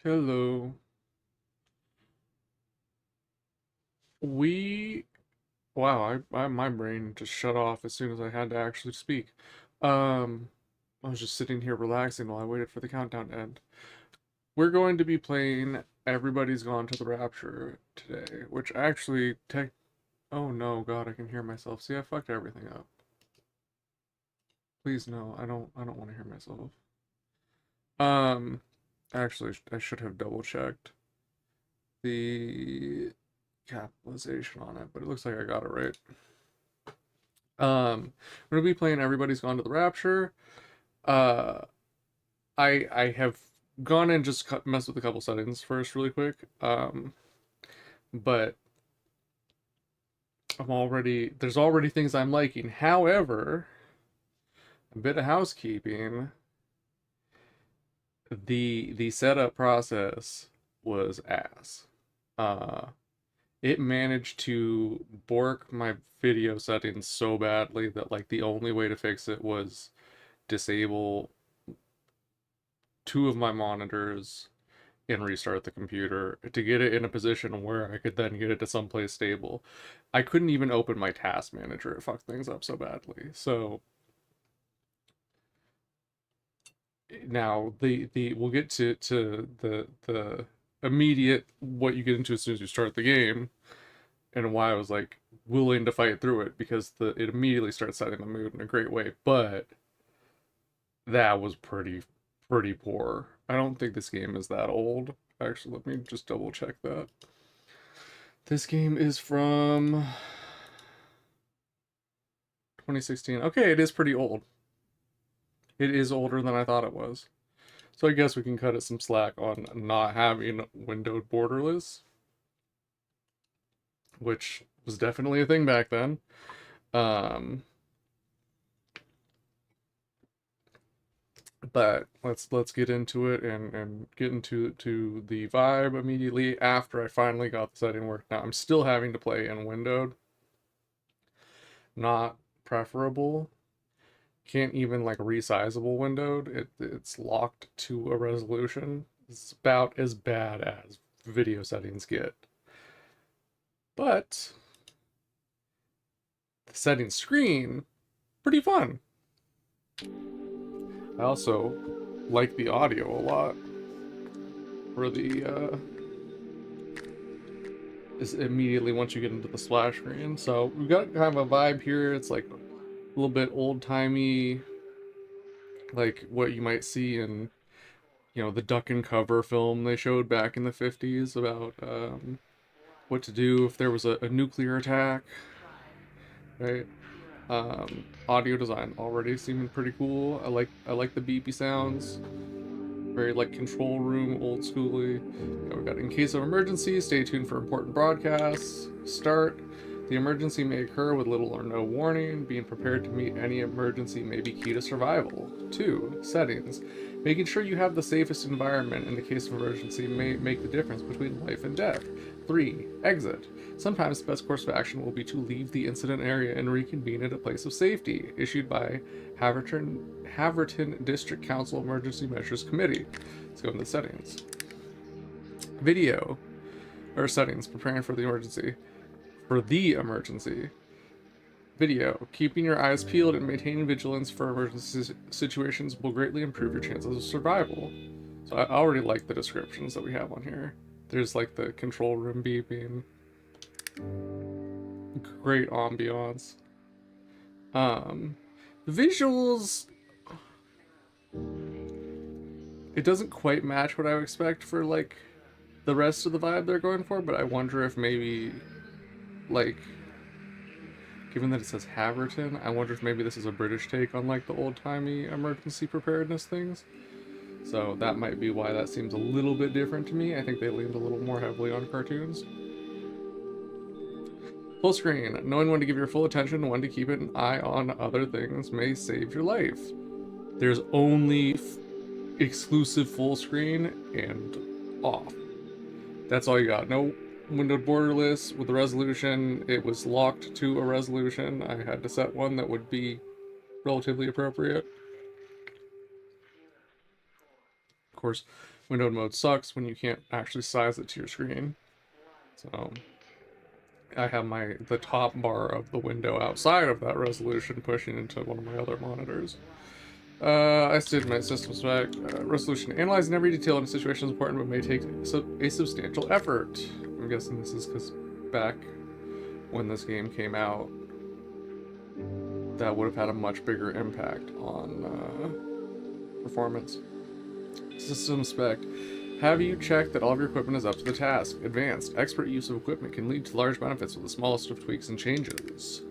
Hello. We wow, my brain just shut off as soon as I had to actually speak. Um, I was just sitting here relaxing while I waited for the countdown to end. We're going to be playing Everybody's Gone to the Rapture today, which actually tech oh no, God, I can hear myself. See, I fucked everything up. Please no, I don't want to hear myself. Um, actually I should have double checked the capitalization on it, but it looks like I got it right. I'm gonna be playing Everybody's Gone to the Rapture. Uh, I have gone and just messed with a couple settings first, really quick. But there's already things I'm liking. However, a bit of housekeeping. The setup process was ass. Uh, it managed to bork my video settings so badly that like the only way to fix it was disable two of my monitors and restart the computer to get it in a position where I could then get it to someplace stable. I couldn't even open my task manager. It fucked things up so badly. So now the we'll get to the immediate what you get into as soon as you start the game and why I was like willing to fight through it because it immediately starts setting the mood in a great way. But that was pretty poor. I don't think this game is that old. Actually, let me just double check that. This game is from 2016. Okay, it is pretty old. It is older than I thought it was. So I guess we can cut it some slack on not having windowed borderless, which was definitely a thing back then. Um, but let's get into it and get into the vibe immediately after I finally got the setting worked out. I'm still having to play in windowed, not preferable. Can't even like resizable windowed. It's locked to a resolution. It's about as bad as video settings get. But the settings screen, pretty fun. I also like the audio a lot for the is immediately once you get into the splash screen. So we've got kind of a vibe here. It's like a little bit old-timey, like what you might see in the Duck and Cover film they showed back in the 50s about what to do if there was a nuclear attack, right? Audio design already seeming pretty cool. I like the beepy sounds. Very like control room, old schooly. We got in case of emergency, stay tuned for important broadcasts. Start. The emergency may occur with little or no warning. Being prepared to meet any emergency may be key to survival. 2. Settings. Making sure you have the safest environment in the case of emergency may make the difference between life and death. 3. Exit. Sometimes the best course of action will be to leave the incident area and reconvene at a place of safety. Issued by Haverton District Council Emergency Measures Committee. Let's go into settings. Video. Or settings. Preparing for the emergency. For the emergency. Video. Keeping your eyes peeled and maintaining vigilance for emergency situations will greatly improve your chances of survival. So I already like the descriptions that we have on here. There's like the control room beeping. Great ambiance. The visuals, it doesn't quite match what I would expect for like the rest of the vibe they're going for, but I wonder if maybe like given that it says Haverton, I wonder if maybe this is a British take on like the old-timey emergency preparedness things. So that might be why that seems a little bit different to me. I think they leaned a little more heavily on cartoons. Full screen. Knowing when to give your full attention and when to keep an eye on other things may save your life. There's only exclusive full screen and off. That's all you got. No windowed borderless with the resolution. It was locked to a resolution. I had to set one that would be relatively appropriate. Of course, Windowed mode sucks when you can't actually size it to your screen. So I have the top bar of the window outside of that resolution pushing into one of my other monitors. I did my system spec. Resolution. Analyzing every detail in a situation is important, but may take a substantial effort. I'm guessing this is because back when this game came out, that would have had a much bigger impact on performance. System spec. Have you checked that all of your equipment is up to the task? Advanced. Expert use of equipment can lead to large benefits with the smallest of tweaks and changes.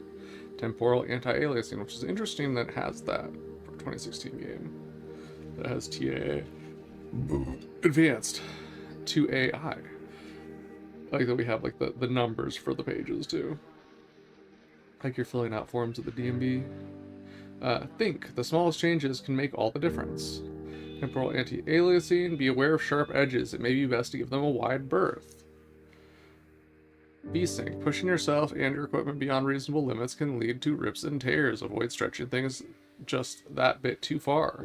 Temporal anti-aliasing, which is interesting that it has that for a 2016 game. That has TAA. Advanced. 2AI. Like that we have like the numbers for the pages too. Like you're filling out forms of the DMB. Think. The smallest changes can make all the difference. Temporal anti-aliasing. Be aware of sharp edges. It may be best to give them a wide berth. V-sync. Pushing yourself and your equipment beyond reasonable limits can lead to rips and tears. Avoid stretching things just that bit too far.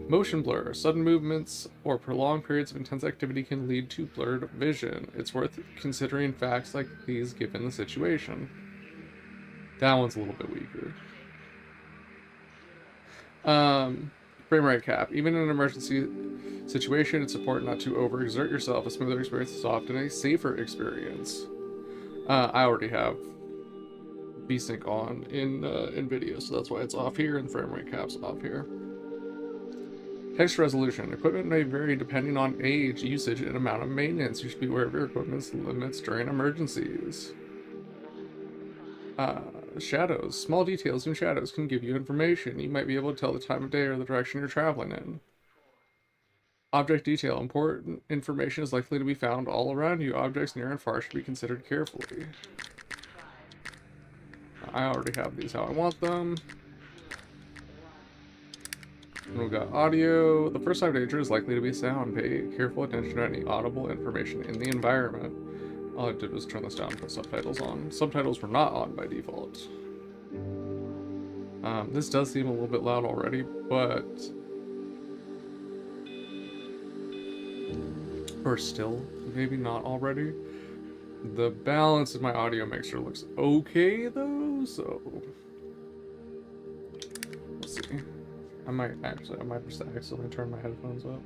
Motion blur. Sudden movements or prolonged periods of intense activity can lead to blurred vision. It's worth considering facts like these given the situation. That one's a little bit weaker. Frame rate cap. Even in an emergency situation, it's important not to overexert yourself. A smoother experience is often a safer experience. I already have VSync on in NVIDIA, so that's why it's off here, and frame rate cap's off here. Text resolution. Equipment may vary depending on age, usage, and amount of maintenance. You should be aware of your equipment's limits during emergencies. Shadows. Small details in shadows can give you information. You might be able to tell the time of day or the direction you're traveling in. Object detail. Important information is likely to be found all around you. Objects near and far should be considered carefully. I already have these how I want them. And we've got audio. The first time danger is likely to be sound. Pay careful attention to any audible information in the environment. All I did was turn this down and put subtitles on. Subtitles were not on by default. This does seem a little bit loud already, but... Or still, maybe not already. The balance in my audio mixer looks okay, though, so... We'll see. I might just accidentally turn my headphones up.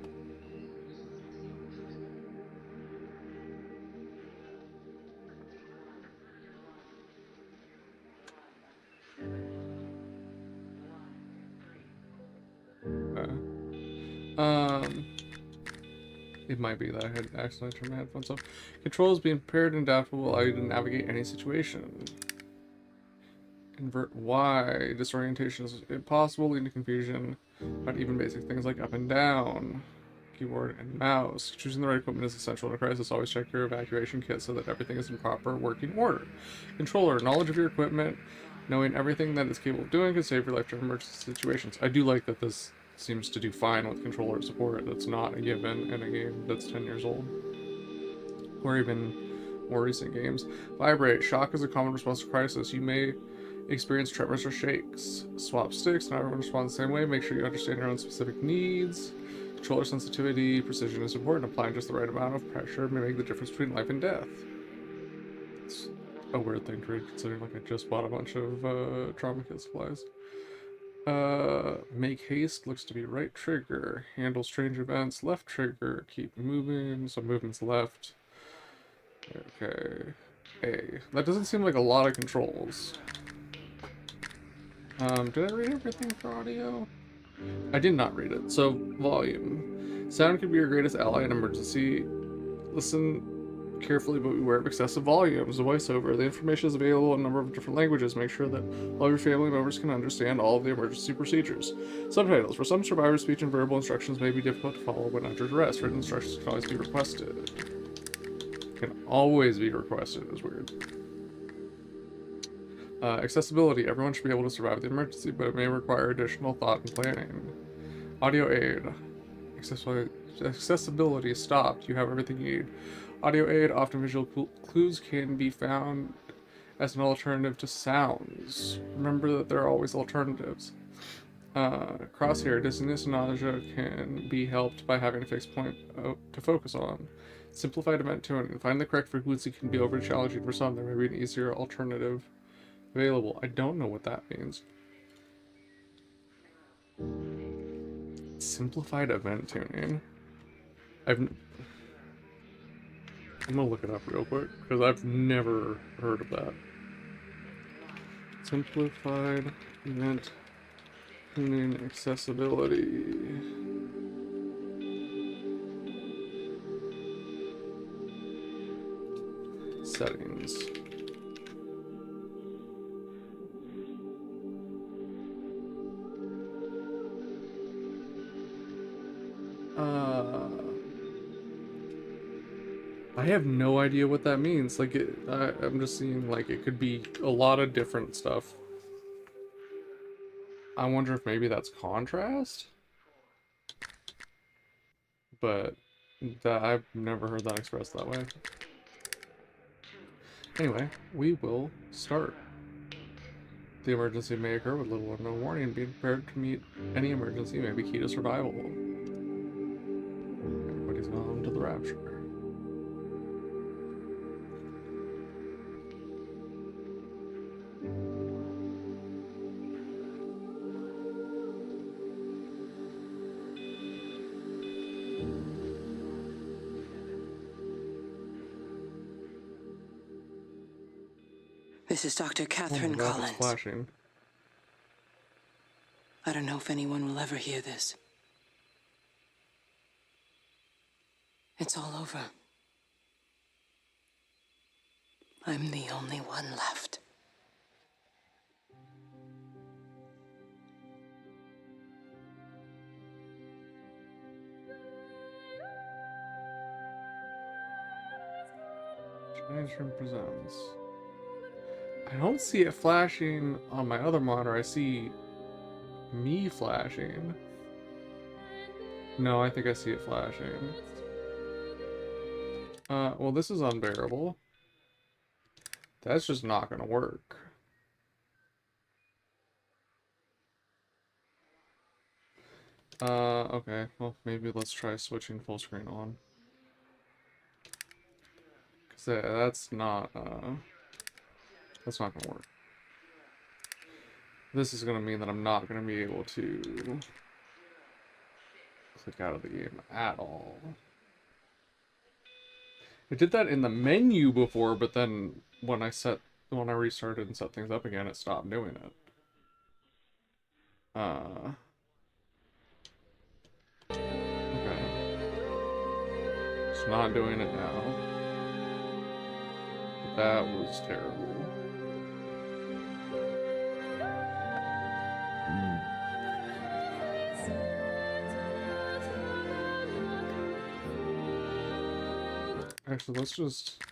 It might be that I had accidentally turned my headphones off. Controls being paired and adaptable will allow you to navigate any situation. Invert Y. Disorientation is impossible, leading to confusion about even basic things like up and down. Keyboard and mouse. Choosing the right equipment is essential in a crisis. Always check your evacuation kit so that everything is in proper working order. Controller. Knowledge of your equipment, knowing everything that it's capable of doing can save your life during emergency situations. I do like that this seems to do fine with controller support. That's not a given in a game that's 10 years old. Or even more recent games. Vibrate. Shock is a common response to crisis. You may experience tremors or shakes. Swap sticks. Not everyone responds the same way. Make sure you understand your own specific needs. Controller sensitivity. Precision is important. Applying just the right amount of pressure may make the difference between life and death. It's a weird thing to read considering like I just bought a bunch of trauma kit supplies. Make haste looks to be right trigger. Handle strange events, left trigger. Keep moving, so movement's left. Okay. A. That doesn't seem like a lot of controls. Did I read everything for audio? I did not read it. So, volume. Sound can be your greatest ally in emergency. Listen carefully, but beware of excessive volumes. The voiceover. The information is available in a number of different languages. Make sure that all your family members can understand all of the emergency procedures. Subtitles. For some survivors, speech and verbal instructions may be difficult to follow when under duress. Written instructions can always be requested. Can always be requested is weird. Accessibility. Everyone should be able to survive the emergency, but it may require additional thought and planning. Audio aid. Accessibility stopped. You have everything you need. Audio aid. Often visual clues can be found as an alternative to sounds. Remember that there are always alternatives. Crosshair dizziness and nausea can be helped by having a fixed point to focus on. Simplified event tuning. Find the correct frequency can be overly challenging for some. There may be an easier alternative available. I don't know what that means. Simplified event tuning. I'm gonna look it up real quick because I've never heard of that. Simplified event tuning accessibility. Settings. I have no idea what that means. Like, I'm just seeing, like, it could be a lot of different stuff. I wonder if maybe that's contrast? But I've never heard that expressed that way. Anyway, we will start. The emergency may occur with little or no warning. Being prepared to meet any emergency may be key to survival. Everybody's gone to the Rapture. This is Dr. Catherine Collins. It's flashing. I don't know if anyone will ever hear this. It's all over. I'm the only one left. Management presents. I don't see it flashing on my other monitor. I see me flashing. No, I think I see it flashing. Well, this is unbearable. That's just not gonna work. Okay. Well, maybe let's try switching full screen on. Cause that's not gonna work. This is gonna mean that I'm not gonna be able to click out of the game at all. It did that in the menu before, but then when I restarted and set things up again, it stopped doing it. Okay. It's not doing it now. That was terrible. Actually, let's just...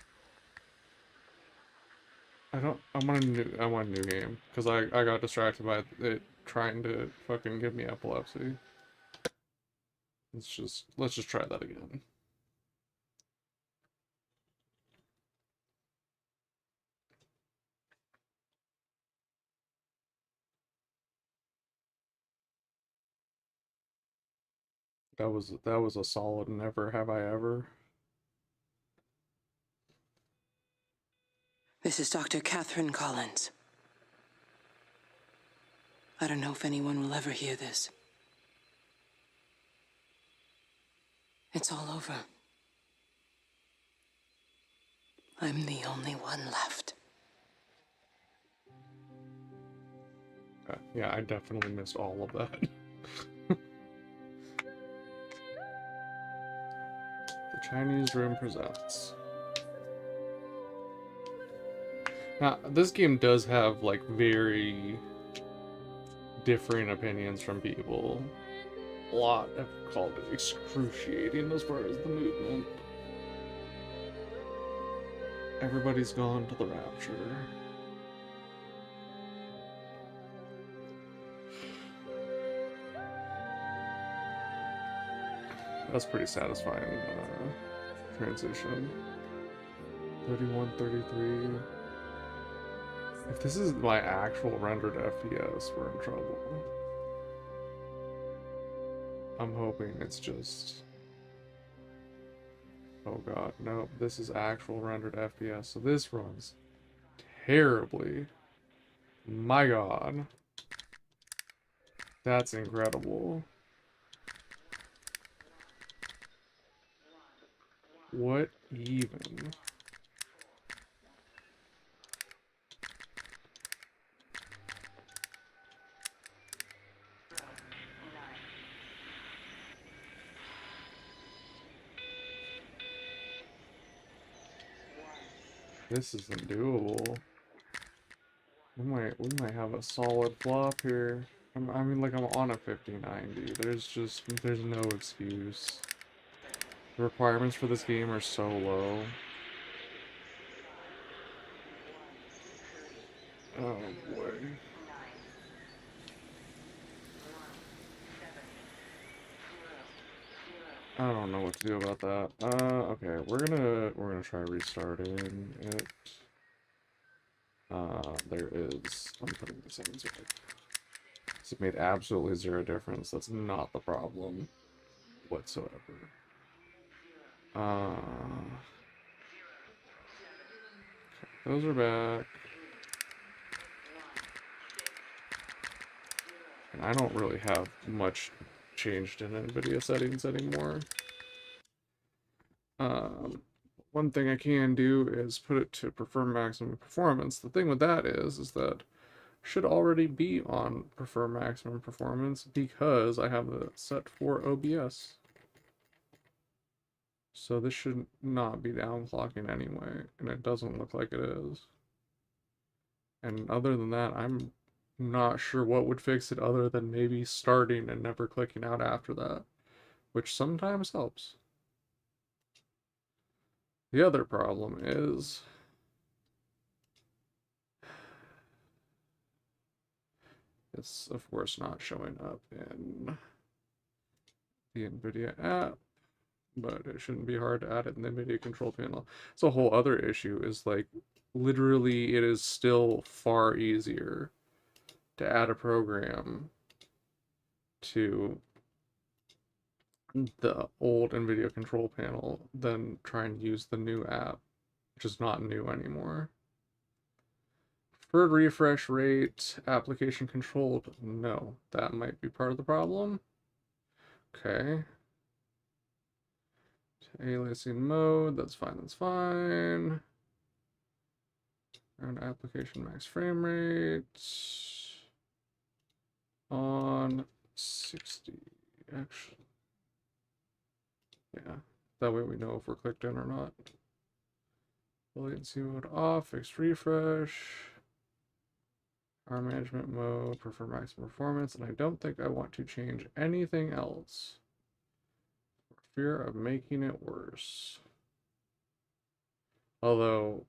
I want a new game. Because I got distracted by it trying to fucking give me epilepsy. Let's just try that again. That was a solid never have I ever. This is Dr. Catherine Collins. I don't know if anyone will ever hear this. It's all over. I'm the only one left. Yeah, I definitely missed all of that. The Chinese Room presents. Now, this game does have, like, very differing opinions from people. A lot have called it excruciating as far as the movement. Everybody's gone to the Rapture. That's pretty satisfying transition. 31, 33. If this is my actual rendered FPS, we're in trouble. I'm hoping it's just... Oh god, no, this is actual rendered FPS, so this runs terribly. My god. That's incredible. What even? This isn't doable. We might have a solid flop here. I mean, like, I'm on a 5090. There's no excuse. The requirements for this game are so low. Oh boy. I don't know what to do about that. Okay, we're gonna try restarting it. There is. I'm putting the settings right. This made absolutely zero difference. That's not the problem whatsoever. Uh, those are back. And I don't really have much changed in NVIDIA settings anymore. One thing I can do is put it to prefer maximum performance. The thing with that is that should already be on prefer maximum performance because I have it set for OBS. So this should not be downclocking anyway, and it doesn't look like it is. And other than that, I'm not sure what would fix it other than maybe starting and never clicking out after that, which sometimes helps. The other problem is it's of course not showing up in the NVIDIA app, but it shouldn't be hard to add it in the NVIDIA control panel. It's a whole other issue is like literally it is still far easier to add a program to the old NVIDIA control panel than try and use the new app, which is not new anymore. Preferred refresh rate, application controlled. No, that might be part of the problem. Okay. Aliasing mode, that's fine, that's fine. And application max frame rate on 60, actually. Yeah, that way we know if we're clicked in or not. Latency mode off, fixed refresh. Power management mode, prefer maximum performance, and I don't think I want to change anything else for fear of making it worse. Although,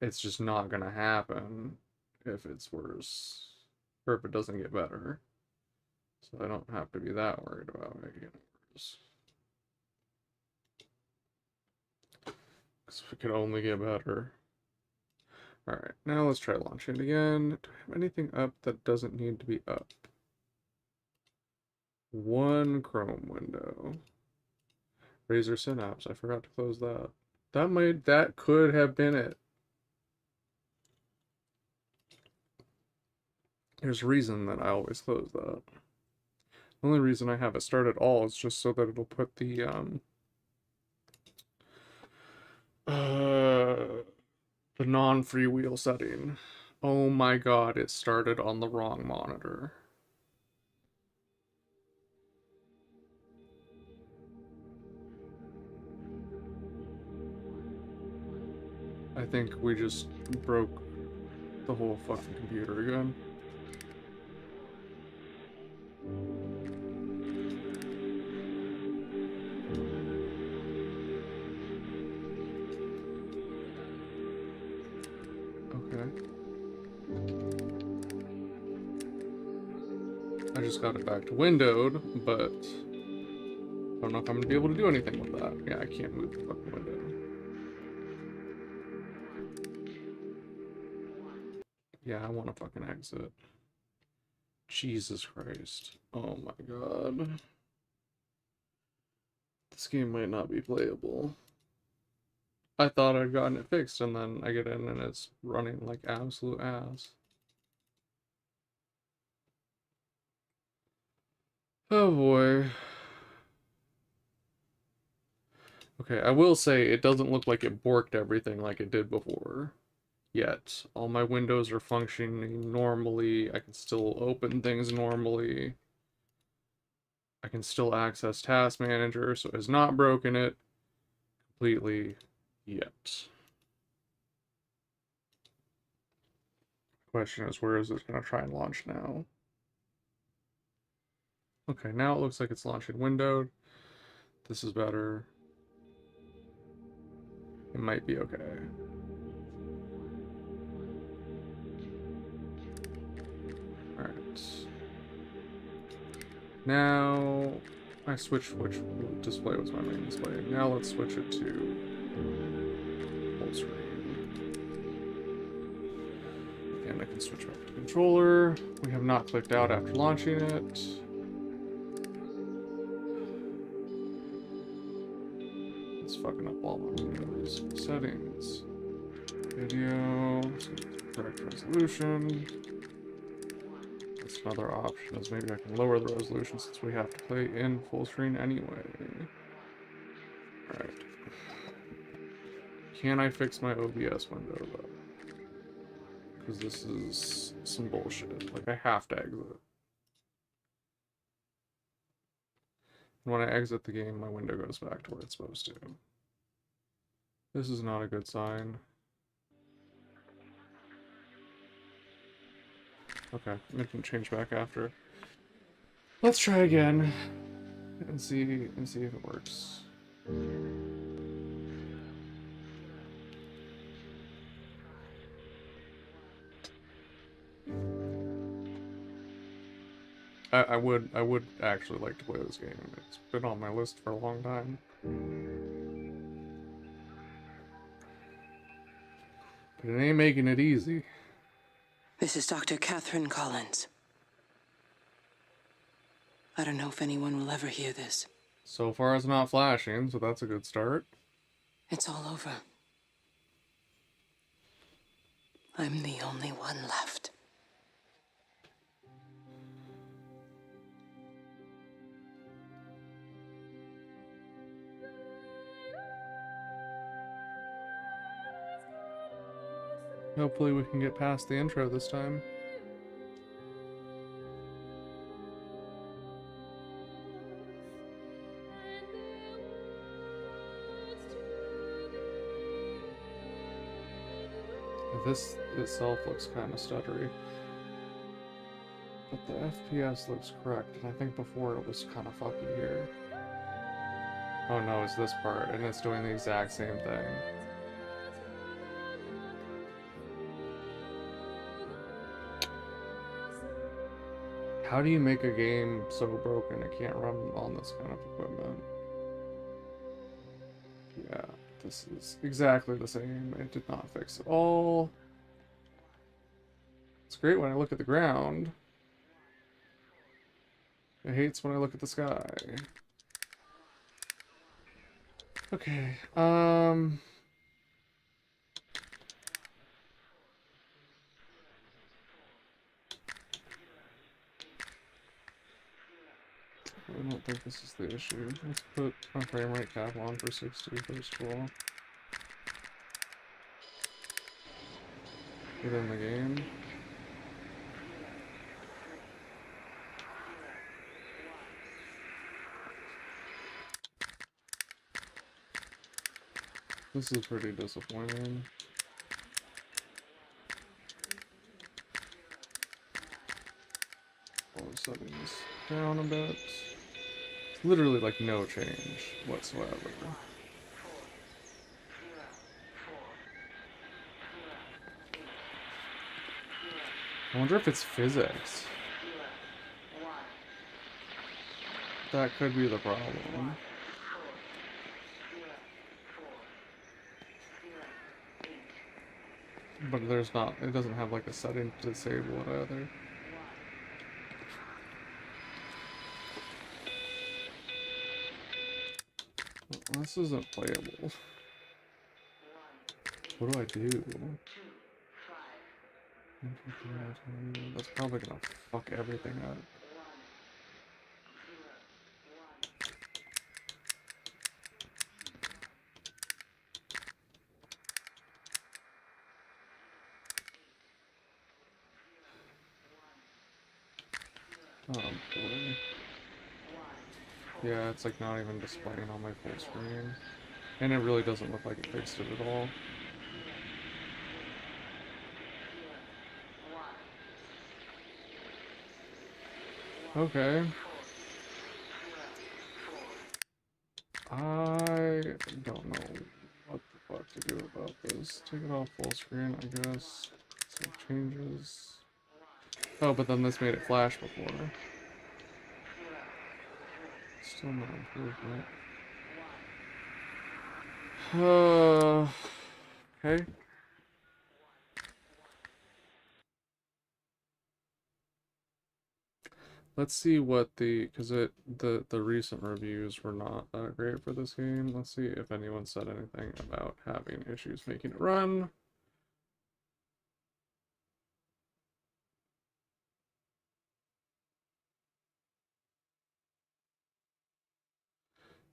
it's just not gonna happen if it's worse, or if it doesn't get better. So I don't have to be that worried about making it worse. Because it could only get better. Alright, now let's try launching it again. Do I have anything up that doesn't need to be up? One Chrome window. Razer Synapse, I forgot to close that. That could have been it. There's a reason that I always close that. The only reason I have it start at all is just so that it'll put the non-freewheel setting. Oh my god, it started on the wrong monitor. I think we just broke the whole fucking computer again. Okay. I just got it back to windowed, but I don't know if I'm gonna be able to do anything with that. Yeah, I can't move the fucking window. Yeah, I want to fucking exit. Jesus Christ. Oh my god. This game might not be playable. I thought I'd gotten it fixed, and then I get in and it's running like absolute ass. Oh boy. Okay, I will say it doesn't look like it borked everything like it did before. Yet. All my windows are functioning normally. I can still open things normally. I can still access Task Manager, so it has not broken it completely yet. Question is, where is it going to try and launch now? Okay, now it looks like it's launching windowed. This is better. It might be okay. Alright. Now I switched which display was my main display. Now let's switch it to full screen. And I can switch back to controller. We have not clicked out after launching it. It's fucking up all my windows. Settings. Video. Correct resolution. That's another option, is maybe I can lower the resolution since we have to play in full screen anyway. Alright. Can I fix my OBS window though? Because this is some bullshit. Like, I have to exit. And when I exit the game, my window goes back to where it's supposed to. This is not a good sign. Okay, it can change back after. Let's try again and see if it works. I would actually like to play this game. It's been on my list for a long time. But it ain't making it easy. This is Dr. Catherine Collins. I don't know if anyone will ever hear this. So far it's not flashing, so that's a good start. It's all over. I'm the only one left. Hopefully we can get past the intro this time. This itself looks kind of stuttery. But the FPS looks correct, and I think before it was kind of fucky here. Oh no, it's this part, and it's doing the exact same thing. How do you make a game so broken it can't run on this kind of equipment? Yeah, this is exactly the same. It did not fix it all. It's great when I look at the ground. It hates when I look at the sky. Okay, I don't think this is the issue. Let's put my frame rate cap on for 60 first of all. Within the game. This is pretty disappointing. All the settings down a bit. It's literally like no change whatsoever. I wonder if it's physics. That could be the problem. But there's not, it doesn't have like a setting to disable it either. This isn't playable. What do I do? That's probably gonna fuck everything up. Oh boy. Yeah, it's like not even displaying on my full screen. And it really doesn't look like it fixed it at all. Okay. I don't know what the fuck to do about this. Take it off full screen, I guess. Save changes. Oh, but then this made it flash before. Still no improvement. Okay. Let's see what because the recent reviews were not that great for this game. Let's see if anyone said anything about having issues making it run.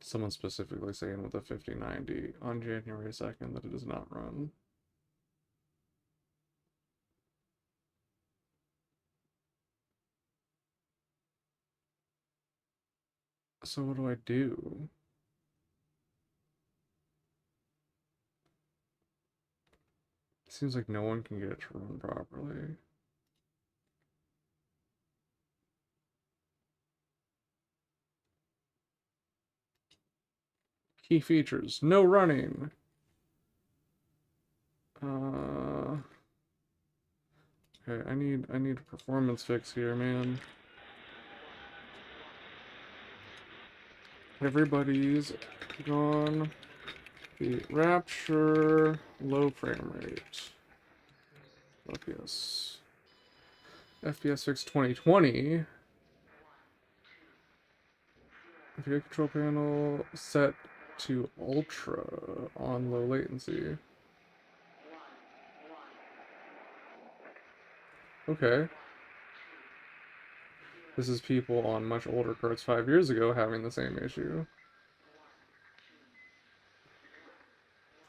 Someone specifically saying with the 5090 on January 2nd that it does not run. So what do I do? Seems like no one can get it to run properly. Key features: no running. Okay, I need a performance fix here, man. Everybody's gone. The Rapture low frame rate. FPS. FPS fix 2020. Video control panel set to ultra on low latency. Okay. This is people on much older cards 5 years ago having the same issue.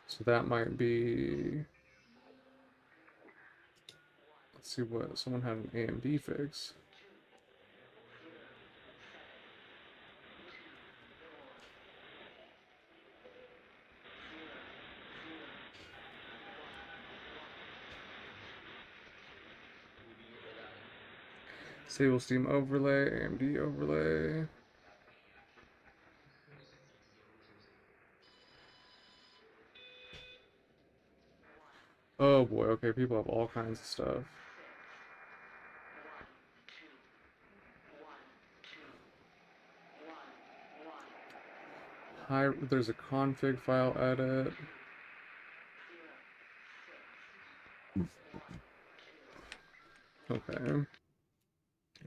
So that might be... Let's see what... Someone had an AMD fix. Stable Steam overlay, AMD overlay. Oh boy, okay, people have all kinds of stuff. There's a config file edit. Okay.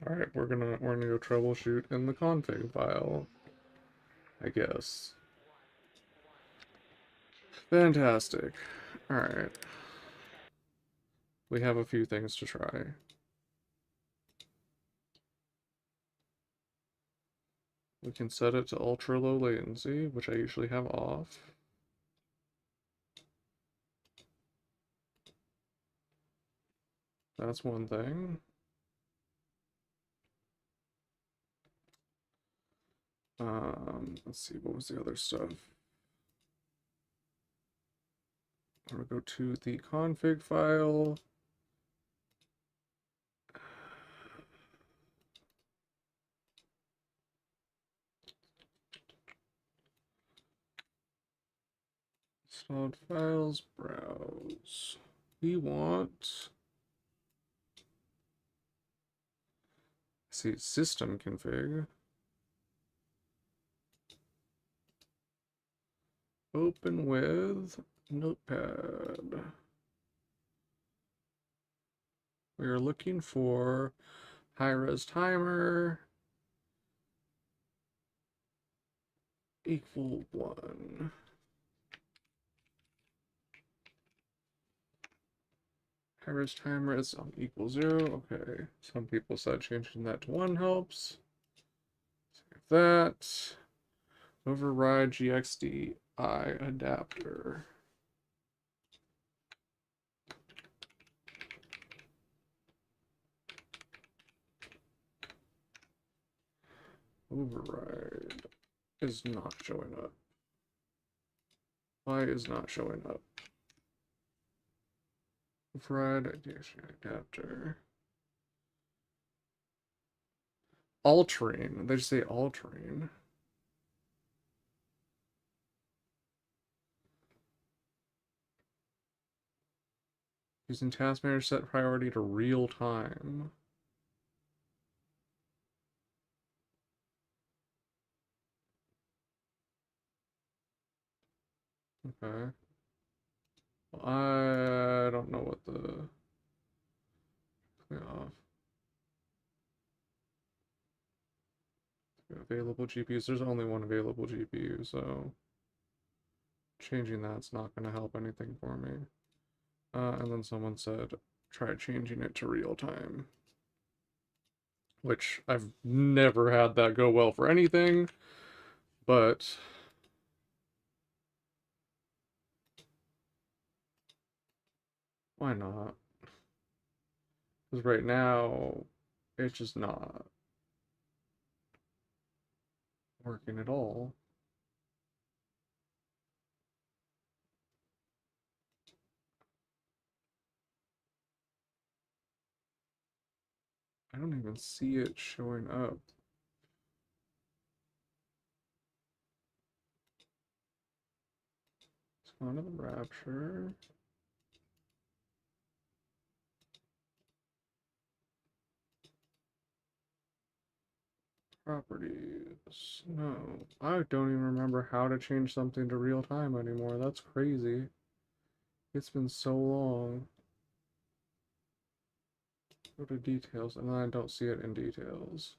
Alright, we're gonna go troubleshoot in the config file, I guess. Fantastic. Alright. We have a few things to try. We can set it to ultra low latency, which I usually have off. That's one thing. Let's see, what was the other stuff? I'm gonna go to the config file. Installed files, browse. We want... See, system config. Open with Notepad. We are looking for high-res timer. equal 1. High-res timer is equal 0. Okay. Some people said changing that to 1 helps. Save that. Override GXDI adapter. Override is not showing up. Why is not showing up? Override adapter. Altering. They just say altering. Using task manager, set priority to real time. Okay. Well, I don't know what the clear off. Available GPUs. There's only one available GPU, so changing that's not going to help anything for me. And then someone said, try changing it to real time. Which I've never had that go well for anything, but why not? Because right now, it's just not working at all. I don't even see it showing up. Let's go on to the Rapture. Properties. No. I don't even remember how to change something to real time anymore. That's crazy. It's been so long. Go to details, and then I don't see it in details.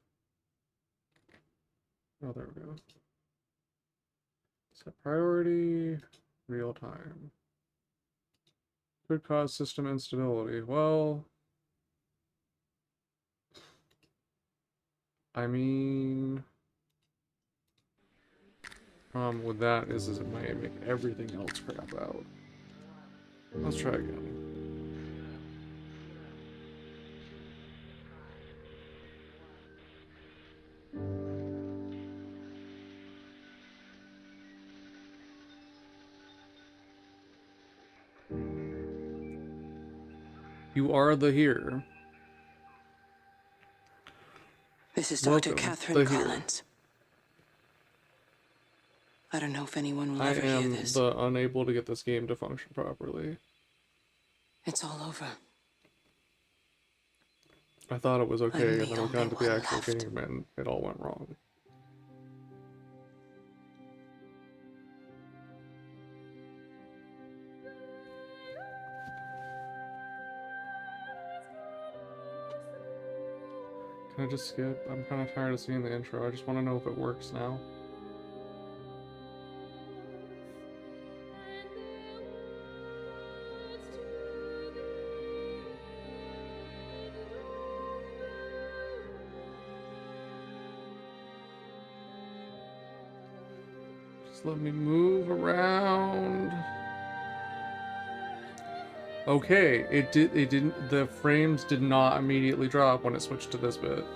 Oh, there we go. Set priority, real time. Could cause system instability. Well, I mean, problem with that is it might make everything else crap out. Let's try again. You are the here. This is Dr. Welcome, Catherine the here. Collins. I don't know if anyone will I ever hear am this. the unable to get this game to function properly. It's all over. I thought it was I'm okay, and the then we got only into the one actual left. game, and it all went wrong. Can I just skip? I'm kind of tired of seeing the intro. I just want to know if it works now. Just let me move around. Okay, it didn't, the frames did not immediately drop when it switched to this bit.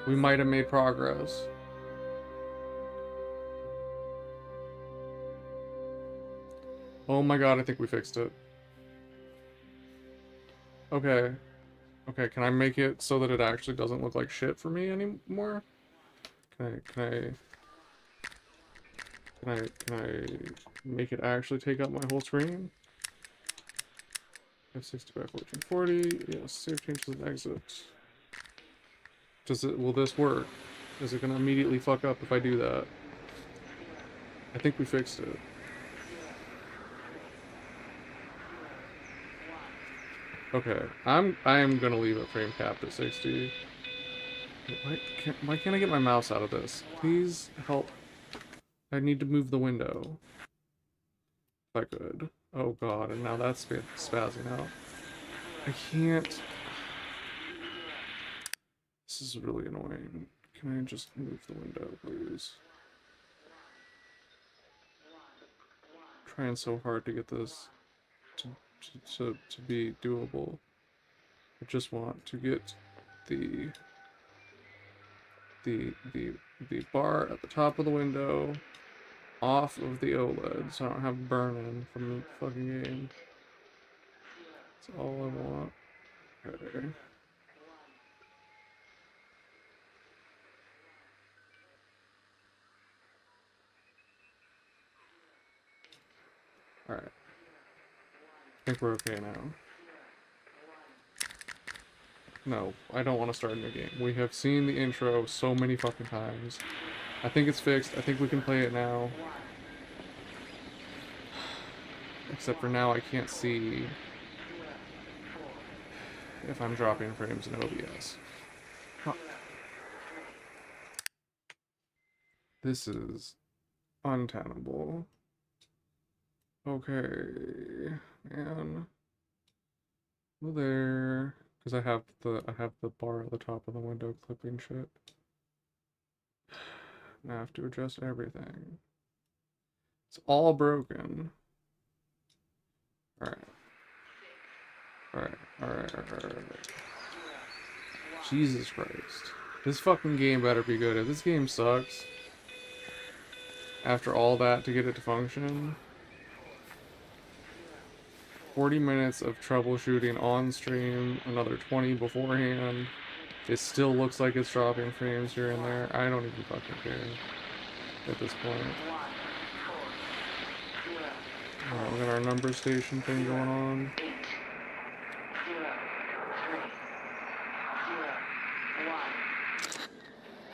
We might have made progress. Oh my god, I think we fixed it. Okay. Okay, can I make it so that it actually doesn't look like shit for me anymore? Can I make it actually take up my whole screen? F60 by 1440. Yes, save changes and exit. Will this work? Is it gonna immediately fuck up if I do that? I think we fixed it. Okay, I am gonna leave it frame capped at 60. Why can't I get my mouse out of this? Please help. I need to move the window. If I could. Oh god, and now that's spazzing out. I can't. This is really annoying. Can I just move the window, please? I'm trying so hard to get this to be doable. I just want to get the the bar at the top of the window off of the OLED so I don't have burn-in from the fucking game. That's all I want. Okay. Alright. I think we're okay now. No, I don't want to start a new game. We have seen the intro so many fucking times. I think it's fixed. I think we can play it now. Except for now I can't see if I'm dropping frames in OBS. Fuck. This is untenable. Okay, man. Hello there. Because I have the bar at the top of the window clipping shit. Now I have to adjust everything. It's all broken. Alright. Alright. Jesus Christ. This fucking game better be good. If this game sucks, after all that to get it to function, 40 minutes of troubleshooting on stream, another 20 beforehand, it still looks like it's dropping frames here and there. I don't even fucking care at this point. Alright, we got our number station thing going on.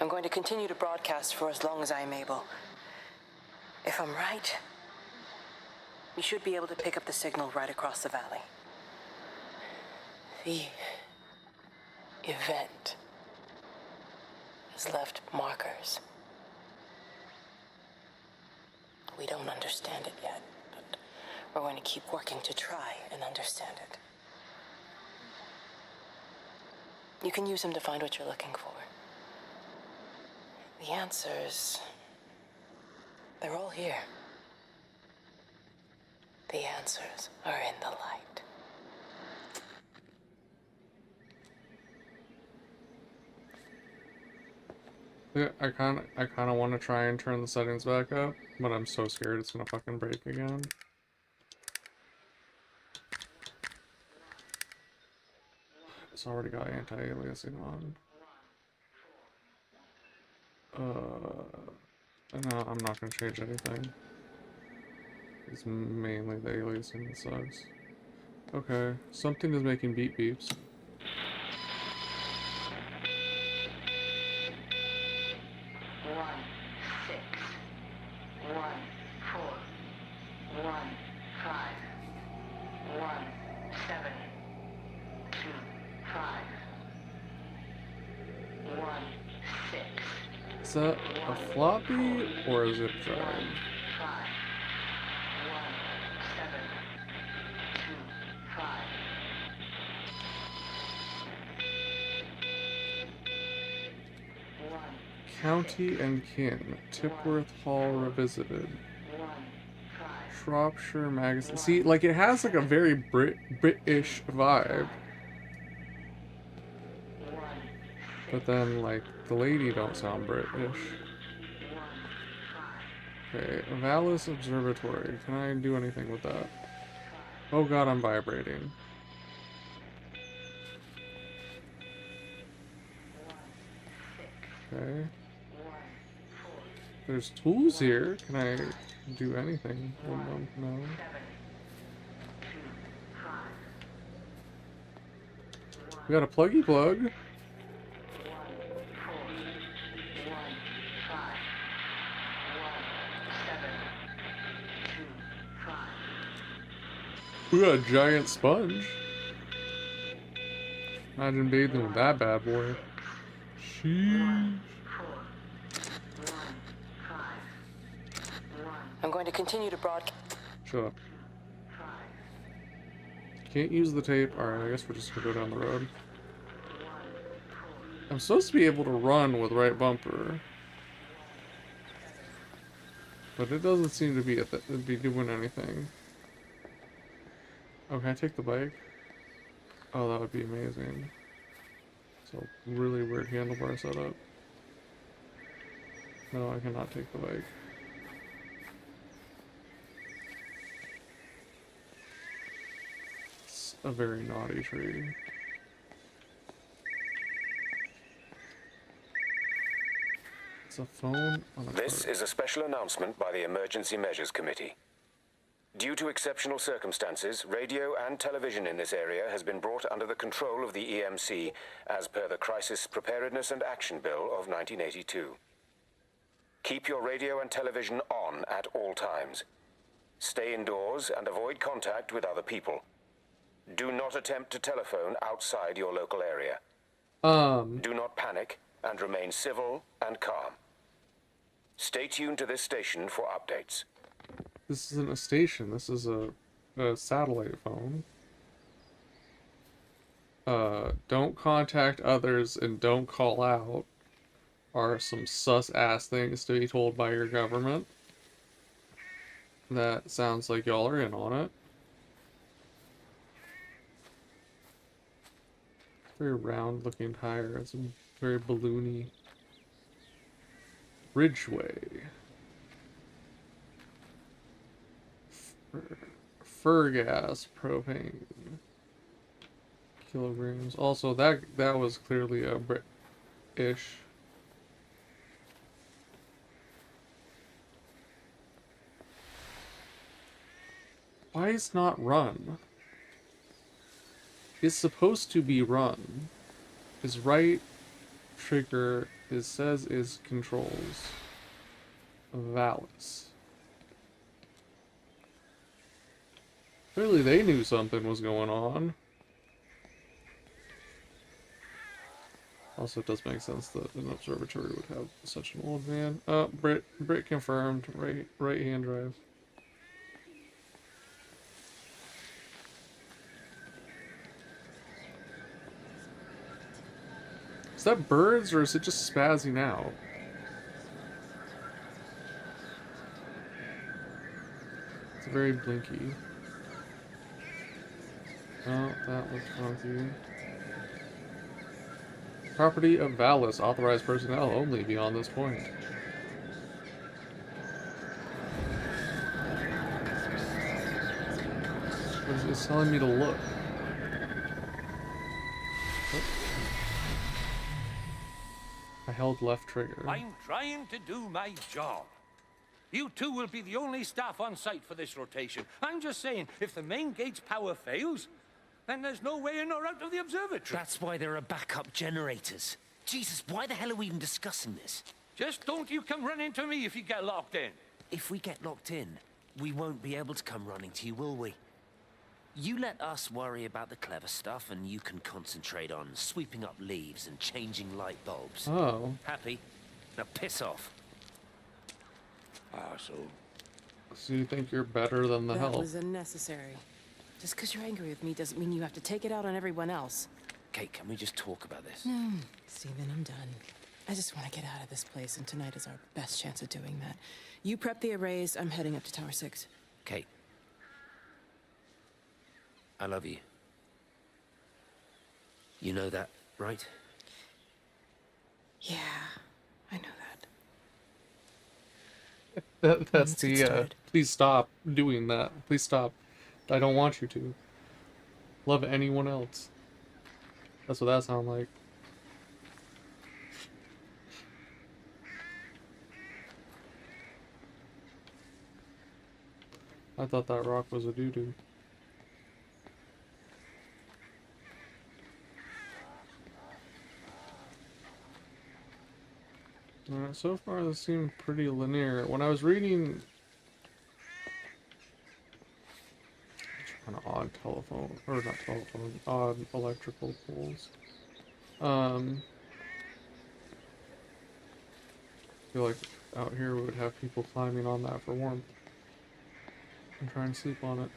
I'm going to continue to broadcast for as long as I am able. If I'm right, we should be able to pick up the signal right across the valley. The event has left markers. We don't understand it yet, but we're going to keep working to try and understand it. You can use them to find what you're looking for. The answers, they're all here. The answers are in the light. Yeah, I kind of want to try and turn the settings back up, but I'm so scared it's gonna fucking break again. It's already got anti-aliasing on. No, I'm not gonna change anything. It's mainly the aliasing that sucks. Okay, something is making beep beeps. Is that a floppy or a zip drive? County and Kin, Tipworth Hall Revisited. Shropshire Magazine. See, like, it has like a very British vibe. But then, like, the lady don't sound British. Okay, Vallis Observatory. Can I do anything with that? Oh god, I'm vibrating. Okay. There's tools here. Can I do anything with them? No. We got a pluggy plug. We got a giant sponge. Imagine bathing with that bad boy. Sheesh. I'm going to continue to broadcast. Shut up. Can't use the tape. Alright, I guess we're just gonna go down the road. I'm supposed to be able to run with right bumper. But it doesn't seem to be doing anything. Oh, can I take the bike? Oh, that would be amazing. So, really weird handlebar setup. No, I cannot take the bike. It's a very naughty tree. It's a phone on a This cart. is a special announcement by the Emergency Measures Committee. Due to exceptional circumstances, radio and television in this area has been brought under the control of the EMC as per the Crisis Preparedness and Action Bill of 1982. Keep your radio and television on at all times. Stay indoors and avoid contact with other people. Do not attempt to telephone outside your local area. Do not panic and remain civil and calm. Stay tuned to this station for updates. This isn't a station, this is a satellite phone. Don't contact others and don't call out are some sus-ass things to be told by your government. That sounds like y'all are in on it. Very round looking tire, it's very balloony. Ridgeway. Fur gas, propane. Kilograms. Also, that was clearly a Brit-ish. Why is not run? It's supposed to be run. Is right trigger says is controls. Vallis. Clearly they knew something was going on. Also, it does make sense that an observatory would have such an old van. Brit confirmed. Right hand drive. Is that birds or is it just spazzing out? It's very blinky. Oh, that looks funky. Property of Vallis. Authorized personnel only beyond this point. It's telling me to look. Oh. I held left trigger. I'm trying to do my job. You two will be the only staff on site for this rotation. I'm just saying, if the main gate's power fails, then there's no way in or out of the observatory. That's why there are backup generators. Jesus, why the hell are we even discussing this? Just don't you come running to me if you get locked in. If we get locked in, we won't be able to come running to you, will we? You let us worry about the clever stuff, and you can concentrate on sweeping up leaves and changing light bulbs. Oh. Happy? Now piss off. So you think you're better than the help? That was unnecessary. Just because you're angry with me doesn't mean you have to take it out on everyone else. Kate, can we just talk about this? No, Steven, I'm done. I just want to get out of this place, and tonight is our best chance of doing that. You prep the arrays, I'm heading up to Tower 6. Kate. I love you. You know that, right? Yeah, I know that. That's Let's get the, started. please stop doing that. Please stop. I don't want you to. Love anyone else. That's what that sounds like. I thought that rock was a doo-doo. Alright, so far this seemed pretty linear. When I was reading... kind of odd telephone, or not telephone, odd electrical poles. feel like out here we would have people climbing on that for warmth and trying to sleep on it.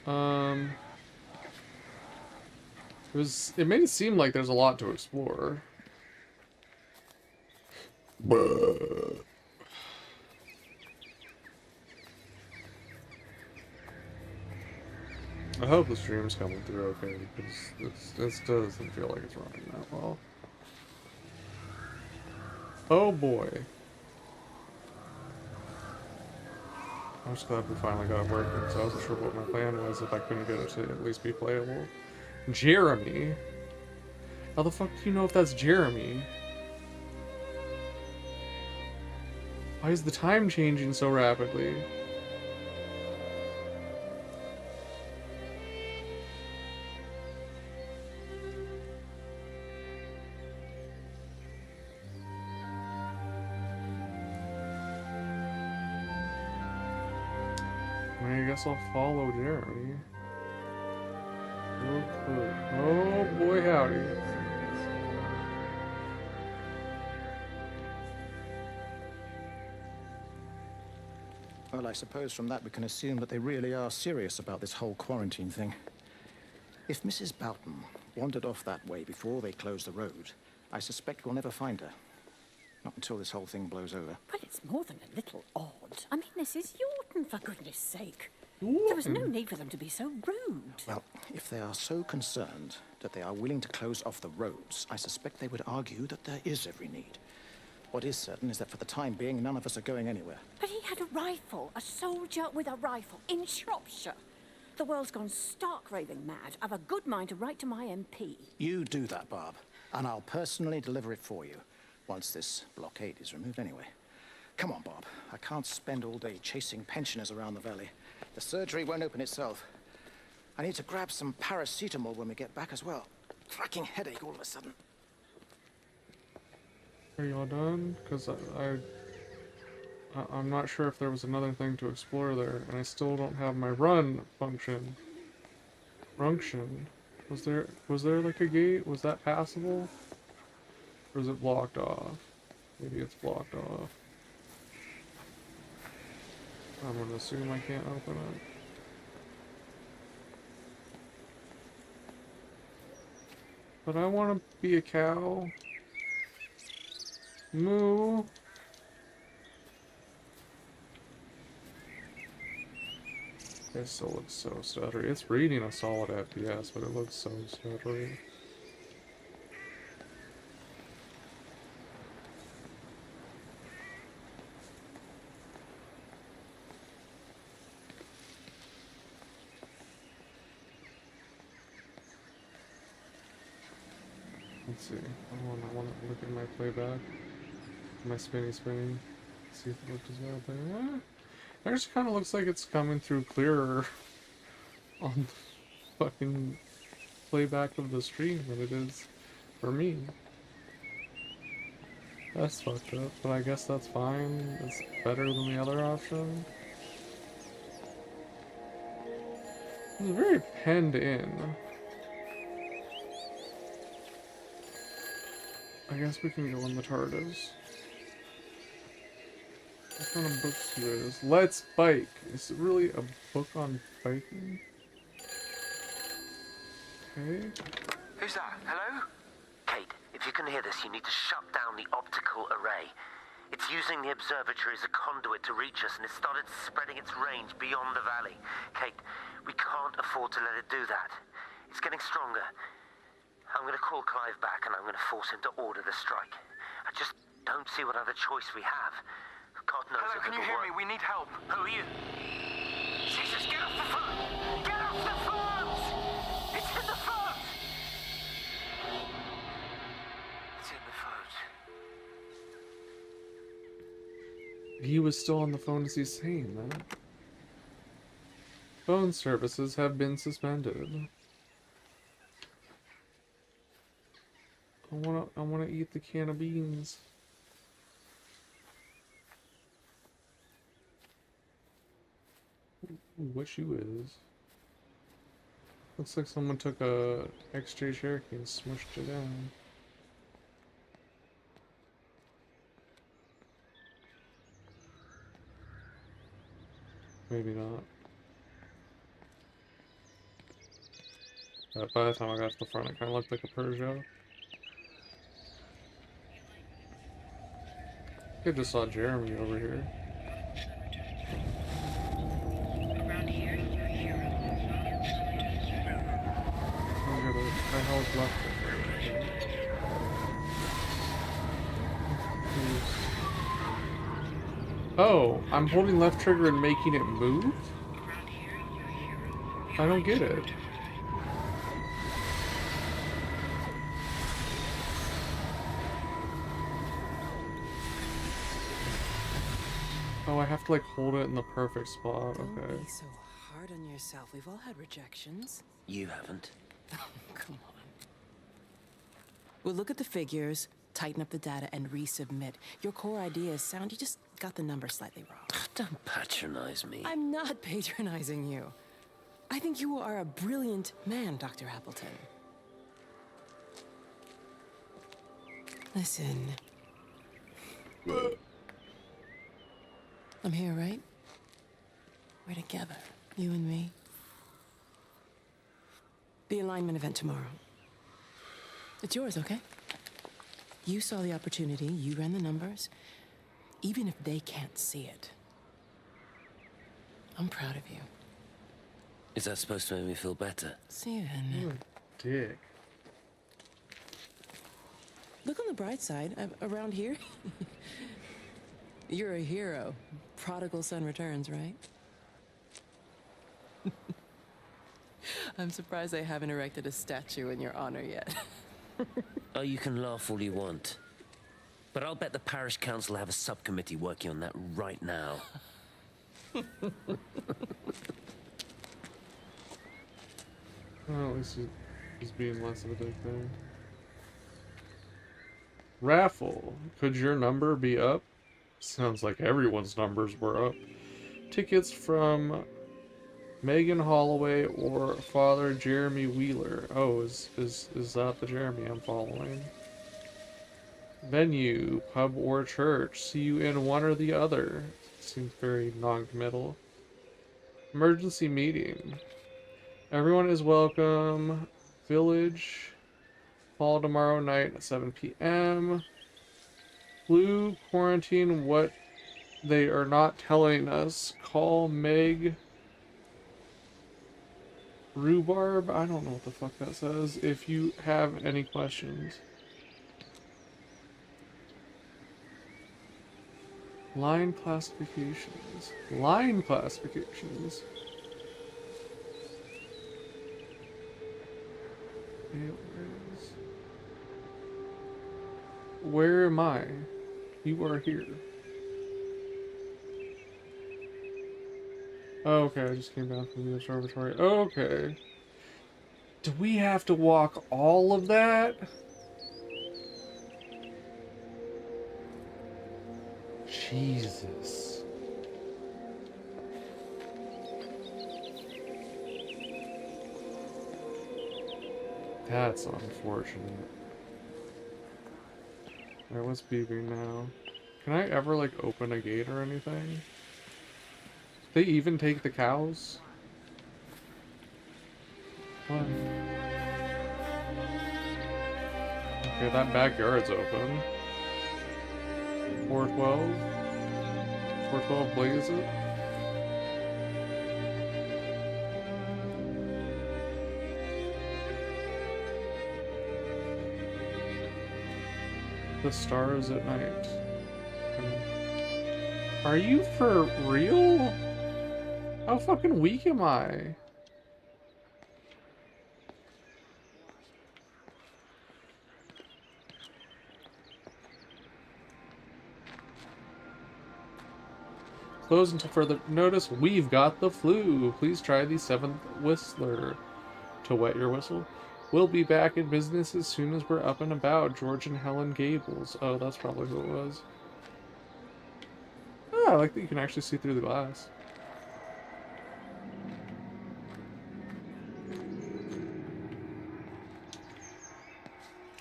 It made it seem like there's a lot to explore. I hope the stream's coming through okay, because this doesn't feel like it's running that well. Oh boy. I'm just glad we finally got it working, because I wasn't sure what my plan was if I couldn't get it to at least be playable. Jeremy? How the fuck do you know if that's Jeremy? Why is the time changing so rapidly? I guess I'll follow Jeremy. No clue. Oh boy howdy. Well, I suppose from that we can assume that they really are serious about this whole quarantine thing. If Mrs. Boughton wandered off that way before they closed the road, I suspect we'll never find her. Not until this whole thing blows over. Well, it's more than a little odd. I mean, this is Yorton, for goodness sake. There was no need for them to be so rude. Well, if they are so concerned that they are willing to close off the roads, I suspect they would argue that there is every need. What is certain is that for the time being, none of us are going anywhere. But he had a rifle, a soldier with a rifle, in Shropshire. The world's gone stark raving mad. I've a good mind to write to my MP. You do that, Barb, and I'll personally deliver it for you, once this blockade is removed anyway. Come on, Bob. I can't spend all day chasing pensioners around the valley. The surgery won't open itself. I need to grab some paracetamol when we get back as well. Fucking headache all of a sudden. Are y'all done? Because I'm not sure if there was another thing to explore there, and I still don't have my run function. Was there like a gate? Was that passable? Or is it blocked off? Maybe it's blocked off. I'm gonna assume I can't open it. But I want to be a cow. Moo. It still looks so stuttery. It's reading a solid FPS, but it looks so stuttery. Let's see. I want to look at my playback. My spinning. See if it looks as well there. It actually kind of looks like it's coming through clearer on the fucking playback of the stream than it is for me. That's fucked up, but I guess that's fine. It's better than the other option. It's very penned in. I guess we can go in the TARDIS. What kind of books do it is? Let's Bike. Is it really a book on biking? Okay. Who's that? Hello? Kate, if you can hear this, you need to shut down the optical array. It's using the observatory as a conduit to reach us, and it's started spreading its range beyond the valley. Kate, we can't afford to let it do that. It's getting stronger. I'm going to call Clive back, and I'm going to force him to order the strike. I just don't see what other choice we have. God knows. Hello, can you hear me? We need help. Who are you? Jesus, get off the phone! Get off the phone! It's in the phone! It's in the phone. He was still on the phone as he's saying that. Phone services have been suspended. I wanna eat the can of beans. Ooh, what shoe is? Looks like someone took a XJ Cherokee and smushed it down. Maybe not. But by the time I got to the front, it kind of looked like a Peugeot. I just saw Jeremy over here. I held left trigger. Oh, I'm holding left trigger and making it move? I don't get it. Oh, I have to like hold it in the perfect spot. Don't Okay. be so hard on yourself. We've all had rejections. You haven't. Come on. We'll look at the figures, tighten up the data, and resubmit. Your core idea is sound. You just got the number slightly wrong. Don't patronize me. I'm not patronizing you. I think you are a brilliant man, Dr. Appleton. Listen. I'm here, right? We're together, you and me. The alignment event tomorrow. It's yours, okay? You saw the opportunity, you ran the numbers. Even if they can't see it, I'm proud of you. Is that supposed to make me feel better? Steven. You're a dick. Look on the bright side. Around here, you're a hero. Prodigal son returns, right? I'm surprised they haven't erected a statue in your honor yet. Oh, you can laugh all you want. But I'll bet the parish council have a subcommittee working on that right now. Well, at least he's being less of a dick there. Raffle. Could your number be up? Sounds like everyone's numbers were up. Tickets from Megan Holloway or Father Jeremy Wheeler. Oh, is that the Jeremy I'm following? Venue, pub or church. See you in one or the other. Seems very non-committal. Emergency meeting. Everyone is welcome. Village. Hall tomorrow night at 7 p.m. Blue quarantine what they are not telling us. Call Meg Rhubarb. I don't know what the fuck that says. If you have any questions. Line classifications. Line classifications. Where am I? You are here. Oh, okay, I just came down from the observatory. Okay. Do we have to walk all of that? Jesus. That's unfortunate. Alright, what's beeping now? Can I ever, like, open a gate or anything? They even take the cows? What? Okay, that backyard's open. 412? 412 blaze it? The stars at night. Are you for real? How fucking weak am I? Closed until further notice. We've got the flu. Please try the 7th Whistler to wet your whistle. We'll be back in business as soon as we're up and about. George and Helen Gables. Oh, that's probably who it was. Oh, I like that you can actually see through the glass.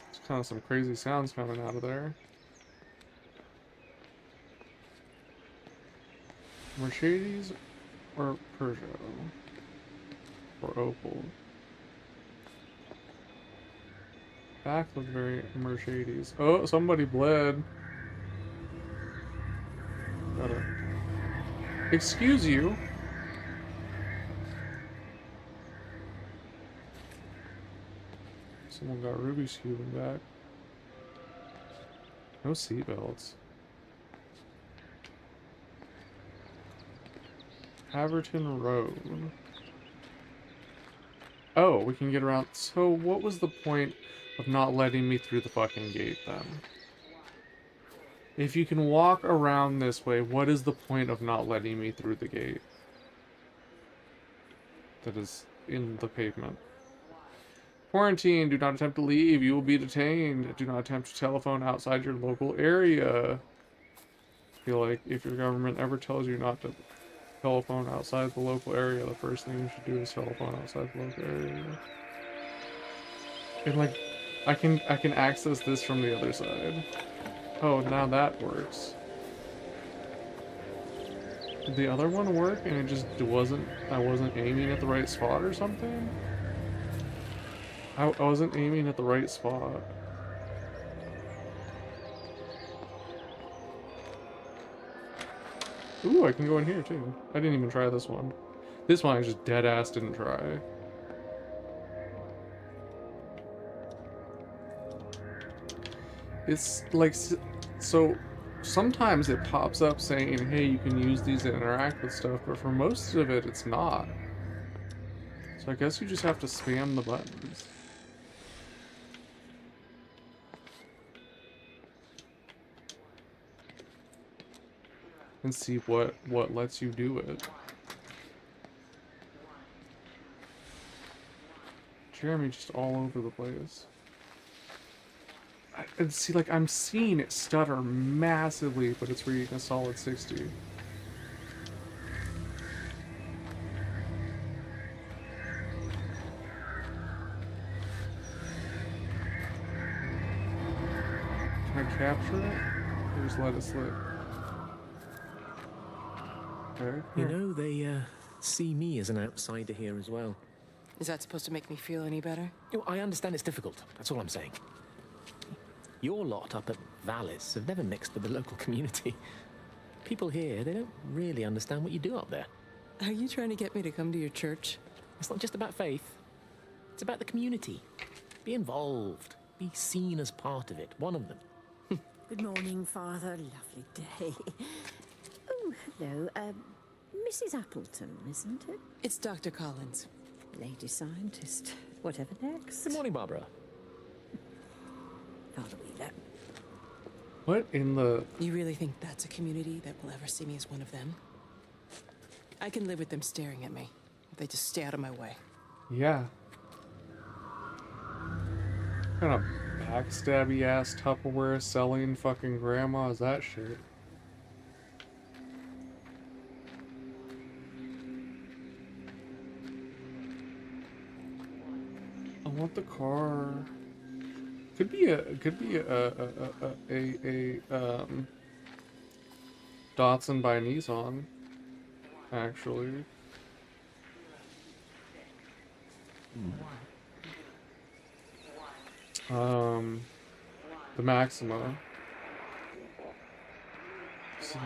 There's kind of some crazy sounds coming out of there. Mercedes Or Peugeot. Or Opel. Back looked very Mercedes. Oh, somebody bled. Gotta... Excuse you. Someone got Ruby's Cube in back. No seatbelts. Haverton Road. Oh, we can get around. So what was the point of not letting me through the fucking gate then? If you can walk around this way, what is the point of not letting me through the gate that is in the pavement? Quarantine. Do not attempt to leave. You will be detained. Do not attempt to telephone outside your local area. I feel like if your government ever tells you not to telephone outside the local area, the first thing you should do is telephone outside the local area. And like, I can access this from the other side. Oh, now that works. Did the other one work and it just wasn't, I wasn't aiming at the right spot or something? I wasn't aiming at the right spot. Ooh, I can go in here too. I didn't even try this one. This one I just dead ass didn't try. It's like, so sometimes it pops up saying, hey, you can use these to interact with stuff, but for most of it, it's not. So I guess you just have to spam the buttons. And see what lets you do it. Jeremy just all over the place. And see, like, I'm seeing it stutter massively, but it's reading a solid 60. Can I capture it? Or just let it slip? Okay. You know, they see me as an outsider here as well. Is that supposed to make me feel any better? You know, I understand it's difficult. That's all I'm saying. Your lot up at Vallis have never mixed with the local community. People here, they don't really understand what you do up there. Are you trying to get me to come to your church? It's not just about faith. It's about the community. Be involved. Be seen as part of it. One of them. Good morning, Father. Lovely day. Oh, hello. Mrs. Appleton, isn't it? It's Dr. Collins. Lady scientist. Whatever next. Good morning, Barbara. Father Wheeler. What in the... You really think that's a community that will ever see me as one of them? I can live with them staring at me. If they just stay out of my way. Yeah. What kind of backstabby ass Tupperware selling fucking grandma is that shit? I want the car. Could be a Datsun by Nissan, actually. The Maxima. So,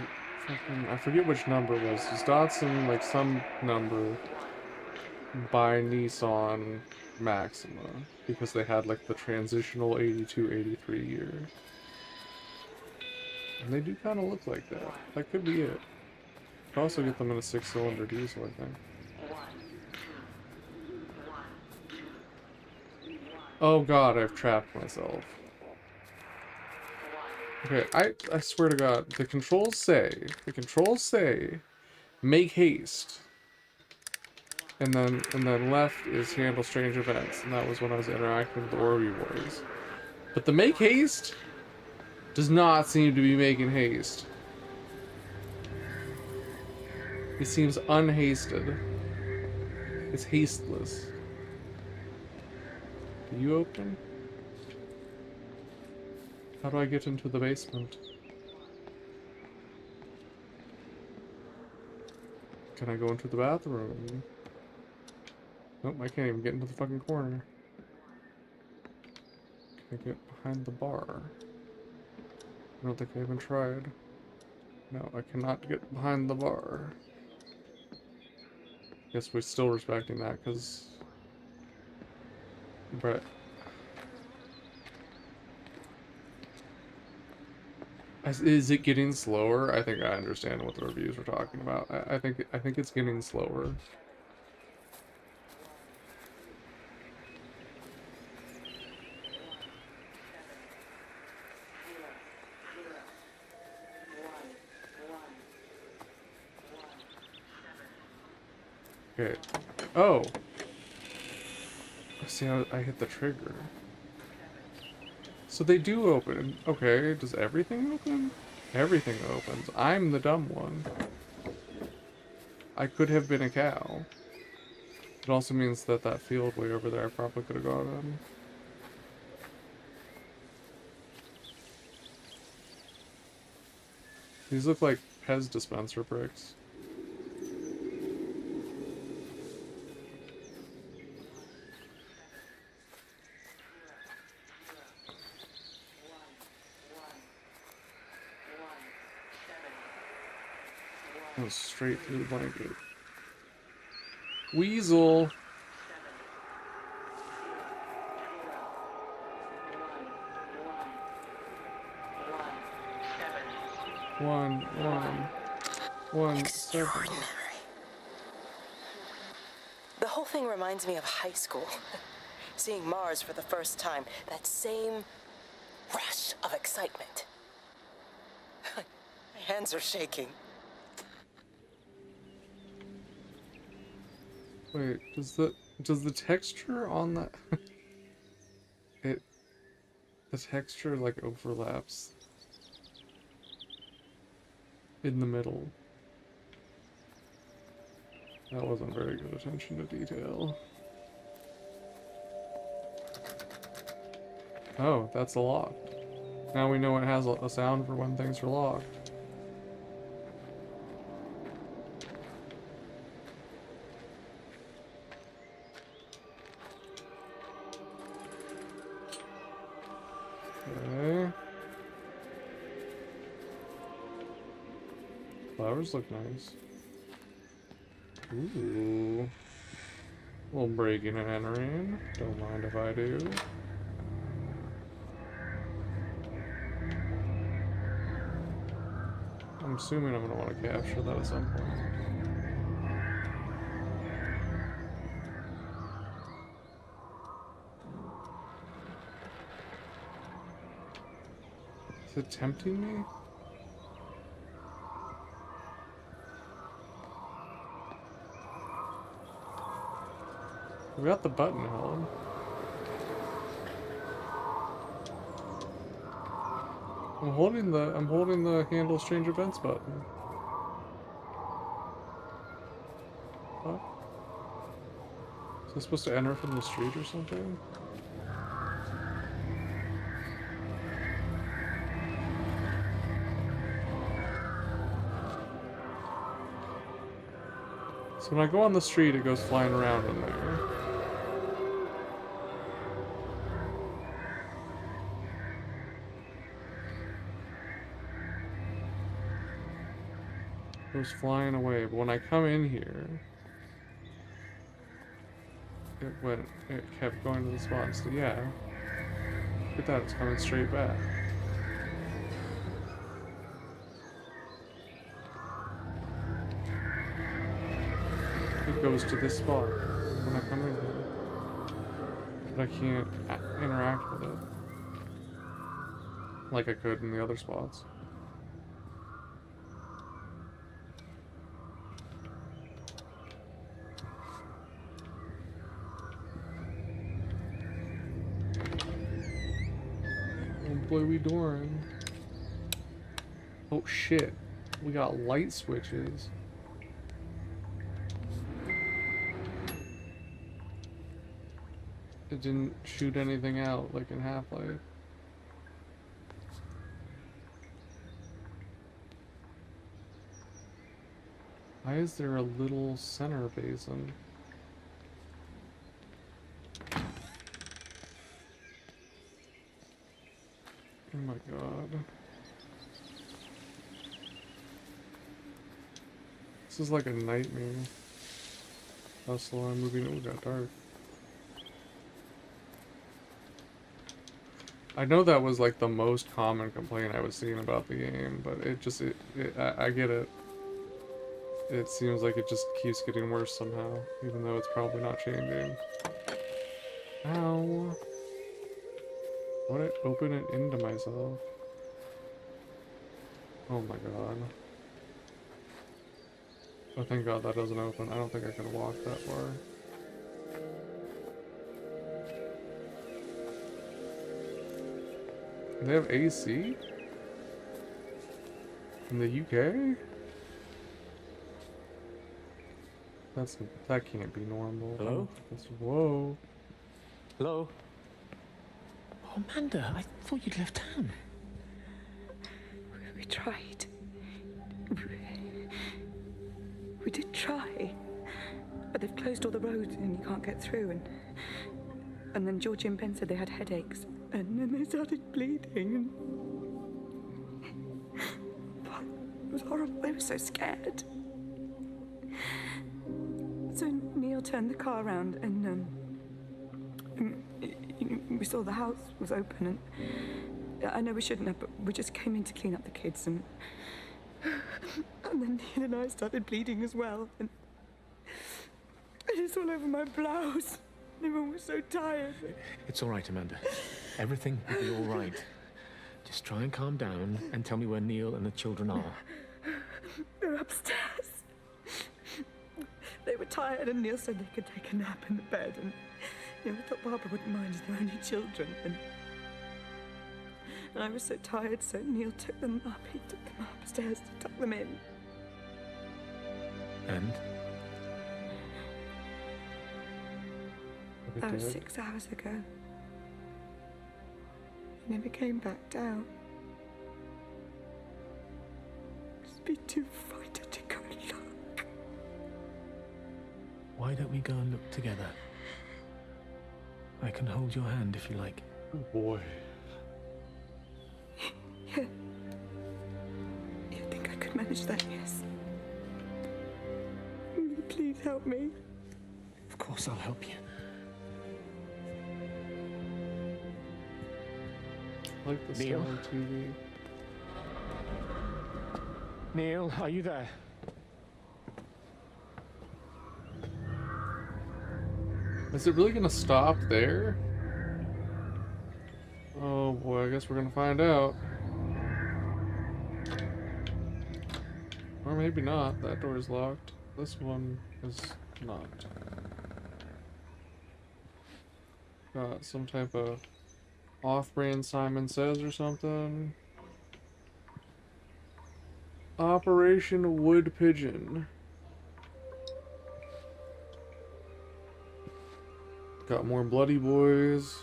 I forget which number it was. It's Datsun, like some number by Nissan Maxima, because they had like the transitional 82-83 year. And they do kind of look like that. That could be it. Could also get them in a 6-cylinder diesel, I think. Oh god, I've trapped myself. Okay, I swear to god, the controls say, make haste. And then left is handle strange events, and that was when I was interacting with the Orby boys. But the make haste does not seem to be making haste. It seems unhasted. It's hasteless. Do you open? How do I get into the basement? Can I go into the bathroom? Nope, I can't even get into the fucking corner. Can I get behind the bar? I don't think I even tried. No, I cannot get behind the bar. Guess we're still respecting that, because... But... Is it getting slower? I think I understand what the reviews were talking about. I think it's getting slower. Okay. Oh! See how I hit the trigger. So they do open. Okay, does everything open? Everything opens. I'm the dumb one. I could have been a cow. It also means that that field way over there I probably could have gone on. These look like Pez dispenser bricks. Goes straight through the blanket. Weasel! One, 7. Extraordinary. The whole thing reminds me of high school. Seeing Mars for the first time. That same rush of excitement. My hands are shaking. Wait, does the texture on that the texture like overlaps in the middle. That wasn't very good attention to detail. Oh, that's a lock. Now we know it has a sound for when things are locked. Okay. Flowers look nice. Ooh. A little breaking and entering. Don't mind if I do. I'm assuming I'm gonna want to capture that at some point. Is it tempting me? We got the button held. I'm holding the handle strange events button. What? Is this supposed to enter from the street or something? So when I go on the street, it goes flying around in there. It goes flying away, but when I come in here, it kept going to the spot. So yeah, look at that, it's coming straight back. It goes to this spot when I come in here, but I can't interact with it like I could in the other spots. Oh boy, we doing? Oh shit, we got light switches. It didn't shoot anything out like in Half-Life. Why is there a little center basin? Oh my god. This is like a nightmare. How slow I'm moving. Oh, it got dark. I know that was like the most common complaint I was seeing about the game, but I get it. It seems like it just keeps getting worse somehow, even though it's probably not changing. Ow. Why did I open it into myself? Oh my god. Oh, thank god that doesn't open. I don't think I could walk that far. They have AC? In the UK? That can't be normal. Hello? Whoa. Hello? Oh, Amanda, I thought you'd left town. We tried. We did try. But they've closed all the roads and you can't get through. And then Georgie and Ben said they had headaches. And then they started bleeding. It was horrible. They were so scared. So Neil turned the car around and we saw the house was open, and I know we shouldn't have, but we just came in to clean up the kids, and then Neil and I started bleeding as well, and it's all over my blouse. Everyone was so tired. It's all right, Amanda. Everything will be all right. Just try and calm down and tell me where Neil and the children are. They're upstairs. They were tired, and Neil said they could take a nap in the bed, and we thought Barbara wouldn't mind as they're only children, and I was so tired, so Neil took them up. He took them upstairs to tuck them in. And? That was 6 hours ago. He never came back down. Just be too frightened to go and look. Why don't we go and look together? I can hold your hand if you like. Oh boy. Yeah. You think I could manage that, yes? Will you please help me? Of course I'll help you. I like the Neil? sound TV. Neil, are you there? Is it really gonna stop there? Oh boy, I guess we're gonna find out. Or maybe not. That door is locked. This one is not. Got some type of off-brand Simon Says or something. Operation Wood Pigeon. Got more Bloody Boys.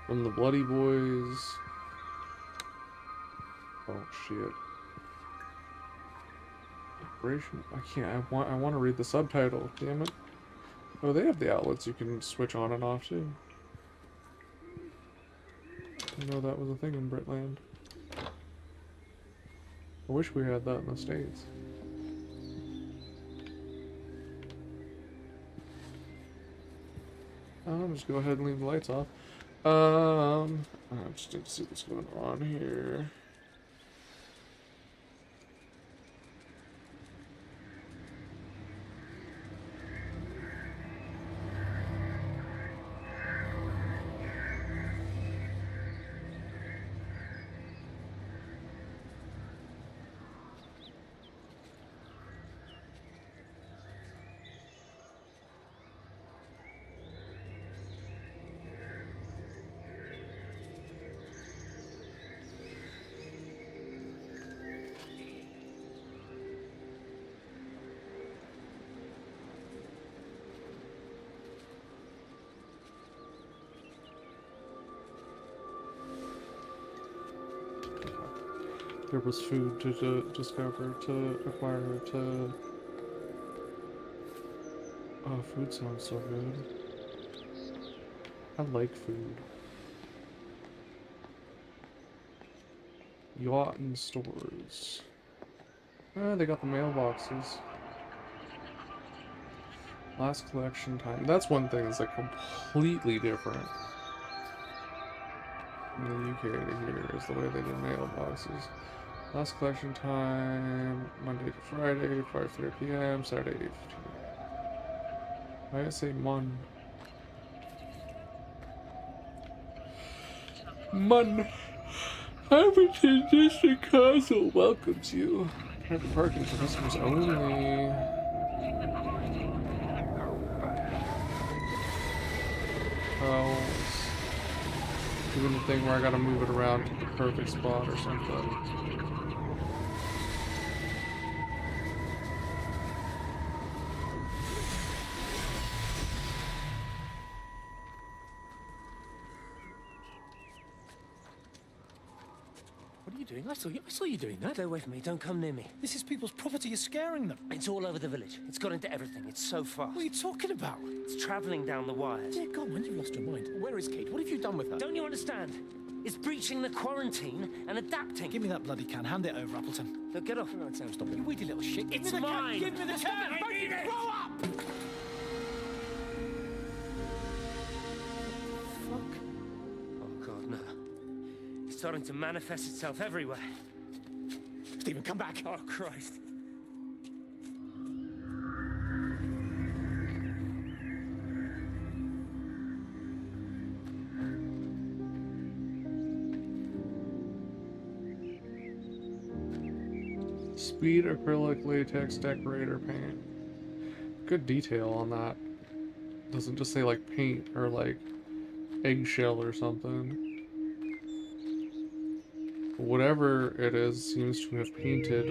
From the Bloody Boys. Oh shit. Operation. I can't. I want to read the subtitle. Damn it. Oh, they have the outlets you can switch on and off too. I know that was a thing in Britland. I wish we had that in the States. I'll just go ahead and leave the lights off. I just need to see what's going on here. there was food to discover, to acquire, to... Oh, food sounds so good. I like food. Yacht and stores. They got the mailboxes. Last collection time. That's one thing that's like completely different in the UK to here is the way they do mailboxes. Last collection time, Monday to Friday, 5:30 p.m., Saturday 8:15. Why did I say Mon? Mon! Hamilton District Council welcomes you. Private parking for customers only. Oh, doing the thing where I gotta move it around to the perfect spot or something. What are you doing? I saw you doing that. Stay away from me. Don't come near me. This is people's property. You're scaring them. It's all over the village. It's got into everything. It's so fast. What are you talking about? It's traveling down the wires. Dear God, when you've lost your mind. Where is Kate? What have you done with her? Don't you understand? It's breaching the quarantine and adapting. Give me that bloody can. Hand it over, Appleton. No, get off. No, Sam, stop it. You weedy little shit. Give It's me the mine. Can. Give me the can. I need it. Grow up! Fuck. Oh, God, no. It's starting to manifest itself everywhere. Stephen, come back. Oh, Christ. Speed acrylic latex decorator paint. Good detail on that. Doesn't just say like paint or like eggshell or something. Whatever it is seems to have painted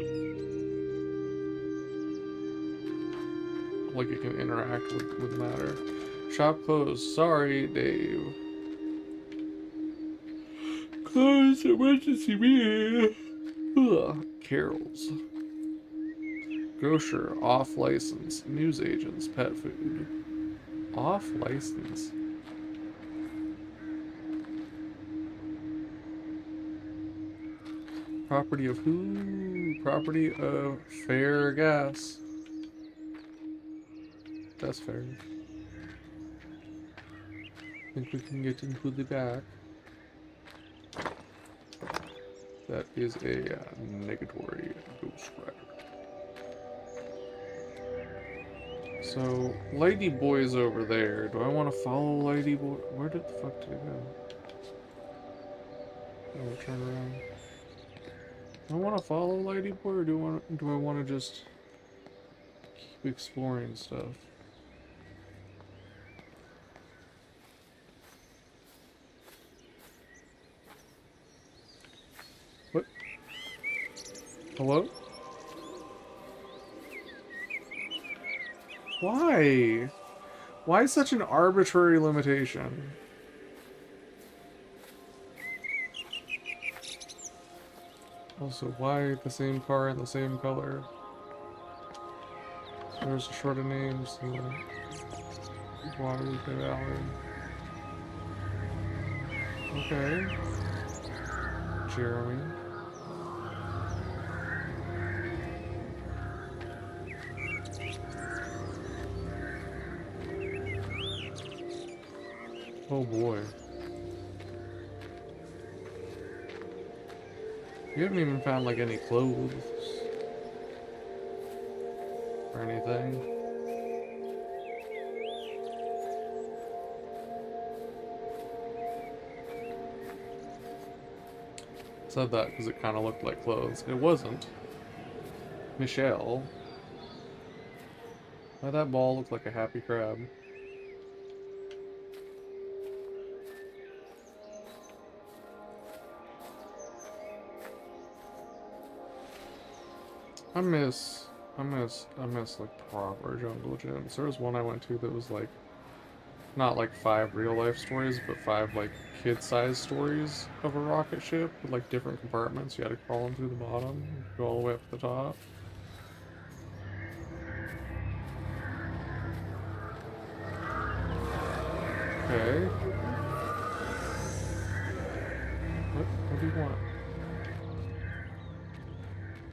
like it can interact with matter. Shop closed. Sorry, Dave. Closed. Emergency meeting. Ugh. Carols. Grocer. Off license. News agents. Pet food. Off license. Property of who? Property of Fair Gas. That's fair. Think we can get into the back. That is a negatory Ghost Rider. So, Lady Boy's over there. Do I want to follow Lady Boy? Where did the fuck did it go? Oh, turn around. Do I want to follow Lady Boy, or do I want to just keep exploring stuff? What? Hello? Why? Why such an arbitrary limitation? Also, why the same car in the same color? There's a short of names in the Guadalupe Valley. Okay. Jeremy. Oh boy. You haven't even found like any clothes or anything. Said that because it kind of looked like clothes. It wasn't. Michelle. Why that ball looked like a happy crab? I miss like proper jungle gyms. There was one I went to that was like not like 5 real life stories, but 5 like kid-sized stories of a rocket ship with like different compartments. You had to crawl them through the bottom, go all the way up to the top. Okay. What do you want?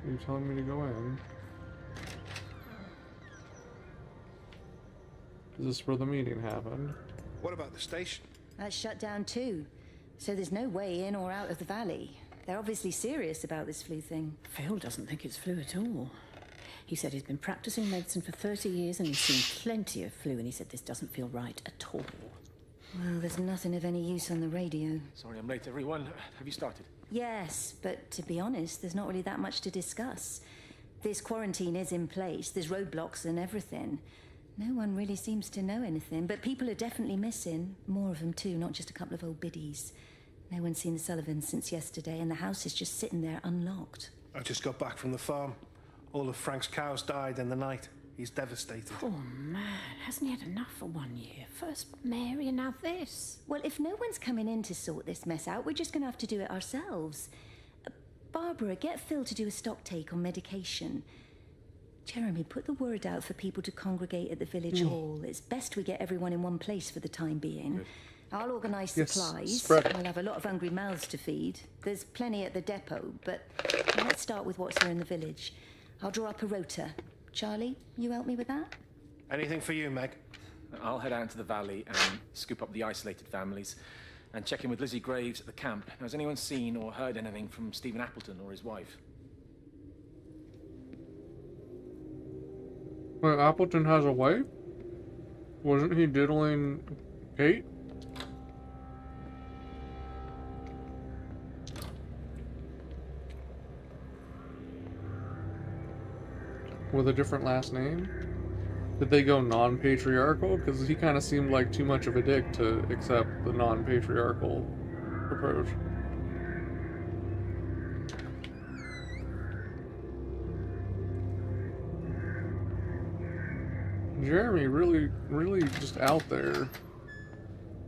Are you telling me to go in? Is this where the meeting happened? What about the station? That's shut down too. So there's no way in or out of the valley. They're obviously serious about this flu thing. Phil doesn't think it's flu at all. He said he's been practicing medicine for 30 years and he's seen plenty of flu, and he said this doesn't feel right at all. Well, there's nothing of any use on the radio. Sorry I'm late, everyone. Have you started? Yes, but to be honest, there's not really that much to discuss. This quarantine is in place, there's roadblocks and everything. No one really seems to know anything, but people are definitely missing. More of them too, not just a couple of old biddies. No one's seen the Sullivans since yesterday, and the house is just sitting there unlocked. I just got back from the farm. All of Frank's cows died in the night. He's devastated. Poor man, hasn't he had enough for 1 year? First Mary and now this. Well, if no one's coming in to sort this mess out, we're just going to have to do it ourselves. Barbara, get Phil to do a stock take on medication. Jeremy, put the word out for people to congregate at the village hall. It's best we get everyone in one place for the time being. Good. I'll organise Yes, supplies. spread. We'll have a lot of hungry mouths to feed. There's plenty at the depot, but let's start with what's here in the village. I'll draw up a rota. Charlie, you help me with that? Anything for you, Meg? I'll head out into the valley and scoop up the isolated families and check in with Lizzie Graves at the camp. Now, has anyone seen or heard anything from Stephen Appleton or his wife? Wait, Appleton has a wife? Wasn't he diddling Kate? With a different last name? Did they go non-patriarchal? Because he kind of seemed like too much of a dick to accept the non-patriarchal approach. Jeremy really just out there.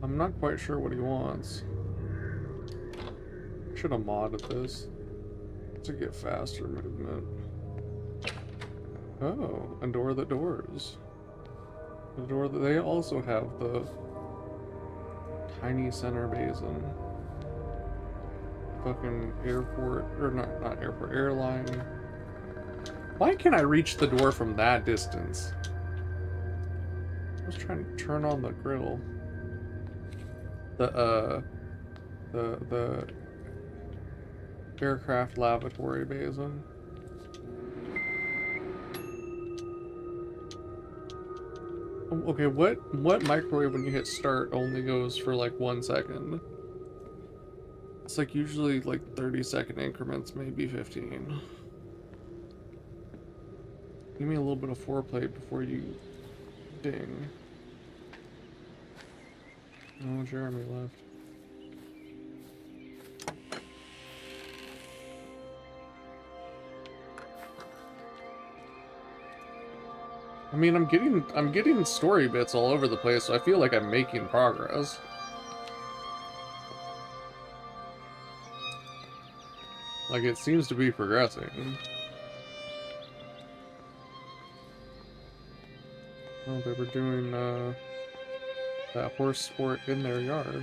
I'm not quite sure what he wants. Should have modded this to get faster movement. Oh, a door that doors. The door that they also have the tiny center basin. Fucking airport, or not airport, airline. Why can't I reach the door from that distance? I was trying to turn on the grill. The aircraft lavatory basin. Okay, what microwave when you hit start only goes for like 1 second? It's like usually like 30-second increments, maybe 15. Give me a little bit of foreplay before you ding. Oh, Jeremy left. I mean, I'm getting story bits all over the place, so I feel like I'm making progress. Like, it seems to be progressing. Oh, they were doing, that horse sport in their yard.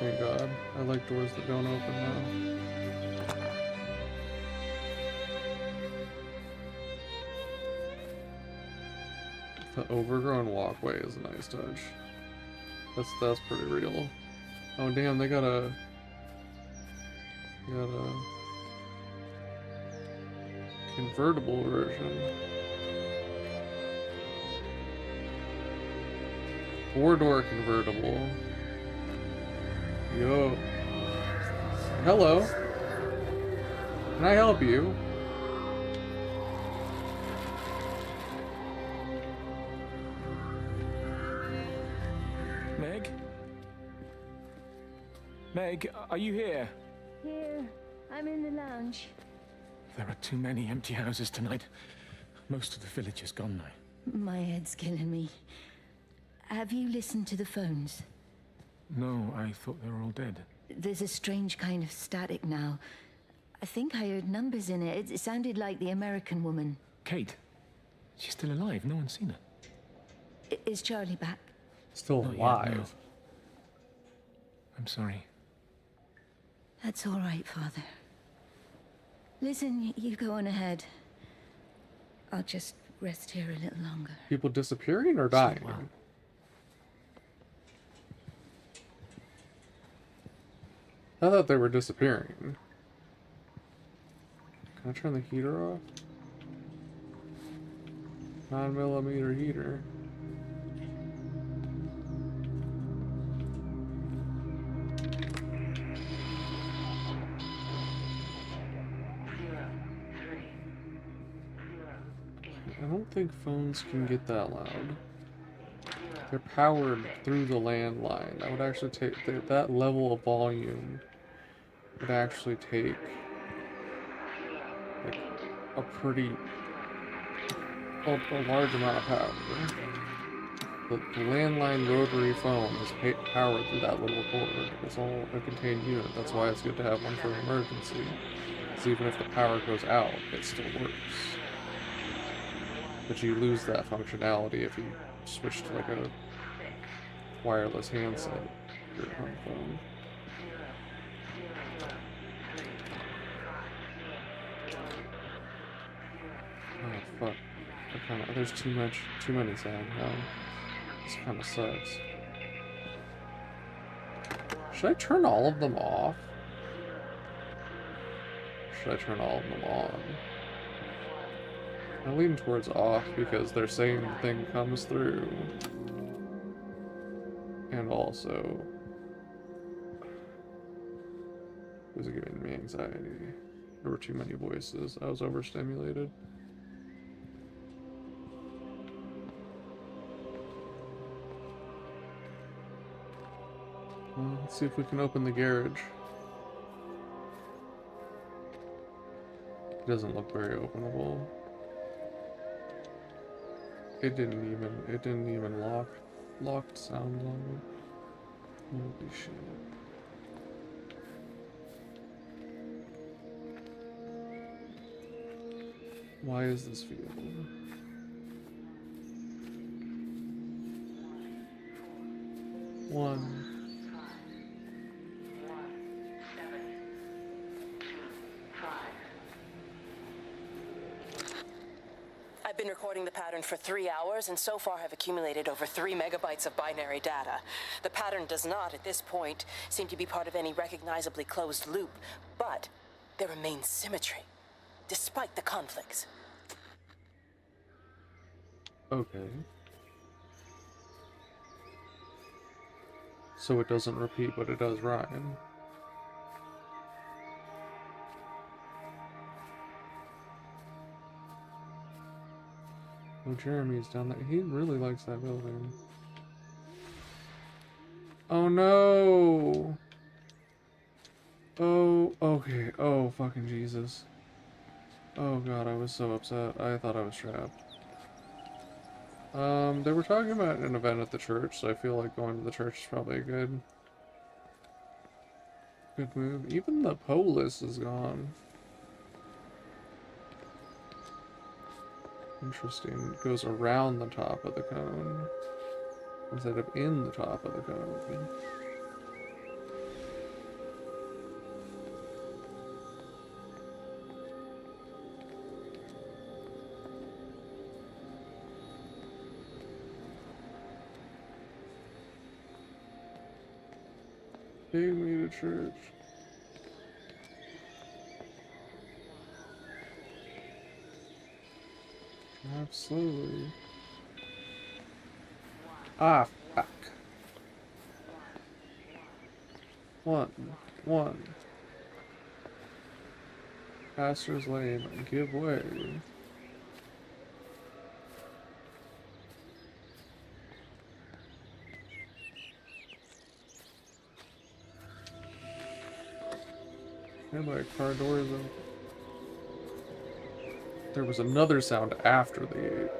Thank God. I like doors that don't open now. The overgrown walkway is a nice touch. That's pretty real. Oh damn, they got a convertible version. 4-door convertible. Yo. Hello. Can I help you? Meg? Meg, are you here? Here. I'm in the lounge. There are too many empty houses tonight. Most of the village is gone now. My head's killing me. Have you listened to the phones? No, I thought they were all dead. There's a strange kind of static now. I think I heard numbers in it. It sounded like the American woman. Kate? She's still alive. No one's seen her. Is Charlie back? Still Not yet, alive. no. I'm sorry. That's all right, Father. Listen, you go on ahead. I'll just rest here a little longer. People disappearing or dying? Well. I thought they were disappearing. Can I turn the heater off? 9mm heater. I don't think phones can get that loud. They're powered through the landline. That would actually take that level of volume. Would actually take like a pretty a large amount of power. The landline rotary phone is powered through that little cord. It's all a contained unit. That's why it's good to have one for an emergency. So even if the power goes out, it still works. But you lose that functionality if you switch to like a wireless handset, your home phone. Oh fuck! There's too many sound now. This kind of sucks. Should I turn all of them off? Or should I turn all of them on? I lean towards off because they're saying the thing comes through. And also, was it giving me anxiety? There were too many voices. I was overstimulated. Well, let's see if we can open the garage. It doesn't look very openable. It didn't even locked sounds on it. Holy shit. Why is this field? One. I've been recording the pattern for 3 hours and so far have accumulated over 3 megabytes of binary data. The pattern does not, at this point, seem to be part of any recognizably closed loop, but there remains symmetry, despite the conflicts. Okay. So it doesn't repeat, but it does rhyme. Oh, Jeremy's down there. He really likes that building. Oh no! Oh, okay. Oh, fucking Jesus. Oh god, I was so upset. I thought I was trapped. They were talking about an event at the church, so I feel like going to the church is probably a good move. Even the polis is gone. Interesting. It goes around the top of the cone instead of in the top of the cone. Take me to church. Drive slowly. Ah, fuck. One. Pastor's lane, give way. And my car door is open. there was another sound after they ate.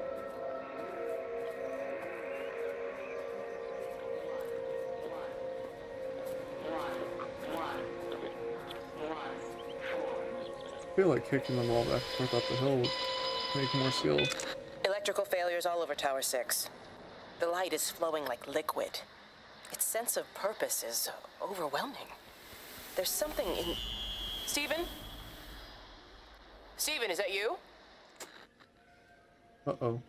I feel like kicking them all back and forth up the hill would make more skill. Electrical failures all over Tower 6. The light is flowing like liquid. Its sense of purpose is overwhelming. There's something in... Stephen? Stephen, is that you? Uh-oh.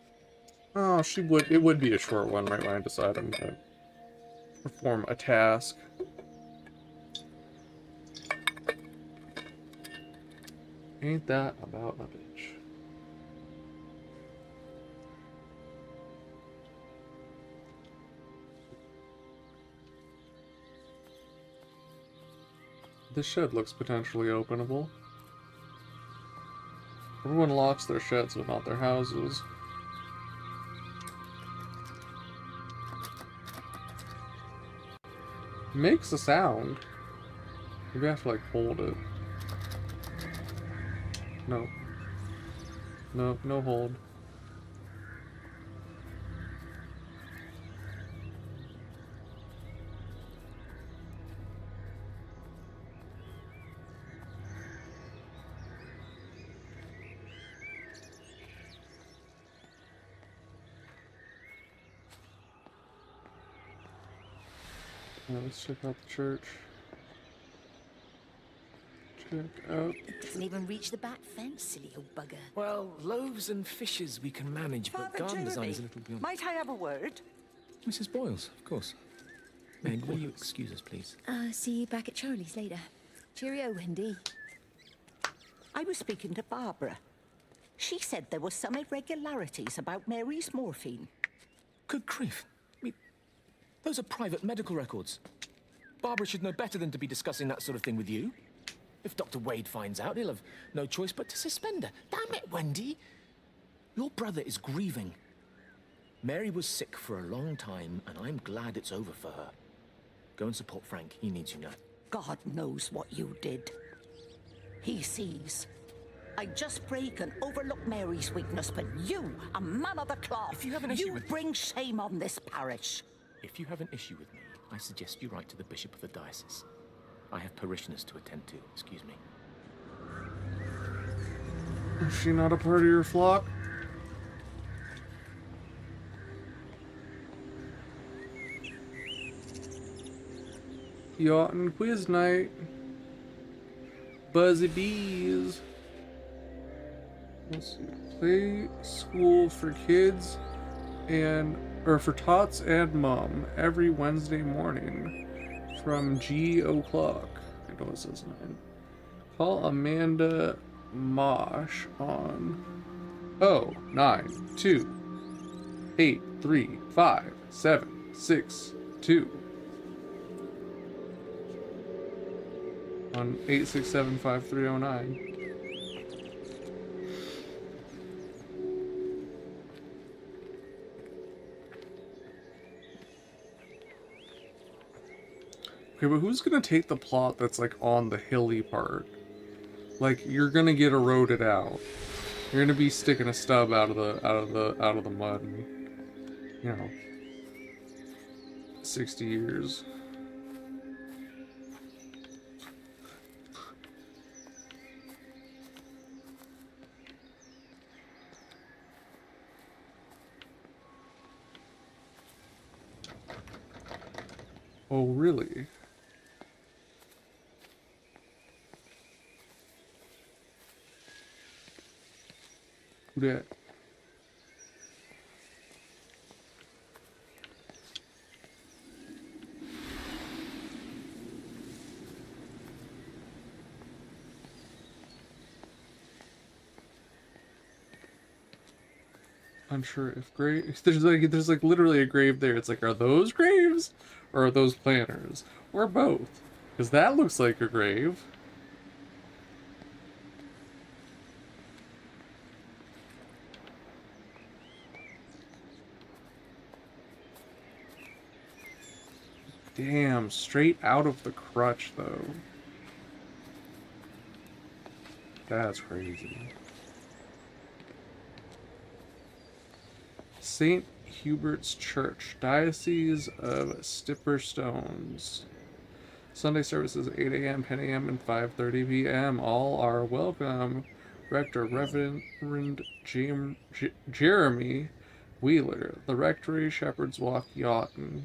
Oh, it would be a short one right when I decide I'm gonna perform a task. Ain't that about a bitch? This shed looks potentially openable. Everyone locks their sheds but not their houses. It makes a sound. Maybe I have to like hold it. No. No, no hold. Yeah, let's check out the church. Check out. It doesn't even reach the back fence, silly old bugger. Well, loaves and fishes we can manage, but garden design is a little beyond. Might I have a word? Mrs. Boyles, of course. Meg, will you excuse us, please? See you back at Charlie's later. Cheerio, Wendy. I was speaking to Barbara. She said there were some irregularities about Mary's morphine. Good grief. I mean, those are private medical records. Barbara should know better than to be discussing that sort of thing with you. If Dr. Wade finds out, he'll have no choice but to suspend her. Damn it, Wendy! Your brother is grieving. Mary was sick for a long time, and I'm glad it's over for her. Go and support Frank. He needs you now. God knows what you did. He sees. I just break and overlook Mary's weakness, but you, a man of the cloth, If you have an issue with... bring shame on this parish. If you have an issue with me, I suggest you write to the Bishop of the Diocese. I have parishioners to attend to. Excuse me. Is she not a part of your flock? Yacht and quiz night. Buzzy bees. Let's see. Play school for kids or for tots and mom every Wednesday morning from G o'clock. I know it says 9. Call Amanda Mosh on 092-835-762 on 8675309. Okay, but who's gonna take the plot that's like on the hilly part? Like, you're gonna get eroded out. You're gonna be sticking a stub out of the mud in, you know, 60 years. Oh, really? Who dat? Unsure if grave. There's like literally a grave there. It's like, are those graves or are those planners or both? Because that looks like a grave. Damn, straight out of the crutch though. That's crazy. St. Hubert's Church, Diocese of Stipperstones. Sunday services 8 a.m., 10 a.m., and 5:30 p.m. All are welcome. Rector Reverend Jeremy Wheeler. The Rectory, Shepherd's Walk, Yawton.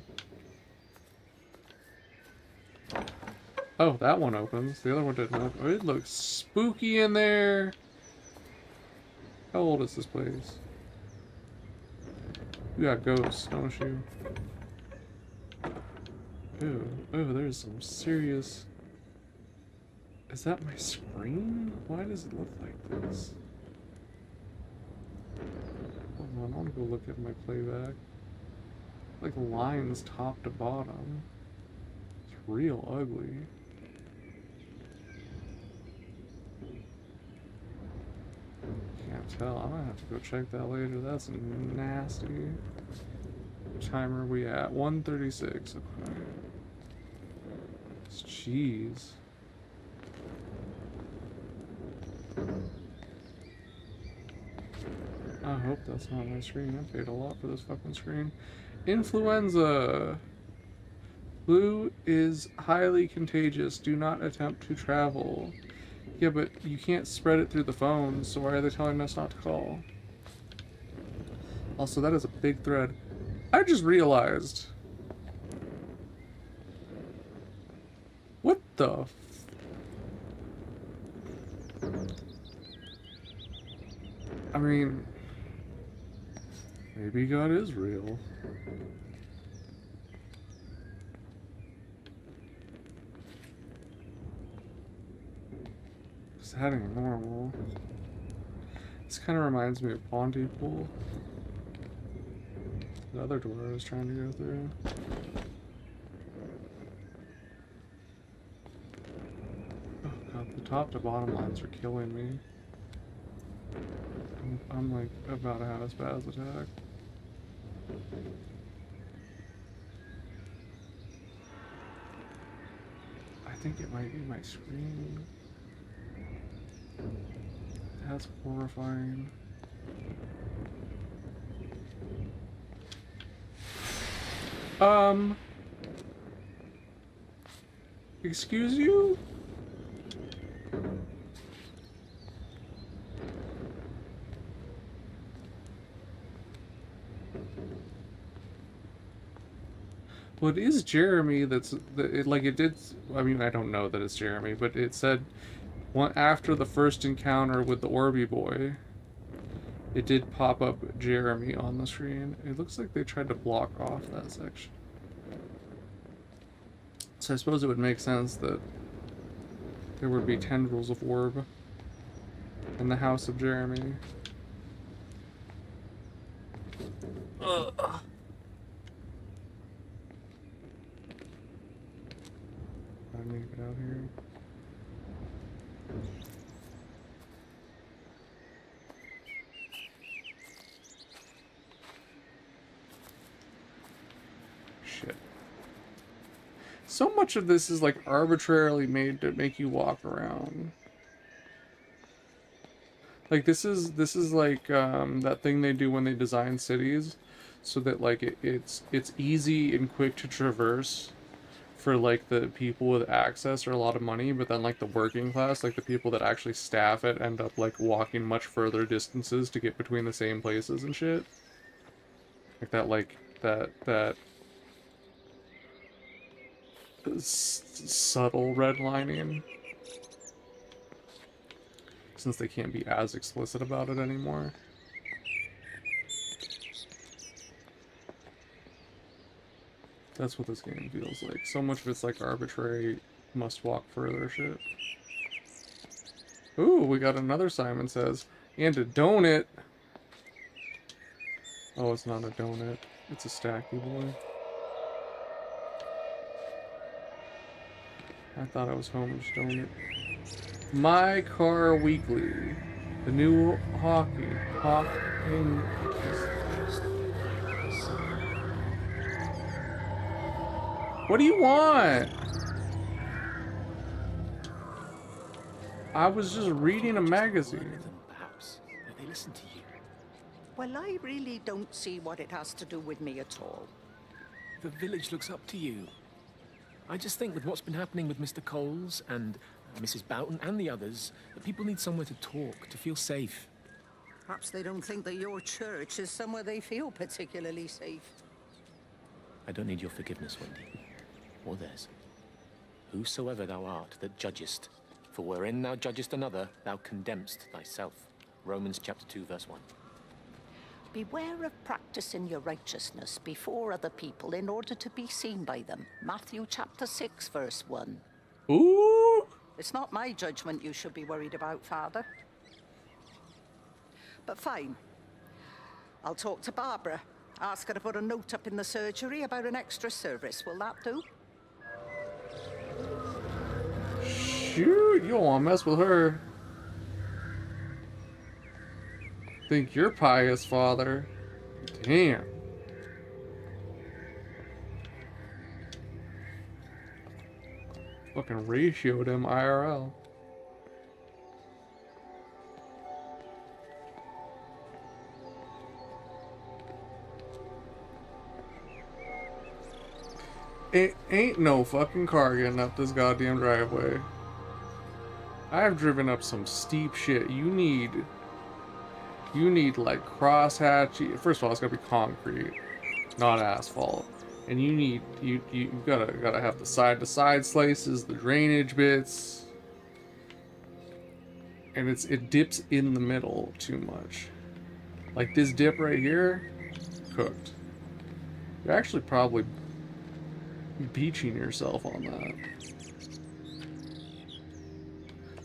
Oh, that one opens. The other one didn't open. Oh, it looks spooky in there. How old is this place? You got ghosts, don't you? Ooh, oh, there's some serious... Is that my screen? Why does it look like this? Hold on, I want to go look at my playback. Like lines top to bottom. It's real ugly. Can't tell. I'm gonna have to go check that later. That's nasty. What time are we at? 1:36. Okay. Jeez. I hope that's not my screen. I paid a lot for this fucking screen. Influenza. Flu is highly contagious. Do not attempt to travel. Yeah, but you can't spread it through the phone, so why are they telling us not to call? Also, that is a big thread. I just realized. What the I mean, maybe God is real. Just heading normal. This kind of reminds me of Pontypool. The other door I was trying to go through. Oh god, the top to bottom lines are killing me. I'm like about to have a spaz attack. I think it might be my screen. That's horrifying. Excuse you? Well, it is Jeremy like it did, I mean, I don't know that it's Jeremy, but it said after the first encounter with the Orby boy, it did pop up Jeremy on the screen. It looks like they tried to block off that section. So I suppose it would make sense that there would be tendrils of orb in the house of Jeremy. Ugh. I make it out here. Shit. So much of this is like arbitrarily made to make you walk around. Like this is like that thing they do when they design cities, so that like it's easy and quick to traverse for like the people with access or a lot of money, but then like the working class, like the people that actually staff it, end up like walking much further distances to get between the same places and shit. Like that subtle redlining, since they can't be as explicit about it anymore. That's what this game feels like. So much of it's like arbitrary, must walk further shit. Ooh, we got another Simon Says. And a donut! Oh, it's not a donut. It's a stacky boy. I thought I was Homer's donut. My Car Weekly. The new hawking. What do you want? I was just reading a magazine. Perhaps they listen to you. Well, I really don't see what it has to do with me at all. The village looks up to you. I just think with what's been happening with Mr. Coles and Mrs. Boughton and the others, that people need somewhere to talk, to feel safe. Perhaps they don't think that your church is somewhere they feel particularly safe. I don't need your forgiveness, Wendy, or theirs. Whosoever thou art that judgest, for wherein thou judgest another, thou condemnest thyself. Romans chapter 2, verse 1. Beware of practicing your righteousness before other people in order to be seen by them. Matthew chapter 6, verse 1. Ooh! It's not my judgment you should be worried about, Father. But fine. I'll talk to Barbara. Ask her to put a note up in the surgery about an extra service. Will that do? Shoot, you don't want to mess with her. Think you're pious, Father. Damn. Fucking ratioed him IRL. It ain't no fucking car getting up this goddamn driveway. I've driven up some steep shit. You need like crosshatch. First of all, it's gotta be concrete, not asphalt. And you gotta have the side to side slices, the drainage bits. And it dips in the middle too much. Like this dip right here, cooked. You're actually probably beaching yourself on that.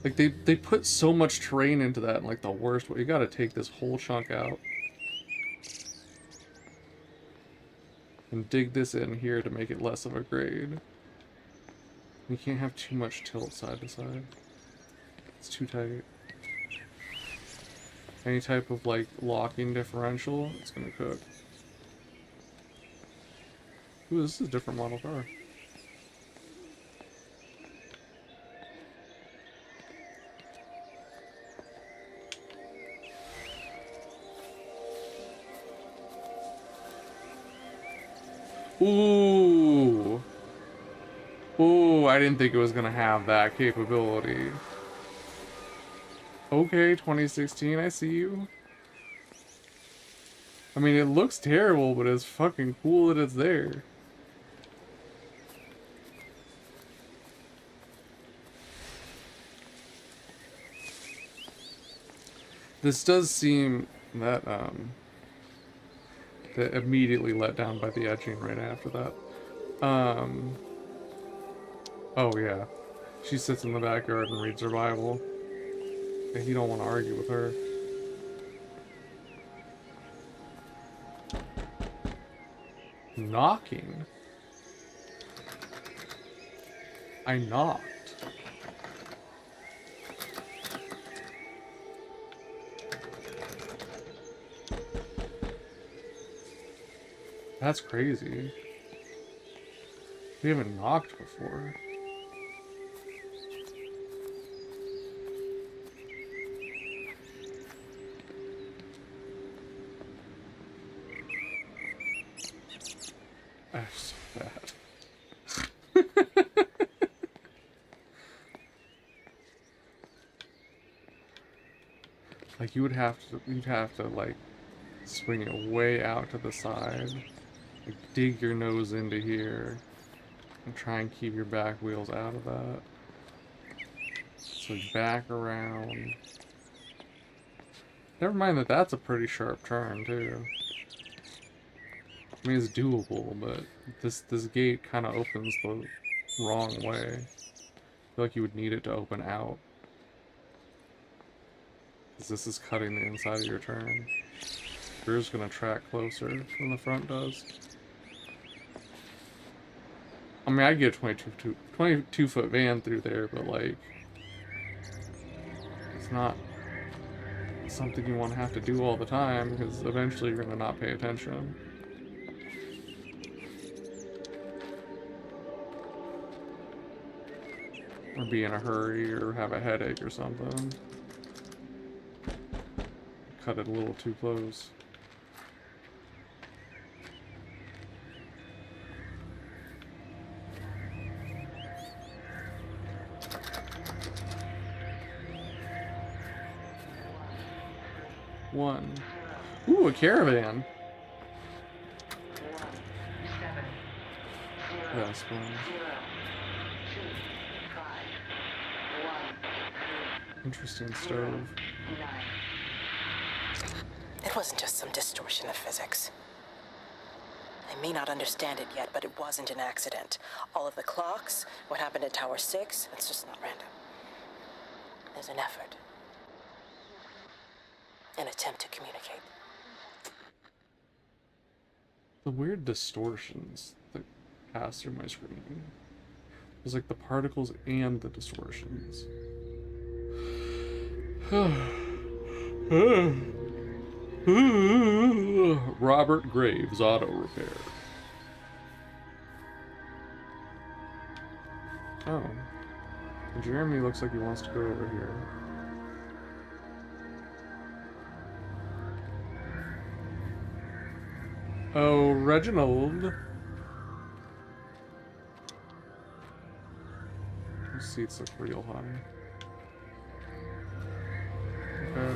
Like they put so much terrain into that in like the worst way. You gotta take this whole chunk out. And dig this in here to make it less of a grade. You can't have too much tilt side to side. It's too tight. Any type of like locking differential, it's gonna cook. Ooh, this is a different model car. Ooh. Ooh, I didn't think it was gonna have that capability. Okay, 2016, I see you. I mean, it looks terrible, but it's fucking cool that it's there. This does seem that, that immediately let down by the edging right after that. Oh yeah. She sits in the backyard and reads her Bible. And you don't want to argue with her. Knocking? I knocked. That's crazy. We haven't knocked before. That's so bad. Like you'd have to like swing it way out to the side. Like dig your nose into here and try and keep your back wheels out of that. So back around. Never mind that that's a pretty sharp turn too. I mean, it's doable, but this gate kind of opens the wrong way. I feel like you would need it to open out. Because this is cutting the inside of your turn. Rear's gonna track closer than the front does. I mean, I'd get a 22 foot van through there, but like, it's not something you want to have to do all the time, because eventually you're gonna not pay attention. Or be in a hurry, or have a headache or something. Cut it a little too close. 1. Ooh, a caravan. Yeah, sponge. Interesting stove. It wasn't just some distortion of physics. I may not understand it yet, but it wasn't an accident. All of the clocks, what happened at Tower 6, it's just not random. There's an effort. An attempt to communicate. The weird distortions that pass through my screen. There's like the particles and the distortions. Robert Graves Auto Repair. Oh. Jeremy looks like he wants to go over here. Oh, Reginald. Those seats look real high. Okay.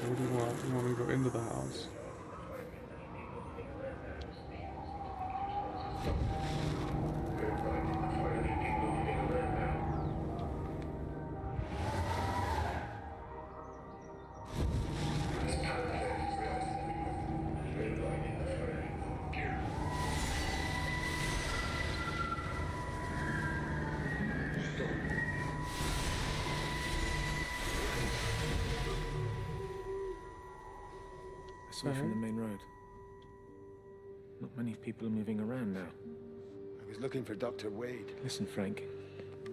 What do you want? You want me to go into the house? I saw it from the main road. Not many people are moving around now. I was looking for Dr. Wade. Listen, Frank. I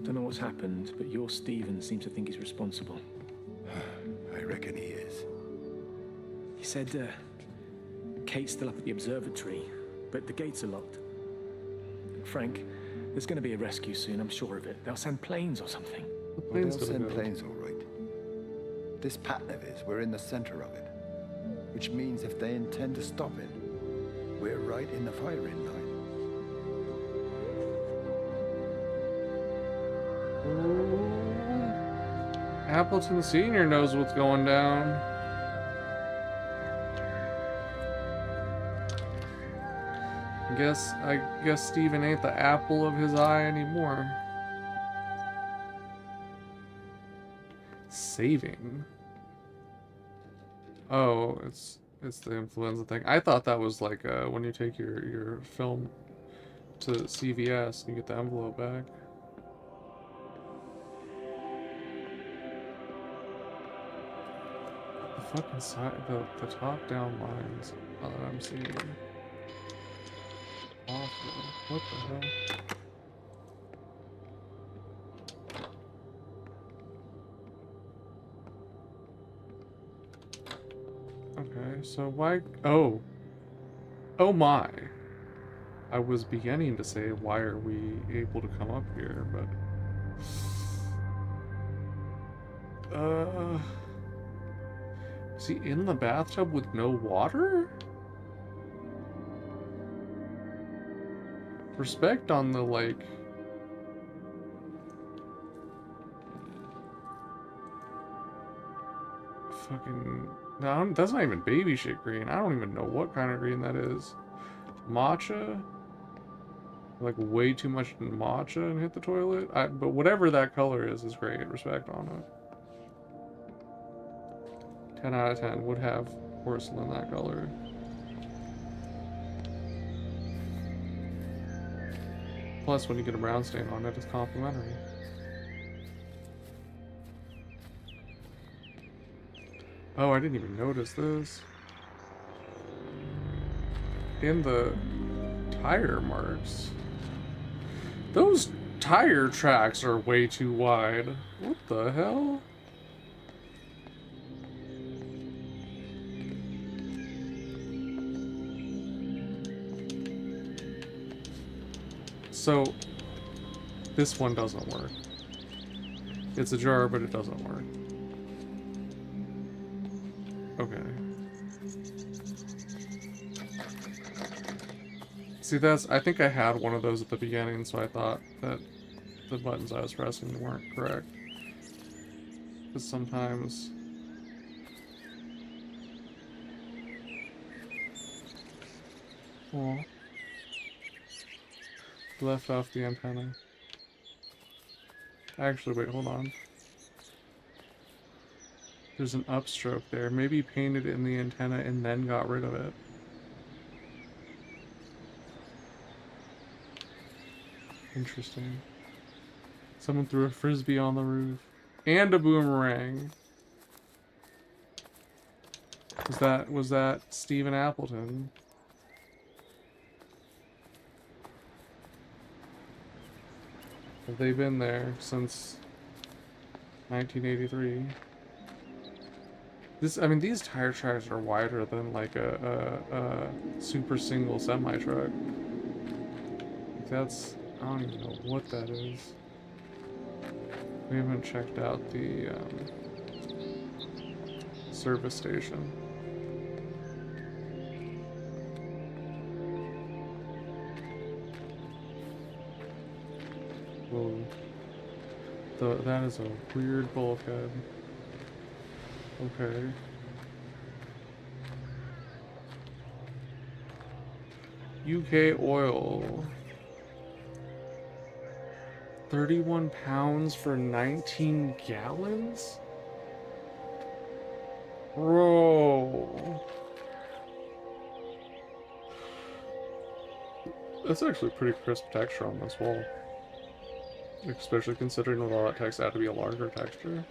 don't know what's happened, but your Stephen seems to think he's responsible. I reckon he is. He said, Kate's still up at the observatory, but the gates are locked. Frank, there's going to be a rescue soon, I'm sure of it. They'll send planes or something. Well, they'll send planes, all right. This pattern of his, we're in the center of it. Which means if they intend to stop it, we're right in the firing line. Appleton Sr. knows what's going down. I guess Stephen ain't the apple of his eye anymore. Saving. Oh, it's the influenza thing. I thought that was like when you take your film to CVS and you get the envelope back. The fucking side, the top down lines that I'm seeing. Awful. What the hell? Okay, so why... Oh. Oh my. I was beginning to say, why are we able to come up here, but... Is he in the bathtub with no water? Respect on the, like... Fucking... No, that's not even baby shit green. I don't even know what kind of green that is. Matcha? Like, way too much matcha and hit the toilet? But whatever that color is great. Respect on it. 10 out of 10 would have porcelain that color. Plus, when you get a brown stain on it, it's complimentary. Oh, I didn't even notice this. In the tire marks. Those tire tracks are way too wide. What the hell? So, this one doesn't work. It's a jar, but it doesn't work. Okay. See, I think I had one of those at the beginning, so I thought that the buttons I was pressing weren't correct. Because sometimes... Oh. Left off the antenna. Actually, wait, hold on. There's an upstroke there. Maybe he painted it in the antenna and then got rid of it. Interesting. Someone threw a frisbee on the roof. And a boomerang. Was that Stephen Appleton? Have they been there since 1983? I mean, these tire tracks are wider than like a super single semi-truck. That's, I don't even know what that is. We haven't checked out the service station. Whoa. That is a weird bulkhead. Okay. UK oil. 31 pounds for 19 gallons? Bro. That's actually pretty crisp texture on this wall. Especially considering with all that text, it had to be a larger texture.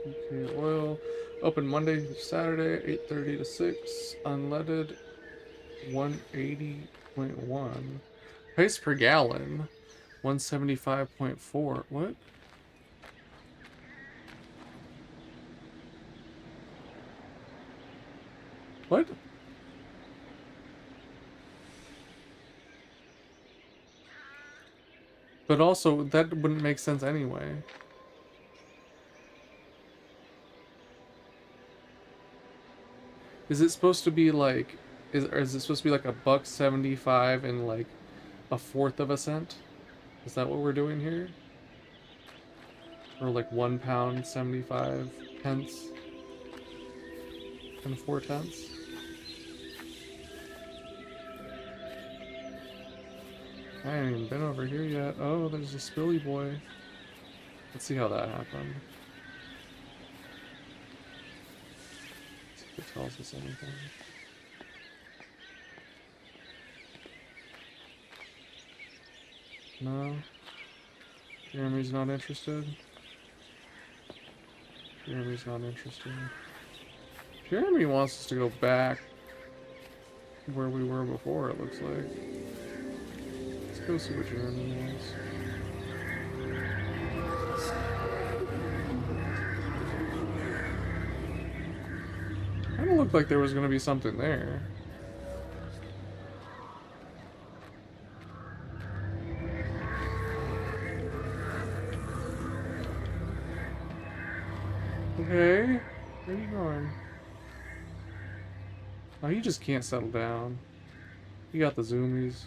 Okay, oil. Open Monday to Saturday, 8:30 to 6. Unleaded, 180.1. Price per gallon, 175.4. What? What? But also, that wouldn't make sense anyway. Is it supposed to be like, is it supposed to be like $1.75 and like 1/4 of a cent? Is that what we're doing here? Or like £1.75 and 4/10? I haven't even been over here yet. Oh, there's a spilly boy. Let's see how that happened. See if it tells us anything. No? Jeremy's not interested? Jeremy's not interested. Jeremy wants us to go back where we were before, it looks like. Let's go see what Jeremy wants. Kinda looked like there was gonna be something there. Okay, where are you going? Oh, you just can't settle down. You got the zoomies.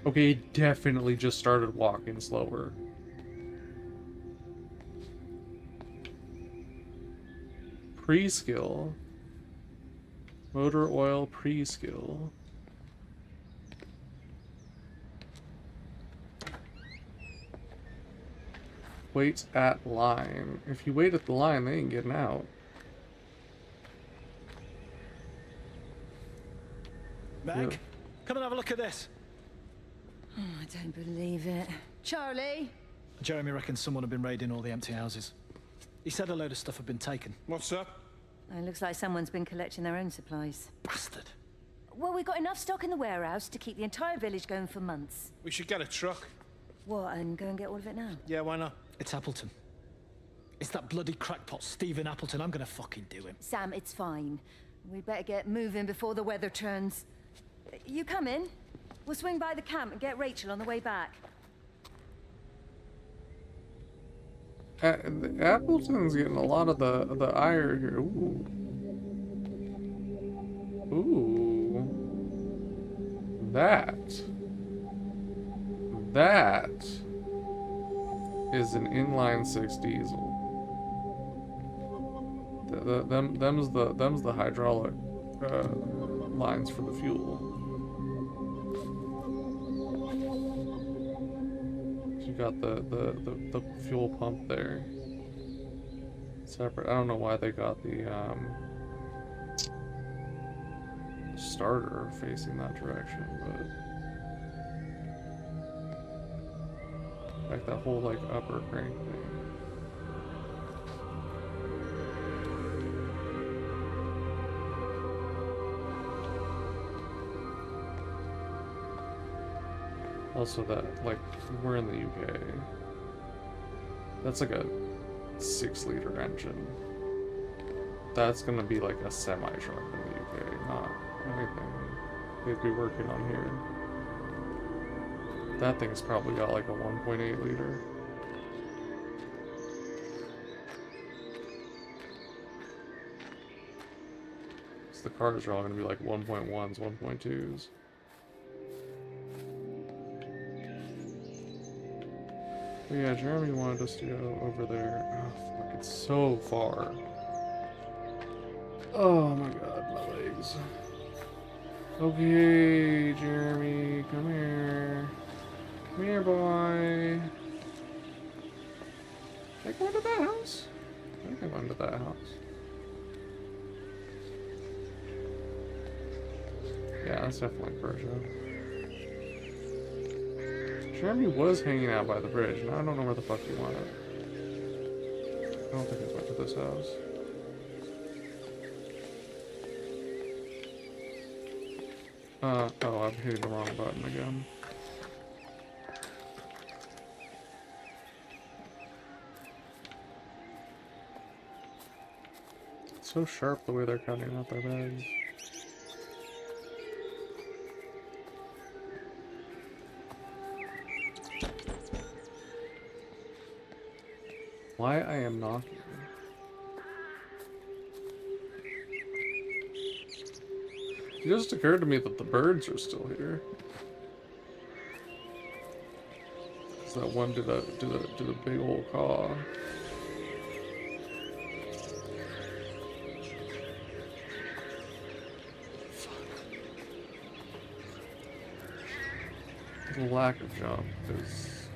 Okay, he definitely just started walking slower. Pre-skill. Motor oil pre-skill. Wait at line. If you wait at the line, they ain't getting out. Meg, Yeah. come and have a look at this. Oh, I don't believe it. Charlie? Jeremy reckons someone had been raiding all the empty houses. He said a load of stuff had been taken. What's up? It looks like someone's been collecting their own supplies. Bastard. Well, we've got enough stock in the warehouse to keep the entire village going for months. We should get a truck. What, and go and get all of it now? Yeah, why not? It's Appleton. It's that bloody crackpot, Stephen Appleton. I'm gonna fucking do him. Sam, it's fine. We'd better get moving before the weather turns. You come in? We'll swing by the camp and get Rachel on the way back. Appleton's getting a lot of the ire here. Ooh. Ooh. That is an inline 6 diesel. Them's the hydraulic lines for the fuel. You got the fuel pump there. Separate. I don't know why they got the starter facing that direction, but like that whole like upper crank thing. Also that, like, we're in the UK. That's like a 6-liter engine. That's gonna be like a semi-truck in the UK, not anything they'd be working on here. That thing's probably got like a 1.8 liter. So the cars are all gonna be like 1.1s, 1.2s. But yeah, Jeremy wanted us to go over there. Oh, fuck, it's so far. Oh my god, my legs. Okay, Jeremy, come here. Come here, boy. Did I go into that house? I think I went into that house. Yeah, that's definitely Persia. Jeremy was hanging out by the bridge, and I don't know where the fuck he went. I don't think he went to this house. Oh, I'm hitting the wrong button again. It's so sharp the way they're cutting out their bags. Why I am knocking? It just occurred to me that the birds are still here. Cause that one did a big old caw. The lack of jump is.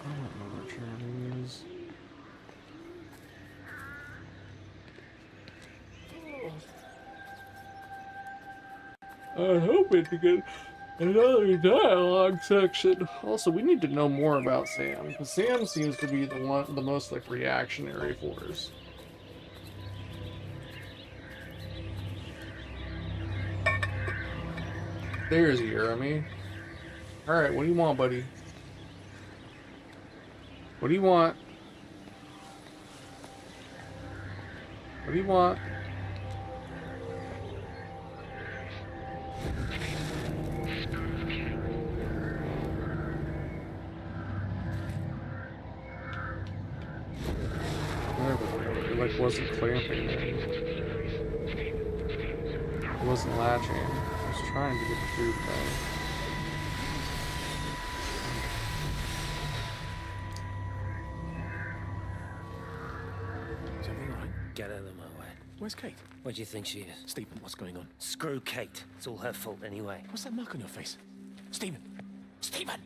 I don't know where Jeremy is. I was hoping to get another dialogue section. Also, we need to know more about Sam, because Sam seems to be the most like reactionary force. There's Jeremy. All right, what do you want, buddy? What do you want? What do you want? It like wasn't clamping then. It wasn't latching. I was trying to get the food though. Is everything alright? Get out of my way. Where's Kate? Where do you think she is? Stephen, what's going on? Screw Kate. It's all her fault anyway. What's that mark on your face? Stephen! Stephen!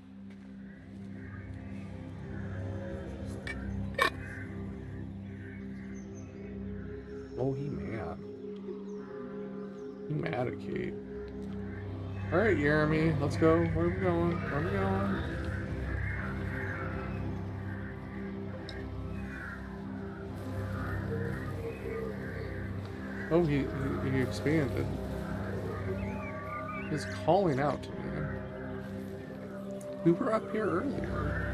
Oh, he mad. He mad at Kate. Alright, Jeremy, let's go. Where are we going? Where are we going? Oh, he expanded. He's calling out to me. We were up here earlier.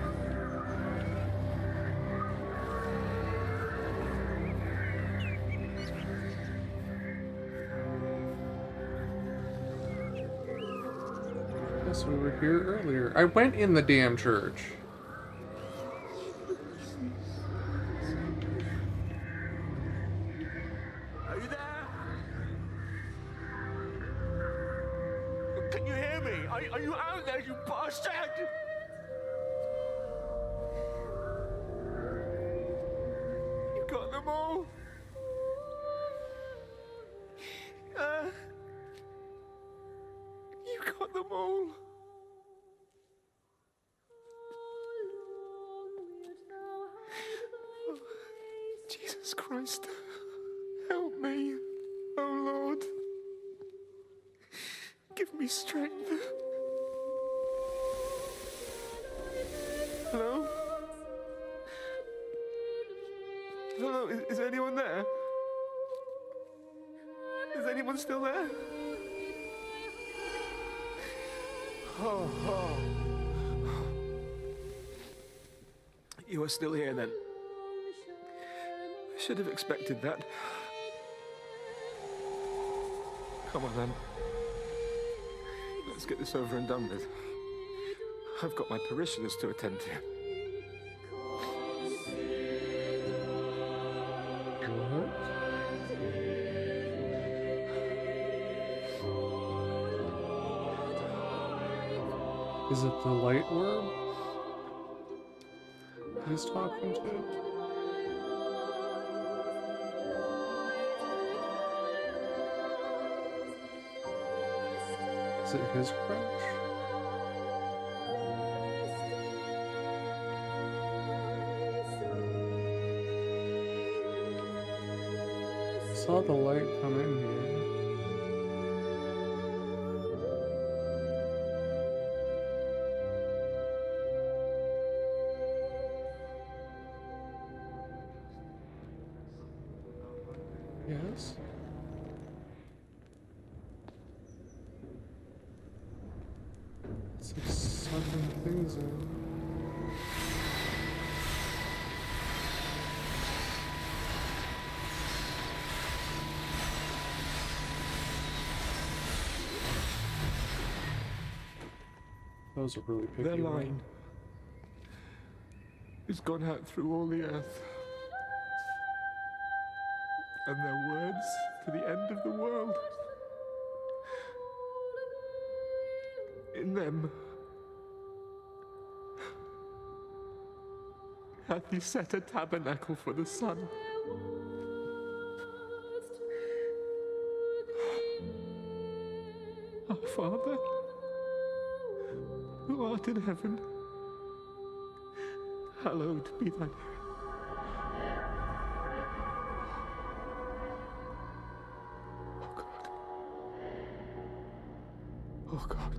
guess we were here earlier. I went in the damn church. Are you there? Can you hear me? Are you out there, you bastard? You got them all? You got them all? Oh, Jesus Christ. Help me, oh Lord. Give me strength. Hello? Hello, is anyone there? Is anyone still there? Oh, oh. You are still here then? I should have expected that. Come on then. Let's get this over and done with. I've got my parishioners to attend to. Is it the light orb he's talking to? Is it his crouch? I saw the light come in here. Yes. It's like sucking things in. That was a really picky Their one. line has gone out through all the earth. And their words to the end of the world. In them hath he set a tabernacle for the sun. Our Father, who art in heaven, hallowed be thy name. Oh God.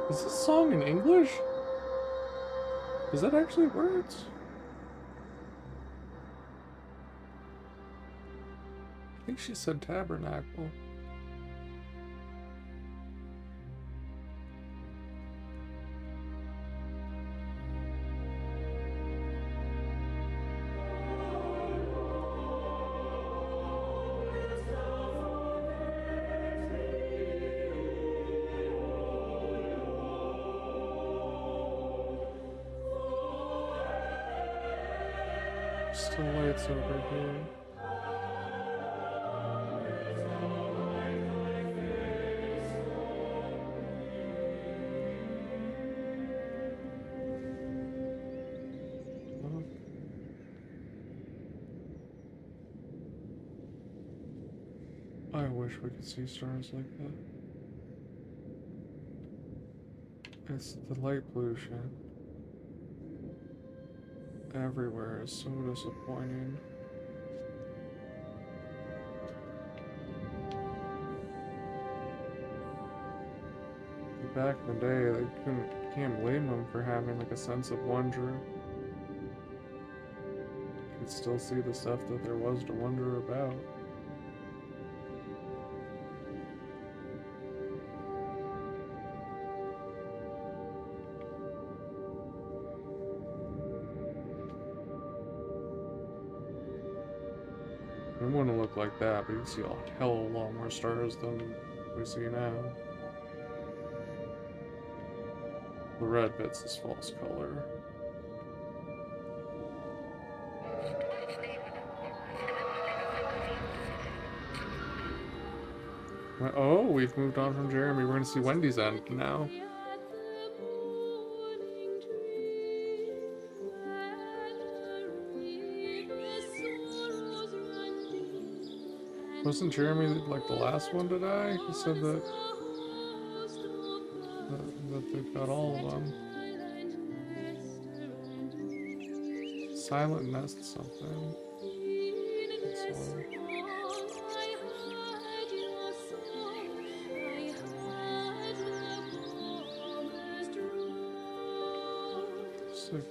Is this song in English? Is that actually words? I think she said tabernacle. Still lights over here. I wish we could see stars like that. It's the light pollution everywhere is so disappointing. Back in the day, they can't blame them for having like a sense of wonder. You can still see the stuff that there was to wonder about. wouldn't look like that, but you can see a hell of a lot more stars than we see now. The red bit's this false color. Oh, we've moved on from Jeremy. We're gonna see Wendy's end now. Wasn't Jeremy like the last one to die? He said that they've got all of them. Silent Nest something. This one. Sick.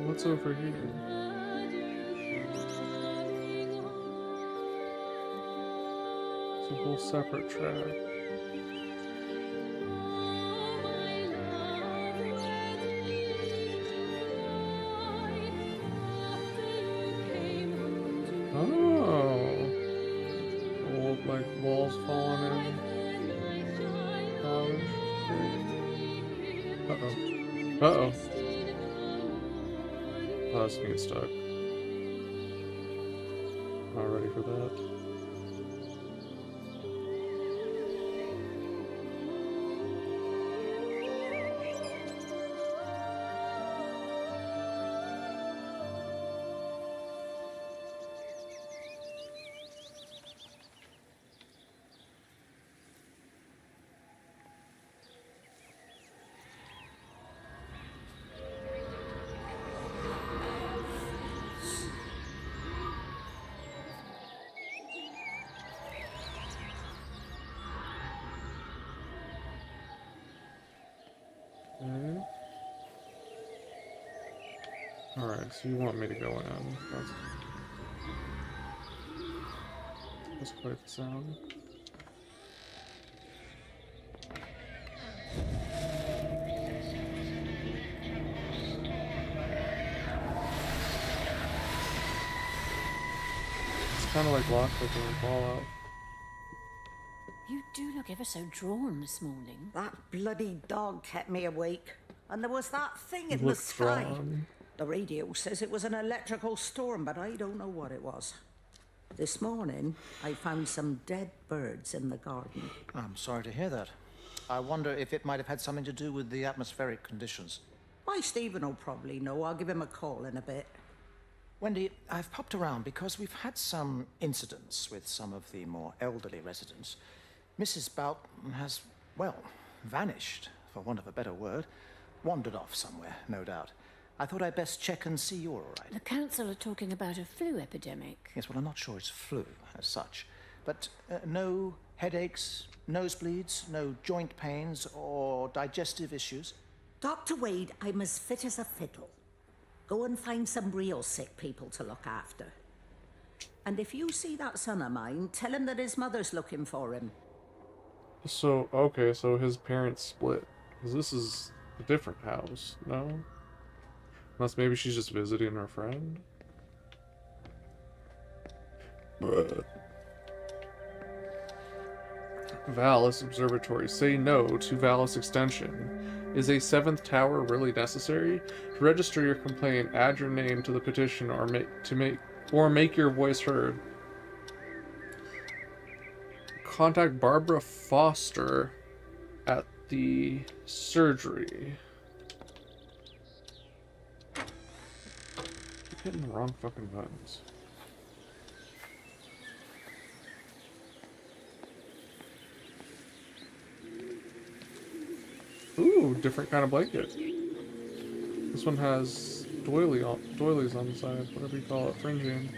What's over here? It's a whole separate track. Oh, old like walls falling in. Uh-oh. Uh-oh. Oh, it's gonna get stuck. Not ready for that. Okay. Alright, so you want me to go in. That's quite the sound. It's kind of like lockpicking and Fallout. You do look ever so drawn this morning. That bloody dog kept me awake. And there was that thing You in the look sky. drawn. The radio says it was an electrical storm, but I don't know what it was. This morning, I found some dead birds in the garden. I'm sorry to hear that. I wonder if it might have had something to do with the atmospheric conditions. My Stephen will probably know. I'll give him a call in a bit. Wendy, I've popped around because we've had some incidents with some of the more elderly residents. Mrs. Bout has, well, vanished, for want of a better word. Wandered off somewhere, no doubt. I thought I'd best check and see you're all right. The council are talking about a flu epidemic. Yes, well, I'm not sure it's flu as such. But no headaches, nosebleeds, no joint pains or digestive issues? Dr. Wade, I'm as fit as a fiddle. Go and find some real sick people to look after. And if you see that son of mine, tell him that his mother's looking for him. So, okay, so his parents split. Because this is a different house, no? Unless maybe she's just visiting her friend? Bruh. Valis Observatory. Say no to Valis Extension. Is a 7th tower really necessary? To register your complaint, add your name to the petition or make your voice heard. Contact Barbara Foster at the surgery. Keep hitting the wrong fucking buttons. Ooh, different kind of blanket. This one has doilies on the side, whatever you call it, fringing.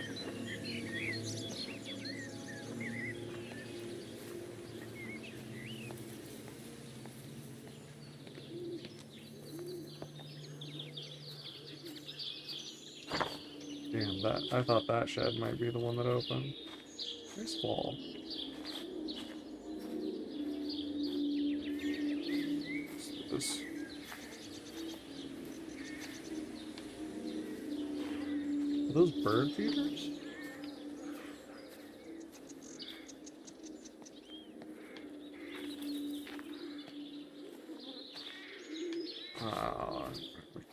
Damn, that I thought that shed might be the one that opened. Nice wall. What's this? those bird feeders?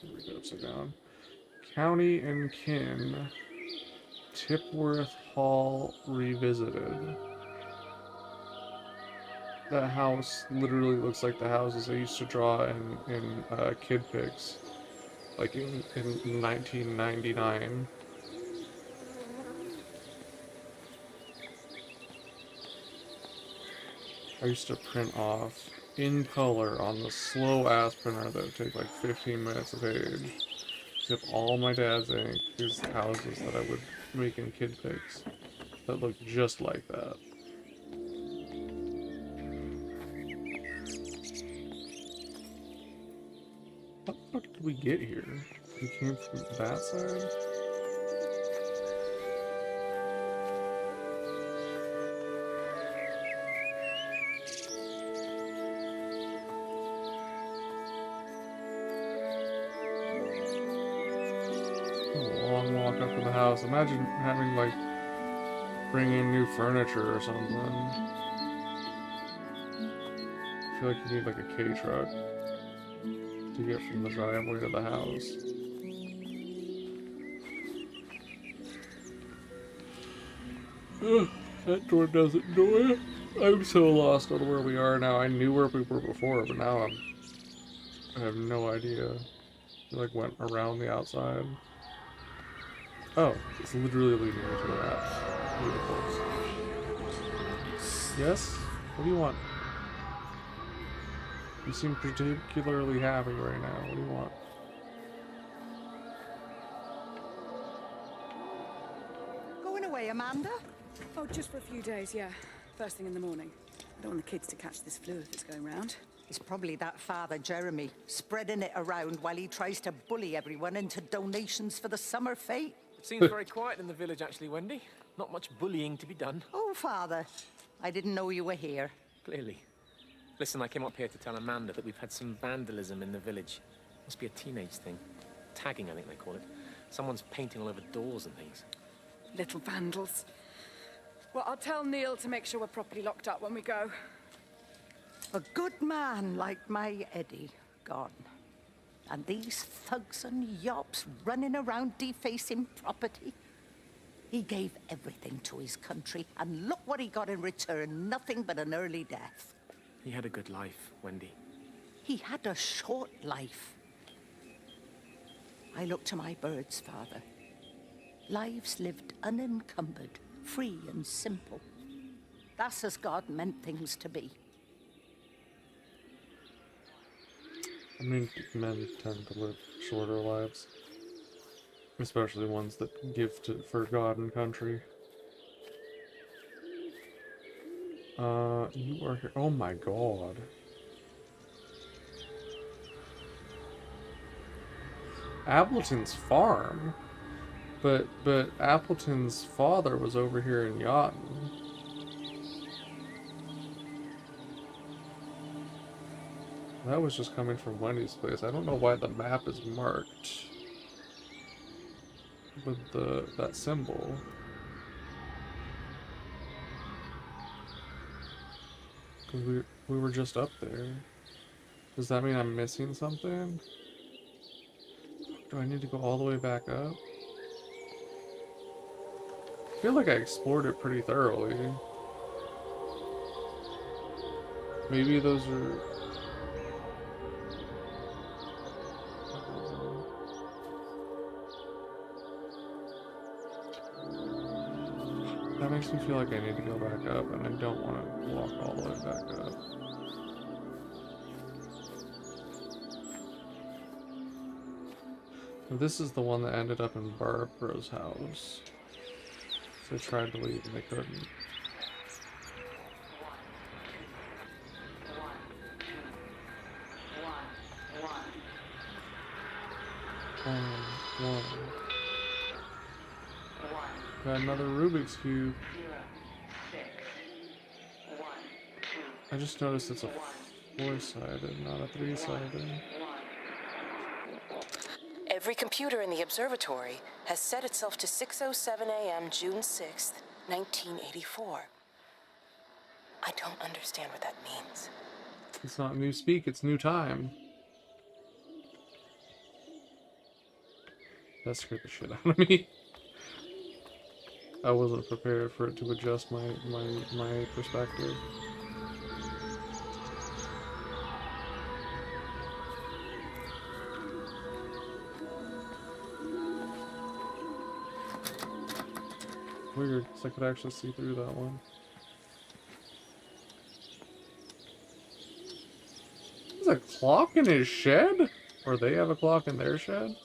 We go upside down. County and Kin. Tipworth Hall Revisited. That house literally looks like the houses I used to draw in kid pics. Like in 1999. I used to print off in color on the slow ass printer that would take like 15 minutes a page. Zip all my dad's ink, these houses that I would make in kid pics that looked just like that. How the fuck did we get here? We came from that side? Long walk up to the house. Imagine having like bring in new furniture or something. I feel like you need like a K truck to get from the driveway to the house. That door doesn't do it. I'm so lost on where we are now. I knew where we were before, but now I have no idea. We like went around the outside. Oh, it's literally leading me to that. Beautiful. Yes? What do you want? You seem particularly happy right now. What do you want? Going away, Amanda? Oh, just for a few days, yeah. First thing in the morning. I don't want the kids to catch this flu if it's going round. It's probably that father, Jeremy, spreading it around while he tries to bully everyone into donations for the summer fete. It seems very quiet in the village, actually, Wendy. Not much bullying to be done. Oh, Father, I didn't know you were here. Clearly. Listen, I came up here to tell Amanda that we've had some vandalism in the village. Must be a teenage thing. Tagging, I think they call it. Someone's painting all over doors and things. Little vandals. Well, I'll tell Neil to make sure we're properly locked up when we go. A good man like my Eddie gone. And these thugs and yops running around defacing property. He gave everything to his country, and look what he got in return. Nothing but an early death. He had a good life, Wendy. He had a short life. I look to my birds, Father. Lives lived unencumbered, free and simple. That's as God meant things to be. I mean, men tend to live shorter lives. Especially ones that give for God and country. You are here. Oh my god. Appleton's farm? But Appleton's father was over here in Yachton. That was just coming from Wendy's place. I don't know why the map is marked with that symbol. Because we were just up there. Does that mean I'm missing something? Do I need to go all the way back up? I feel like I explored it pretty thoroughly. Maybe those are... That makes me feel like I need to go back up, and I don't want to walk all the way back up. This is the one that ended up in Barbara's house. So they tried to leave and they couldn't. One. Got another Rubik's Cube. I just noticed it's a 4-sided, not a 3-sided. Every computer in the observatory has set itself to 6:07 a.m. June 6th, 1984. I don't understand what that means. It's not new speak, it's new time. That scared the shit out of me. I wasn't prepared for it to adjust my perspective. Weird, because I could actually see through that one. There's a clock in his shed? Or they have a clock in their shed?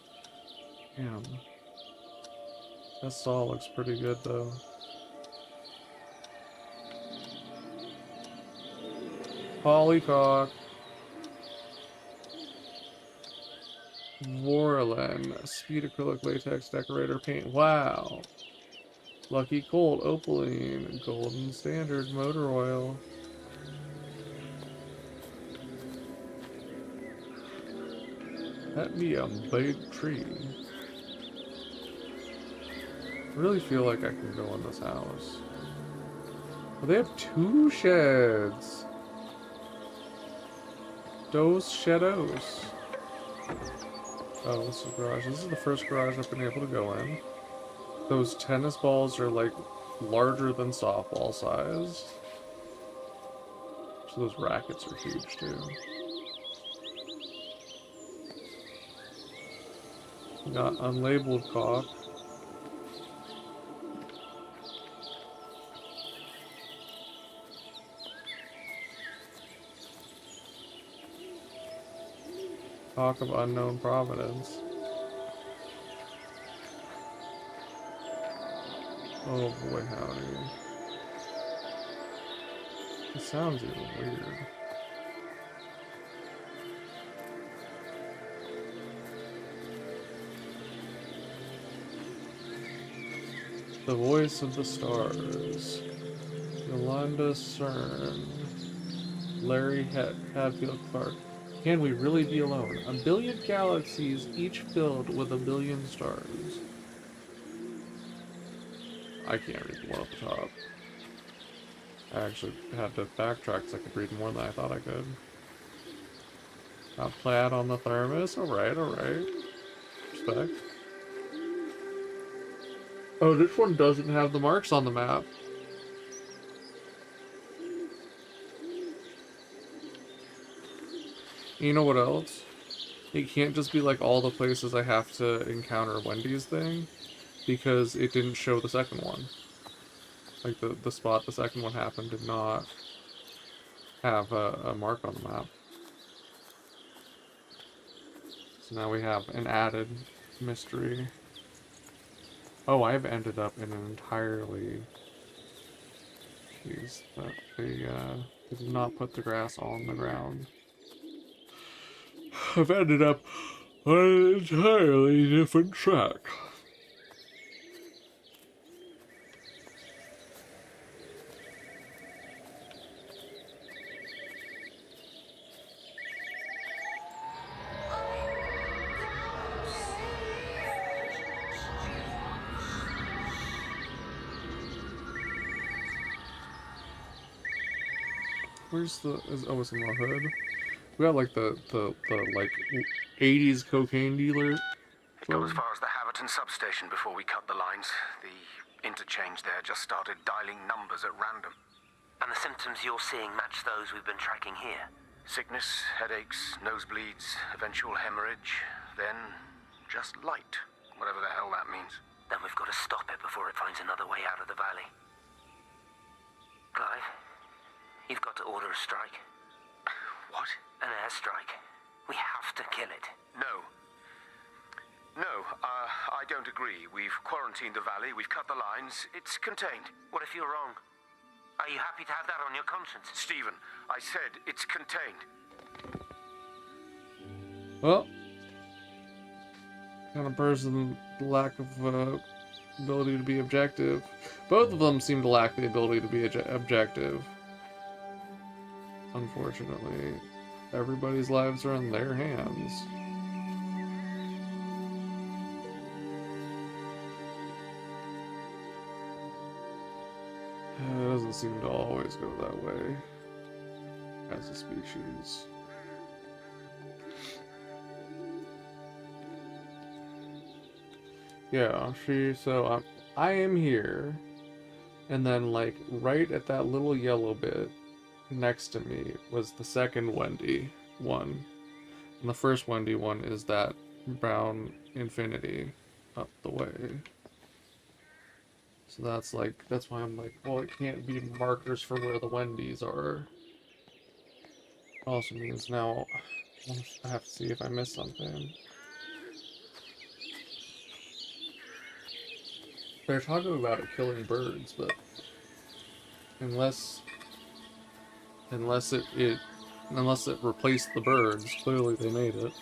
Damn. That saw looks pretty good, though. Polycock. Vorlin. Speed acrylic latex decorator paint. Wow. Lucky Colt. Opaline. Golden Standard motor oil. That be a big tree. I really feel like I can go in this house. Oh, they have 2 sheds. Dos shadows. Oh, this is the garage. This is the first garage I've been able to go in. Those tennis balls are like larger than softball size. So those rackets are huge too. We got unlabeled cock. Talk of unknown providence. Oh boy, howdy. It sounds even weird. The voice of the stars. Yolanda Cern. Larry Hadfield Clark. Can we really be alone? A billion galaxies, each filled with a billion stars. I can't read the one at the top. I actually had to backtrack because I could read more than I thought I could. Got plaid on the thermos. Alright, alright. Respect. Oh, this one doesn't have the marks on the map. You know what else? It can't just be like all the places I have to encounter Wendy's thing, because it didn't show the second one. Like the spot the second one happened did not have a mark on the map. So now we have an added mystery. Oh, I've ended up in an entirely... Jeez, that they did not put the grass on the ground. I've ended up on an entirely different track. Where's the... oh, it's in the hood. We got like the like 80s cocaine dealer. It got as far as the Haverton substation before we cut the lines. The interchange there just started dialing numbers at random. And the symptoms you're seeing match those we've been tracking here? Sickness, headaches, nosebleeds, eventual hemorrhage, then just light, whatever the hell that means. Then we've got to stop it before it finds another way out of the valley. Clive, you've got to order a strike. What? An airstrike. We have to kill it. No. No, I don't agree. We've quarantined the valley, we've cut the lines, it's contained. What if you're wrong? Are you happy to have that on your conscience? Stephen, I said it's contained. Well, kind of person lack of ability to be objective. Both of them seem to lack the ability to be objective. Unfortunately, everybody's lives are in their hands. It doesn't seem to always go that way as a species. Yeah, so I am here, and then like right at that little yellow bit next to me was the second Wendy one. And the first Wendy one is that brown infinity up the way. So that's why I'm like, well, it can't be markers for where the Wendy's are. Also means now I have to see if I missed something. They're talking about it killing birds, but unless it replaced the birds, clearly they made it.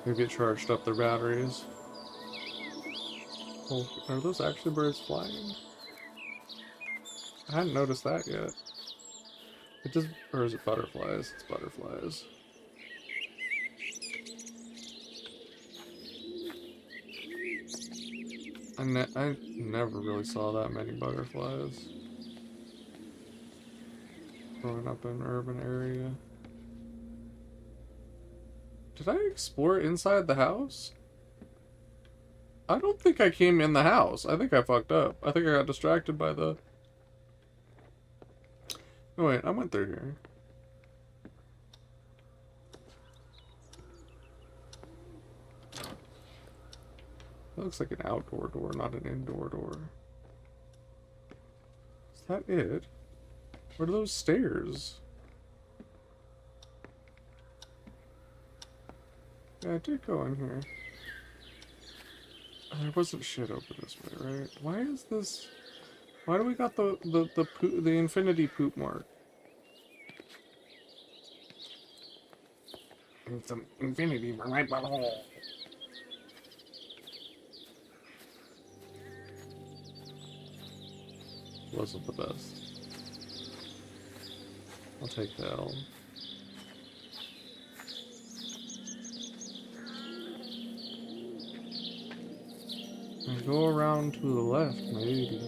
Maybe it charged up their batteries. Oh, are those actually birds flying? I hadn't noticed that yet. It just, or is it butterflies? It's butterflies. I never really saw that many butterflies growing up in an urban area. Did I explore inside the house? I don't think I came in the house. I think I fucked up. I think I got distracted by the... Oh wait, I went through here. That looks like an outdoor door, not an indoor door. Is that it? What are those stairs? Yeah, I did go in here. There wasn't shit over this way, right? Why is this... Why do we got the infinity poop mark? It's an infinity for my butthole. Wasn't the best. I'll take the L. I go around to the left, maybe.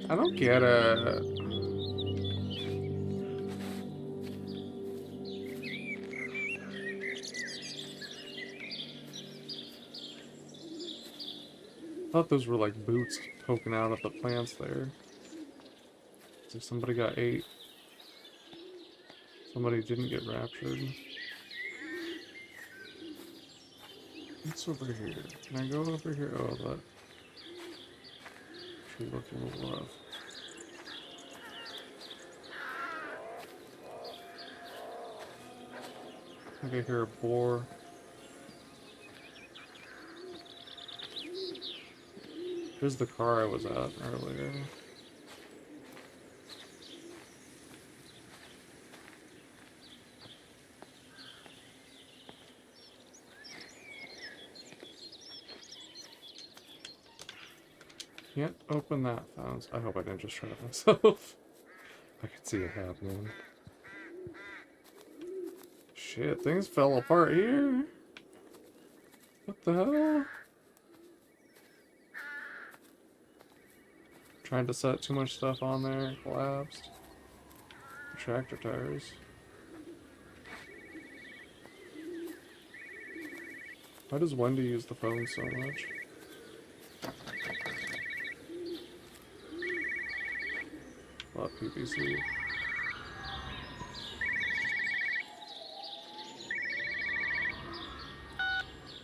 I don't get it. I thought those were like boots poking out of the plants there. It's like somebody got ate. Somebody didn't get raptured. What's over here? Can I go over here? Oh, that tree looking left. I think I hear a boar. Here's the car I was at earlier. Can't open that fountain. I hope I didn't just trap myself. I could see it happening. Shit, things fell apart here. What the hell? Trying to set too much stuff on there, collapsed. Tractor tires. Why does Wendy use the phone so much? A lot of PPC.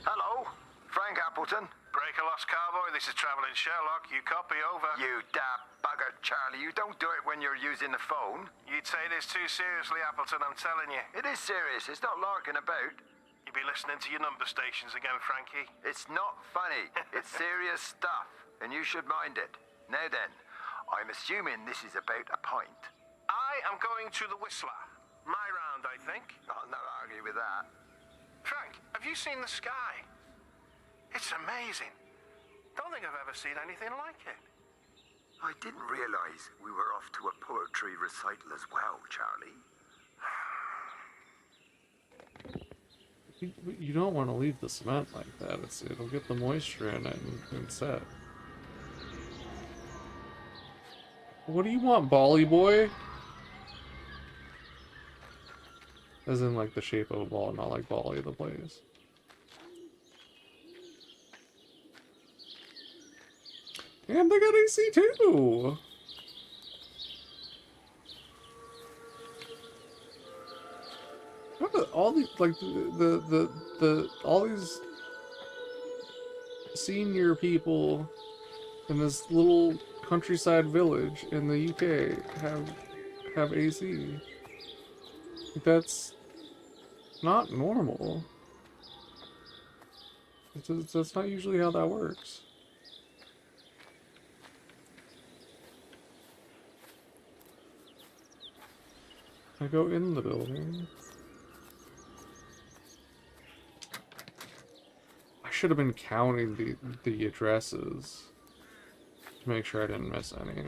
Hello, Frank Appleton. Breaker lost cowboy, this is Traveling Sherlock. You copy, over. You daft bugger, Charlie. You don't do it when you're using the phone. You'd say this too seriously, Appleton, I'm telling you. It is serious. It's not larking about. You be listening to your number stations again, Frankie. It's not funny. It's serious stuff, and you should mind it. Now then, I'm assuming this is about a pint. I am going to the Whistler. My round, I think. I'll not argue with that. Frank, have you seen the sky? It's amazing. Don't think I've ever seen anything like it. I didn't realize we were off to a poetry recital as well, Charlie. You don't want to leave the cement like that. It'll get the moisture in it and set. What do you want, Bally boy? As in like the shape of a ball, not like Bally the place. And they got AC too! All these, like, all these senior people in this little countryside village in the UK have AC. That's not normal. That's not usually how that works. I go in the building. I should have been counting the addresses to make sure I didn't miss any.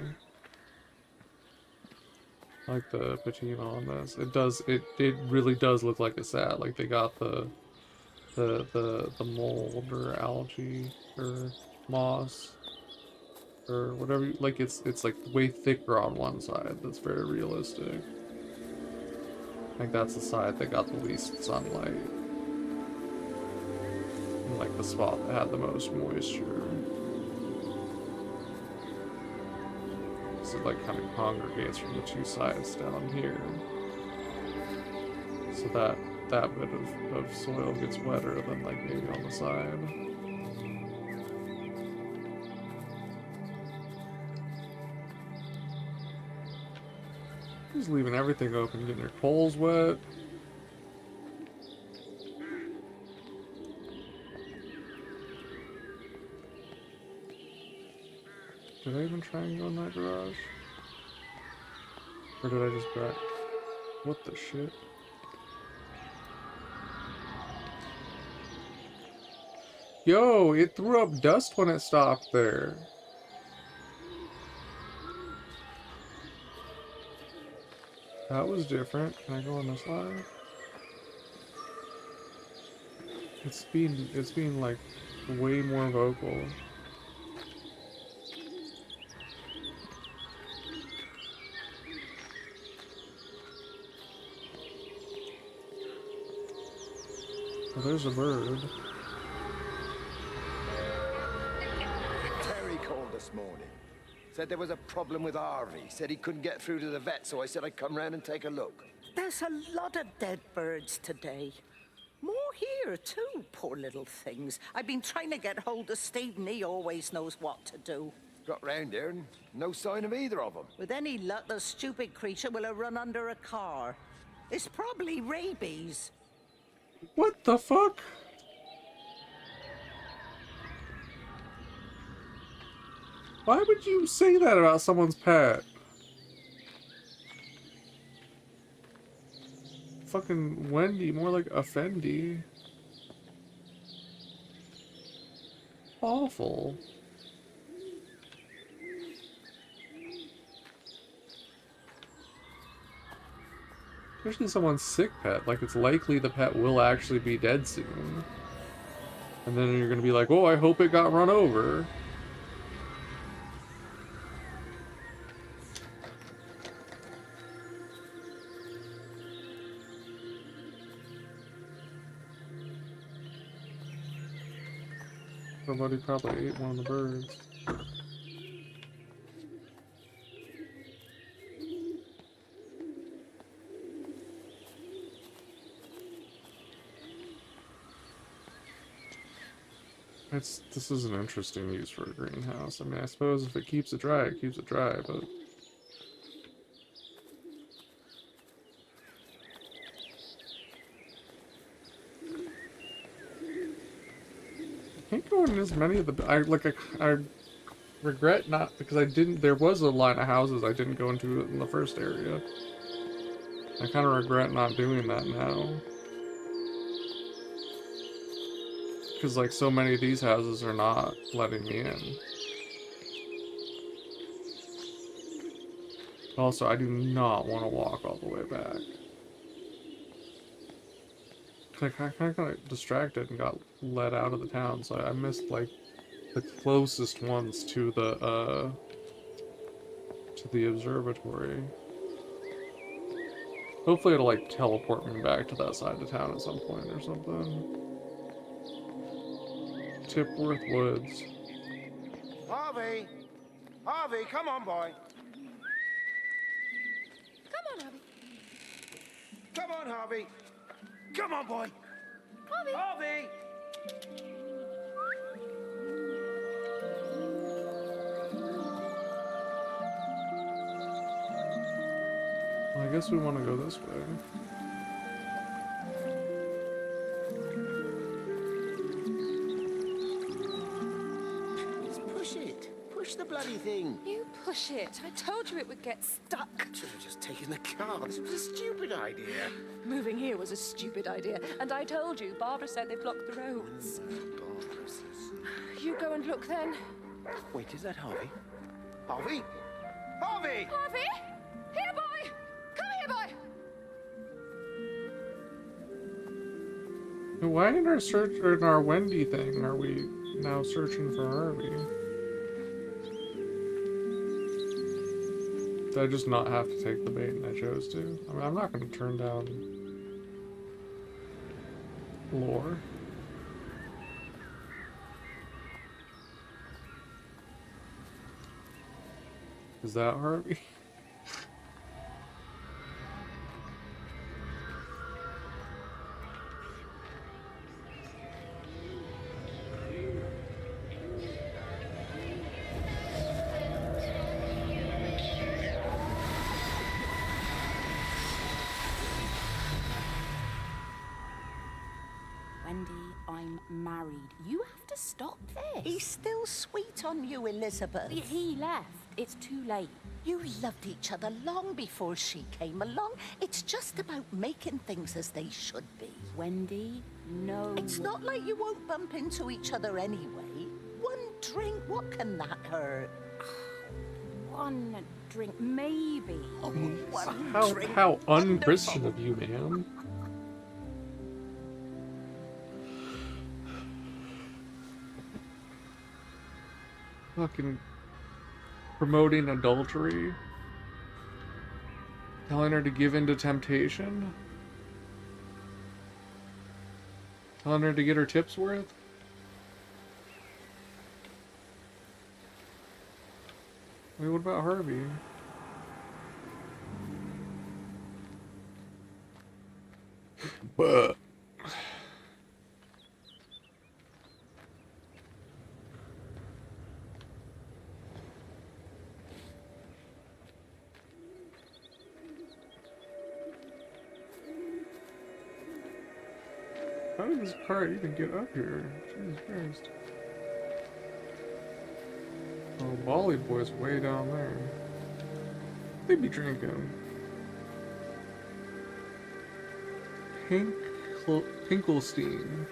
I like the patina on this. It really does look like a sad. Like they got the mold or algae or moss or whatever. Like it's like way thicker on one side. That's very realistic. I think that's the side that got the least sunlight. And like the spot that had the most moisture. So it like kind of congregates from the two sides down here. So that bit of soil gets wetter than like maybe on the side. Just leaving everything open, getting your poles wet. Did I even try and go in that garage? Or did I just back? What the shit? Yo, it threw up dust when it stopped there. That was different. Can I go on this line? It's being like way more vocal. Oh, there's a bird. Terry called this morning. Said there was a problem with Harvey. Said he couldn't get through to the vet, so I said I'd come round and take a look. There's a lot of dead birds today. More here, too, poor little things. I've been trying to get hold of Steve, and he always knows what to do. Got round here and no sign of either of them. With any luck, the stupid creature will have run under a car. It's probably rabies. What the fuck? Why would you say that about someone's pet? Fucking Wendy, more like Offendy. Awful. Especially someone's sick pet. Like, it's likely the pet will actually be dead soon. And then you're gonna be like, oh, I hope it got run over. Somebody probably ate one of the birds. This is an interesting use for a greenhouse. I mean, I suppose if it keeps it dry, it keeps it dry, but... I can't go in as many of the... I regret not, because I didn't... There was a line of houses I didn't go into in the first area. I kind of regret not doing that now. Because, like, so many of these houses are not letting me in. Also, I do not want to walk all the way back. like I kind of got distracted and got let out of the town, so I missed like the closest ones to the observatory. Hopefully it'll like teleport me back to that side of town at some point or something. Tipworth Woods. Harvey! Harvey, come on, boy. Come on, Harvey. Come on, Harvey. Come on, boy. Harvey. Harvey! Well, I guess we want to go this way. Just push it. Push the bloody thing. You push it. I told you it would get stuck. Should have just taken the car. This was a stupid idea. Moving here was a stupid idea. And I told you, Barbara said they blocked the roads. Barbara says. You go and look then. Wait, is that Harvey? Harvey? Harvey! Harvey! Here, boy! Come here, boy! Why in our search or in our Wendy thing are we now searching for Harvey? Did I just not have to take the bait and I chose to? I mean, I'm not going to turn down lore. Is that Harvey? Wendy, I'm married. You have to stop this. He's still sweet on you, Elizabeth. He left. It's too late. You loved each other long before she came along. It's just about making things as they should be. Wendy, no. It's not like you won't bump into each other anyway. One drink, what can that hurt? One drink, maybe. Oh, one How drink. un-Christian of you, ma'am. Fucking promoting adultery. Telling her to give in to temptation. Telling her to get her tips worth. Wait, what about Harvey? But how did this car even get up here? Jesus Christ. Oh, Bali Boy's way down there. They be drinking. Pinkelstein.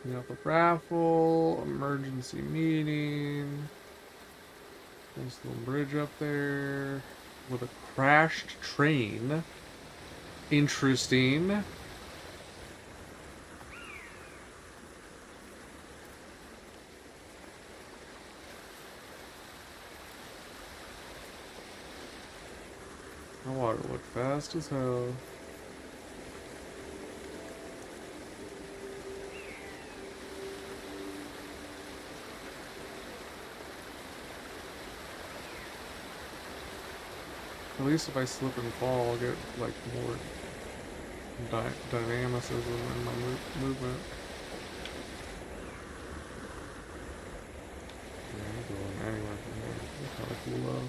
You got the raffle, emergency meeting. Nice little bridge up there with a crashed train. Interesting. The water looked fast as hell. At least if I slip and fall, I'll get like more dynamicism in my movement. Yeah, I'm going anywhere from here. That's kind of cool though.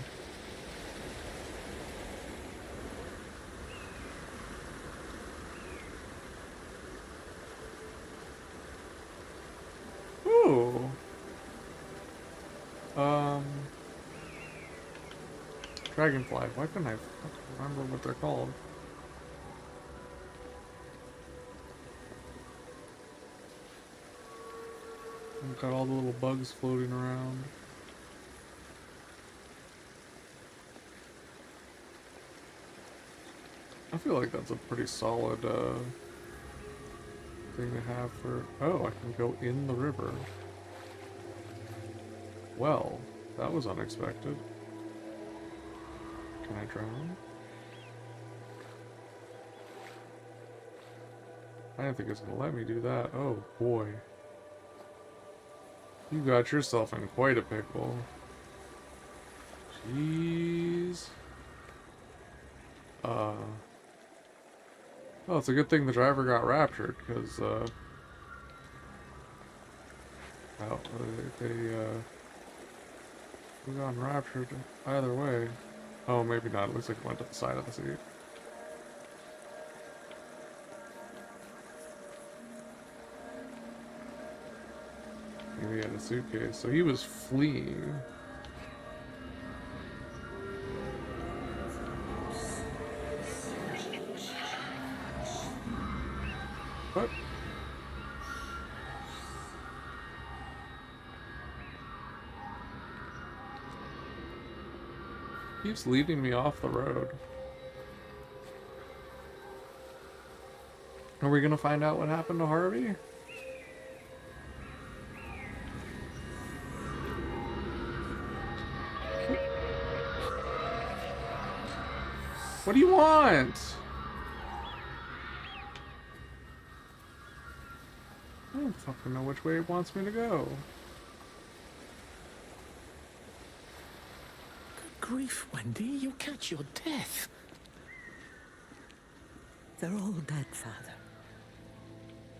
Ooh. Dragonfly. Why couldn't I remember what they're called? We've got all the little bugs floating around. I feel like that's a pretty solid thing to have for... Oh, I can go in the river. Well, that was unexpected. Can I drown? I didn't think it was going to let me do that. Oh, boy. You got yourself in quite a pickle. Jeez. Oh, it's a good thing the driver got raptured, because, well, they got raptured either way. Oh, maybe not. It looks like it went to the side of the seat. Maybe he had a suitcase. So he was fleeing. What? Keeps leading me off the road. Are we gonna find out what happened to Harvey? What do you want? I don't fucking know which way it wants me to go. Good grief, Wendy. You'll catch your death. They're all dead, Father.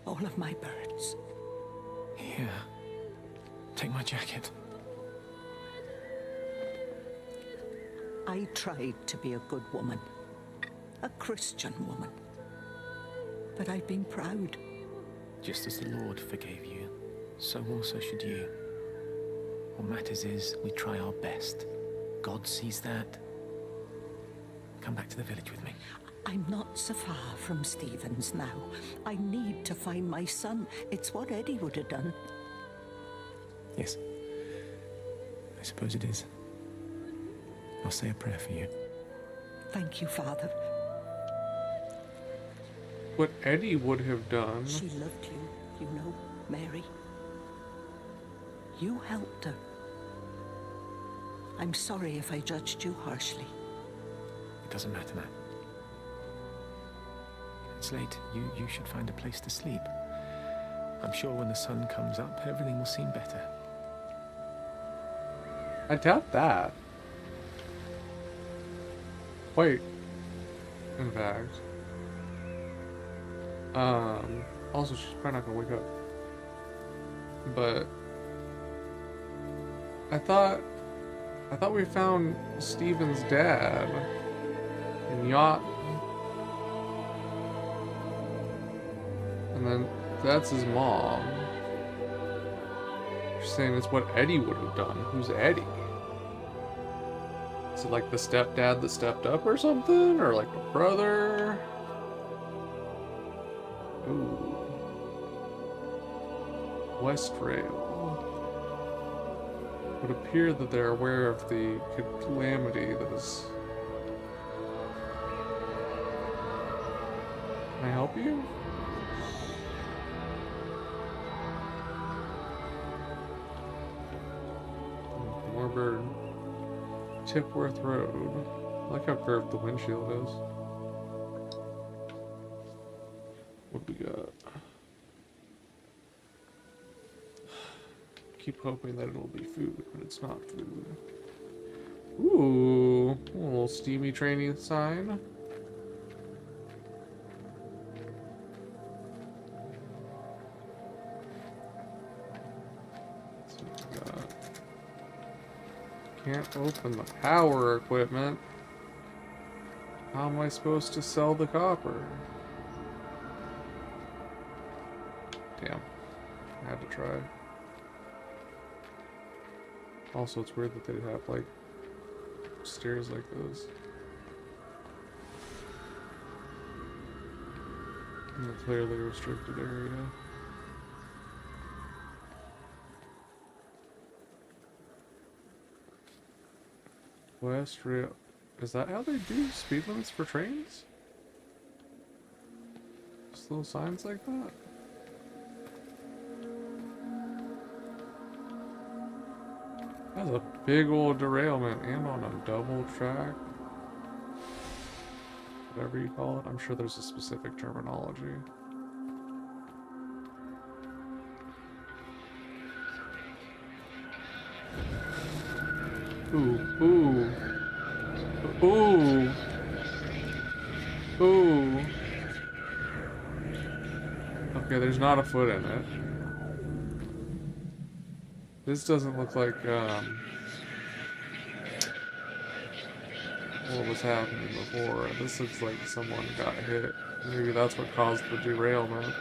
All of my birds. Here. Take my jacket. I tried to be a good woman. A Christian woman. But I've been proud. Just as the Lord forgave you, so also should you. What matters is we try our best. God sees that. Come back to the village with me. I'm not so far from Stevens now. I need to find my son. It's what Eddie would have done. Yes. I suppose it is. I'll say a prayer for you. Thank you, Father. What Eddie would have done. She loved you, you know, Mary. You helped her. I'm sorry if I judged you harshly. It doesn't matter, Matt. It's late. You should find a place to sleep. I'm sure when the sun comes up, everything will seem better. I doubt that. Wait. In fact. Also, she's probably not gonna wake up. But I thought we found Steven's dad in Yacht. And then that's his mom. She's saying it's what Eddie would have done. Who's Eddie? Is it like the stepdad that stepped up or something? Or like a brother? Ooh. West Rail. It would appear that they're aware of the calamity that is... Can I help you? Warbird. Tipworth Road. I like how curved the windshield is. What do we got? Keep hoping that it'll be food, but it's not food. Ooh, a little steamy training sign. Let's see what we got. Can't open the power equipment. How am I supposed to sell the copper? Damn. I had to try. Also, it's weird that they'd have, like, stairs like this. In a clearly restricted area. West Rail. Is that how they do speed limits for trains? little signs like that? That's a big old derailment and on a double track. Whatever you call it. I'm sure there's a specific terminology. Ooh, ooh. Ooh. Ooh. Okay, there's not a foot in it. This doesn't look like, what was happening before. This looks like someone got hit. Maybe that's what caused the derailment.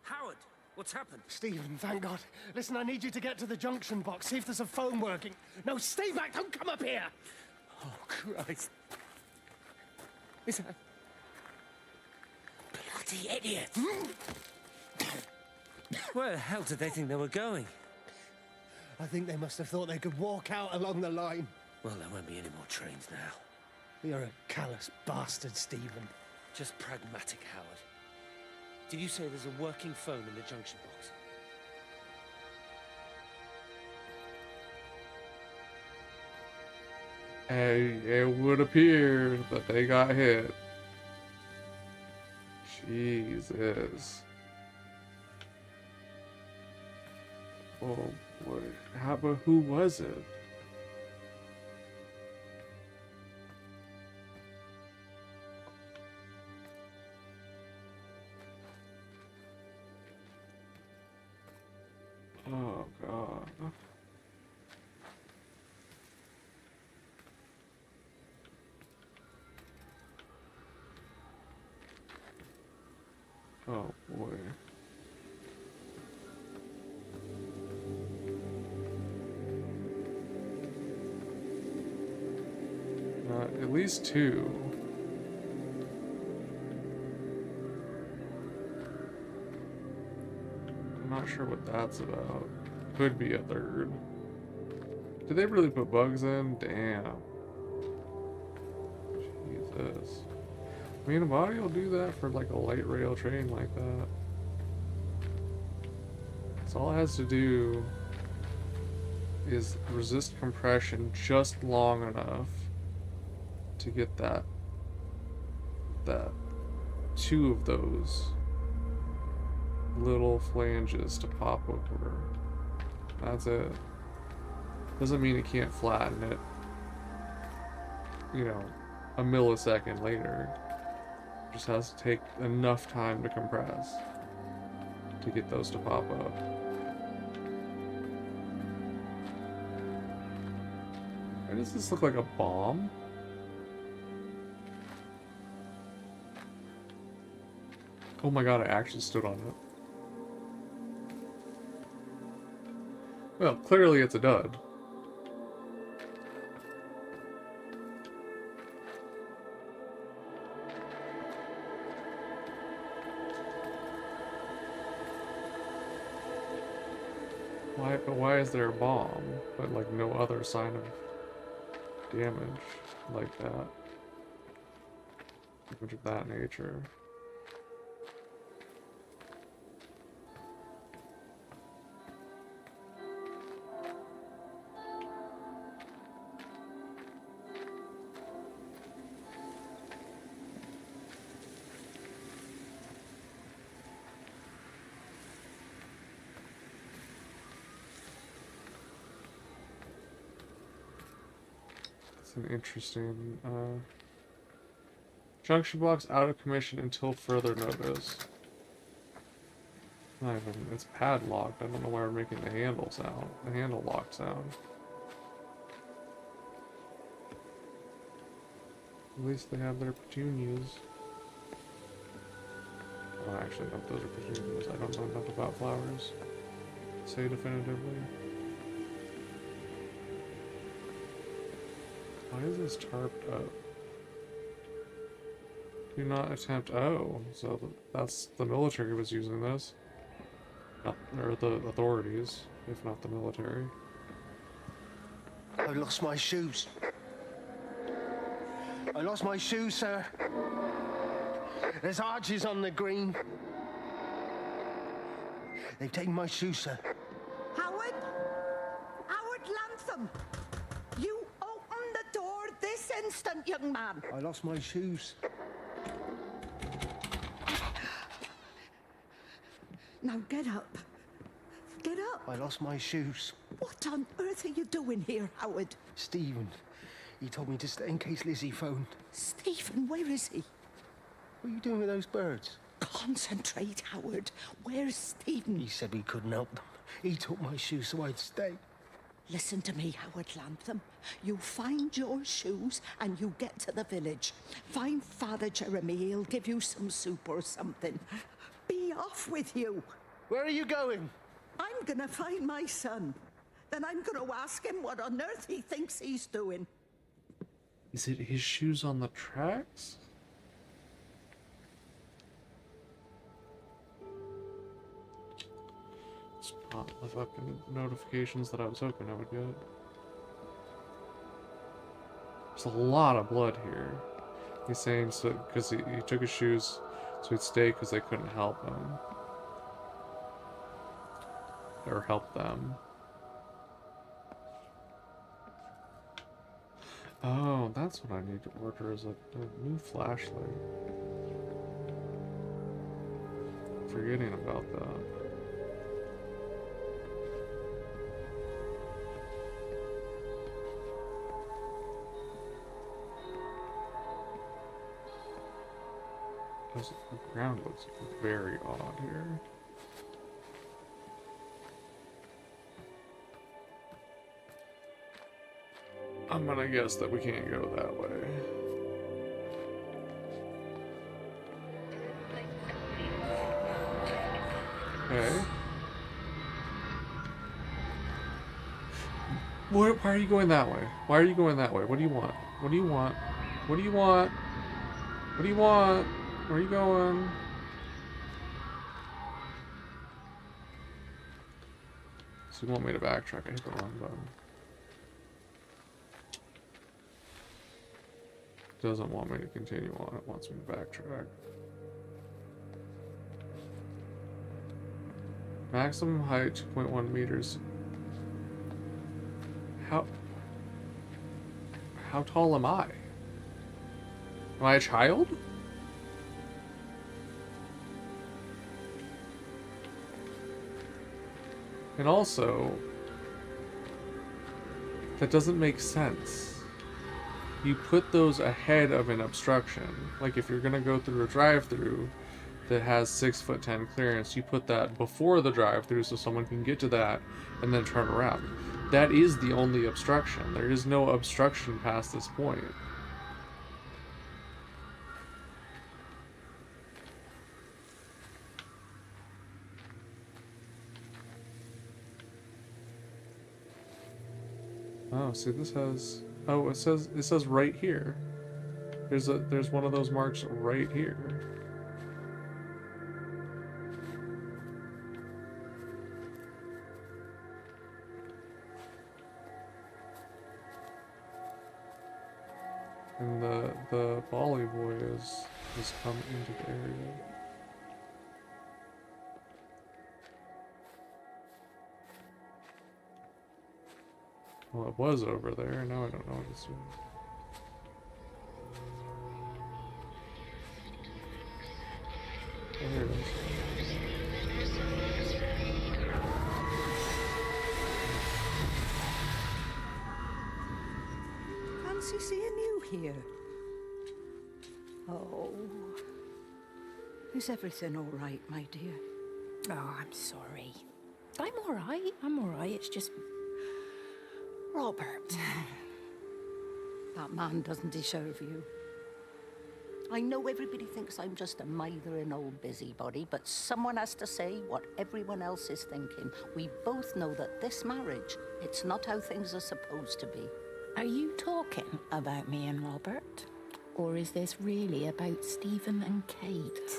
Howard, what's happened? Stephen, thank God. Listen, I need you to get to the junction box, see if there's a phone working. No, stay back, don't come up here! Oh, Christ. Is that... Bloody idiot! Where the hell did they think they were going? I think they must have thought they could walk out along the line. Well, there won't be any more trains now. You're a callous bastard, Stephen. Just pragmatic, Howard. Did you say there's a working phone in the junction box? It would appear that they got hit. Jesus. Oh boy. But who was it? Oh God. Oh boy. At least two. I'm not sure what that's about. Could be a third. Did they really put bugs in? Damn. Jesus. I mean, a body will do that for like a light rail train like that. So all it has to do is resist compression just long enough to get that two of those little flanges to pop over. That's it. Doesn't mean it can't flatten it, you know, a millisecond later. Just has to take enough time to compress to get those to pop up. Why does this look like a bomb? Oh my God, I actually stood on it. Well, clearly it's a dud. Why is there a bomb, but like no other sign of damage like that? Damage of that nature. An interesting junction blocks out of commission until further notice. Not even, it's padlocked. I don't know why we're making the handle sound, the handle lock sound. At least they have their petunias. I don't actually know if those are petunias. I don't know enough about flowers to say definitively. Why is this tarped up? Do not attempt. Oh, so that's the military was using this. Or the authorities, if not the military. I lost my shoes. I lost my shoes, sir. There's arches on the green. They've taken my shoes, sir. Howard? Howard Lantham! You open the door this instant, young man. I lost my shoes. Now get up. Get up. I lost my shoes. What on earth are you doing here, Howard? Stephen, he told me to stay in case Lizzie phoned. Stephen, where is he? What are you doing with those birds? Concentrate, Howard. Where's Stephen? He said we couldn't help them. He took my shoes so I'd stay. Listen to me, Howard Lantham. You find your shoes and you get to the village. Find Father Jeremy. He'll give you some soup or something. Be off with you. Where are you going? I'm gonna find my son. Then I'm gonna ask him what on earth he thinks he's doing. Is it his shoes on the tracks? It's not the fucking notifications that I was hoping I would get. There's a lot of blood here. He's saying so because he took his shoes so he'd stay because they couldn't help him. Or help them. Oh, that's what I need to order is a new flashlight. Forgetting about that. The ground looks very odd here. I'm gonna guess that we can't go that way. Okay. Why are you going that way? Why are you going that way? What do you want? What do you want? What do you want? What do you want? Where are you going? So you want me to backtrack? I hit the wrong button. Doesn't want me to continue on, it wants me to backtrack. Maximum height 2.1 meters. How tall am I? Am I a child? And also, that doesn't make sense. You put those ahead of an obstruction. Like if you're gonna go through a drive-through that has 6'10" clearance, you put that before the drive-through so someone can get to that and then turn around. That is the only obstruction. There is no obstruction past this point. Oh, see, this has... Oh, it says right here. There's one of those marks right here. And the Bali boy has come into the area. Well, it was over there. Now I don't know what it's doing. Oh, here it is. Fancy seeing you here. Oh. Is everything all right, my dear? Oh, I'm sorry. I'm all right. I'm all right. It's just... Robert. That man doesn't deserve you. I know everybody thinks I'm just a mithering old busybody, but someone has to say what everyone else is thinking. We both know that this marriage, it's not how things are supposed to be. Are you talking about me and Robert? Or is this really about Stephen and Kate?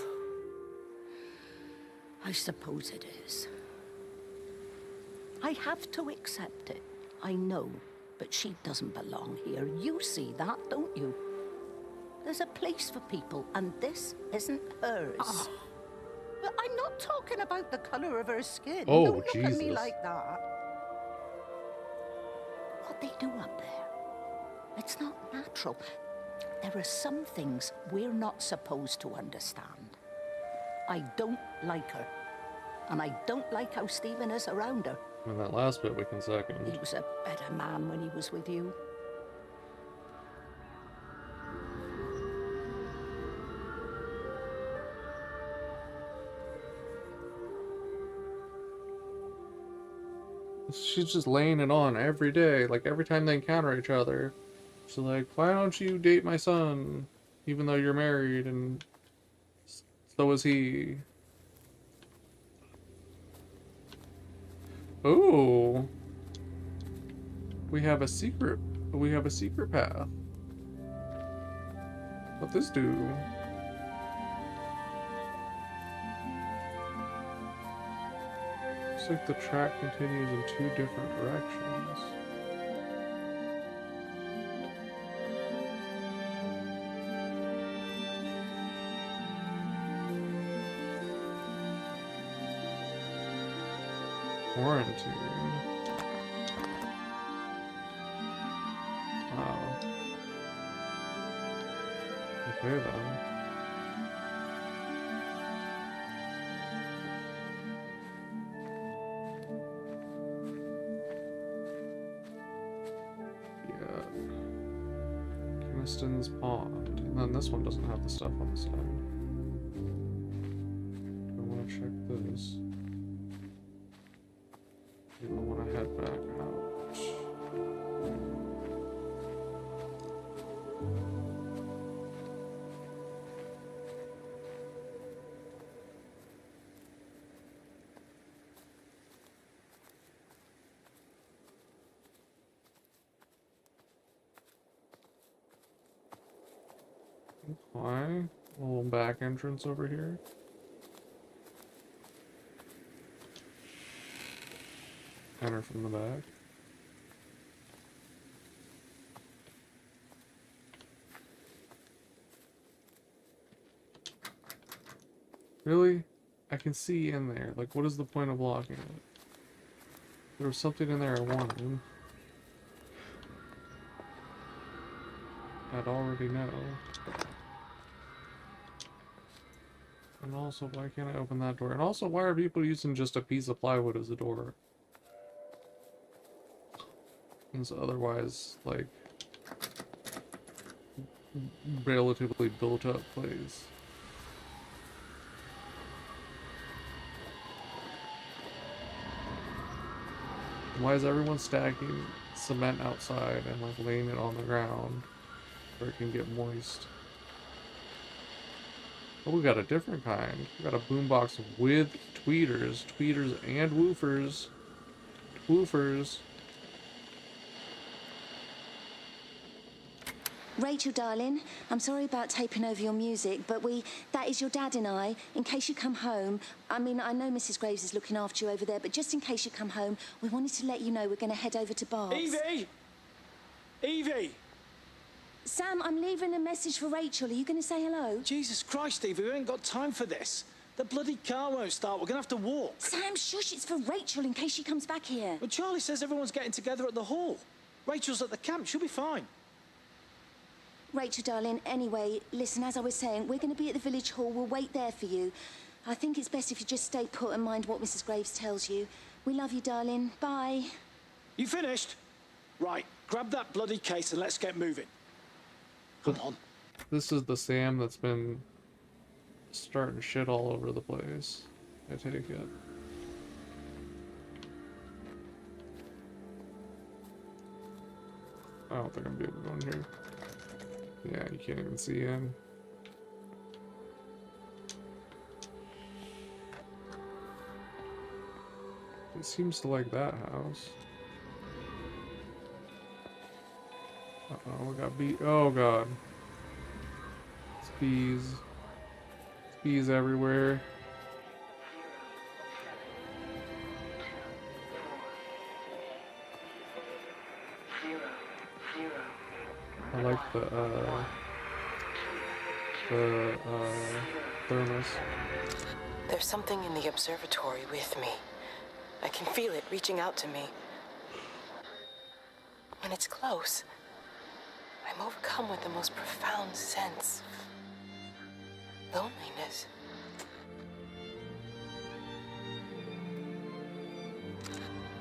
I suppose it is. I have to accept it. I know, but she doesn't belong here. You see that, don't you? There's a place for people, and this isn't hers. Oh. But I'm not talking about the color of her skin. Oh, Don't look at me Jesus. like that. What they do up there, it's not natural. There are some things we're not supposed to understand. I don't like her. And I don't like how Stephen is around her. And that last bit we can second. He was a better man when he was with you. She's just laying it on every day, like every time they encounter each other. She's like, why don't you date my son? Even though you're married and so is he. Oh. We have a secret path. What this do? Looks like the track continues in 2 different directions. Quarantine. Wow. Okay then. Kingston's Pond. And then this one doesn't have the stuff on the side. I want to check this. I want to head back out. Why? A little back entrance over here. Enter from the back. Really? I can see in there. Like, what is the point of blocking it? There was something in there I wanted. I'd already know. And also, why can't I open that door? And also, why are people using just a piece of plywood as a door? It's otherwise, like, relatively built up place. Why is everyone stacking cement outside and like laying it on the ground where it can get moist? Oh, we got a different kind. We got a boombox with tweeters and woofers. Woofers. Rachel, darling, I'm sorry about taping over your music, but that is your dad and I. In case you come home, I mean, I know Mrs. Graves is looking after you over there, but just in case you come home, we wanted to let you know we're going to head over to Barb's. Evie! Evie! Sam, I'm leaving a message for Rachel. Are you going to say hello? Jesus Christ, Evie, we ain't got time for this. The bloody car won't start. We're going to have to walk. Sam, shush, it's for Rachel in case she comes back here. But Charlie says everyone's getting together at the hall. Rachel's at the camp. She'll be fine. Rachel, darling, anyway, listen, as I was saying, we're going to be at the village hall. We'll wait there for you. I think it's best if you just stay put and mind what Mrs. Graves tells you. We love you, darling. Bye. You finished? Right, grab that bloody case and let's get moving. Come on. This is the Sam that's been starting shit all over the place. I take it. I don't think I'm able to go in here. Yeah, you can't even see in. It seems to like that house. Uh-oh, we got beat. Oh, God. Bees. Bees everywhere. I like the thermos. There's something in the observatory with me. I can feel it reaching out to me. When it's close, I'm overcome with the most profound sense of loneliness.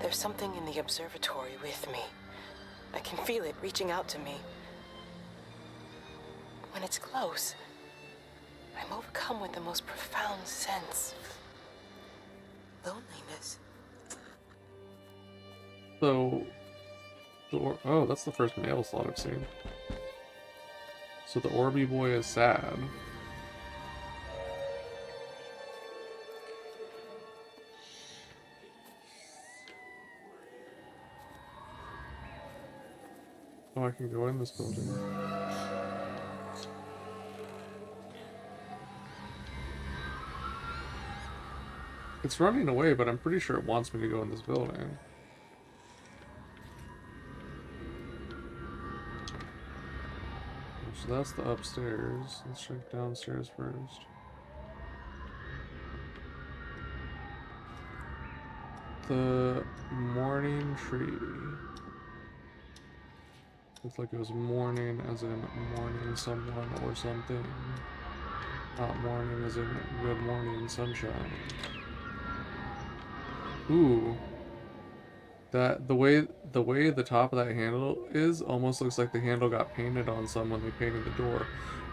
There's something in the observatory with me. I can feel it reaching out to me. When it's close, I'm overcome with the most profound sense of loneliness. So, oh, that's the first male slot I've seen. So the Orby boy is sad. Oh, I can go in this building. It's running away, but I'm pretty sure it wants me to go in this building. So that's the upstairs. Let's check downstairs first. The morning tree. Looks like it was morning as in mourning someone or something. Not morning as in good morning sunshine. Ooh. That the way the top of that handle is almost looks like the handle got painted on some when they painted the door.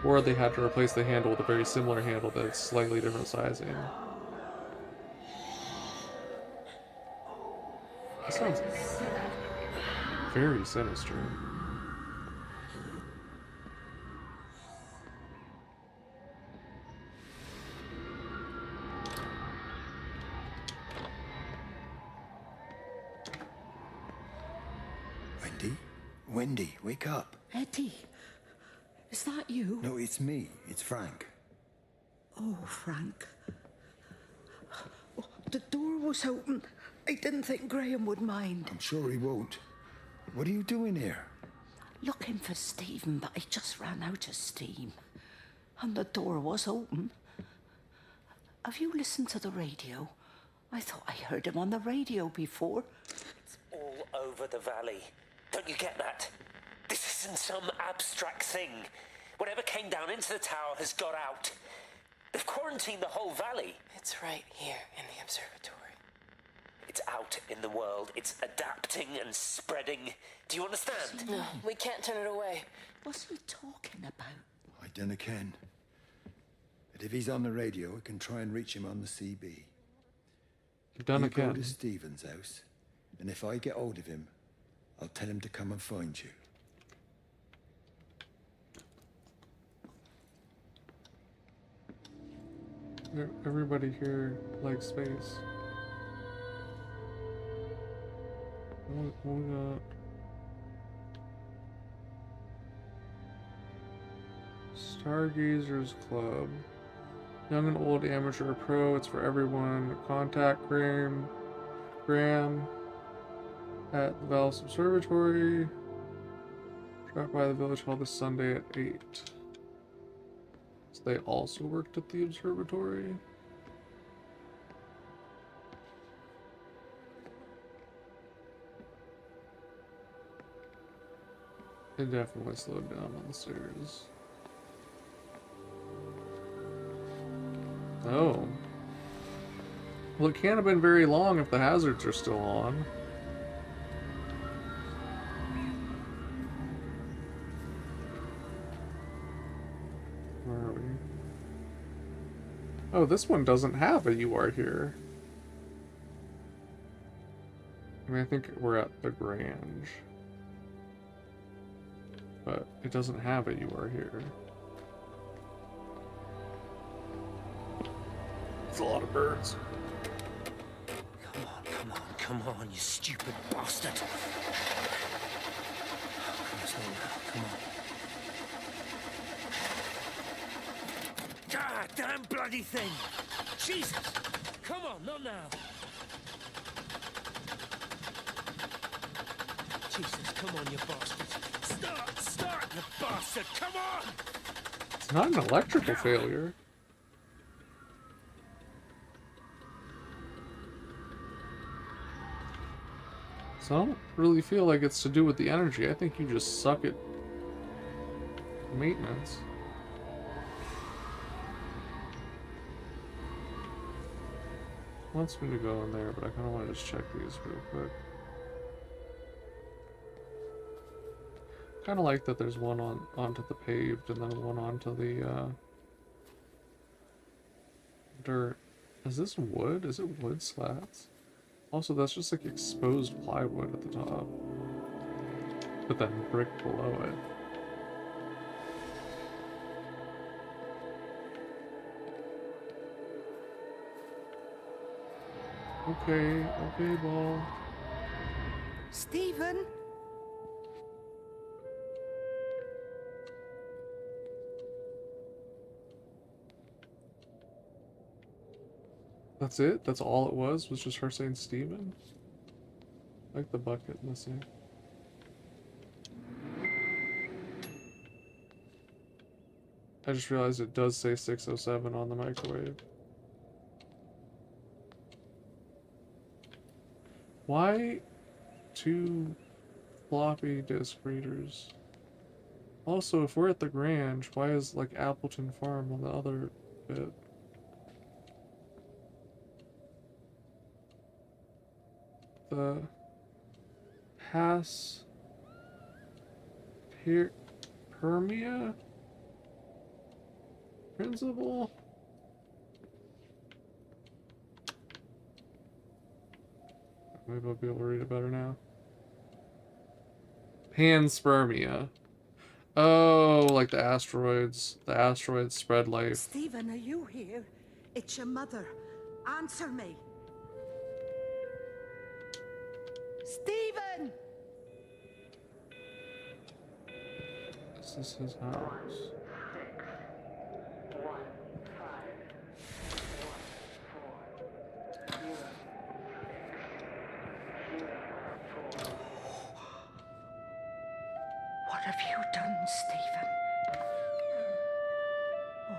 Or they had to replace the handle with a very similar handle that's slightly different sizing. That sounds very sinister. Wendy, wake up. Eddie, is that you? No, it's me. It's Frank. Oh, Frank. Oh, the door was open. I didn't think Graham would mind. I'm sure he won't. What are you doing here? Looking for Stephen, but I just ran out of steam. And the door was open. Have you listened to the radio? I thought I heard him on the radio before. It's all over the valley. Don't you get that? This isn't some abstract thing. Whatever came down into the tower has got out. They've quarantined the whole valley. It's right here in the observatory. It's out in the world. It's adapting and spreading. Do you understand? No, we can't turn it away. What's he talking about? I dunno ken. But if he's on the radio, I can try and reach him on the CB. You've done you again. go to Stephen's house, and if I get hold of him, I'll tell him to come and find you. Everybody here likes space. What we got? Stargazers Club. Young and old, amateur, pro, it's for everyone. Contact Graham at the Vallis Observatory. Drop by the village hall this Sunday at 8. So they also worked at the observatory. It definitely slowed down on the stairs. Oh. Well, it can't have been very long if the hazards are still on. Where are we? Oh, this one doesn't have a "You Are Here." I mean, I think we're at the Grange. But it doesn't have a "You Are Here." It's a lot of birds. Come on, you stupid bastard. Come on. that damn bloody thing! Jesus! Come on, not now! Jesus, come on, you bastard! Start, you bastard! Come on! It's not an electrical failure. So I don't really feel like it's to do with the energy. I think you just suck at maintenance. Wants me to go in there, but I kind of want to just check these real quick. Kind of like that there's one onto the paved and then one onto the dirt. Is this wood? Is it wood slats? Also, that's just like exposed plywood at the top. But then brick below it. Okay, okay, ball. Stephen? That's it? That's all it was just her saying Steven? Like the bucket missing. I just realized it does say 607 on the microwave. Why 2 floppy disk readers? Also, if we're at the Grange, why is like Appleton Farm on the other bit? The Permia principle? Maybe I'll be able to read it better now. Panspermia. Oh, like the asteroids. The asteroids spread life. Stephen, are you here? It's your mother. Answer me. Stephen! This is his house. What have you done, Stephen? Oh,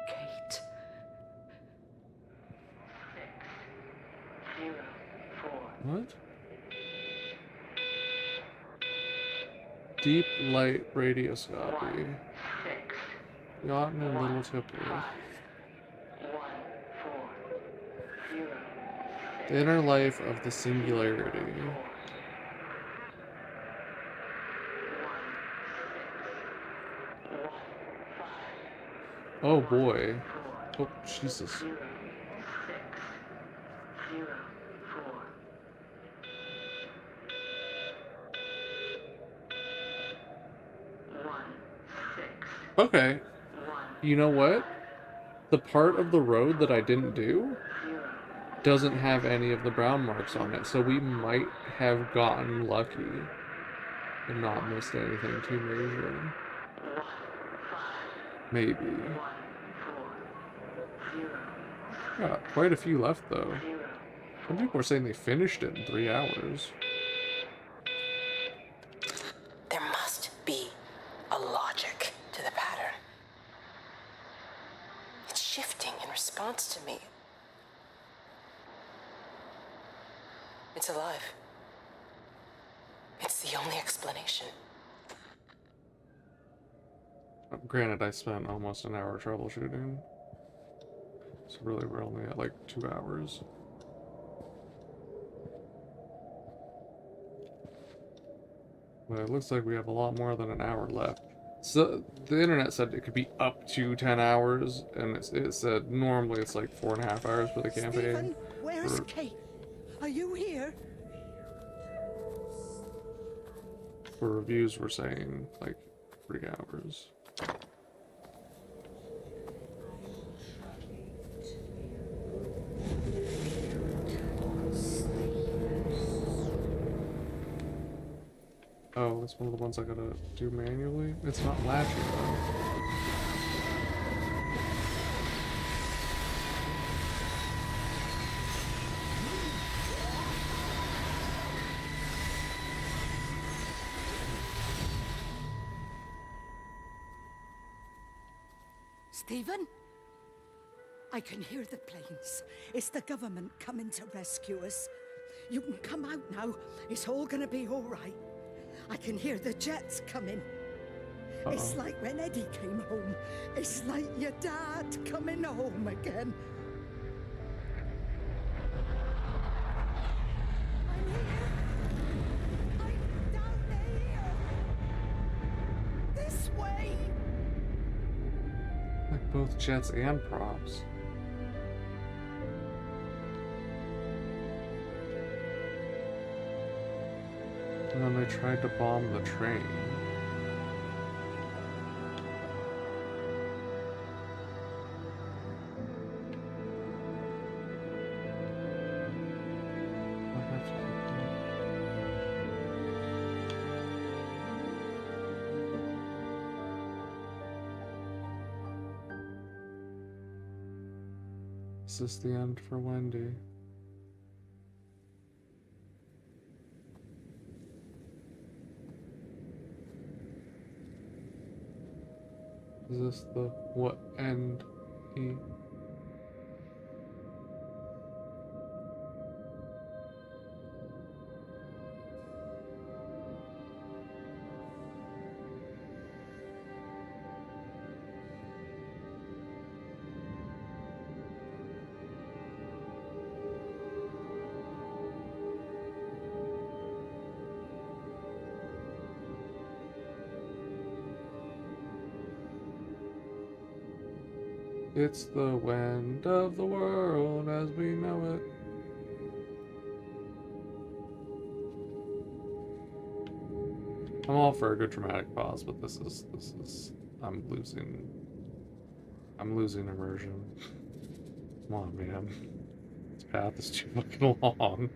Kate. 604. What? Deep light radioscopy. Yachten and Little Tipler. The inner life of the singularity. Oh boy. Oh, Jesus. Okay. You know what? The part of the road that I didn't do doesn't have any of the brown marks on it, so we might have gotten lucky and not missed anything too major. Maybe. Yeah, quite a few left though. Some people are saying they finished it in 3 hours. There must be a logic to the pattern. It's shifting in response to me. It's alive. It's the only explanation. Granted, I spent almost an hour troubleshooting. So really we're only at like 2 hours. But it looks like we have a lot more than an hour left. So the internet said it could be up to 10 hours, and it said normally it's like 4.5 hours for the campaign. Stephen, where's Kate? Are you here? For reviews, we're saying like 3 hours. Oh, that's one of the ones I gotta do manually? It's not latching though. Stephen? I can hear the planes. It's the government coming to rescue us. You can come out now. It's all gonna be all right. I can hear the jets coming. It's like when Eddie came home. It's like your dad coming home again. I'm here. I'm down here. This way. Like both jets and props. And then they tried to bomb the train. Is this the end for Wendy? Is this the what end? It's the wind of the world as we know it. I'm all for a good dramatic pause, but this is I'm losing immersion. Come on, man. This path is too fucking long.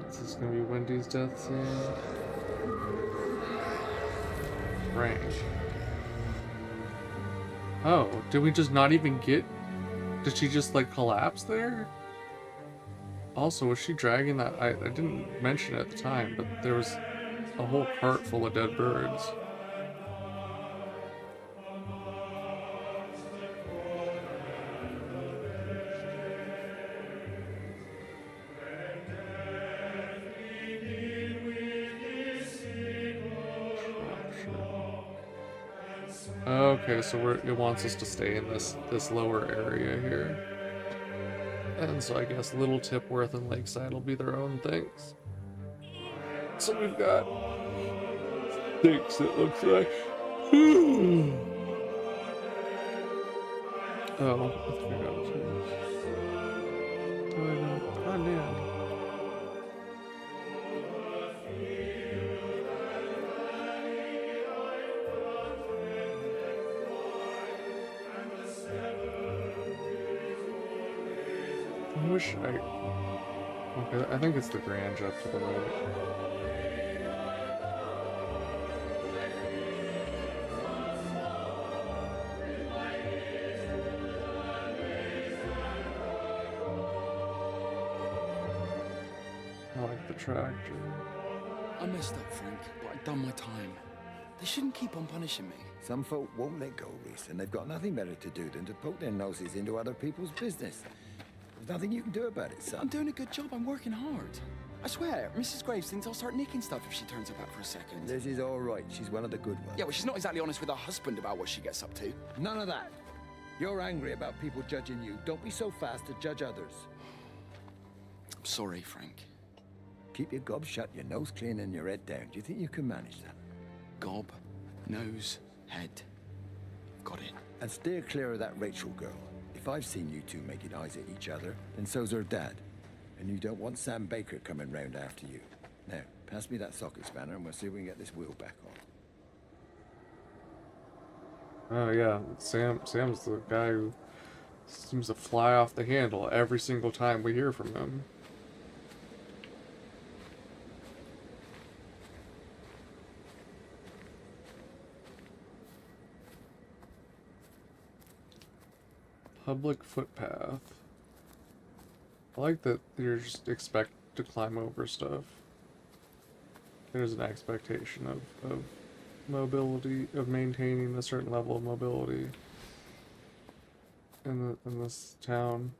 Is this gonna be Wendy's death scene? Frank. Oh, did we just not even get... Did she just like collapse there? Also, was she dragging that... I didn't mention it at the time, but there was a whole cart full of dead birds. Okay, so it wants us to stay in this lower area here. And so I guess Little Tipworth and Lakeside will be their own things. So we've got 6, it looks like. Oh, I forgot to. Oh, man. I wish I... Okay, I think it's the Grange up to the right. I like the tractor. I messed up, Frank, but I'd done my time. They shouldn't keep on punishing me. Some folk won't let go, Reese, and they've got nothing better to do than to poke their noses into other people's business. There's nothing you can do about it, son. I'm doing a good job. I'm working hard. I swear, Mrs. Graves thinks I'll start nicking stuff if she turns her back for a second. Liz is all right. She's one of the good ones. Yeah, well, she's not exactly honest with her husband about what she gets up to. None of that. You're angry about people judging you. Don't be so fast to judge others. I'm sorry, Frank. Keep your gob shut, your nose clean, and your head down. Do you think you can manage that? Gob, nose, head. Got it. And steer clear of that Rachel girl. If I've seen you two making eyes at each other, then so's her dad. And you don't want Sam Baker coming round after you. Now, Pass me that socket spanner and we'll see if we can get this wheel back on. Oh yeah, Sam's the guy who seems to fly off the handle every single time we hear from him. Public footpath. I like that you're just expect to climb over stuff. There's an expectation of mobility, of maintaining a certain level of mobility in this town,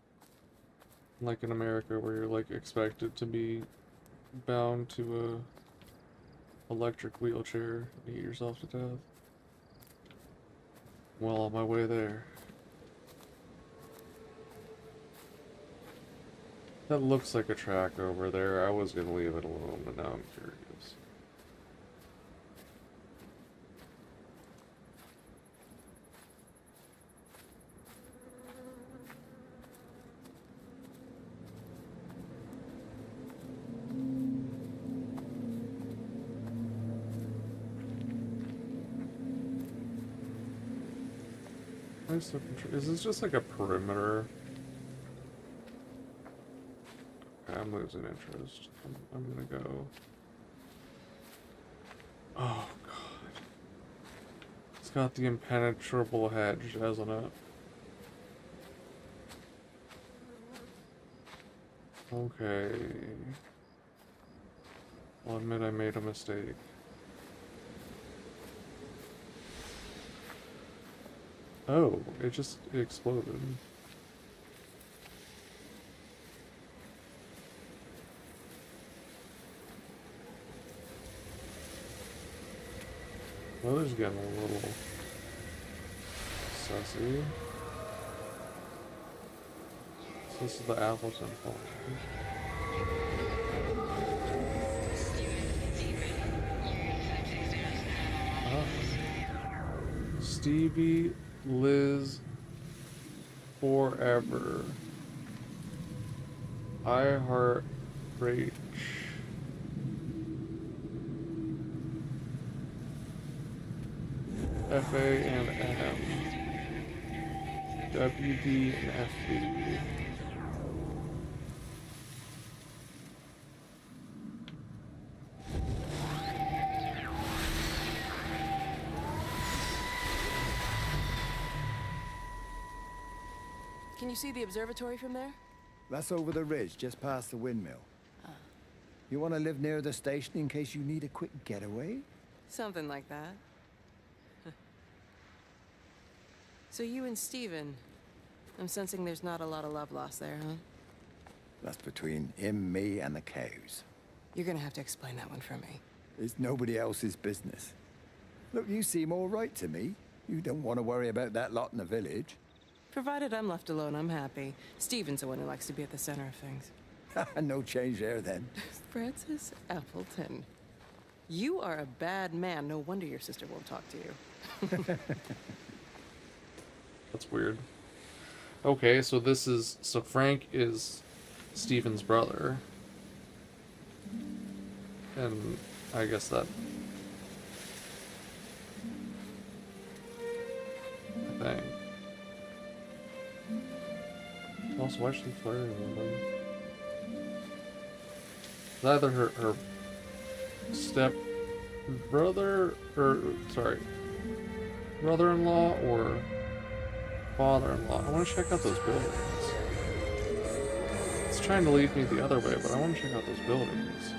like in America, where you're like expected to be bound to a electric wheelchair and eat yourself to death. Well, on my way there. That looks like a track over there. I was gonna leave it alone, but now I'm curious. Is this just like a perimeter? I'm losing interest. I'm gonna go. Oh god. It's got the impenetrable hedge, hasn't it? Okay. I'll admit I made a mistake. Oh, it just exploded. Weather's getting a little sussy. So this is the Appleton Farm. Oh. Stevie, Liz, forever. I heart Rach. FA and M. WD and FB. Can you see the observatory from there? That's over the ridge, just past the windmill. You want to live near the station in case you need a quick getaway? Something like that. So you and Steven, I'm sensing there's not a lot of love lost there, huh? That's between him, me, and the cows. You're gonna have to explain that one for me. It's nobody else's business. Look, you seem all right to me. You don't want to worry about that lot in the village. Provided I'm left alone, I'm happy. Steven's the one who likes to be at the center of things. No change there, then. Francis Appleton. You are a bad man. No wonder your sister won't talk to you. That's weird. Okay, so so Frank is Steven's brother. And I guess that... I think. Also, why is she flirting with him? It's either her step brother, or sorry, brother-in-law or father-in-law. I want to check out those buildings. It's trying to lead me the other way, but I want to check out those buildings.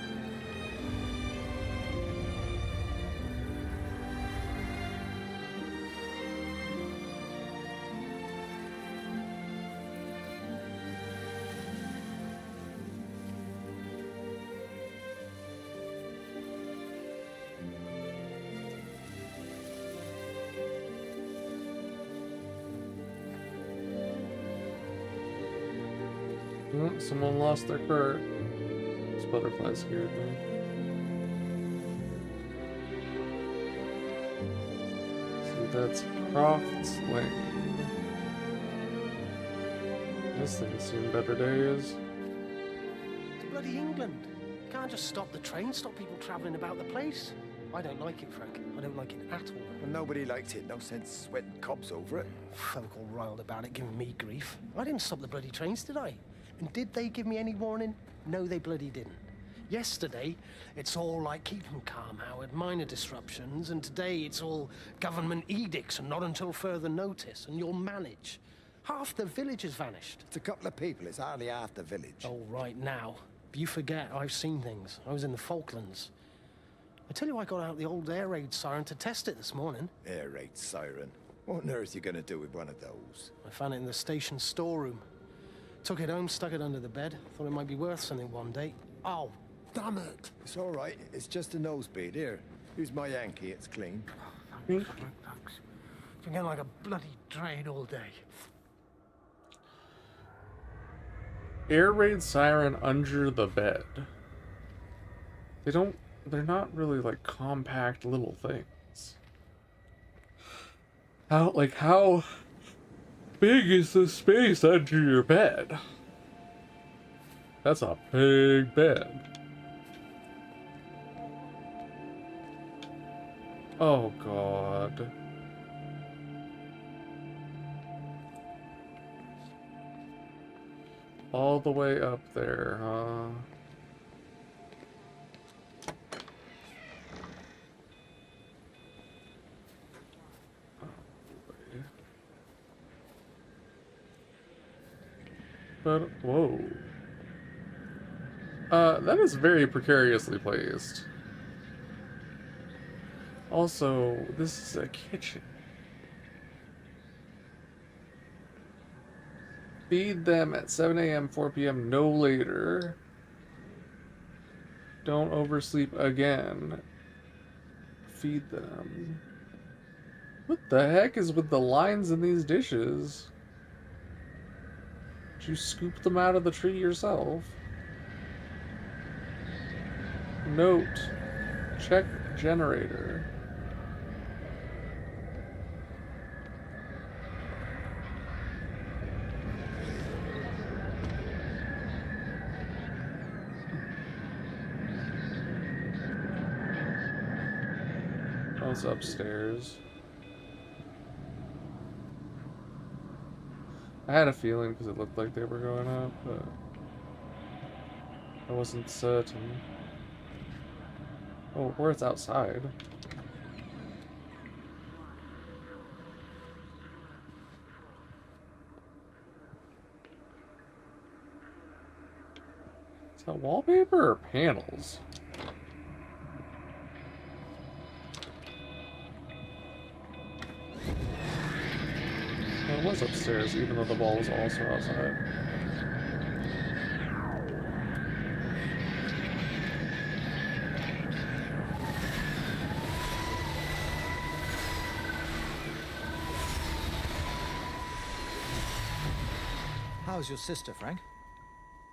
Oh, someone lost their cart. This butterfly scared me. So that's Croft's Lane. This thing's seen better days. It's bloody England. Can't can't just stop the train, stop people travelling about the place. I don't like it, Frank. I don't like it at all. Well, nobody likes it. No sense sweating cobs over it. Folk all riled about it, giving me grief. I didn't stop the bloody trains, did I? And did they give me any warning? No, they bloody didn't. Yesterday, it's all like, keep 'em calm, Howard, minor disruptions, and today it's all government edicts and not until further notice, and you'll manage. Half the village has vanished. It's a couple of people. It's hardly half the village. Oh, right now. But you forget, I've seen things. I was in the Falklands. I tell you, I got out the old air raid siren to test it this morning. Air raid siren? What on earth are you going to do with one of those? I found it in the station storeroom. Took it home, stuck it under the bed. Thought it might be worth something one day. Oh, damn it. It's all right. It's just a nosebleed. Here, use my Yankee. It's clean. Thanks. Forget like a bloody drain all day. Air raid siren under the bed. They're not really like compact little things. How big is the space under your bed? That's a big bed. Oh God. All the way up there, huh? But, whoa. That is very precariously placed. Also, this is a kitchen. Feed them at 7 a.m., 4 p.m., no later. Don't oversleep again. Feed them. What the heck is with the lines in these dishes? Did you scoop them out of the tree yourself? Note. Check generator. Oh, it's upstairs. I had a feeling because it looked like they were going up, but I wasn't certain. Oh, or it's outside. Is that wallpaper or panels? Well, it was upstairs, even though the ball was also outside. How's your sister, Frank?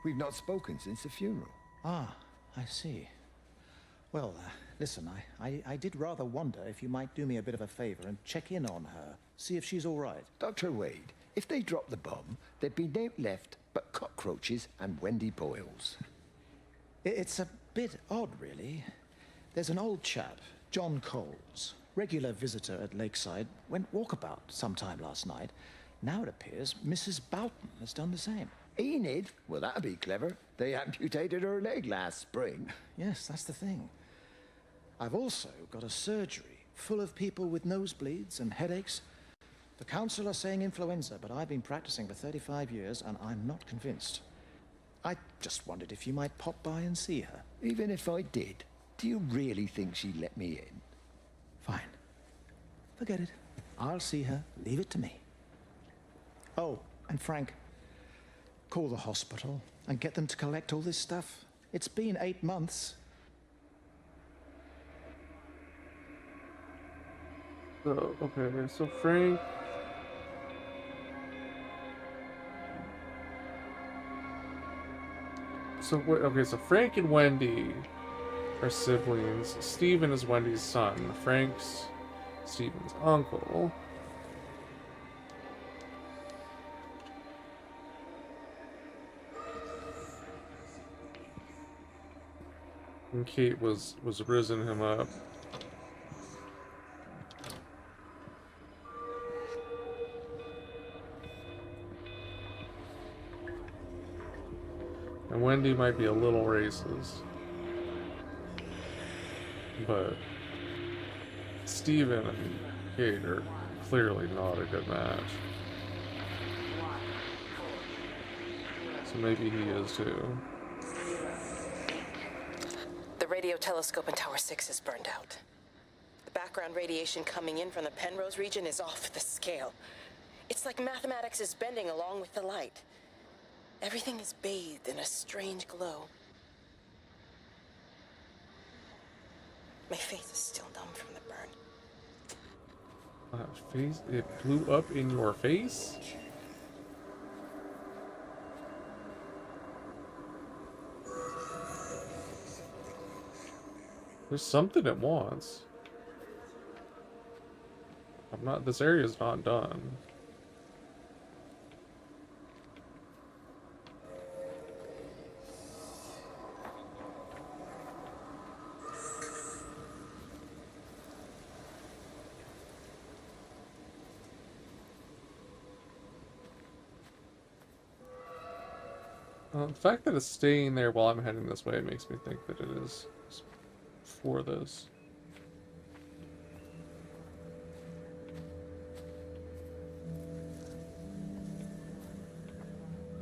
We've not spoken since the funeral. Ah, I see. Well, listen, I did rather wonder if you might do me a bit of a favor and check in on her, see if she's all right. Dr. Wade, if they dropped the bomb, there'd be no left but cockroaches and Wendy Boyles. It's a bit odd, really. There's an old chap, John Coles, regular visitor at Lakeside, went walkabout sometime last night. Now it appears Mrs. Boughton has done the same. Enid? Well, that'd be clever. They amputated her leg last spring. Yes, that's the thing. I've also got a surgery full of people with nosebleeds and headaches. The council are saying influenza, but I've been practicing for 35 years and I'm not convinced. I just wondered if you might pop by and see her. Even if I did, do you really think she'd let me in? Fine. Forget it. I'll see her. Leave it to me. Oh, and Frank, call the hospital and get them to collect all this stuff. It's been 8 months. So, okay, so Frank... So Frank and Wendy are siblings. Stephen is Wendy's son. Frank's Stephen's uncle. And Kate was rizzing him up. And Wendy might be a little racist. But Steven and Kate are clearly not a good match. So maybe he is too. The radio telescope in Tower 6 is burned out. The background radiation coming in from the Penrose region is off the scale. It's like mathematics is bending along with the light. Everything is bathed in a strange glow. My face is still numb from the burn. Face? It blew up in your face? There's something it wants. This area's not done. The fact that it's staying there while I'm heading this way makes me think that it is for this.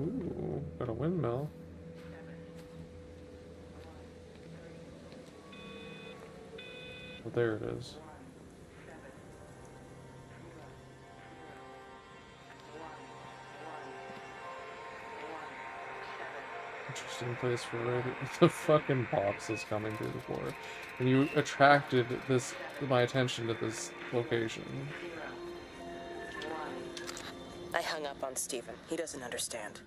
Ooh, got a windmill. Well, there it is. Interesting place for radio. The fucking box is coming through the floor. And you attracted my attention to this location. I hung up on Steven. He doesn't understand.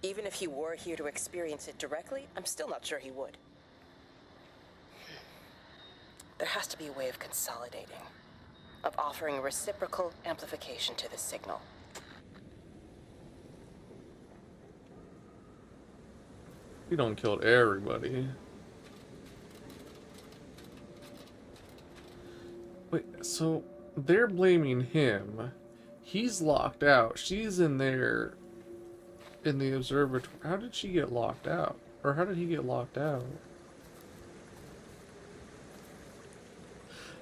Even if he were here to experience it directly, I'm still not sure he would. There has to be a way of consolidating, of offering reciprocal amplification to the signal. You don't kill everybody. Wait, so they're blaming him. He's locked out. She's in there in the observatory. How did she get locked out? Or how did he get locked out?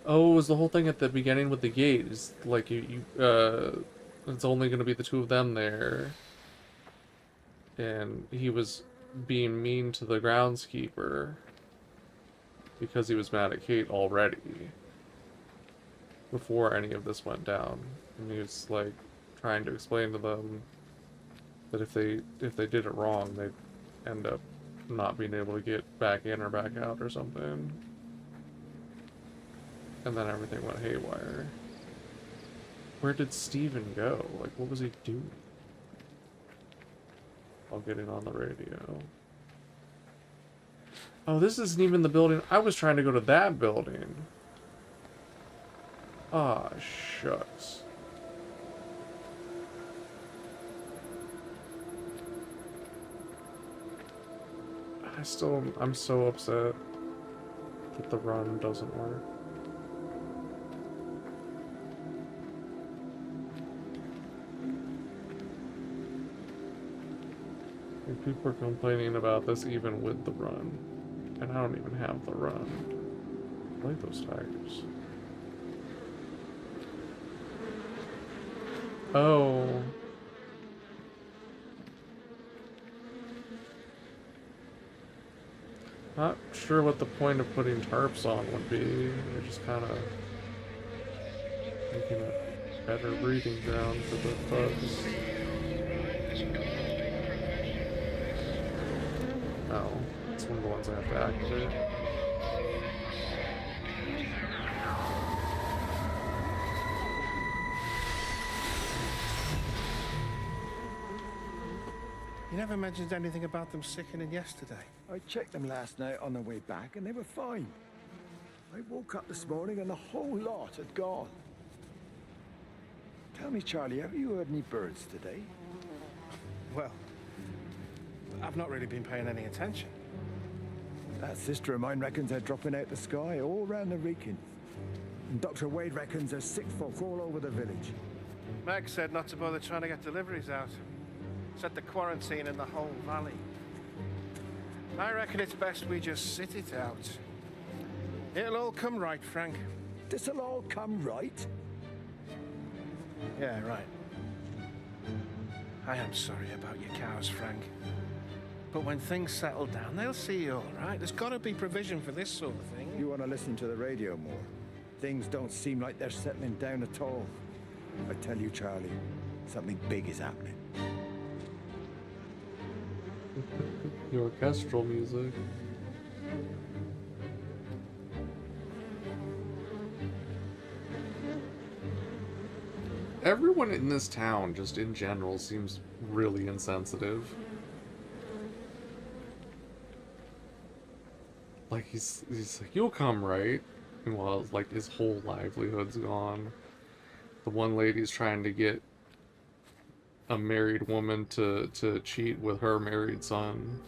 Oh, it was the whole thing at the beginning with the gate. It's like it's only going to be the two of them there. And he was being mean to the groundskeeper because he was mad at Kate already before any of this went down. And he was like trying to explain to them that if they did it wrong, they'd end up not being able to get back in or back out or something. And then everything went haywire. Where did Steven go? Like, what was he doing? While getting on the radio. Oh, this isn't even the building. I was trying to go to that building. Ah, shucks. I'm so upset that the run doesn't work. And people are complaining about this even with the run. And I don't even have the run. I like those tires. Oh. Not sure what the point of putting tarps on would be. They're just kind of making a better breeding ground for the bugs. Oh, it's one of the ones I have to activate. You never mentioned anything about them sickening yesterday. I checked them last night on the way back and they were fine. I woke up this morning and the whole lot had gone. Tell me, Charlie, have you heard any birds today? Well, I've not really been paying any attention. That sister of mine reckons they're dropping out the sky all round the Wrekin. And Dr. Wade reckons there's sick folk all over the village. Meg said not to bother trying to get deliveries out. Set the quarantine in the whole valley. I reckon it's best we just sit it out. It'll all come right, Frank. This'll all come right? Yeah, right. I am sorry about your cows, Frank. But when things settle down, they'll see you all right. There's got to be provision for this sort of thing. You want to listen to the radio more? Things don't seem like they're settling down at all. I tell you, Charlie, something big is happening. The orchestral music. Everyone in this town, just in general, seems really insensitive. Like, he's like, you'll come, right? Meanwhile, like, his whole livelihood's gone. The one lady's trying to get a married woman to cheat with her married son.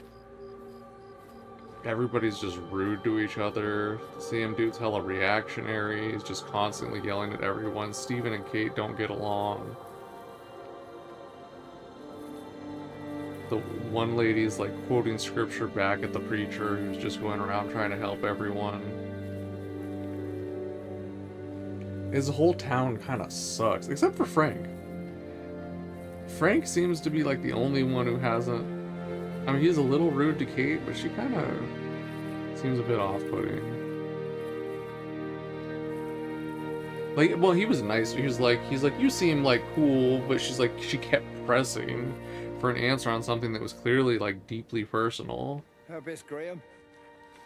Everybody's just rude to each other. The same dude's hella reactionary. He's just constantly yelling at everyone. Stephen and Kate don't get along. The one lady's like quoting scripture back at the preacher who's just going around trying to help everyone. His whole town kind of sucks, except for Frank. Frank seems to be like the only one who hasn't... I mean, he's a little rude to Kate, but she kind of seems a bit off-putting. Like, well, he was nice. He's like, you seem like cool, but she kept pressing for an answer on something that was clearly like deeply personal. How best, Graham?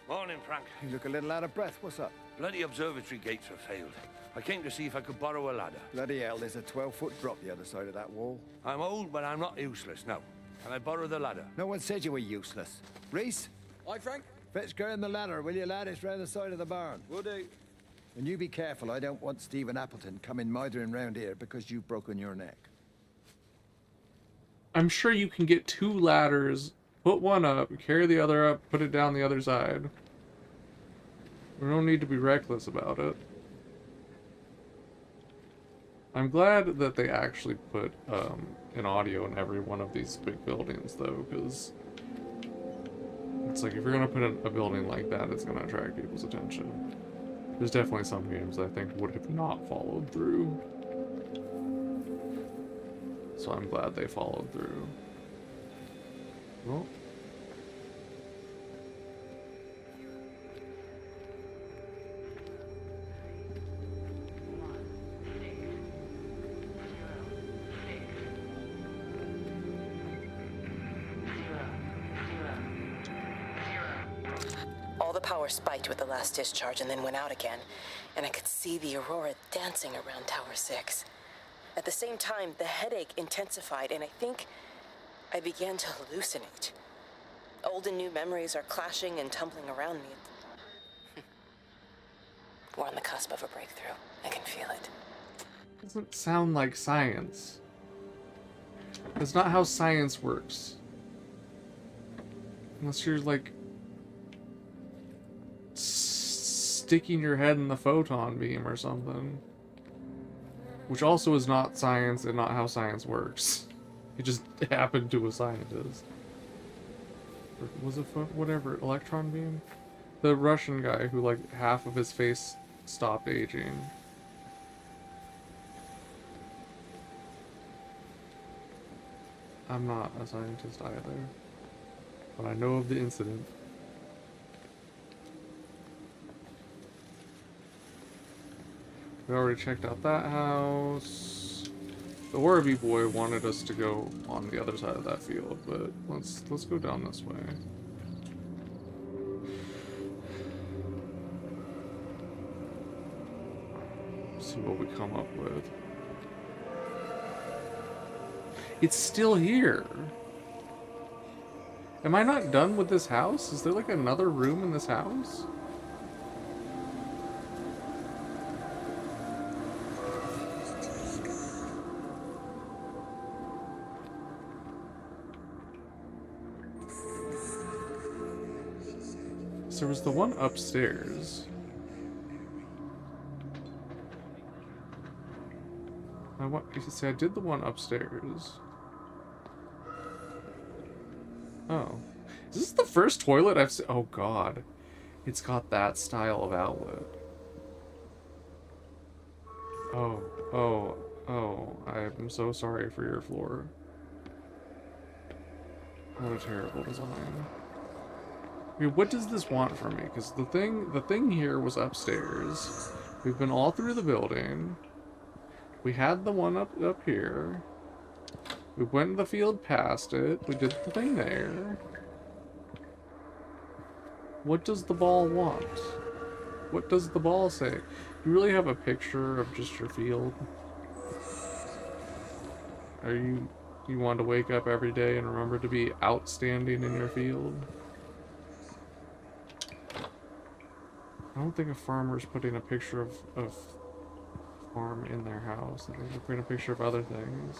Morning, Frank. You look a little out of breath. What's up? Bloody observatory gates have failed. I came to see if I could borrow a ladder. Bloody hell, there's a 12-foot drop the other side of that wall. I'm old, but I'm not useless, no. Can I borrow the ladder? No one said you were useless. Reese? Hi, Frank. Fetch Graham the ladder, will you, lad? It's round the side of the barn. Will do. And you be careful. I don't want Stephen Appleton coming mithering round here because you've broken your neck. I'm sure you can get 2 ladders, put one up, carry the other up, put it down the other side. We don't need to be reckless about it. I'm glad that they actually put an audio in every one of these big buildings, though, because it's like if you're going to put in a building like that, it's going to attract people's attention. There's definitely some games I think would have not followed through. So I'm glad they followed through. Well. All the power spiked with the last discharge and then went out again, and I could see the aurora dancing around Tower 6. At the same time, the headache intensified, and I think I began to hallucinate. Old and new memories are clashing and tumbling around me. We're on the cusp of a breakthrough. I can feel it. Doesn't sound like science. That's not how science works. Unless you're like sticking your head in the photon beam or something. Which also is not science and not how science works. It just happened to a scientist. Or was it whatever, electron beam? The Russian guy who like half of his face stopped aging. I'm not a scientist either, but I know of the incident. We already checked out that house. The Warby boy wanted us to go on the other side of that field, but let's go down this way. See what we come up with. It's still here. Am I not done with this house? Is there like another room in this house? Because there was the one upstairs. You see, I did the one upstairs. Oh. Is this the first toilet I've seen? Oh god. It's got that style of outlet. Oh, I'm so sorry for your floor. What a terrible design. I mean, what does this want from me? Because the thing here was upstairs. We've been all through the building. We had the one up here. We went in the field past it. We did the thing there. What does the ball want? What does the ball say? You really have a picture of just your field? Are you want to wake up every day and remember to be outstanding in your field? I don't think a farmer's putting a picture of farm in their house. I think they're putting a picture of other things.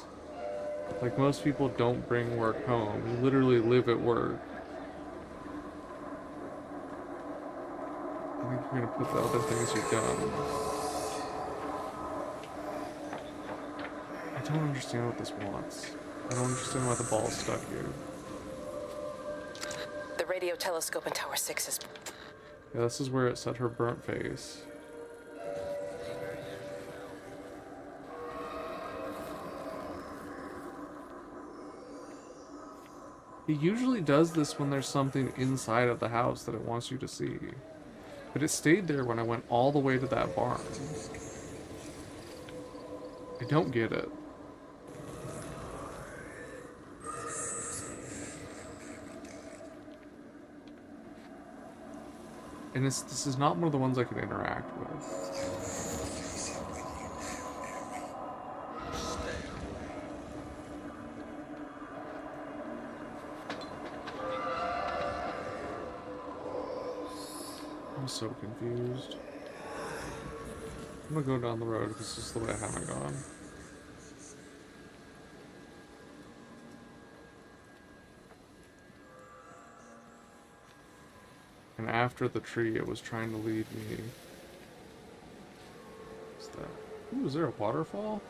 Like, most people don't bring work home. You literally live at work. I think you're gonna put the other things you've done. I don't understand what this wants. I don't understand why the ball's stuck here. The radio telescope in Tower 6 is... Yeah, this is where it set her burnt face. It usually does this when there's something inside of the house that it wants you to see. But it stayed there when I went all the way to that barn. I don't get it. And this is not one of the ones I can interact with. I'm so confused. I'm gonna go down the road because this is the way I haven't gone. And after the tree, it was trying to lead me. What's that? Ooh, is there a waterfall?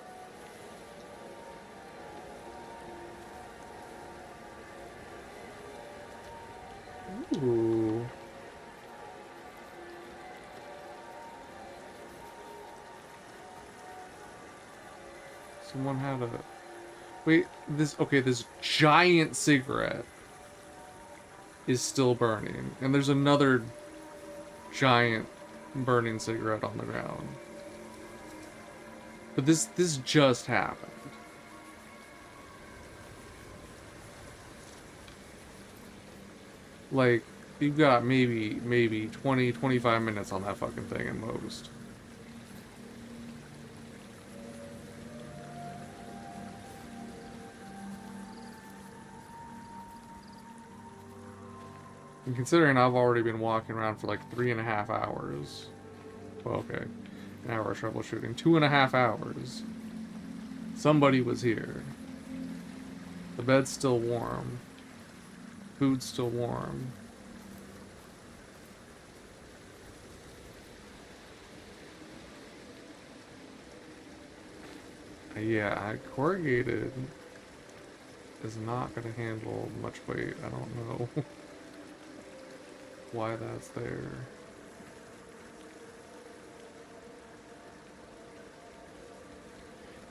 Ooh. Someone had a... Wait, this giant cigarette is still burning. And there's another giant burning cigarette on the ground. But this just happened. Like, you've got maybe 20, 25 minutes on that fucking thing at most. And considering I've already been walking around for like 3.5 hours. Well, okay. An hour of troubleshooting. 2.5 hours. Somebody was here. The bed's still warm. Food's still warm. Yeah, corrugated is not going to handle much weight. I don't know why that's there.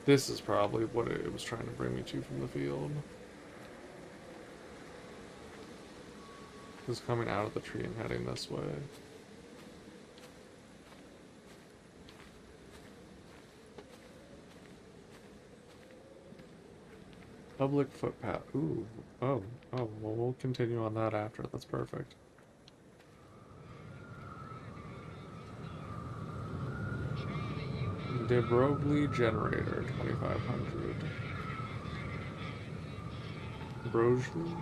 This is probably what it was trying to bring me to from the field. It was coming out of the tree and heading this way. Public footpath. Ooh. Oh. Well, we'll continue on that after. That's perfect. De Broglie generator, 2500. Broglie?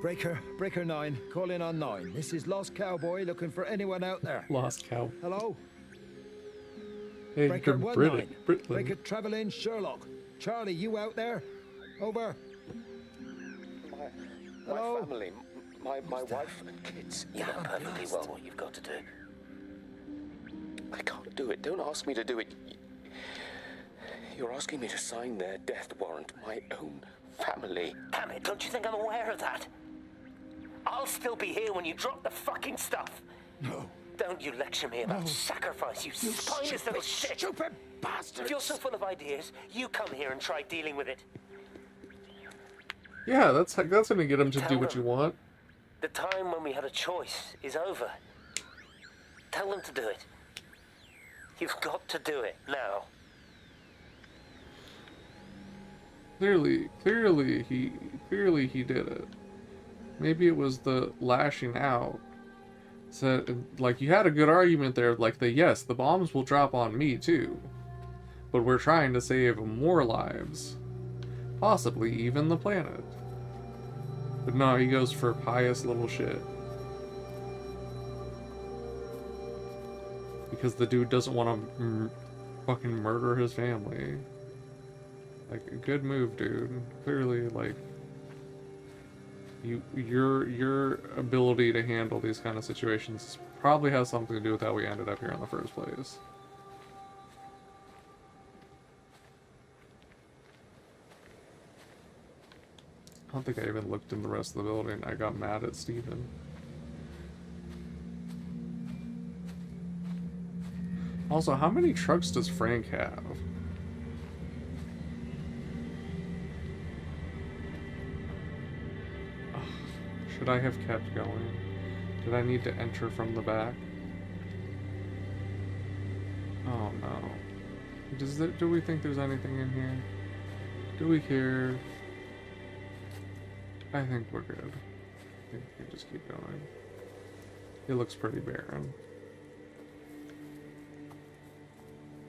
Breaker 9, call in on 9. This is Lost Cowboy looking for anyone out there. Lost Cow. Hello? Hey, Breaker you're 19. Brit. Breaker Traveling Sherlock. Charlie, you out there? Over. Hello? My family, my wife and kids. You know perfectly well what you've got to do. I can't do it. Don't ask me to do it. You're asking me to sign their death warrant. My own family. Damn it, don't you think I'm aware of that? I'll still be here when you drop the fucking stuff. No. Don't you lecture me about sacrifice, you spineless little shit. Stupid bastard. If you're so full of ideas, you come here and try dealing with it. Yeah, that's gonna get him to do what you want. The time when we had a choice is over. Tell them to do it. You've got to do it now. Clearly he did it. Maybe it was the lashing out. So, like, you had a good argument there, like, yes, the bombs will drop on me too, but we're trying to save more lives. Possibly even the planet. But no, he goes for pious little shit. Because the dude doesn't want to fucking murder his family. Like, a good move, dude. Clearly, like, your ability to handle these kind of situations probably has something to do with how we ended up here in the first place. I don't think I even looked in the rest of the building. I got mad at Steven. Also, how many trucks does Frank have? Ugh, should I have kept going? Did I need to enter from the back? Oh no. Do we think there's anything in here? Do we care? I think we're good. I think we can just keep going. It looks pretty barren.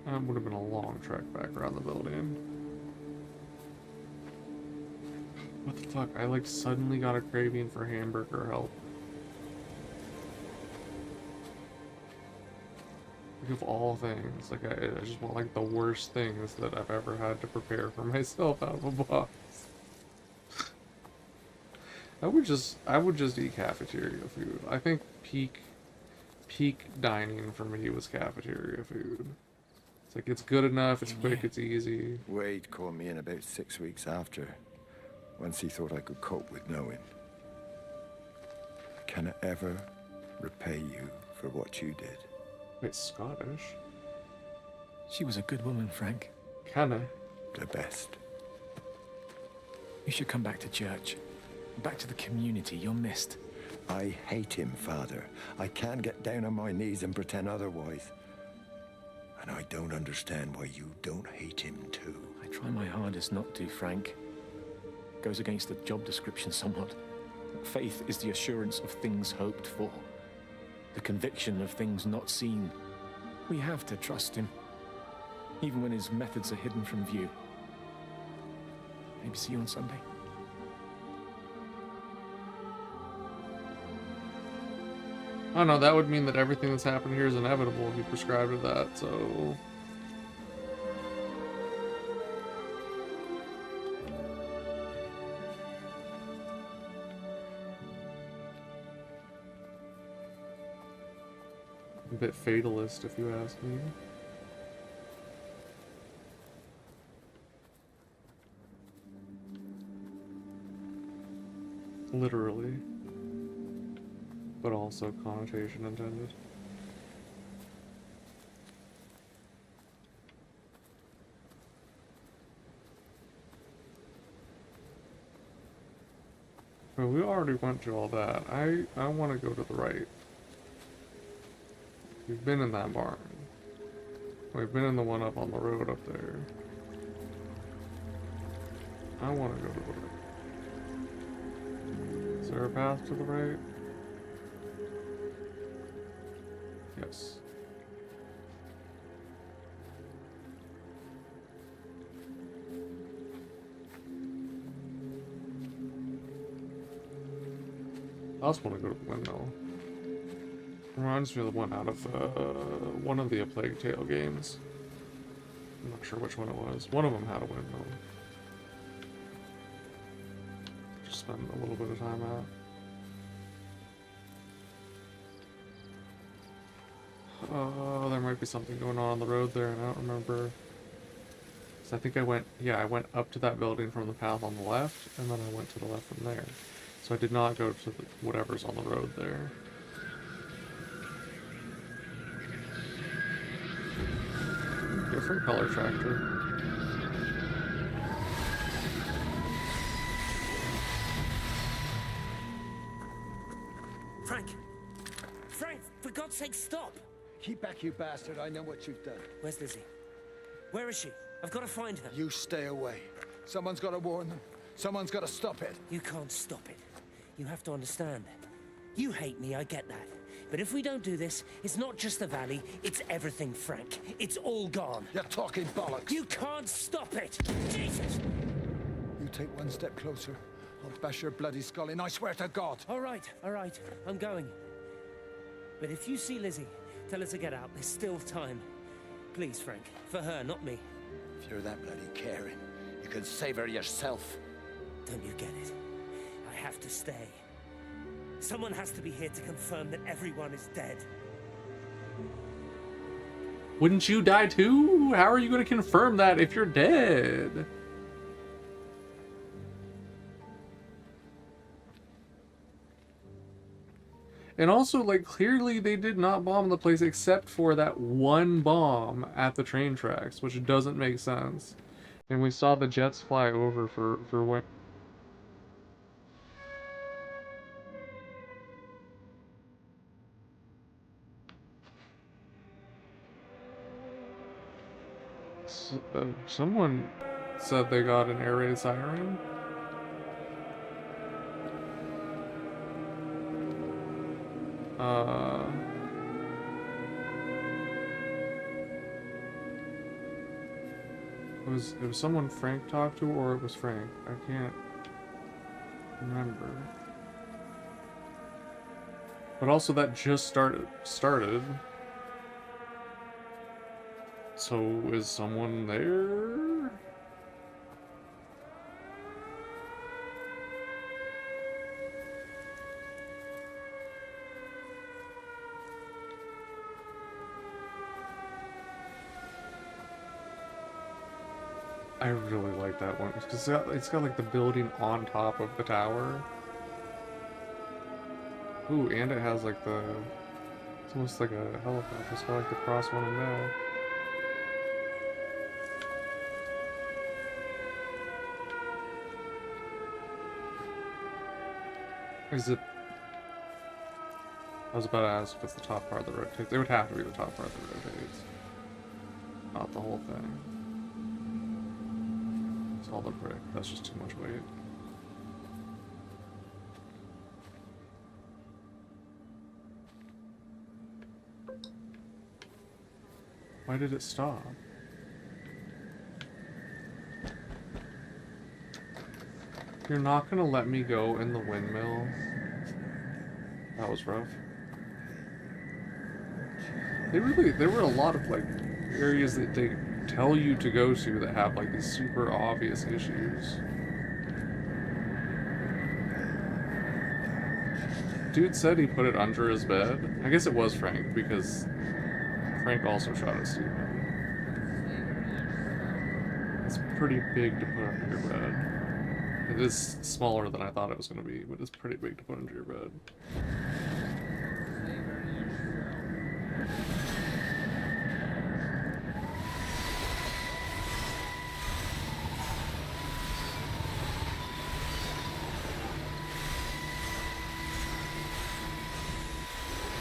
Would have been a long trek back around the building. What the fuck? I like suddenly got a craving for hamburger help. Like, of all things, like I just want like the worst things that I've ever had to prepare for myself out of a box. I would just eat cafeteria food. I think peak dining for me was cafeteria food. It's like, it's good enough, it's quick, it's easy. Wade called me in about 6 weeks after, once he thought I could cope with knowing. Can I ever repay you for what you did? Wait, Scottish? She was a good woman, Frank. Can I? The best. You should come back to church. Back to the community. You're missed. I hate him, Father. I can't get down on my knees and pretend otherwise. And I don't understand why you don't hate him too. I try my hardest not to, Frank. Goes against the job description somewhat. Faith is the assurance of things hoped for. The conviction of things not seen. We have to trust him. Even when his methods are hidden from view. Maybe see you on Sunday. Oh no, that would mean that everything that's happened here is inevitable if you prescribe to that, so... A bit fatalist, if you ask me. Literally. But also connotation intended. But we already went through all that. I want to go to the right. We've been in that barn. We've been in the one up on the road up there. I want to go to the right. Is there a path to the right? Yes. I also want to go to the windmill. Reminds me of the one out of one of the A Plague Tale games. I'm not sure which one it was. One of them had a windmill. Just spend a little bit of time out. Oh, there might be something going on the road there, and I don't remember. So I think I went up to that building from the path on the left, and then I went to the left from there. So I did not go to whatever's on the road there. Different color tractor. Frank! Frank, for God's sake, stop! Keep back, you bastard. I know what you've done. Where's Lizzie? Where is she? I've got to find her. You stay away. Someone's got to warn them. Someone's got to stop it. You can't stop it. You have to understand. You hate me, I get that. But if we don't do this, it's not just the valley, it's everything, Frank. It's all gone. You're talking bollocks. You can't stop it! Jesus! You take one step closer, I'll bash your bloody skull in, I swear to God. All right, I'm going. But if you see Lizzie, tell her to get out. There's still time. Please, Frank. For her, not me. If you're that bloody caring, you can save her yourself. Don't you get it? I have to stay. Someone has to be here to confirm that everyone is dead. Wouldn't you die too? How are you going to confirm that if you're dead? And also, like, clearly they did not bomb the place except for that one bomb at the train tracks, which doesn't make sense. And we saw the jets fly over for when... Someone said they got an air raid siren. It was someone Frank talked to, or it was Frank. I can't remember. But also that just started. So is someone there? I really like that one because it's got like the building on top of the tower. Ooh, and it has like it's almost like a helicopter. It's got like the cross one in there. Is it? I was about to ask if it's the top part that rotates. It would have to be the top part that rotates, not the whole thing. It's all the brick. That's just too much weight. Why did it stop? You're not gonna let me go in the windmill? That was rough. There were a lot of like areas that they tell you to go to that have like these super obvious issues. Dude said he put it under his bed. I guess it was Frank, because Frank also shot at Steven. It's pretty big to put under your bed. It is smaller than I thought it was going to be, but it's pretty big to put under your bed.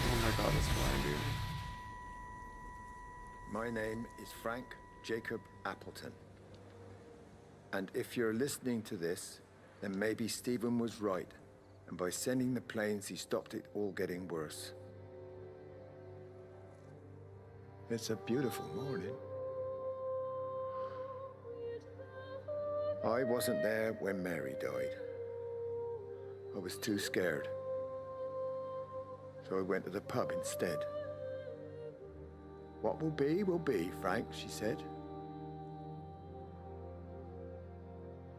Oh my god, it's blinding. My name is Frank Jacob Appleton. And if you're listening to this, then maybe Stephen was right. And by sending the planes, he stopped it all getting worse. It's a beautiful morning. I wasn't there when Mary died. I was too scared. so I went to the pub instead. What will be, Frank, she said.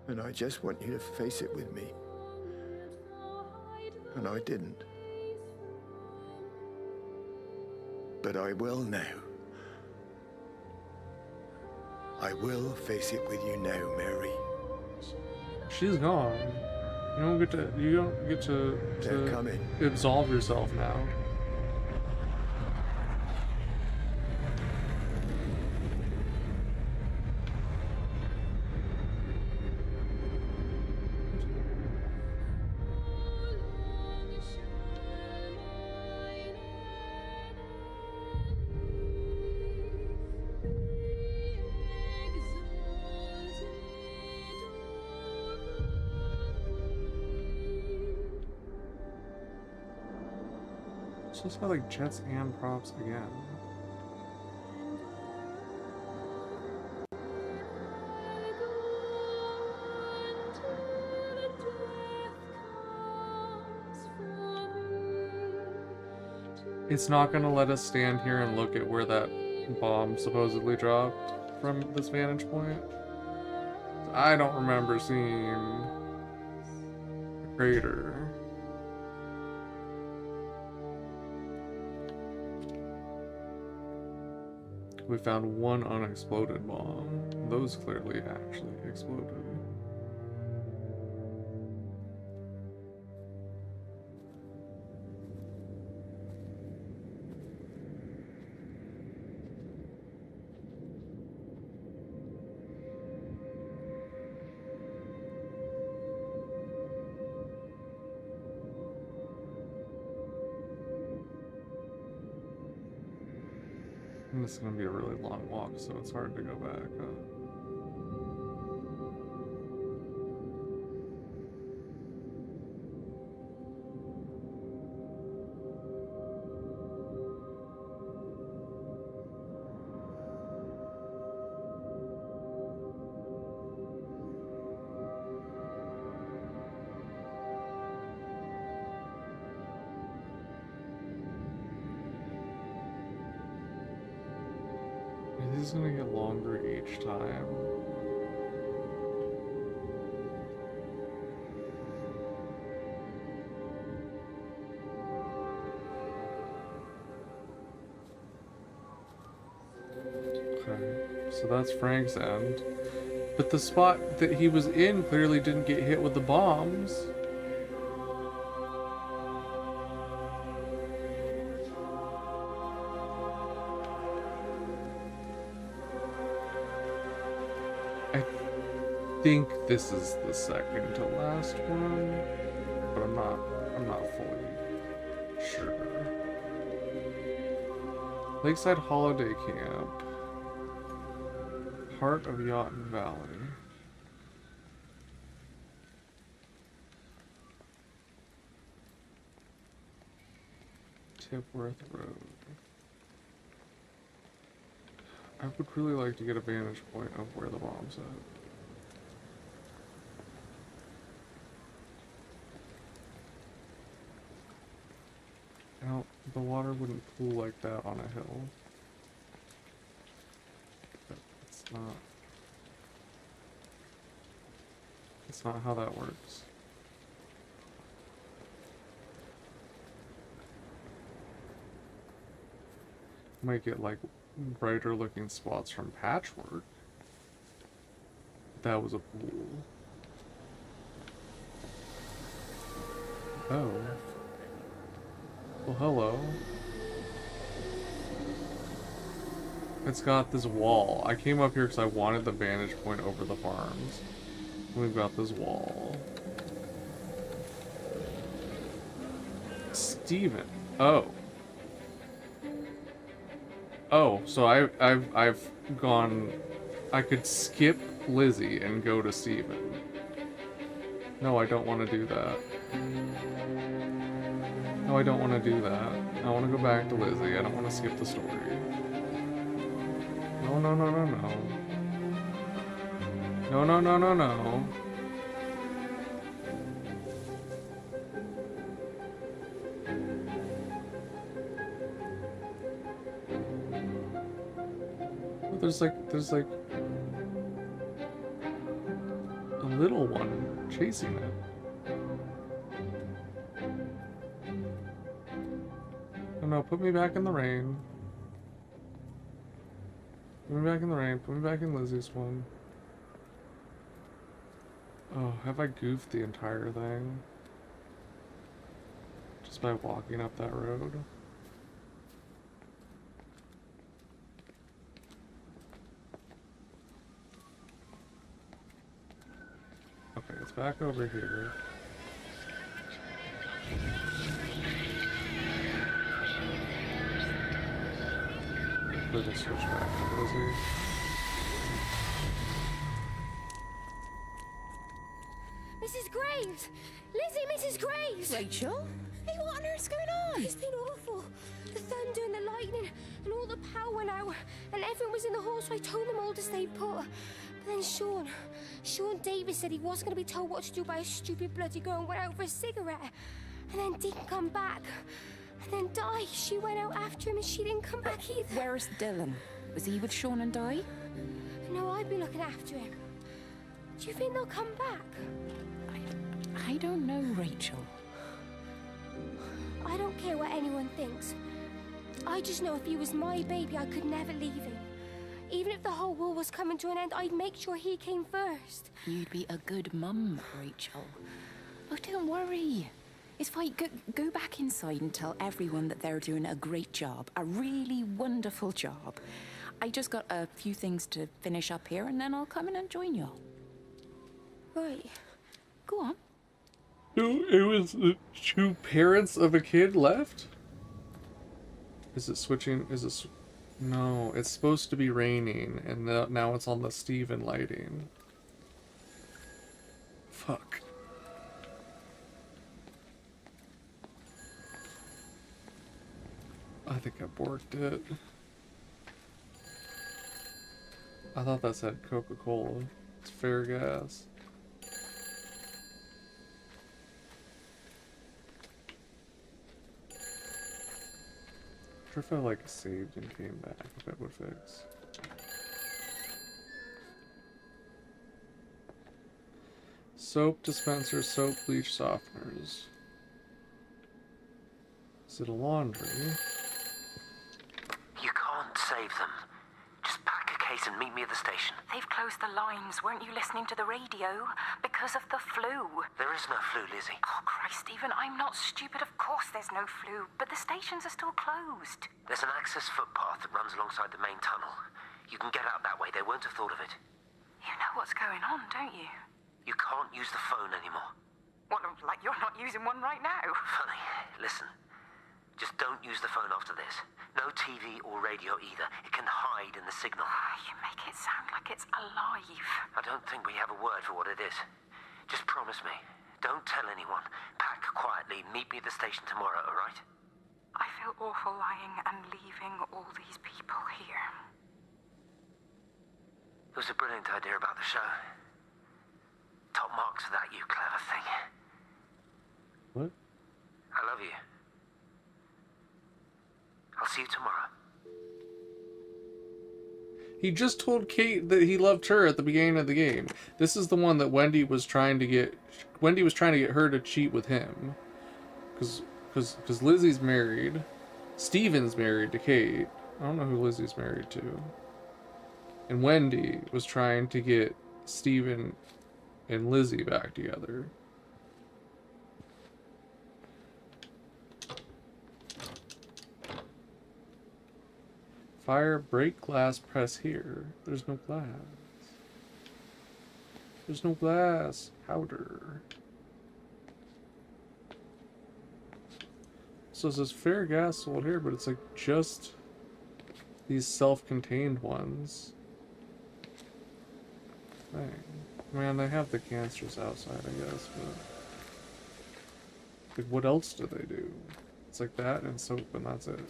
And I just want you to face it with me. And I didn't. But I will now. I will face it with you now, Mary. She's gone. You don't get to absolve yourself now. So it's got like jets and props again. It's not gonna let us stand here and look at where that bomb supposedly dropped from this vantage point. I don't remember seeing a crater. We found one unexploded bomb. Those clearly actually exploded. And this is going to be a really long walk, so it's hard to go back. This is going to get longer each time. Okay, so that's Frank's end. But the spot that he was in clearly didn't get hit with the bombs. I think this is the second to last one, but I'm not fully sure. Lakeside Holiday Camp, part of Yachton Valley. Tipworth Road. I would really like to get a vantage point of where the bomb's at. Now, the water wouldn't pool like that on a hill. But it's not how that works. Might get like brighter looking spots from patchwork. That was a pool. Oh. Well, hello. It's got this wall. I came up here because I wanted the vantage point over the farms. We've got this wall. Steven. Oh. Oh, so I've gone. I could skip Lizzie and go to Steven. No, I don't want to do that. No, I don't want to do that. I want to go back to Lizzie. I don't want to skip the story. No, no, no, no, no. No, no, no, no, no. there's like a little one chasing it. Oh no, put me back in the rain. Put me back in the rain. Put me back in Lizzie's one. Oh, have I goofed the entire thing? Just by walking up that road? Okay, it's back over here. We're gonna switch back to Lizzie. Mrs. Graves! Lizzie, Mrs. Graves! Rachel? Hey, what on earth's going on? It's been awful. The thunder and the lightning and all the power went out and everyone was in the hall, so I told them all to stay put. But then Sean Davis said he wasn't going to be told what to do by a stupid bloody girl and went out for a cigarette. And then didn't come back. And then Di, she went out after him and she didn't come back either. Where's Dylan? Was he with Sean and Di? No, I'd be looking after him. Do you think they'll come back? I don't know, Rachel. I don't care what anyone thinks. I just know if he was my baby, I could never leave him. Even if the whole world was coming to an end, I'd make sure he came first. You'd be a good mum, Rachel. Oh, don't worry. It's fine. Go back inside and tell everyone that they're doing a great job. A really wonderful job. I just got a few things to finish up here, and then I'll come in and join you. Right. Go on. So it was the two parents of a kid left? Is it switching? Is it... No, it's supposed to be raining, and now it's on the Steven lighting. Fuck. I think I borked it. I thought that said Coca-Cola. It's fair gas. I wonder if I like saved and came back, if that would fix. Soap dispenser, soap, bleach softeners. Is it a laundry? You can't save them. Just pack a case and meet me at the station. They've closed the lines. Weren't you listening to the radio? Because of the flu. There is no flu, Lizzie. Oh, Christ, Stephen, I'm not stupid. Of course there's no flu. But the stations are still closed. There's an access footpath that runs alongside the main tunnel. You can get out that way. They won't have thought of it. You know what's going on, don't you? You can't use the phone anymore. What, like you're not using one right now? Funny. Listen. Just don't use the phone after this. No TV or radio either. It can hide in the signal. You make it sound like it's alive. I don't think we have a word for what it is. Just promise me. Don't tell anyone. Pack quietly. Meet me at the station tomorrow, all right? I feel awful lying and leaving all these people here. It was a brilliant idea about the show. Top marks for that, you clever thing. What? I love you. I'll see you tomorrow. He just told Kate that he loved her at the beginning of the game. This is the one that Wendy was trying to get her to cheat with him. Because Lizzie's married. Steven's married to Kate. I don't know who Lizzie's married to. And Wendy was trying to get Steven and Lizzie back together. Fire, break glass, press here. There's no glass. There's no glass. Powder. So it says fair gas sold here, but it's like just these self-contained ones. Dang. Man, they have the canisters outside, I guess, but like, what else do they do? It's like that and soap, and that's it.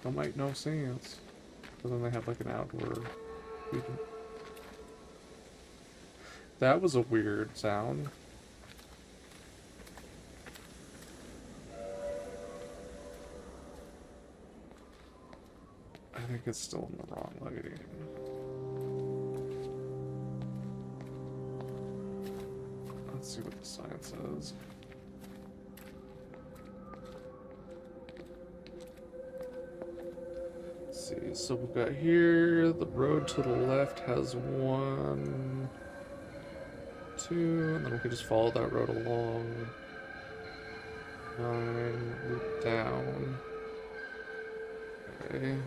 Don't make no sense. But then they have like an outdoor. That was a weird sound. I think it's still in the wrong lighting. Let's see what the sign says. Let's see, so we've got here, the road to the left has 1, 2, and then we can just follow that road along. 9, loop down. Okay.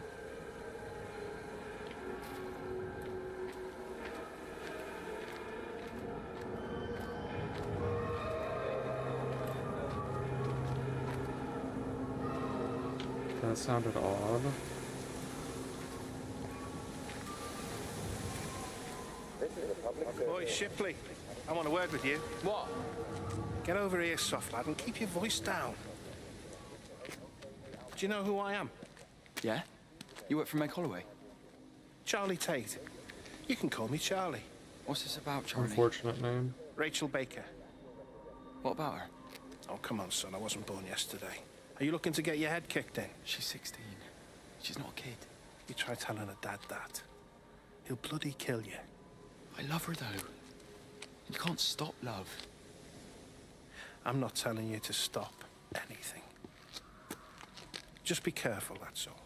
That sounded odd. Boy, Shipley, I want to work with you. What? Get over here, soft lad, and keep your voice down. Do you know who I am? Yeah? You work for Meg Holloway? Charlie Tate. You can call me Charlie. What's this about, Charlie? Unfortunate name. Rachel Baker. What about her? Oh, come on, son. I wasn't born yesterday. Are you looking to get your head kicked in? She's 16. She's not a kid. You try telling her dad that. He'll bloody kill you. I love her, though. You can't stop love. I'm not telling you to stop anything. Just be careful, that's all.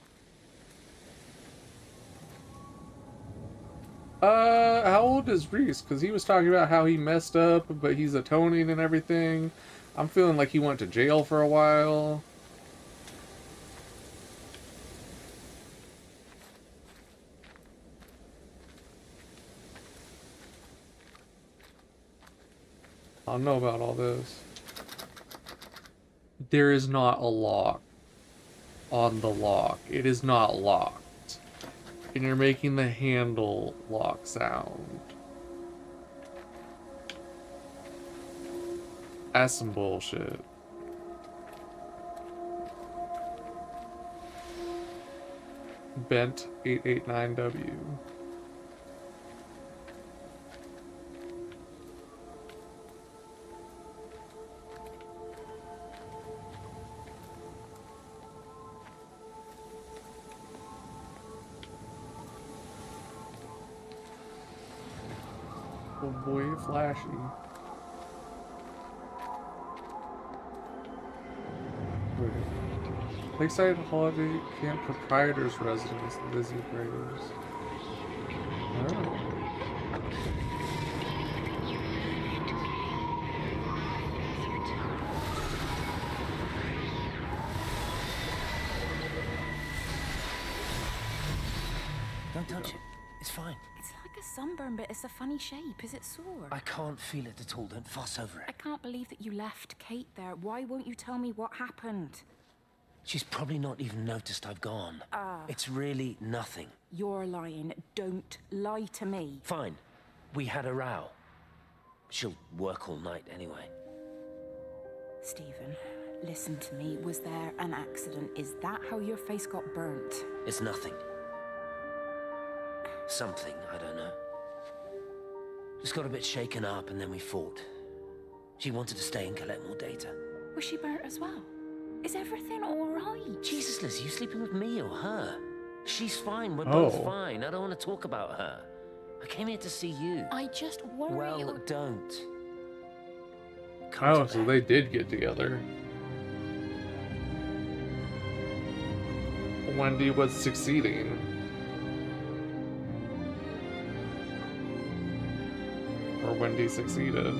How old is Reese? Because he was talking about how he messed up, but he's atoning and everything. I'm feeling like he went to jail for a while. I don't know about all this. There is not a lock on the lock. It is not locked. And you're making the handle lock sound. That's some bullshit. Bent 889W. Oh boy, flashy. Wait. Lakeside Holiday Camp Proprietor's Residence, Lizzie Graves. Oh. Don't touch it. It's fine. It's like a sunburn, but it's a funny shape. Is it sore? I can't feel it at all. Don't fuss over I it. can't believe that you left Kate there. Why won't you tell me what happened? She's probably not even noticed I've gone. It's really nothing. You're lying. Don't lie to me. Fine. We had a row. She'll work all night anyway. Stephen, listen to me. Was there an accident? Is that how your face got burnt? It's nothing. Something, I don't know. Just got a bit shaken up and then we fought. She wanted to stay and collect more data. Was she burnt as well? Is everything all right? Jesus, Liz, you sleeping with me or her? She's fine, we're Oh. both fine. I don't want to talk about her. I came here to see you. I just worry. Well, don't. Oh, so they did get together. Wendy was succeeding. Or Wendy succeeded.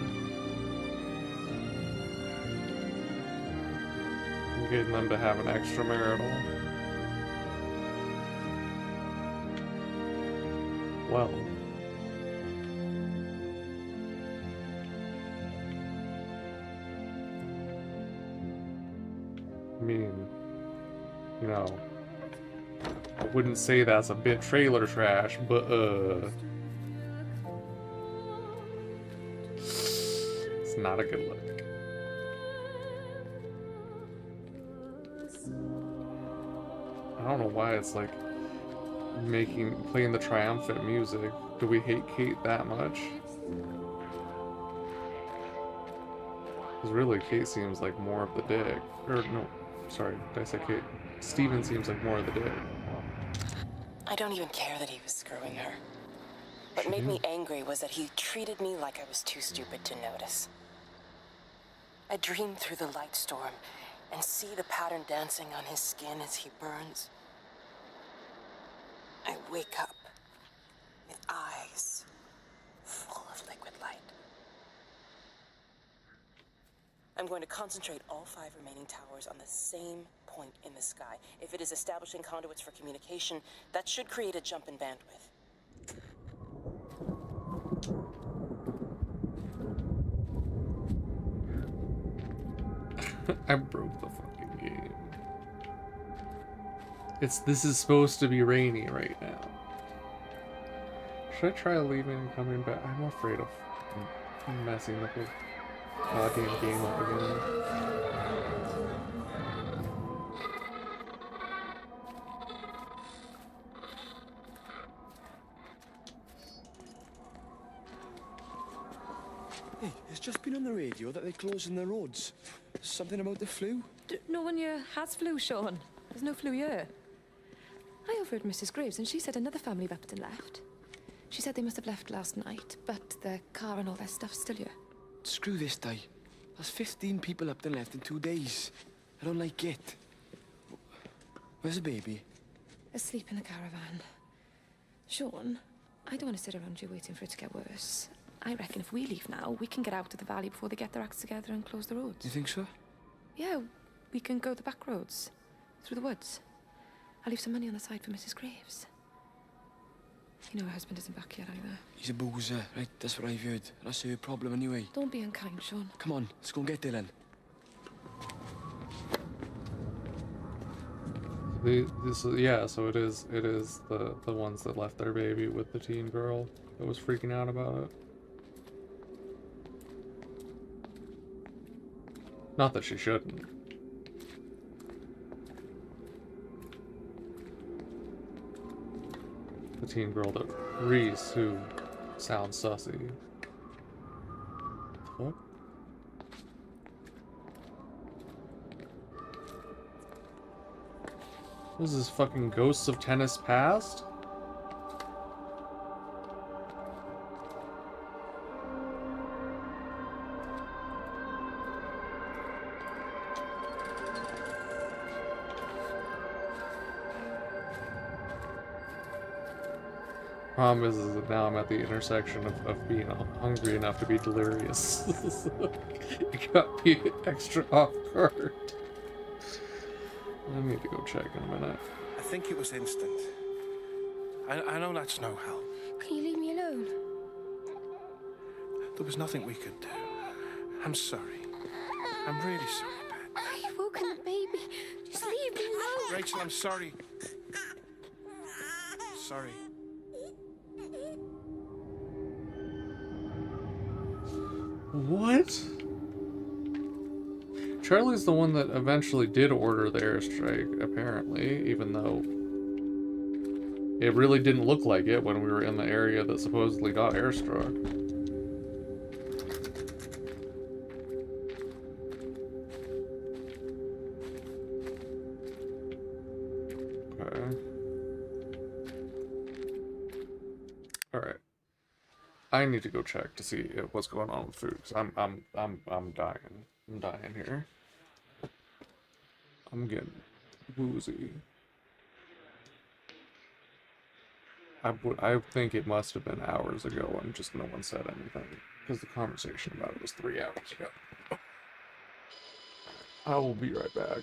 Getting them to have an extramarital. Well. I mean, you know, I wouldn't say that's a bit trailer trash, but it's not a good look. I don't know why it's like playing the triumphant music. Do we hate Kate that much? Because really, Kate seems like more of the dick. Or no, sorry, did I say Kate? Steven seems like more of the dick. I don't even care that he was screwing her. What made me angry was that he treated me like I was too stupid to notice. I dream through the light storm and see the pattern dancing on his skin as he burns. I wake up with eyes full of liquid light. I'm going to concentrate all 5 remaining towers on the same point in the sky. If it is establishing conduits for communication, that should create a jump in bandwidth. I broke the fucking game. This is supposed to be rainy right now. Should I try leaving and coming back? I'm afraid of messing the whole goddamn game up again. Hey, it's just been on the radio that they're closing the roads. Something about the flu? No one here has flu, Sean. There's no flu here. I overheard Mrs. Graves, and she said another family of Upton left. She said they must have left last night, but their car and all their stuff's still here. Screw this, Di. There's 15 people up and left in 2 days. I don't like it. Where's the baby? Asleep in the caravan. Sean, I don't want to sit around here waiting for it to get worse. I reckon if we leave now, we can get out of the valley before they get their acts together and close the roads. You think so? Yeah, we can go the back roads, through the woods. I'll leave some money on the side for Mrs. Graves. You know her husband isn't back yet either. He's a boozer, right? That's what I've heard. That's her problem anyway. Don't be unkind, Sean. Come on, let's go and get Dylan. So it is the ones that left their baby with the teen girl that was freaking out about it. Not that she shouldn't. The teen girl that Reese, who sounds sussy. What? What is this, fucking Ghosts of Tennis Past? Problem is that now I'm at the intersection of being hungry enough to be delirious. It got me extra off guard. I need to go check in a minute. I think it was instant. I know that's no help. Can you leave me alone? There was nothing we could do. I'm sorry. I'm really sorry, Pat. You've woken the baby. Just leave me alone. Rachel, I'm sorry. Sorry. What? Charlie's the one that eventually did order the airstrike, apparently, even though it really didn't look like it when we were in the area that supposedly got airstruck. Okay. Alright. I need to go check to see what's going on with food, because I'm dying. I'm dying here. I'm getting woozy. I think it must have been hours ago and just no one said anything, because the conversation about it was 3 hours ago. I will be right back.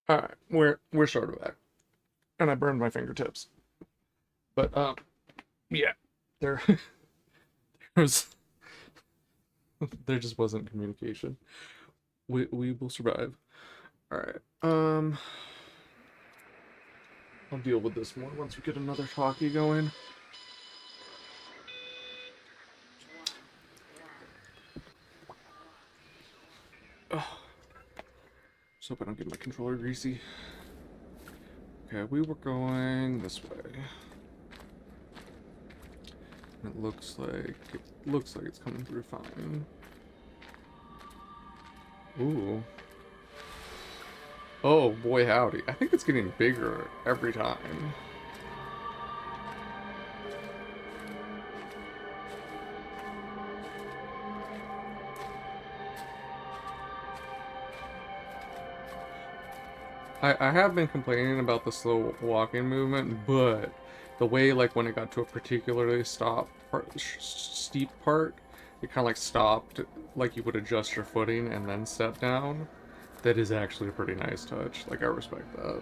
Alright, we're sort of back. And I burned my fingertips. But yeah. There was there just wasn't communication. We will survive. Alright. I'll deal with this more once we get another talkie going. Oh. Just hope I don't get my controller greasy. Okay, we were going this way. It looks like it's coming through fine. Ooh. Oh boy howdy. I think it's getting bigger every time. I have been complaining about the slow walking movement, but the way, like, when it got to a particularly steep part, it kind of like stopped, like you would adjust your footing and then step down. That is actually a pretty nice touch. Like, I respect that.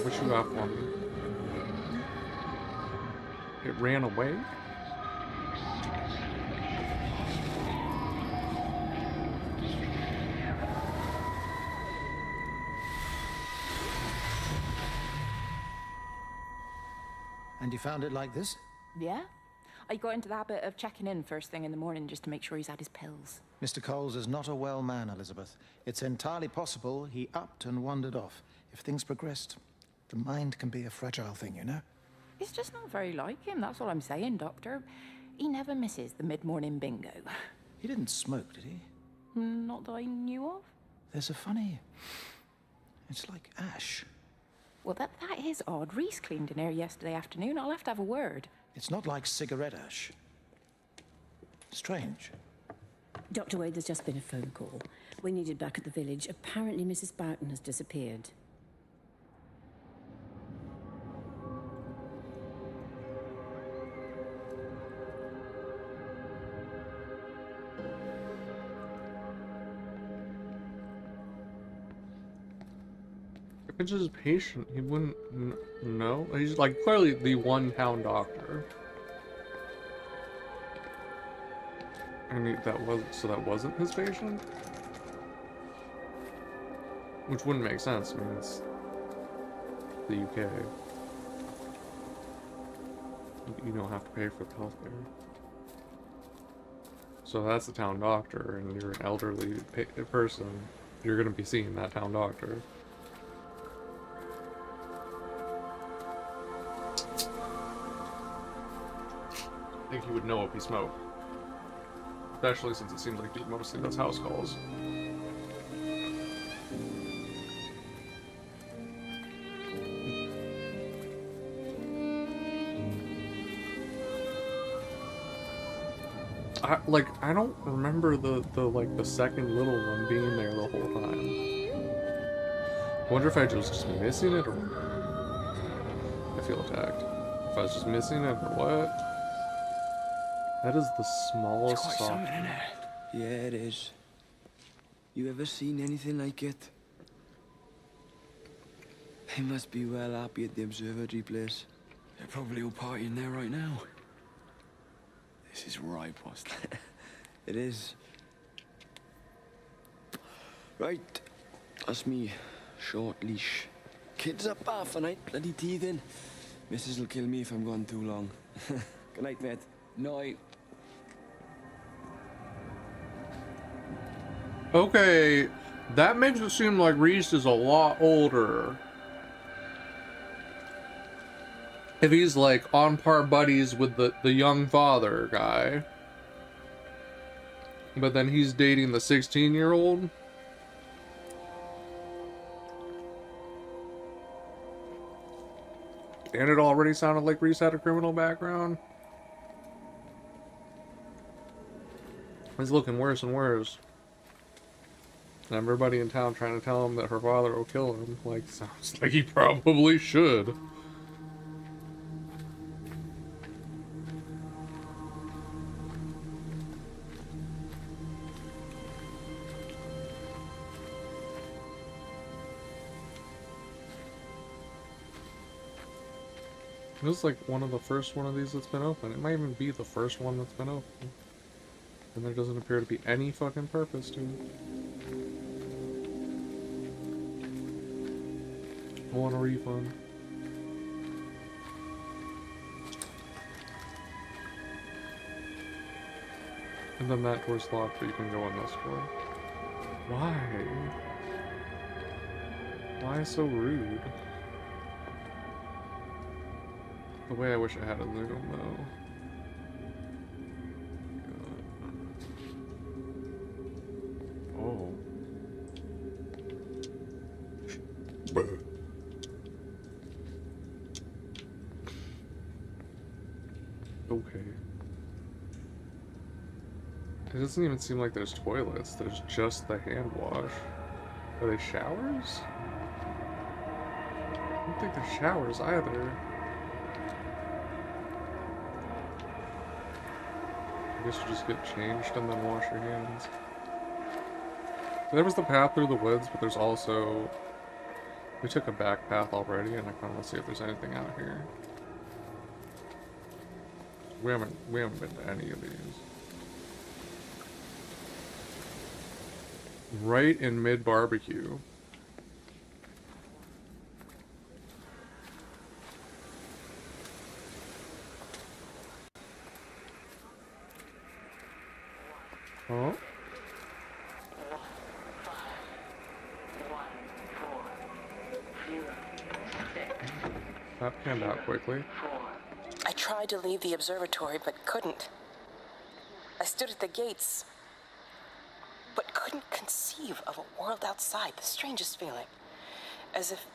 What you got for me? It ran away? And you found it like this? Yeah. I got into the habit of checking in first thing in the morning just to make sure he's had his pills. Mr. Coles is not a well man, Elizabeth. It's entirely possible he upped and wandered off. If things progressed, the mind can be a fragile thing, you know? It's just not very like him, that's all I'm saying, Doctor. He never misses the mid-morning bingo. He didn't smoke, did he? Not that I knew of. There's a funny... It's like ash. Well, that is odd. Reese cleaned in here yesterday afternoon. I'll have to have a word. It's not like cigarette ash. Strange. Dr. Wade, there's just been a phone call. We needed back at the village. Apparently Mrs. Boughton has disappeared. If it's his patient, he wouldn't know. He's like clearly the one town doctor. I mean, that wasn't his patient? Which wouldn't make sense. I mean, it's the UK. You don't have to pay for the healthcare. So that's the town doctor, and you're an elderly person. You're going to be seeing that town doctor. I think he would know if he smoked. Especially since it seems like mostly does house calls. I don't remember the second little one being there the whole time. I wonder if I was just missing it or I feel attacked. If I was just missing it or what? That is the smallest There's quite something in there. Yeah, it is. You ever seen anything like it? They must be well happy at the observatory place. They're probably all partying there right now. This is right, boss. It is. Right. That's me. Short leash. Kids up half a night, bloody teething. Missus will kill me if I'm gone too long. Good night, mate. Night. Okay, that makes it seem like Reese is a lot older. If he's like on par buddies with the young father guy. But then he's dating the 16-year-old. And it already sounded like Reese had a criminal background. It's looking worse and worse. And everybody in town trying to tell him that her father will kill him. Like, sounds like he probably should. This is like one of the first one of these that's been open. It might even be the first one that's been open. And there doesn't appear to be any fucking purpose to it. I want a refund. And then that door's locked, but you can go in this door. Why? Why so rude? The way I wish I had a zoom, though. Oh. Okay. It doesn't even seem like there's toilets. There's just the hand wash. Are they showers? I don't think they're showers either. I guess you just get changed and then wash your hands. There was the path through the woods, but there's also... We took a back path already, and I kind of want to see if there's anything out here. We haven't been to any of these. Right in mid-barbecue. Oh. That panned out quickly. I tried to leave the observatory, but couldn't. I stood at the gates, but couldn't conceive of a world outside. The strangest feeling. As if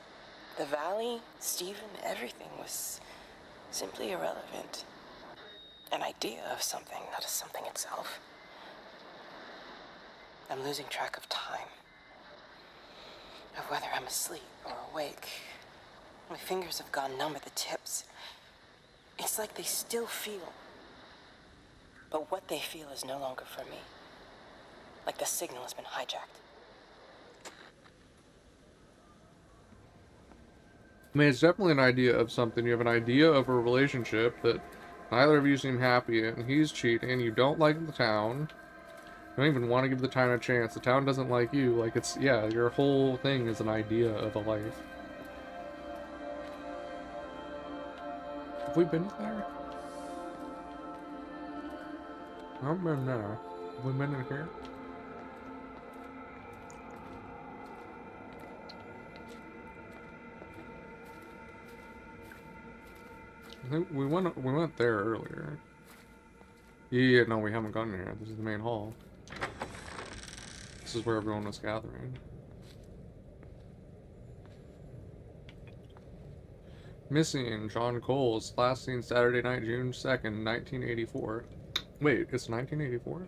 the valley, Stephen, everything was simply irrelevant. An idea of something, not a something itself. I'm losing track of time. Of whether I'm asleep or awake. My fingers have gone numb at the tips. It's like they still feel. But what they feel is no longer for me. Like the signal has been hijacked. I mean, it's definitely an idea of something. You have an idea of a relationship that neither of you seem happy in. He's cheating. You don't like the town. You don't even want to give the town a chance. The town doesn't like you. Like, it's, yeah, your whole thing is an idea of a life. Have we been there? I haven't been there. Have we been in here? I think we went there earlier. Yeah, no, we haven't gone here. This is the main hall. This is where everyone was gathering. Missing John Coles, last seen Saturday night, June 2nd, 1984. Wait, it's 1984?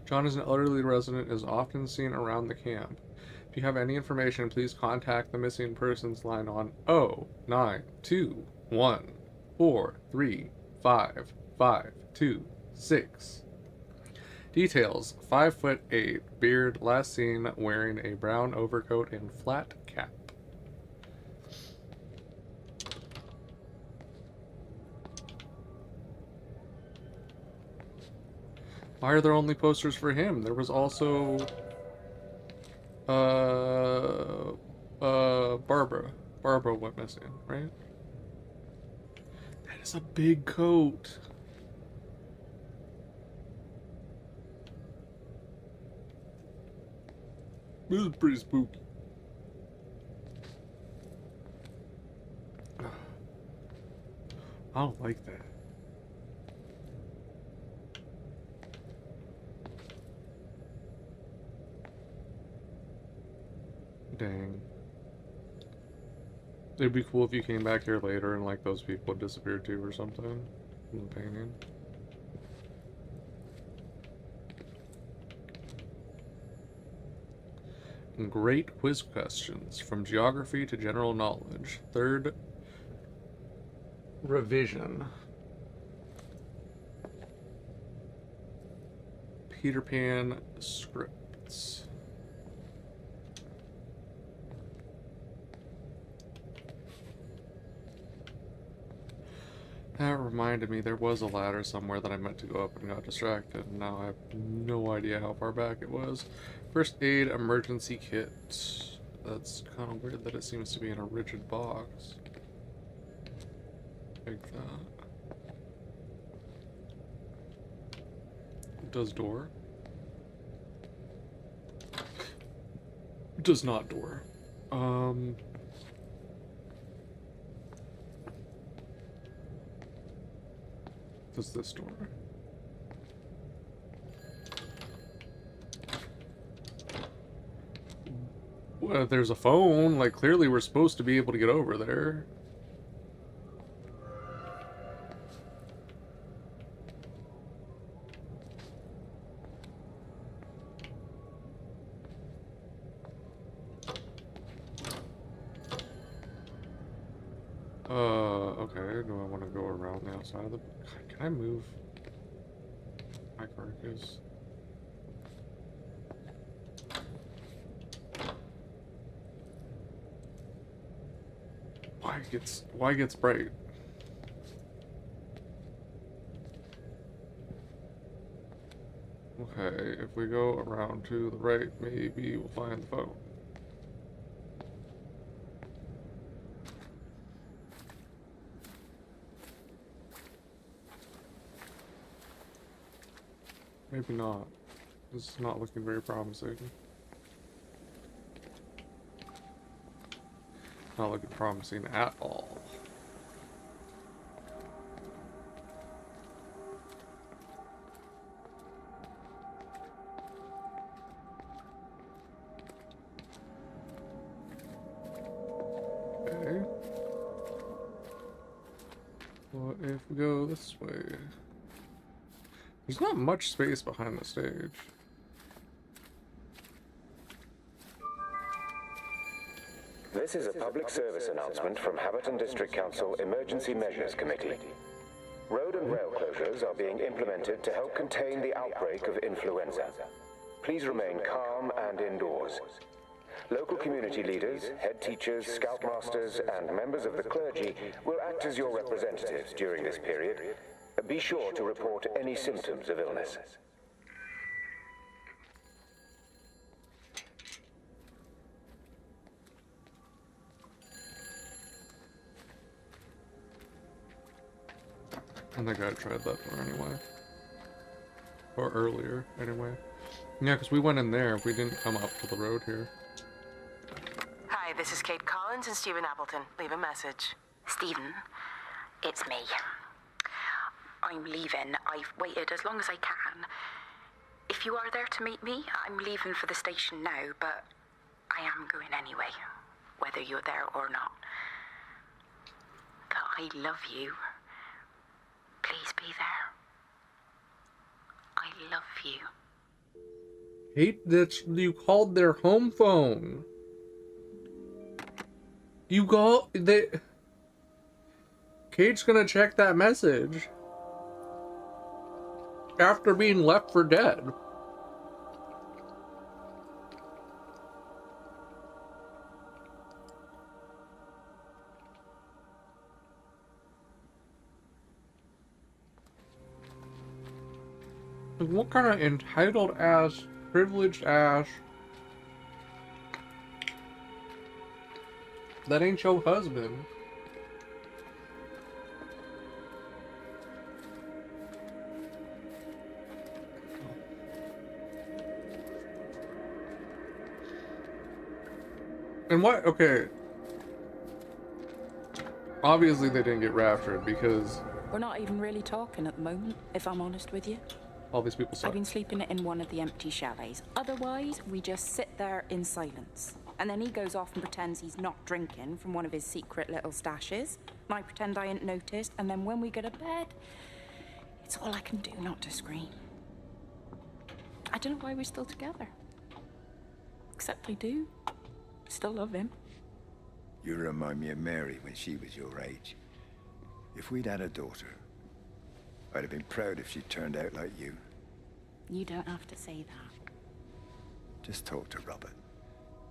John is an elderly resident and is often seen around the camp. If you have any information, please contact the missing persons line on 0921435526. Details: 5'8", beard, last seen wearing a brown overcoat and flat cap. Why are there only posters for him? There was also Barbara. Barbara went missing, right? That is a big coat. This is pretty spooky. I don't like that. Dang. It'd be cool if you came back here later and like those people had disappeared too or something from the painting. Great quiz questions from geography to general knowledge. Third revision. Peter Pan scripts. That reminded me, there was a ladder somewhere that I meant to go up and got distracted, and now I have no idea how far back it was. First aid emergency kit. That's kind of weird that it seems to be in a rigid box. Like that. Does door? Does not door. Does this door? Well, there's a phone. Like, clearly we're supposed to be able to get over there. Okay, do I want to go around the outside of the... Can I move my carcass? Why gets bright? Okay, if we go around to the right, maybe we'll find the phone. Maybe not. This is not looking very promising. Not looking promising at all. Okay. What if we go this way? There's not much space behind the stage. This is a public service announcement from Haverton District Council Emergency Measures Committee. Road and rail closures are being implemented to help contain the outbreak of influenza. Please remain calm and indoors. Local community leaders, head teachers, scoutmasters, and members of the clergy will act as your representatives during this period. Be sure to report any symptoms of illness. I think I tried that door anyway. Or earlier, anyway. Yeah, because we went in there. We didn't come up to the road here. Hi, this is Kate Collins and Stephen Appleton. Leave a message. Stephen, it's me. I'm leaving. I've waited as long as I can. If you are there to meet me, I'm leaving for the station now, but I am going anyway, whether you're there or not. But I love you. Please be there. I love you. Hate that you called their home phone. You call... Kate's gonna check that message after being left for dead. What kind of entitled ass, privileged ass? That ain't your husband. And what? Okay. Obviously they didn't get raptured because... We're not even really talking at the moment, if I'm honest with you. all these people suck. I've been sleeping in one of the empty chalets. Otherwise, we just sit there in silence. And then he goes off and pretends he's not drinking from one of his secret little stashes. And I pretend I ain't noticed. And then when we go to bed, it's all I can do not to scream. I don't know why we're still together. Except I do. Still love him. You remind me of Mary when she was your age. If we'd had a daughter, I'd have been proud if she turned out like you. You don't have to say that. Just talk to Robert.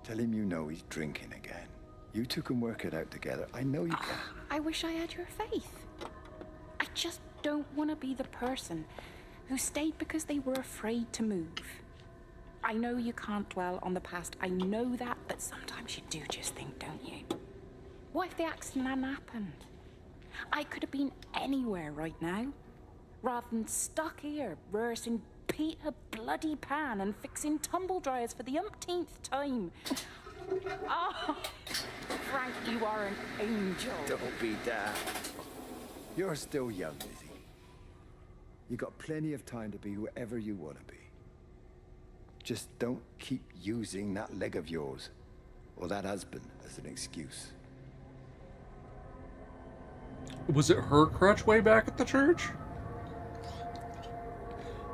Tell him you know he's drinking again. You two can work it out together. I know you can. I wish I had your faith. I just don't want to be the person who stayed because they were afraid to move. I know you can't dwell on the past. I know that, but sometimes you do just think, don't you? What if the accident hadn't happened? I could have been anywhere right now, rather than stuck here rehearsing Peter bloody Pan and fixing tumble dryers for the umpteenth time. Oh, Frank, you are an angel. Don't be daft. You're still young, Lizzie. You got plenty of time to be whoever you want to be. Just don't keep using that leg of yours or that husband as an excuse. Was it her crutch way back at the church?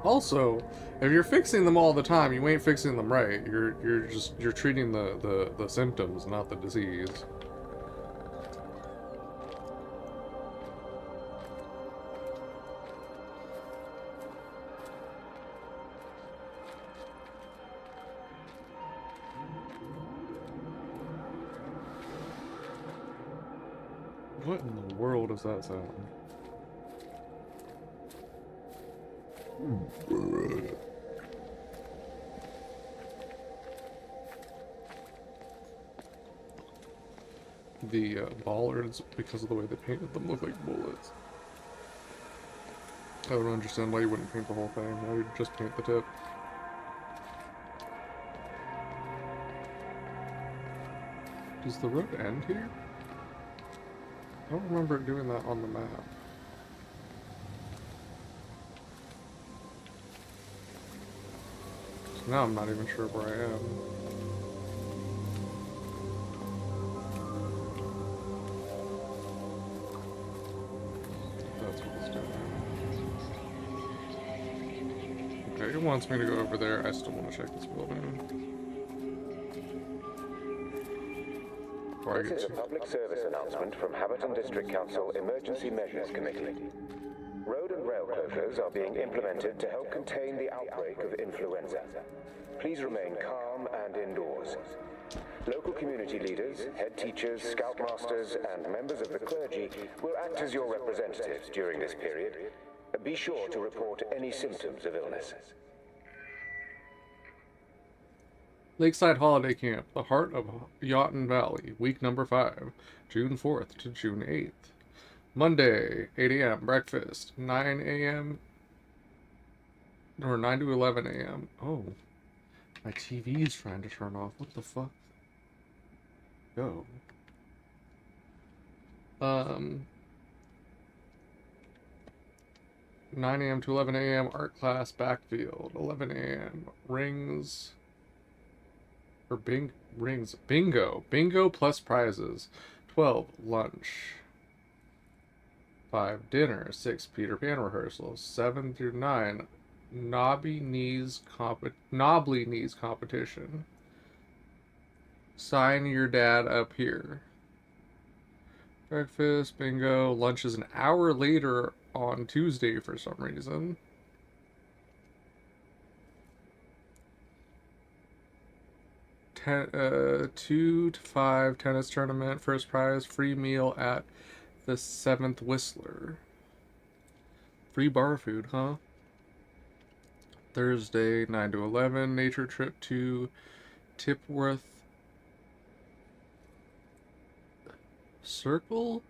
Also, if you're fixing them all the time, you ain't fixing them right. You're treating the symptoms, not the disease. What in the world is that sound? The bollards, because of the way they painted them, look like bullets. I don't understand why you wouldn't paint the whole thing. Why would you just paint the tip? Does the road end here? I don't remember it doing that on the map. So now I'm not even sure where I am. That's what it's doing. Okay, it wants me to go over there. I still want to check this building. This is a public service announcement from Haverton District Council Emergency Measures Committee. Road and rail closures are being implemented to help contain the outbreak of influenza. Please remain calm and indoors. Local community leaders, head teachers, scoutmasters, and members of the clergy will act as your representatives during this period. Be sure to report any symptoms of illness. Lakeside Holiday Camp, the heart of Yawton Valley, week number 5, June 4th to June 8th. Monday, 8 a.m., breakfast, 9 a.m., or 9 to 11 a.m. Oh, my TV is trying to turn off. What the fuck? Go. 9 a.m. to 11 a.m., art class, backfield, 11 a.m., rings... Or bingo. Bingo plus prizes. 12, lunch. 5, dinner. 6, Peter Pan rehearsals. 7 through 9, knobbly knees competition. Sign your dad up here. Breakfast, bingo. Lunch is an hour later on Tuesday for some reason. 2 to 5 tennis tournament. First prize, free meal at the 7th Whistler. Free bar food, huh? Thursday, 9 to 11, nature trip to Tipworth Circle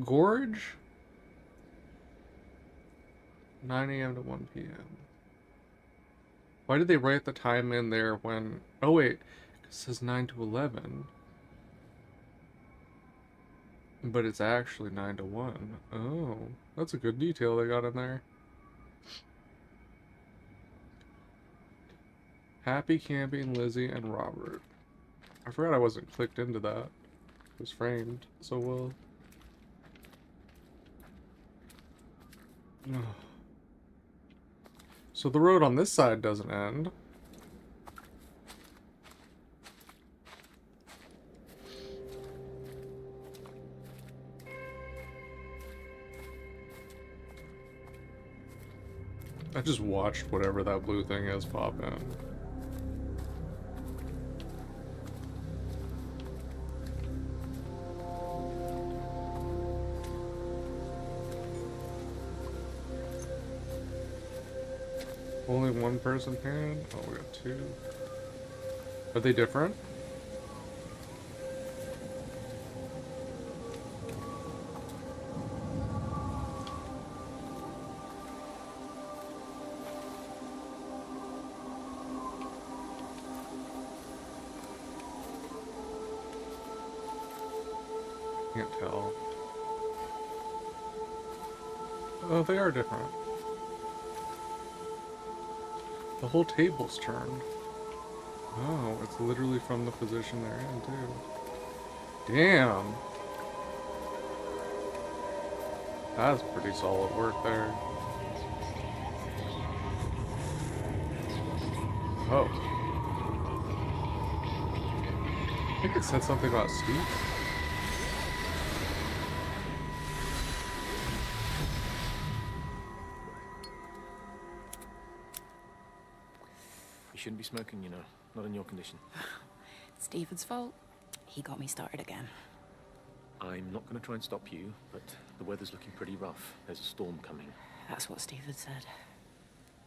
Gorge. 9 a.m. to 1 p.m. Why did they write the time in there when... Oh, wait. It says 9 to 11. But it's actually 9 to 1. Oh, that's a good detail they got in there. Happy camping, Lizzie and Robert. I forgot I wasn't clicked into that. It was framed so well. So the road on this side doesn't end. I just watched whatever that blue thing is pop in. Only one person parent? Oh, we got two. Are they different? Can't tell. Oh, they are different. The whole table's turned. Oh, it's literally from the position they're in, too. Damn! That's pretty solid work there. Oh. I think it said something about Steve. You shouldn't be smoking, you know. Not in your condition. Stephen's fault. He got me started again. I'm not going to try and stop you, but the weather's looking pretty rough. There's a storm coming. That's what Stephen said.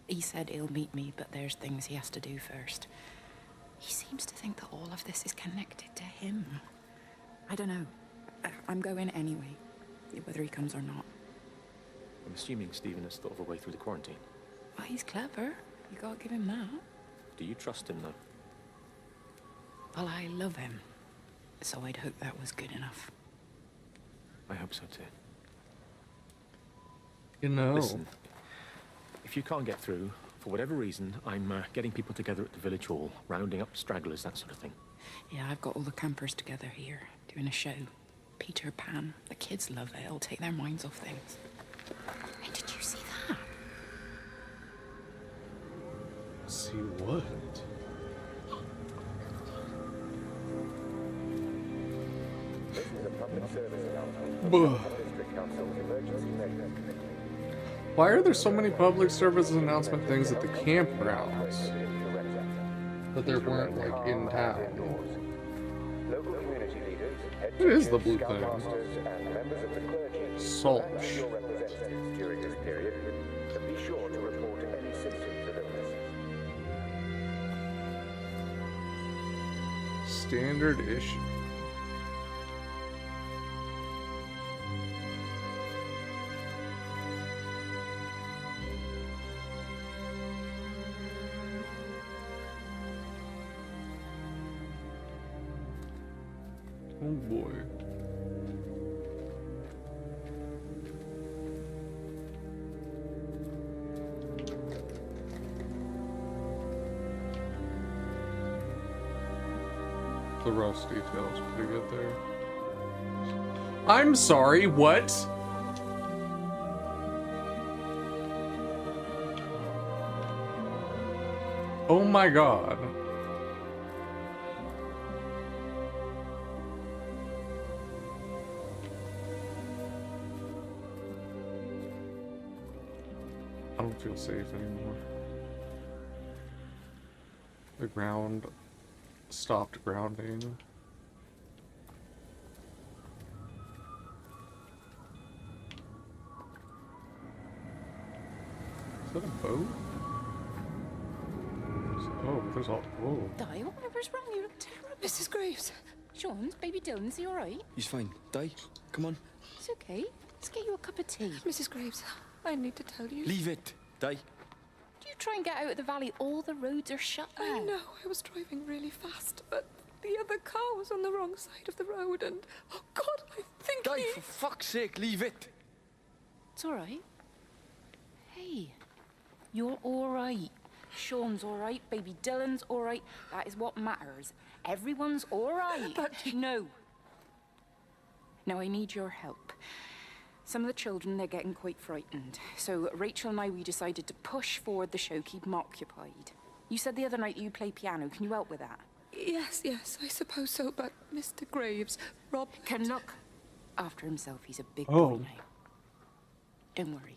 He said he'll meet me, but there's things he has to do first. He seems to think that all of this is connected to him. I don't know. I'm going anyway, whether he comes or not. I'm assuming Stephen has thought of a way through the quarantine. Well, he's clever. You gotta give him that. Do you trust him, though? Well, I love him. So I'd hope that was good enough. I hope so, too. You know. Listen, if you can't get through, for whatever reason, I'm getting people together at the village hall, rounding up stragglers, that sort of thing. Yeah, I've got all the campers together here, doing a show. Peter Pan. The kids love it. It'll take their minds off things. Hey, did you see that? See what? This is a public service announcement Buh. from the District Council's Emergency Measures Committee. Why are there so many public service announcement things at the campgrounds? But there weren't, like, in town. Local community leaders, head What is the teachers, blue thing? scoutmasters, and members of the clergy Salt. will act as your representatives during this period, but be sure to report any symptoms of illness. Standard issue. Oh boy. The rust detail is pretty good there. I'm sorry, what? Oh my god. I don't feel safe anymore. The ground stopped grounding. Is that a boat? Oh, there's all. Whoa. Di, whatever's wrong? You look terrible. Mrs. Graves. Sean's baby Dylan, is he alright? He's fine. Di, come on. It's okay. Let's get you a cup of tea. Mrs. Graves, I need to tell you. Leave it. Di. Do you try and get out of the valley? All the roads are shut now. I know, I was driving really fast, but the other car was on the wrong side of the road, and oh God, I think Di, for fuck's sake, leave it. It's alright. Hey, you're alright. Sean's alright, baby Dylan's alright. That is what matters. Everyone's alright. But no. Now I need your help. Some of the children, they're getting quite frightened. So Rachel and I, we decided to push forward the show, keep them occupied. You said the other night you play piano. Can you help with that? Yes, I suppose so, but Mr. Graves, Rob can look after himself. He's a big Oh. boy now. Don't worry.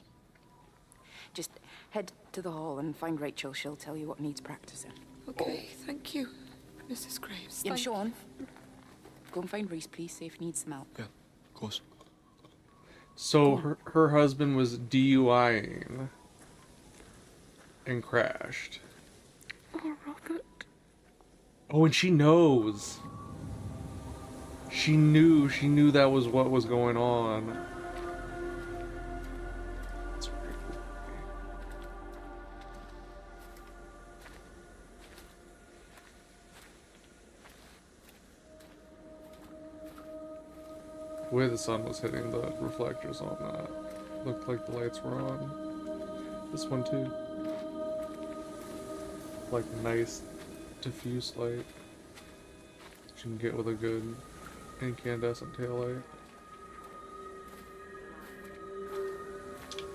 Just head to the hall and find Rachel. She'll tell you what needs practicing. Okay, thank you, Mrs. Graves. And Thank Sean, go and find Reese, please, see if he needs some help. Yeah, of course. So her husband was DUIing and crashed. Oh, Robert. Oh, and she knows. She knew that was what was going on. That's very cool. The way the sun was hitting the reflectors on that looked like the lights were on. This one too. Like nice diffuse light that you can get with a good incandescent taillight.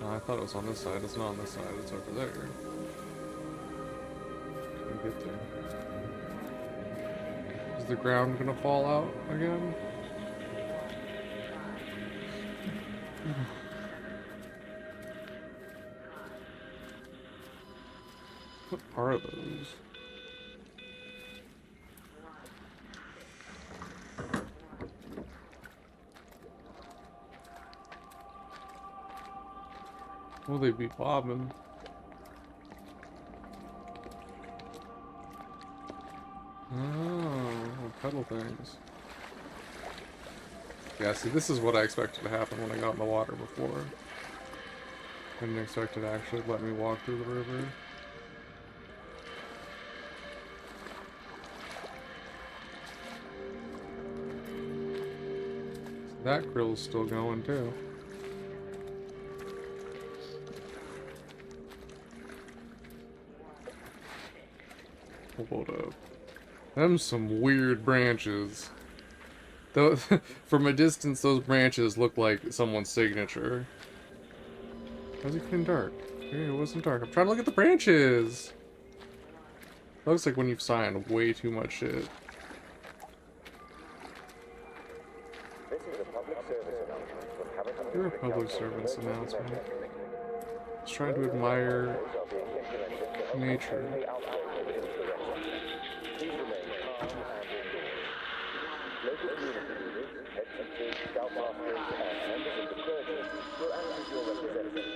Oh, I thought it was on this side. It's not on this side. It's over there. Can we get there? Is the ground gonna fall out again? What are those? Will they be bobbing? Oh, pedal things. Yeah, see, this is what I expected to happen when I got in the water before. I didn't expect it to actually let me walk through the river. So that grill's still going too. Hold up. Them some weird branches. Though, from a distance, those branches look like someone's signature. Why is it getting dark? Okay, it wasn't dark. I'm trying to look at the branches! Looks like when you've signed way too much shit. You're a public service announcement. Just trying to admire nature.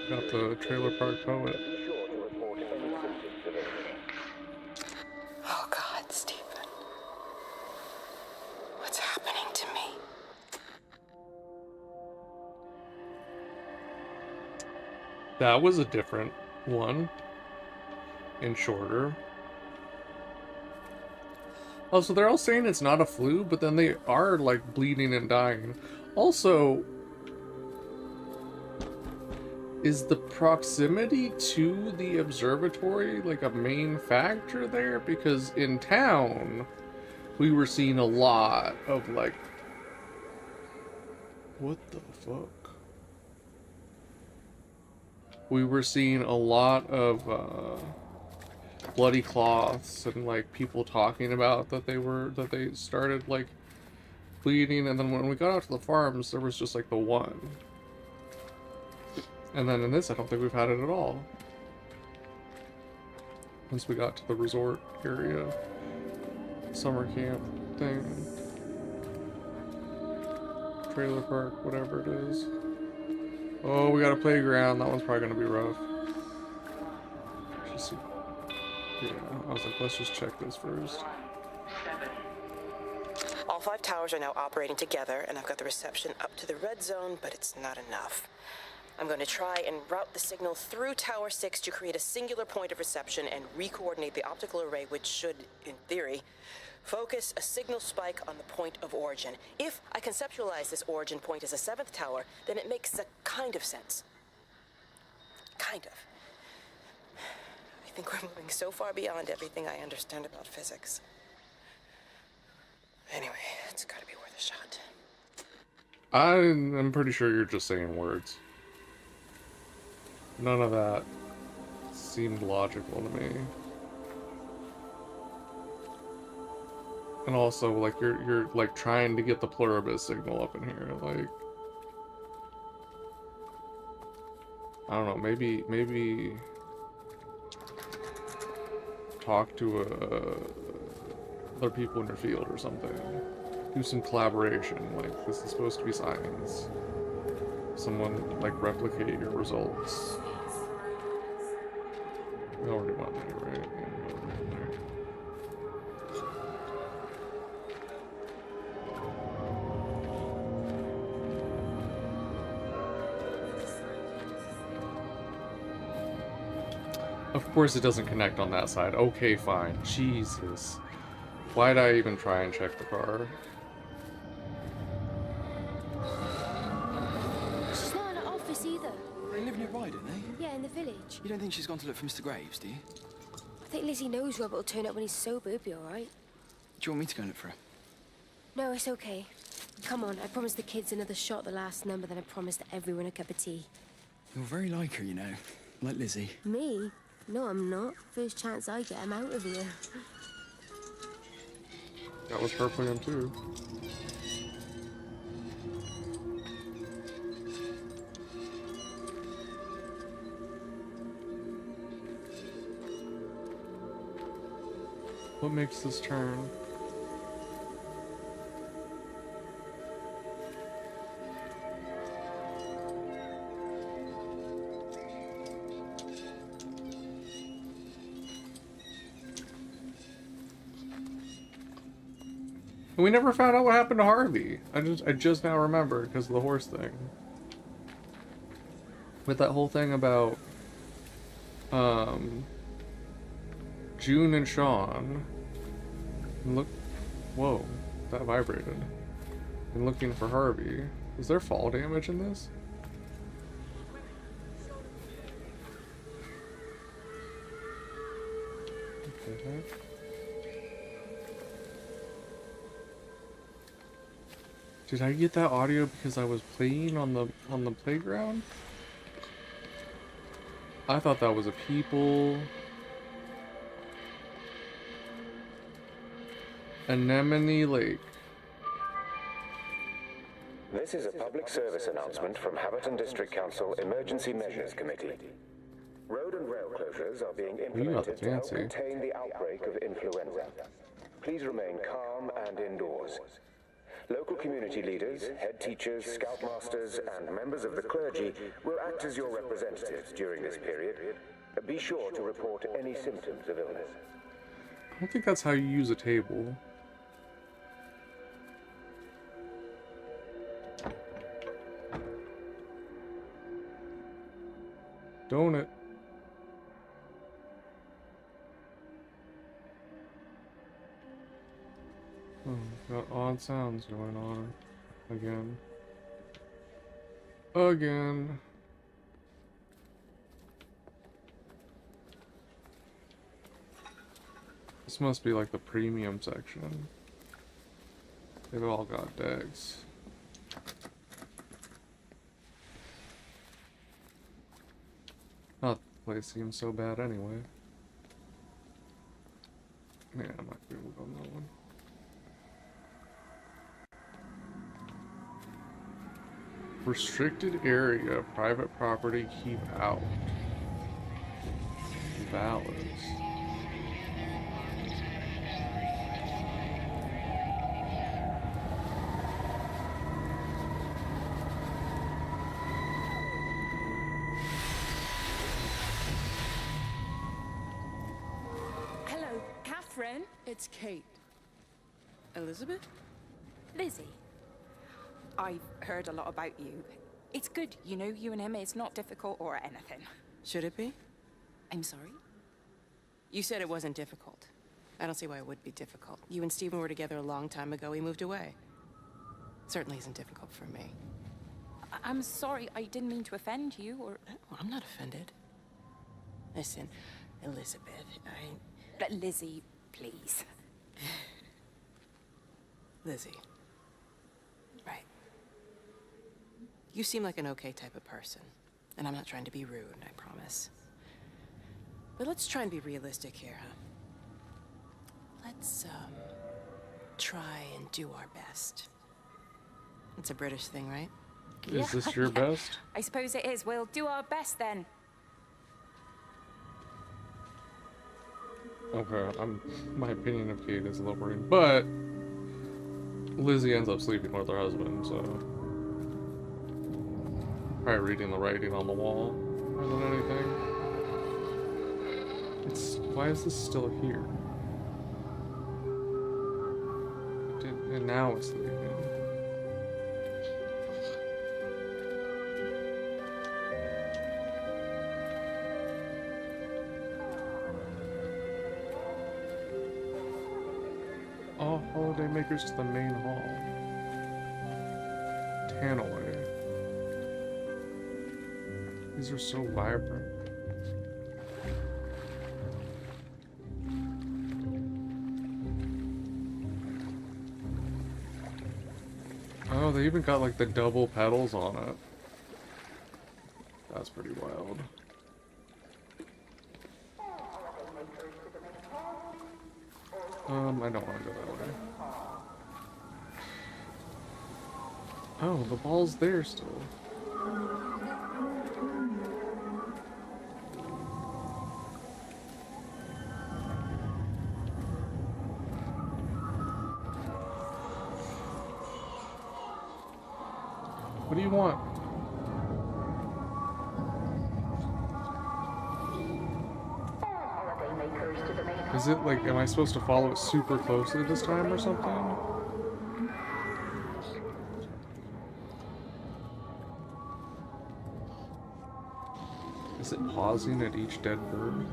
Got the trailer park poet. Oh God, Stephen. What's happening to me? That was a different one. And shorter. Oh, so they're all saying it's not a flu, but then they are, like, bleeding and dying. Also, is the proximity to the observatory, like, a main factor there? Because in town, we were seeing a lot of, like... What the fuck? We were seeing a lot of, bloody cloths and like people talking about that they started like bleeding, and then when we got out to the farms there was just like the one, and then in this I don't think we've had it at all once we got to the resort area, summer camp thing, trailer park, whatever it is. Oh, we got a playground. That one's probably gonna be rough. Just see. Yeah, I was like, let's just check this first. All 5 towers are now operating together, and I've got the reception up to the red zone, but it's not enough. I'm going to try and route the signal through Tower 6 to create a singular point of reception and re-coordinate the optical array, which should, in theory, focus a signal spike on the point of origin. If I conceptualize this origin point as a 7th tower, then it makes a kind of sense. Kind of. I think we're moving so far beyond everything I understand about physics. Anyway, it's gotta be worth a shot. I'm pretty sure you're just saying words. None of that seemed logical to me. And also, like, you're like trying to get the pluribus signal up in here, like, I don't know, maybe talk to other people in your field or something. Do some collaboration, like this is supposed to be science. Someone, like, replicate your results. We already went there, right? Yeah, we already went there. Of course it doesn't connect on that side. Okay, fine. Jesus. Why'd I even try and check the car? She's not in her office either. They live nearby, don't they? Yeah, in the village. You don't think she's gone to look for Mr. Graves, do you? I think Lizzie knows Robert will turn up when he's sober. He'll be all right. Do you want me to go and look for her? No, it's okay. Come on, I promised the kids another shot the last number, then I promised everyone a cup of tea. You're very like her, you know. Like Lizzie. Me? No, I'm not. First chance I get, I'm out of here. That was her plan too. What makes this turn? And we never found out what happened to Harvey. I just now remembered because of the horse thing. With that whole thing about June and Sean. And look, whoa, that vibrated. And looking for Harvey. Is there fall damage in this? Okay. Did I get that audio because I was playing on the playground? I thought that was a people. Anemone Lake. This is a public service announcement from Haverton District Council Emergency Measures Committee. Road and rail closures are being implemented to help contain the outbreak of influenza. Please remain calm and indoors. Local community leaders, head teachers, scoutmasters, and members of the clergy will act as your representatives during this period. Be sure to report any symptoms of illness. I don't think that's how you use a table. Donut. Oh, got odd sounds going on. Again. Again. This must be like the premium section. They've all got decks. Not the place seems so bad anyway. Yeah, I might be able to go on that one. Restricted area, private property, keep out. Valid. Hello, Catherine. It's Kate. Elizabeth? Lizzie, I've heard a lot about you. It's good, you know, you and him, it's not difficult or anything. Should it be? I'm sorry? You said it wasn't difficult. I don't see why it would be difficult. You and Stephen were together a long time ago. He moved away. Certainly isn't difficult for me. I'm sorry, I didn't mean to offend you, or... Well, I'm not offended. Listen, Elizabeth, But Lizzie, please. Lizzie. Right. You seem like an okay type of person. And I'm not trying to be rude, I promise. But let's try and be realistic here, huh? Let's, try and do our best. It's a British thing, right? Is this your best? I suppose it is. We'll do our best then. Okay, my opinion of Kate is lowering, but Lizzie ends up sleeping with her husband, so probably reading the writing on the wall more than anything. Why is this still here? And now it's leaving. All holiday makers to the main hall. Tanaway. These are so vibrant. Oh, they even got like the double pedals on it. That's pretty wild. I don't want to go that way. Oh, the ball's there still. What do you want? Is it like, am I supposed to follow it super closely this time or something? Is it pausing at each dead bird?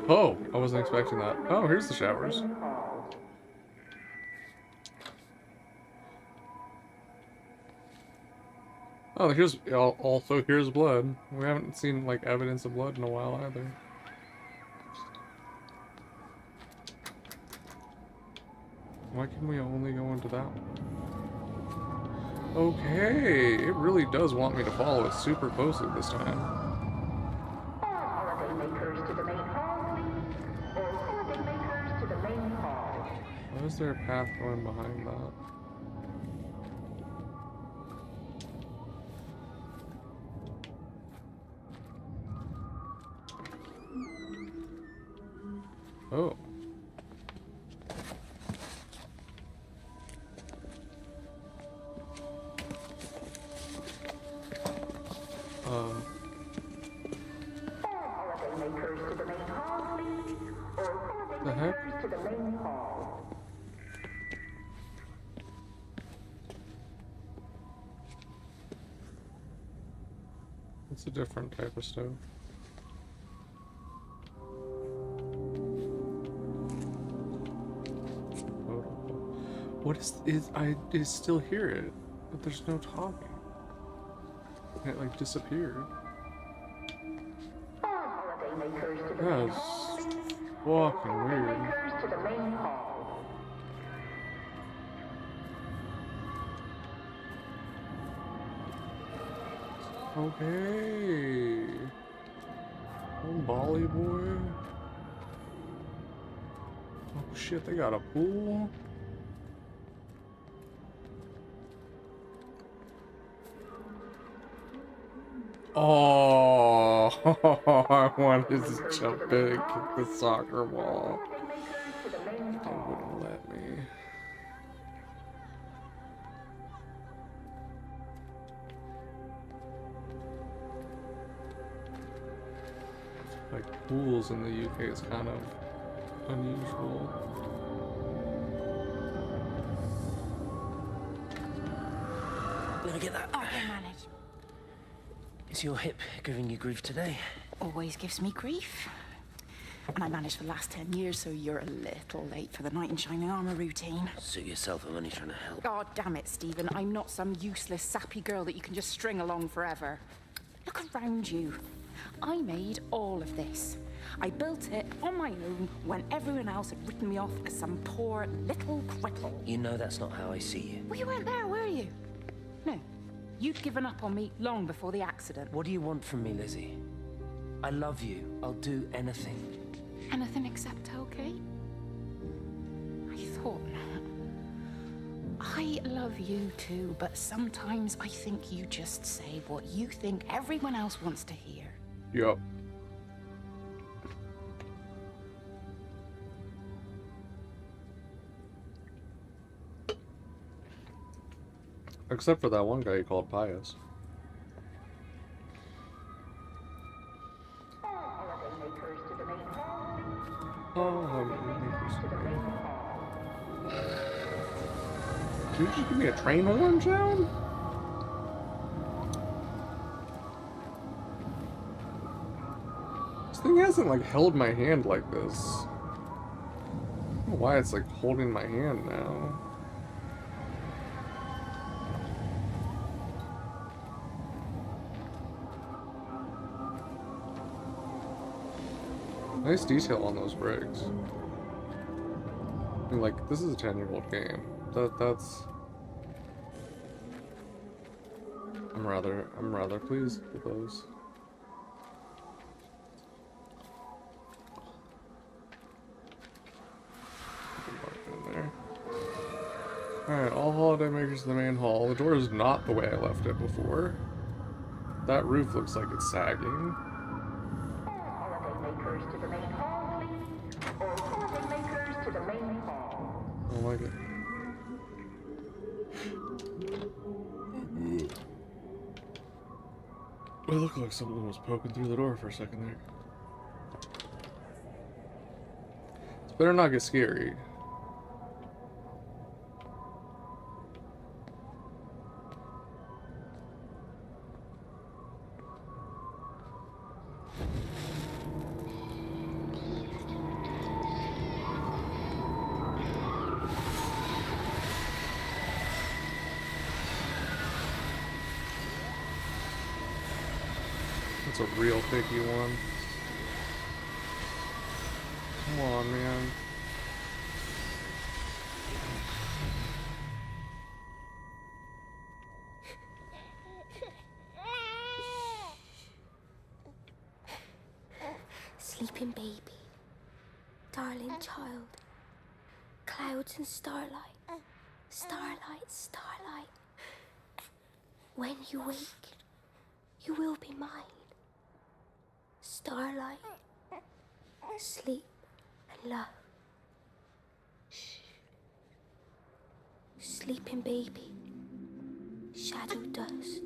Oh, I wasn't expecting that. Oh, here's the showers. Oh, here's also here's blood. We haven't seen like evidence of blood in a while either. Why can we only go into that one? Okay, it really does want me to follow it super closely this time. Why is there a path going behind that? Oh. The heck? It's a different type of stove. What I still hear it, but there's no talking. It like disappeared. That's fucking weird. Okay. Oh, Bali boy. Oh shit, they got a pool. Oh, I wanted to jump in and kick the soccer ball. They wouldn't let me. Like pools in the UK is kind of unusual. Let me get that. I can manage. Is your hip giving you grief today? Always gives me grief. And I managed for the last 10 years, so you're a little late for the knight in shining armor routine. Suit yourself, I'm only trying to help. God damn it, Stephen. I'm not some useless, sappy girl that you can just string along forever. Look around you. I made all of this. I built it on my own when everyone else had written me off as some poor little cripple. You know that's not how I see you. Well, you weren't there, were you? No. You'd given up on me long before the accident. What do you want from me, Lizzie? I love you. I'll do anything. Anything except tell Kate? I thought not. I love you too, but sometimes I think you just say what you think everyone else wants to hear. Yup. Except for that one guy you called pious. Did you just give me a train horn sound? This thing hasn't like held my hand like this. I don't know why it's like holding my hand now. Nice detail on those bricks. I mean, like, this is a 10-year-old game. That's... I'm rather pleased with those. In there. Alright, all holiday makers to the main hall. The door is not the way I left it before. That roof looks like it's sagging. I don't like it. It looked like something was poking through the door for a second there. It's better not get scary. That's a real picky one. Come on, man. Sleeping baby, darling child, clouds and starlight, starlight, starlight. When you wake, you will be mine. Starlight, sleep and love. Shh. Sleeping baby, shadow dust,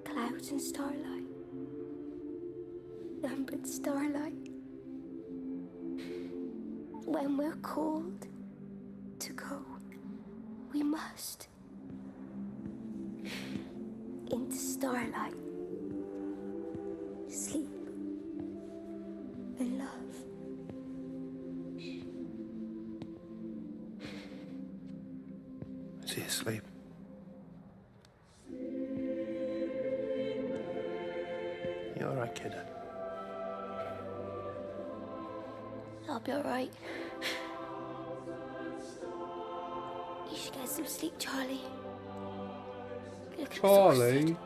clouds and starlight, numbered starlight. When we're called to go, we must into starlight. Sleep and love. Is he asleep? You alright, kid? I'll be alright. You should get some sleep, Charlie. You look exhausted. Charlie.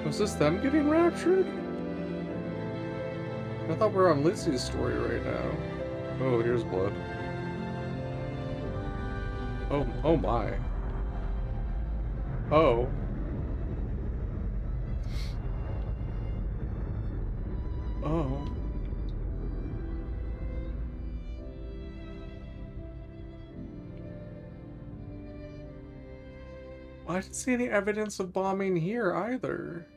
Was this them getting raptured? I thought we were on Lizzie's story right now. Oh, here's blood. Oh my. Oh. Oh. I didn't see any evidence of bombing here either.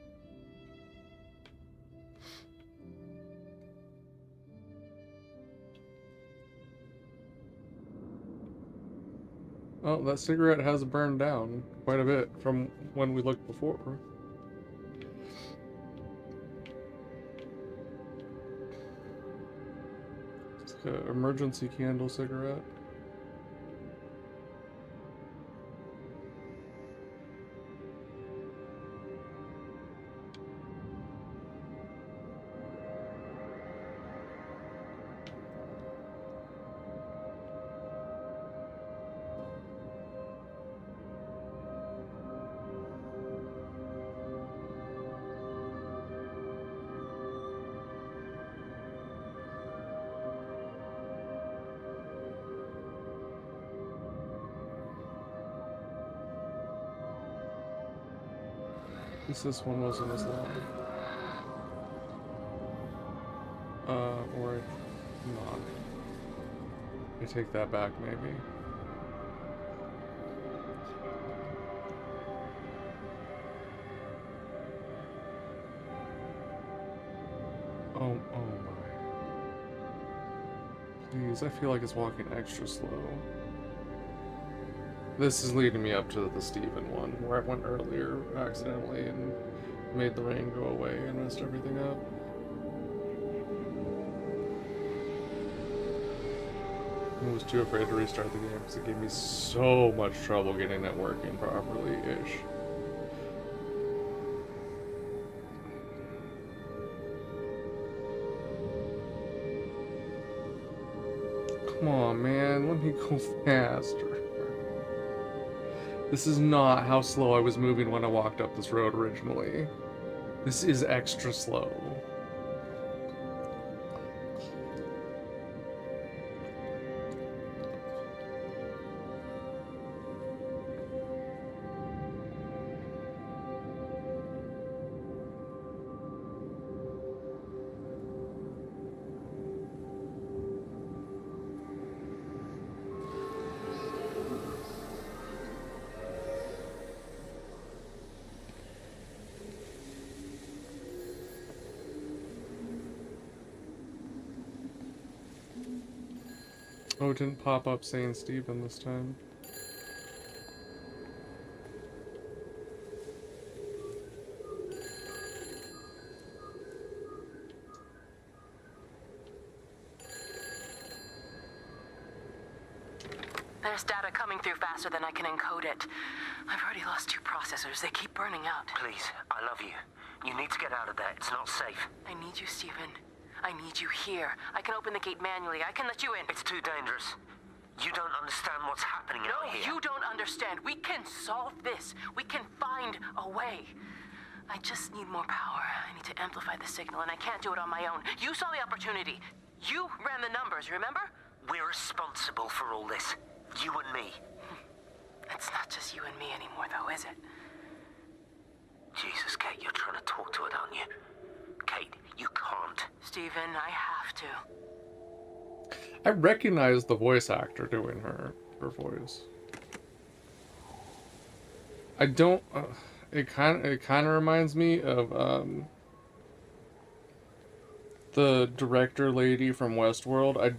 Oh, that cigarette has burned down quite a bit from when we looked before. It's like an emergency candle cigarette. At least this one wasn't as long. Or not. I take that back, maybe. Oh my. Please, I feel like it's walking extra slow. This is leading me up to the Steven one, where I went earlier accidentally and made the rain go away and messed everything up. I was too afraid to restart the game because it gave me so much trouble getting it working properly-ish. Come on, man, let me go faster. This is not how slow I was moving when I walked up this road originally. This is extra slow. Oh, it didn't pop up saying Steven this time. There's data coming through faster than I can encode it. I've already lost 2 processors. They keep burning out. Please, I love you. You need to get out of there. It's not safe. I need you, Steven. I need you here. I can open the gate manually. I can let you in. It's too dangerous. You don't understand what's happening out here. No, you don't understand. We can solve this. We can find a way. I just need more power. I need to amplify the signal, and I can't do it on my own. You saw the opportunity. You ran the numbers, remember? We're responsible for all this. You and me. It's not just you and me anymore, though, is it? Jesus, Kate, you're trying to talk to it, aren't you? Kate, you can't. Steven, I have to. I recognize the voice actor doing her voice. I don't. It kind of reminds me of the director lady from Westworld. I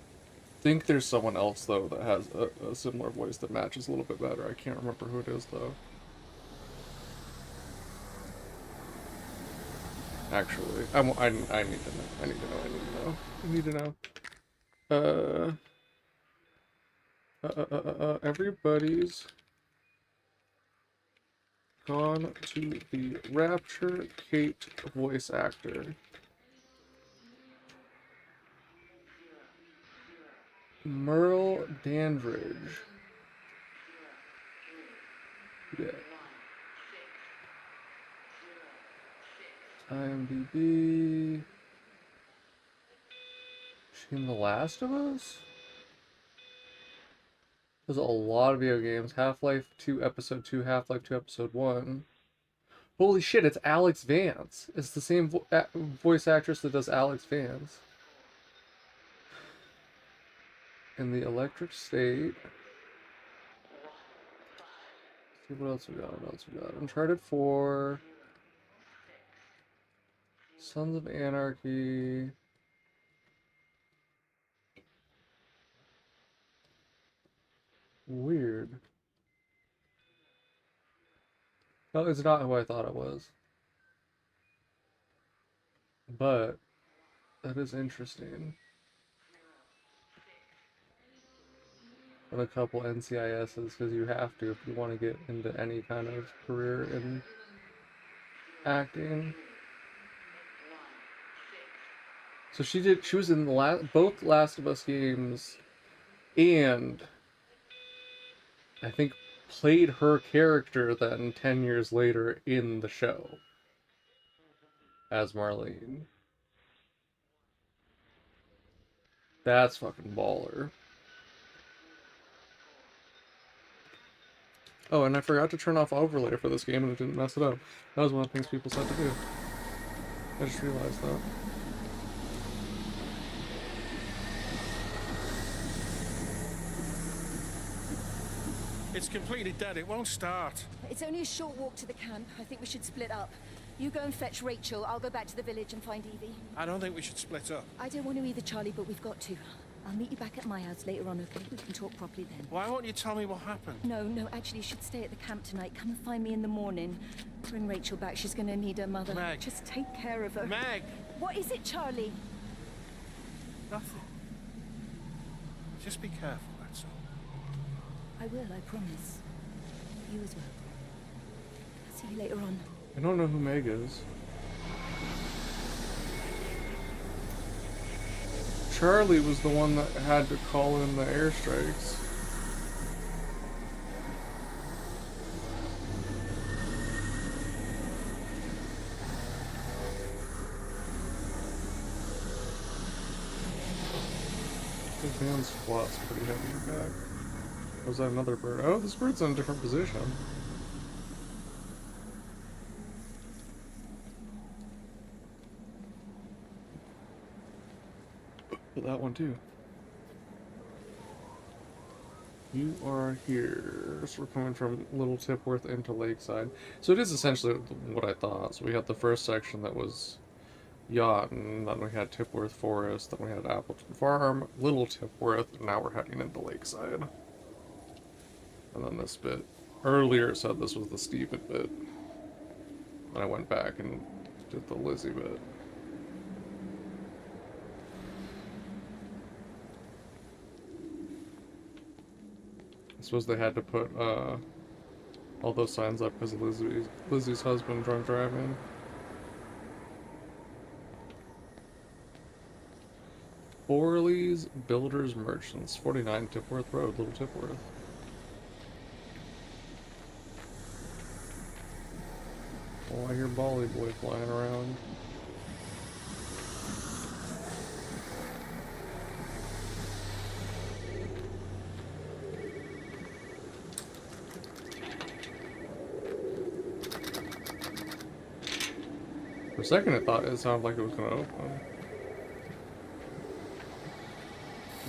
think there's someone else though that has a similar voice that matches a little bit better. I can't remember who it is though. Actually, I need to know. I need to know. Everybody's gone to the Rapture Kate voice actor. Merle Dandridge. Yeah. IMDb. She in The Last of Us? There's a lot of video games. Half-Life 2 Episode 2, Half-Life 2 Episode 1. Holy shit, it's Alex Vance. It's the same voice actress that does Alex Vance. In the Electric State. Let's see what else we got. Uncharted 4. Sons of Anarchy. Weird. No, it's not who I thought it was. But that is interesting. And a couple NCISs because you have to if you want to get into any kind of career in acting. So she was in both Last of Us games, and I think played her character then 10 years later in the show as Marlene. That's fucking baller. Oh, and I forgot to turn off overlay for this game and it didn't mess it up. That was one of the things people said to do. I just realized that. It's completely dead. It won't start. It's only a short walk to the camp. I think we should split up. You go and fetch Rachel. I'll go back to the village and find Evie. I don't think we should split up. I don't want to either, Charlie, but we've got to. I'll meet you back at my house later on, okay? We can talk properly then. Why won't you tell me what happened? No, actually, you should stay at the camp tonight. Come and find me in the morning. Bring Rachel back. She's going to need her mother. Meg. Just take care of her. Meg! What is it, Charlie? Nothing. Just be careful, that's all. I will, I promise. You as well. I'll see you later on. I don't know who Meg is. Charlie was the one that had to call in the airstrikes. This man's squat's pretty heavy back. Was that another bird? Oh, this bird's in a different position. That one too. You are here. So we're coming from Little Tipworth into Lakeside. So it is essentially what I thought. So we had the first section that was Yacht, and then we had Tipworth Forest, then we had Appleton Farm, Little Tipworth, and now we're heading into Lakeside. And then this bit. Earlier it said this was the Stephen bit. And I went back and did the Lizzie bit. I suppose they had to put all those signs up because of Lizzie's husband drunk driving. Borley's Builders Merchants, 49 Tipworth Road, Little Tipworth. Oh, I hear Bolly Boy flying around. For a second it sounded like it was going to open.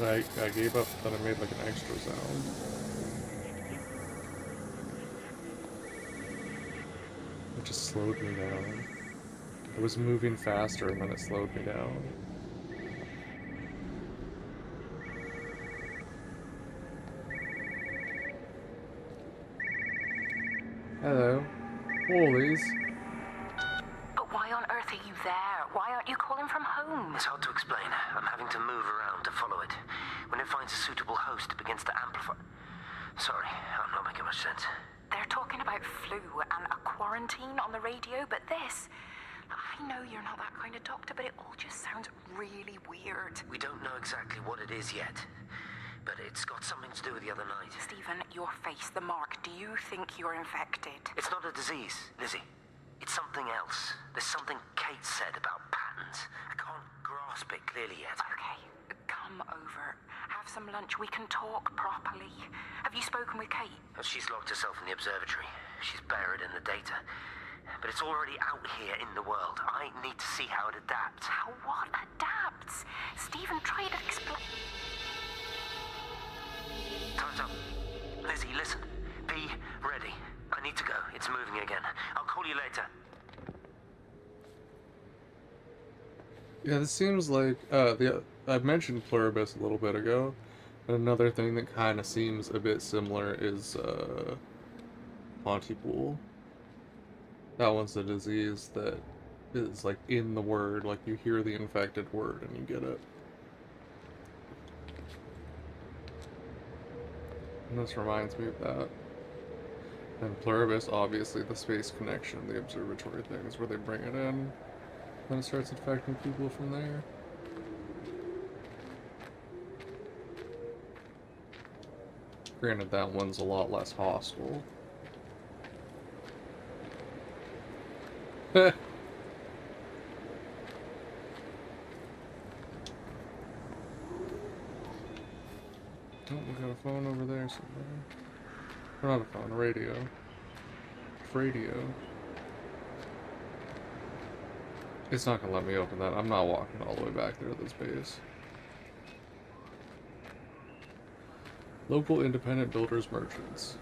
I gave up, then it made like an extra sound. It just slowed me down. It was moving faster and then it slowed me down. Hello. Woolies. But why on earth are you there? Why aren't you calling from home? It's hard to explain. I'm having to move around to follow it. When it finds a suitable host, it begins to amplify. Sorry, I'm not making much sense. They're talking about flu and a quarantine on the radio, but this... I know you're not that kind of doctor, but it all just sounds really weird. We don't know exactly what it is yet, but it's got something to do with the other night. Stephen, your face, the mark, do you think you're infected? It's not a disease, Lizzie. It's something else. There's something Kate said about patterns. I can't grasp it clearly yet. Okay, come over. Have some lunch. We can talk properly. Have you spoken with Kate? She's locked herself in the observatory. She's buried in the data. But it's already out here in the world. I need to see how it adapts. How what adapts? Stephen, try to explain. Time's up. Lizzie, listen. Be ready. I need to go. It's moving again. I'll call you later. Yeah, this seems like, I mentioned Pluribus a little bit ago. Another thing that kind of seems a bit similar is, Pontypool. That one's a disease that is, like, in the word, like, you hear the infected word and you get it. And this reminds me of that. And Pluribus, obviously, the space connection, the observatory thing is where they bring it in. Then it starts infecting people from there. Granted, that one's a lot less hostile. Don't we got a phone over there somewhere? Or not a phone, a radio. Radio. It's not gonna let me open that. I'm not walking all the way back there to this base. Local independent builders merchants.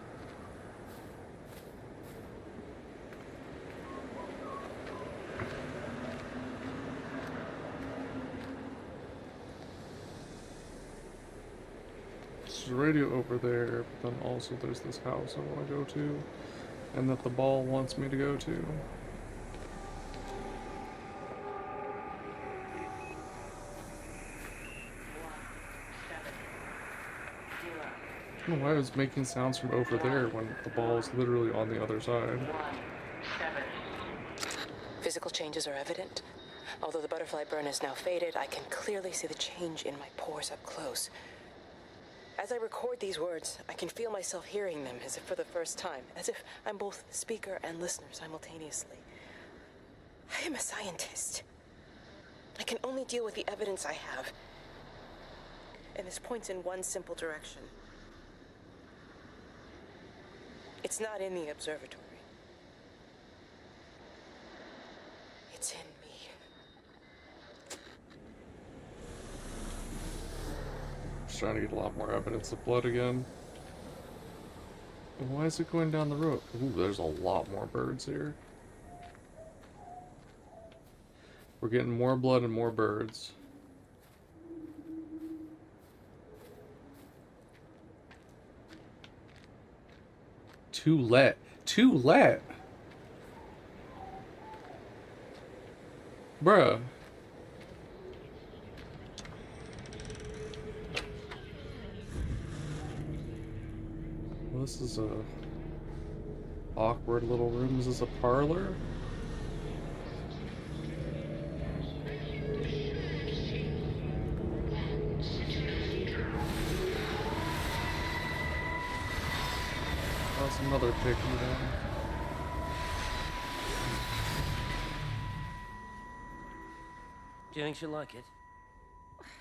There's a radio over there, but then also there's this house I want to go to, and that the ball wants me to go to. I don't know why I was making sounds from over there when the ball is literally on the other side. Physical changes are evident. Although the butterfly burn is now faded, I can clearly see the change in my pores up close. As I record these words, I can feel myself hearing them as if for the first time, as if I'm both speaker and listener simultaneously. I am a scientist. I can only deal with the evidence I have. And this points in one simple direction. It's not in the observatory. It's in me. Just trying to get a lot more evidence of blood again. And why is it going down the road? Ooh, there's a lot more birds here. We're getting more blood and more birds. Too let. Bruh. Well, this is a awkward little room. Is this a parlor? That's another pick down. Do you think she'll like it?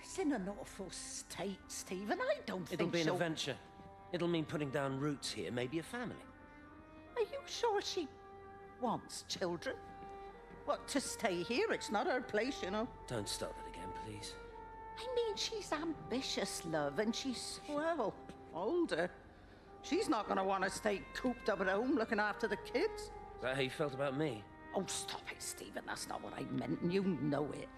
It's in an awful state, Stephen. I don't It'll think be an she'll... adventure. It'll mean putting down roots here, maybe a family. Are you sure she wants children? What, to stay here? It's not her place, you know. Don't start it again, please. I mean, she's ambitious, love, and she's, well, older. She's not going to want to stay cooped up at home looking after the kids. Is that how you felt about me? Oh, stop it, Stephen. That's not what I meant, and you know it.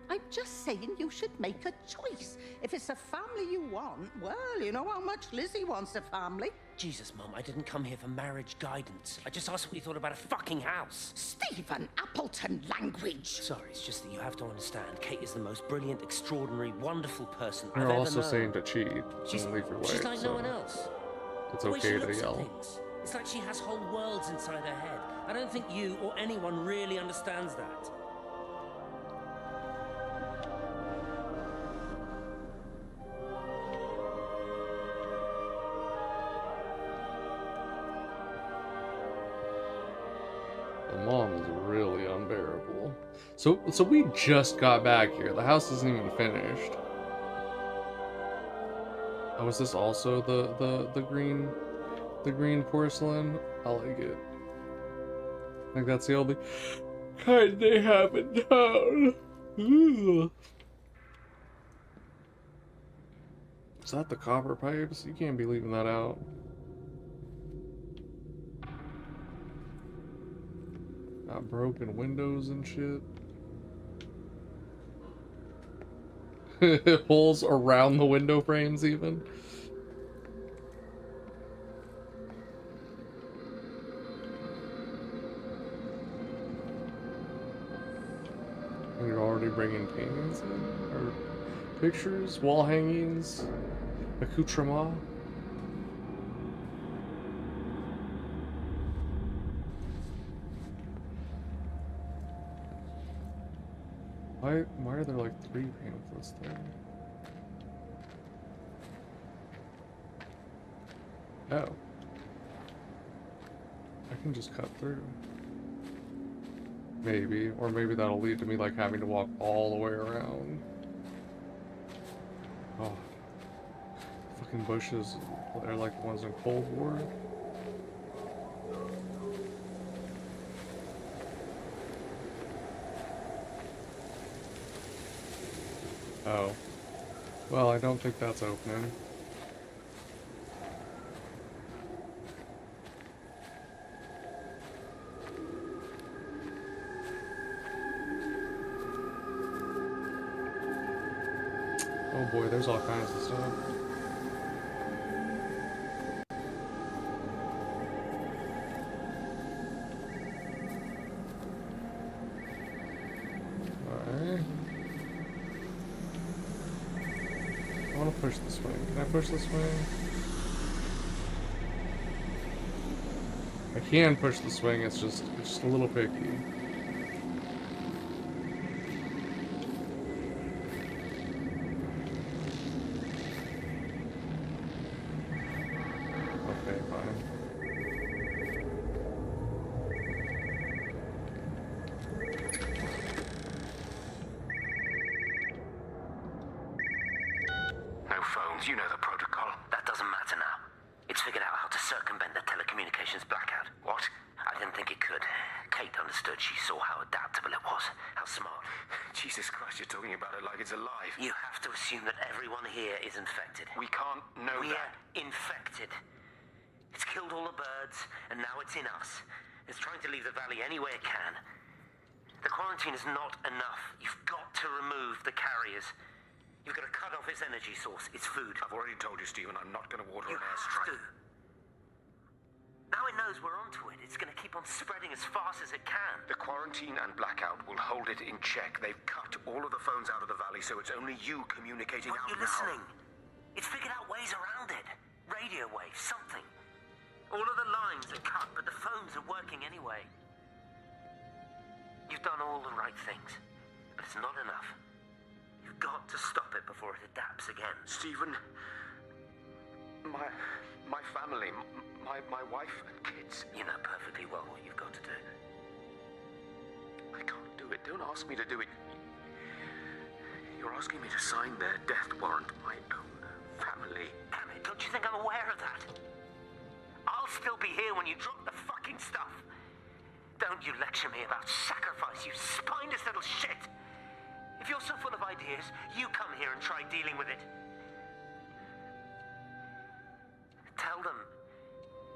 I'm just saying you should make a choice. If it's a family you want, well, you know how much Lizzie wants a family. Jesus, Mum, I didn't come here for marriage guidance. I just asked what you thought about a fucking house. Stephen Appleton language. Sorry, it's just that you have to understand. Kate is the most brilliant, extraordinary, wonderful person I've You're ever also known. saying to cheat She's, and leave your wife. she's like no one else. It's The way she okay to looks at yell. things. It's like she has whole worlds inside her head. I don't think you or anyone really understands that. The mom is really unbearable. So we just got back here. The house isn't even finished. Oh, is this also the green porcelain? I like it. I think that's the only kind they have in town. Ooh. Is that the copper pipes? You can't be leaving that out. Got broken windows and shit. Holes around the window frames even. And you're already bringing paintings in? Or pictures, wall hangings, accoutrements? Why are there like 3 pamphlets there? Oh. I can just cut through. Maybe. Or maybe that'll lead to me like having to walk all the way around. Oh. Fucking bushes. They're like the ones in Cold War. Oh. Well, I don't think that's opening. Oh boy, there's all kinds of stuff. Alright. I want to push the swing. Can I push the swing? I can push the swing, it's just a little picky. Okay, fine. No phones, you know the protocol. That doesn't matter now. It's figured out how to circumvent the telecommunications blackout. What? I didn't think it could. Kate understood. She saw how adaptable it was. How smart. Jesus Christ, you're talking about it like it's alive. You have to assume that everyone here is infected. We can't know We're that. infected. It's killed all the birds, and now it's in us. It's trying to leave the valley any way it can. The quarantine is not enough. You've got to remove the carriers. You've got to cut off its energy source, its food. I've already told you, Stephen, I'm not going to water You an have airstrike. to. Now it knows we're onto it. It's going to keep on spreading as fast as it can. The quarantine and blackout will hold it in check. They've cut all of the phones out of the valley, so it's only you communicating Aren't out you now. listening? It's figured out ways around it. Radio waves, something. All of the lines are cut, but the phones are working anyway. You've done all the right things, but it's not enough. You've got to stop it before it adapts again. Stephen, my family, my wife and kids. You know perfectly well what you've got to do. I can't do it. Don't ask me to do it. You're asking me to sign their death warrant. My own family. Damn it, don't you think I'm aware of that? I'll still be here when you drop the fucking stuff. Don't you lecture me about sacrifice, you spineless little shit. If you're so full of ideas, you come here and try dealing with it. Tell them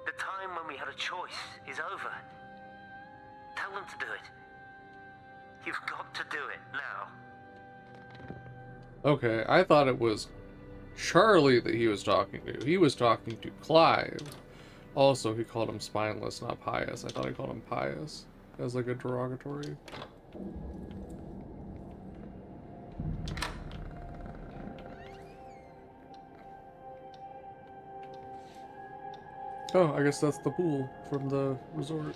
the time when we had a choice is over. Tell them to do it. You've got to do it now. Okay, I thought it was Charlie that he was talking to. He was talking to Clive. Also, he called him spineless, not pious. I thought he called him pious as like a derogatory. Oh, I guess that's the pool from the resort.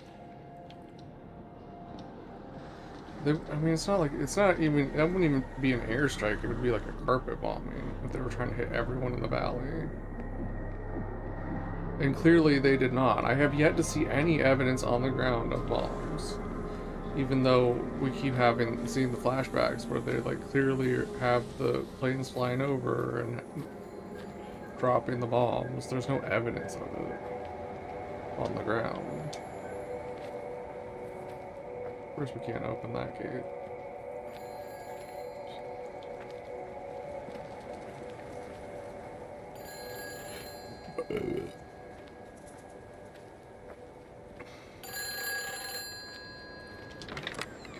I mean, it's not even, that wouldn't even be an airstrike. It would be like a carpet bombing if they were trying to hit everyone in the valley. And clearly they did not. I have yet to see any evidence on the ground of bombs. Even though we keep seeing the flashbacks where they like clearly have the planes flying over and dropping the bombs. There's no evidence of it on the ground. Of course we can't open that gate.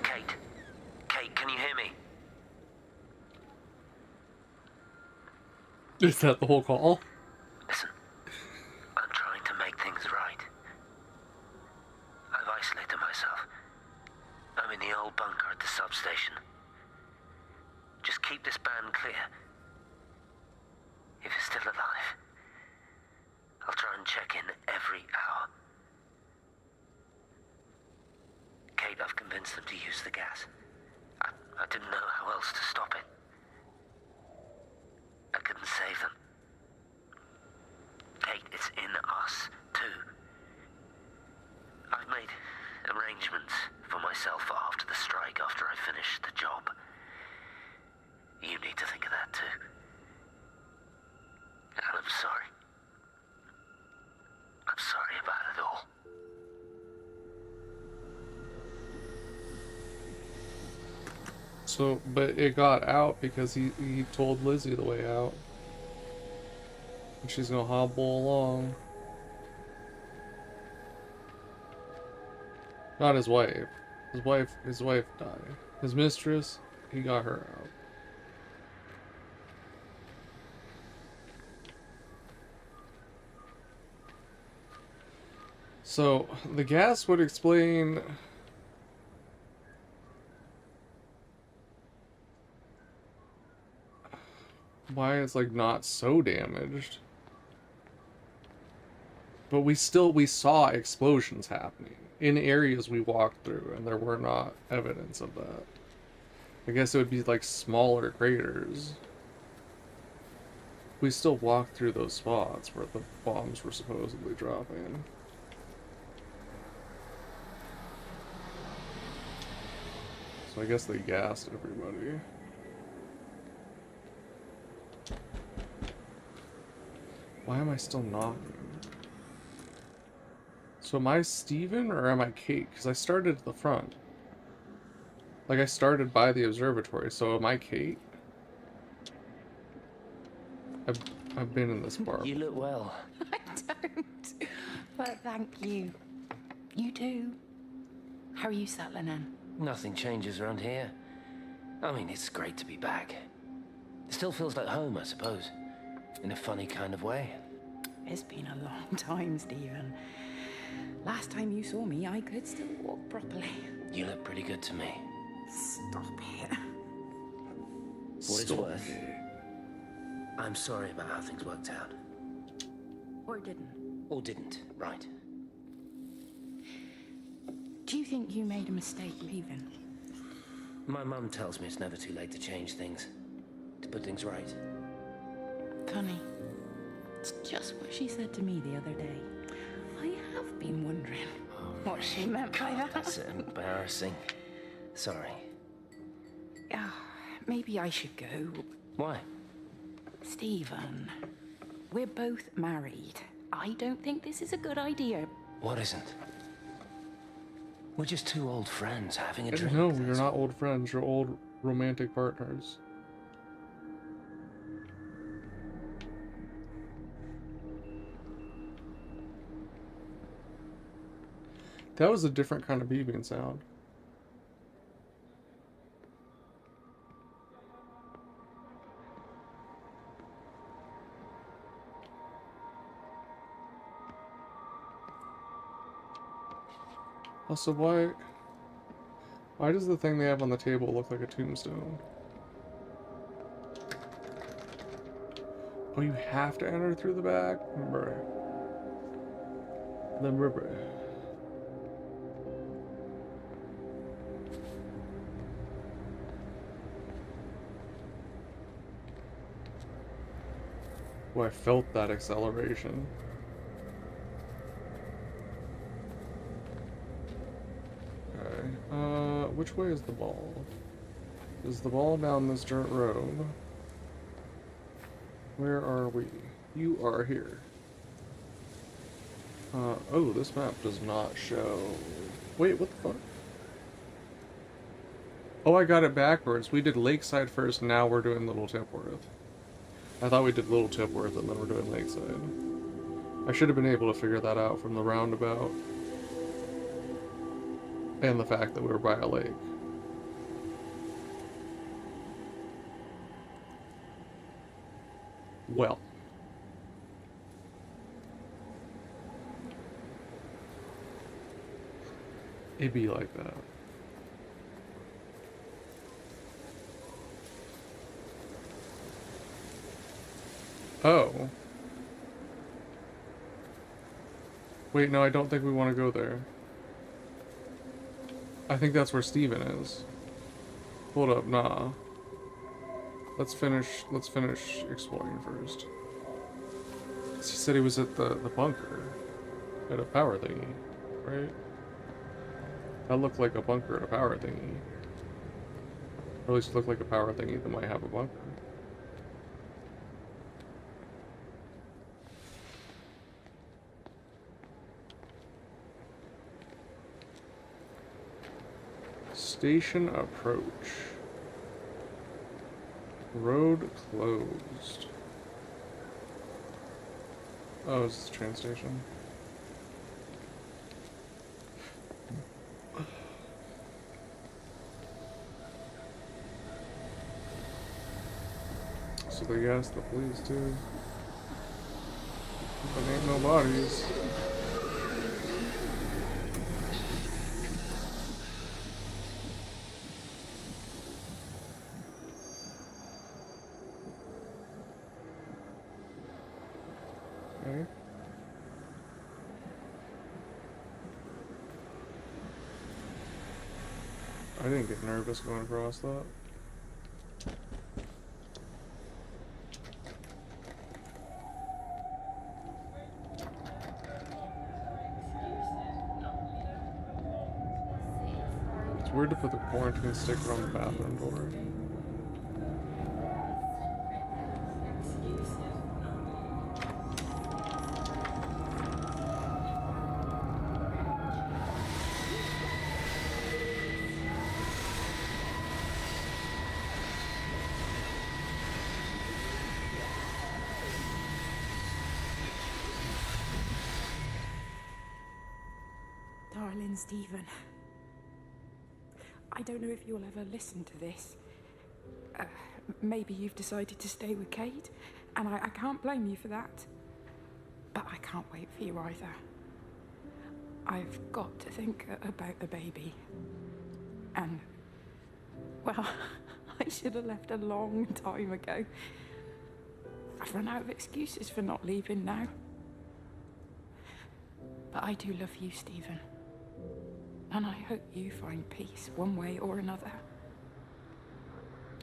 Kate, can you hear me? Is that the whole call? Listen, I'm trying to make things right. I've isolated myself. I'm in the old bunker at the substation. Just keep this band clear. If you're still alive, I'll try and check in every hour. Kate, I've convinced them to use the gas. I didn't know how else to stop it. I couldn't save them. Kate, it's in us, too. I've made arrangements for myself after the strike, after I finish the job. You need to think of that, too. And I'm sorry. I'm sorry about it all. So, but it got out because he told Lizzie the way out. And she's gonna hobble along. Not his wife. His wife died. His mistress, he got her out. So, the gas would explain why it's like not so damaged. But we saw explosions happening in areas we walked through, and there were not evidence of that. I guess it would be like smaller craters. We still walked through those spots where the bombs were supposedly dropping. So I guess they gassed everybody. Why am I still knocking? So am I Steven or am I Kate? Because I started at the front. Like I started by the observatory, so am I Kate? I've been in this bar. You look well. I don't. But thank you. You too. How are you settling in? Nothing changes around here. I mean, it's great to be back. It still feels like home, I suppose. In a funny kind of way. It's been a long time, Stephen. Last time you saw me, I could still walk properly. You look pretty good to me. Stop it. What it's worth. I'm sorry about how things worked out. Or didn't. Or didn't, right. Do you think you made a mistake leaving? My mum tells me it's never too late to change things. To put things right. Funny. It's just what she said to me the other day. I have been wondering what she meant by that. That's embarrassing. Sorry. Maybe I should go. Why? Stephen, we're both married. I don't think this is a good idea. What isn't? We're just two old friends having a drink. No, you're not old friends. You're old romantic partners. That was a different kind of beeping sound. Also, why does the thing they have on the table look like a tombstone? Oh, you have to enter through the back? Remember. Oh, I felt that acceleration. Okay, which way is the ball? Is the ball down this dirt road? Where are we? You are here. Oh, this map does not show... Wait, what the fuck? Oh, I got it backwards. We did Lakeside first, now we're doing Little Tipworth. I thought we did Little Tipworth and then we're doing Lakeside. I should have been able to figure that out from the roundabout. And the fact that we were by a lake. Well. It'd be like that. Oh. Wait, no, I don't think we want to go there. I think that's where Steven is. Hold up, nah. Let's finish exploring first. He said he was at the bunker. At a power thingy, right? That looked like a bunker at a power thingy. Or at least looked like a power thingy that might have a bunker. Station approach. Road closed. Oh, it's the train station. So they asked the police too. But ain't no bodies. Okay. I didn't get nervous going across that. It's weird to put the quarantine sticker on the bathroom door. Darling Stephen, I don't know if you'll ever listen to this. Maybe you've decided to stay with Kate, and I can't blame you for that. But I can't wait for you either. I've got to think about the baby. And, well, I should have left a long time ago. I've run out of excuses for not leaving now. But I do love you, Stephen. And I hope you find peace one way or another.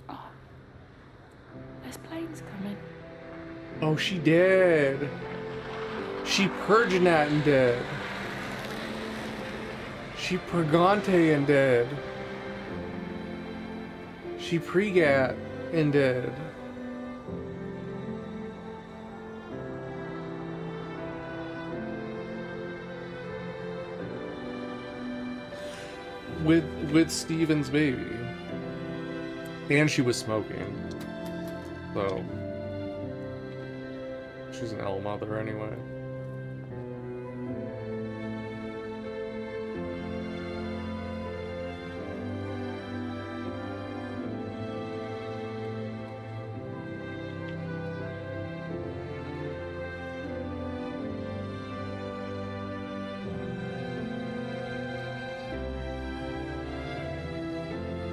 Oh, there's planes coming. Oh, she dead. She Purginat and dead. She Purgante and dead. She Pregat and dead. With Steven's baby. And she was smoking. So she's an L mother anyway.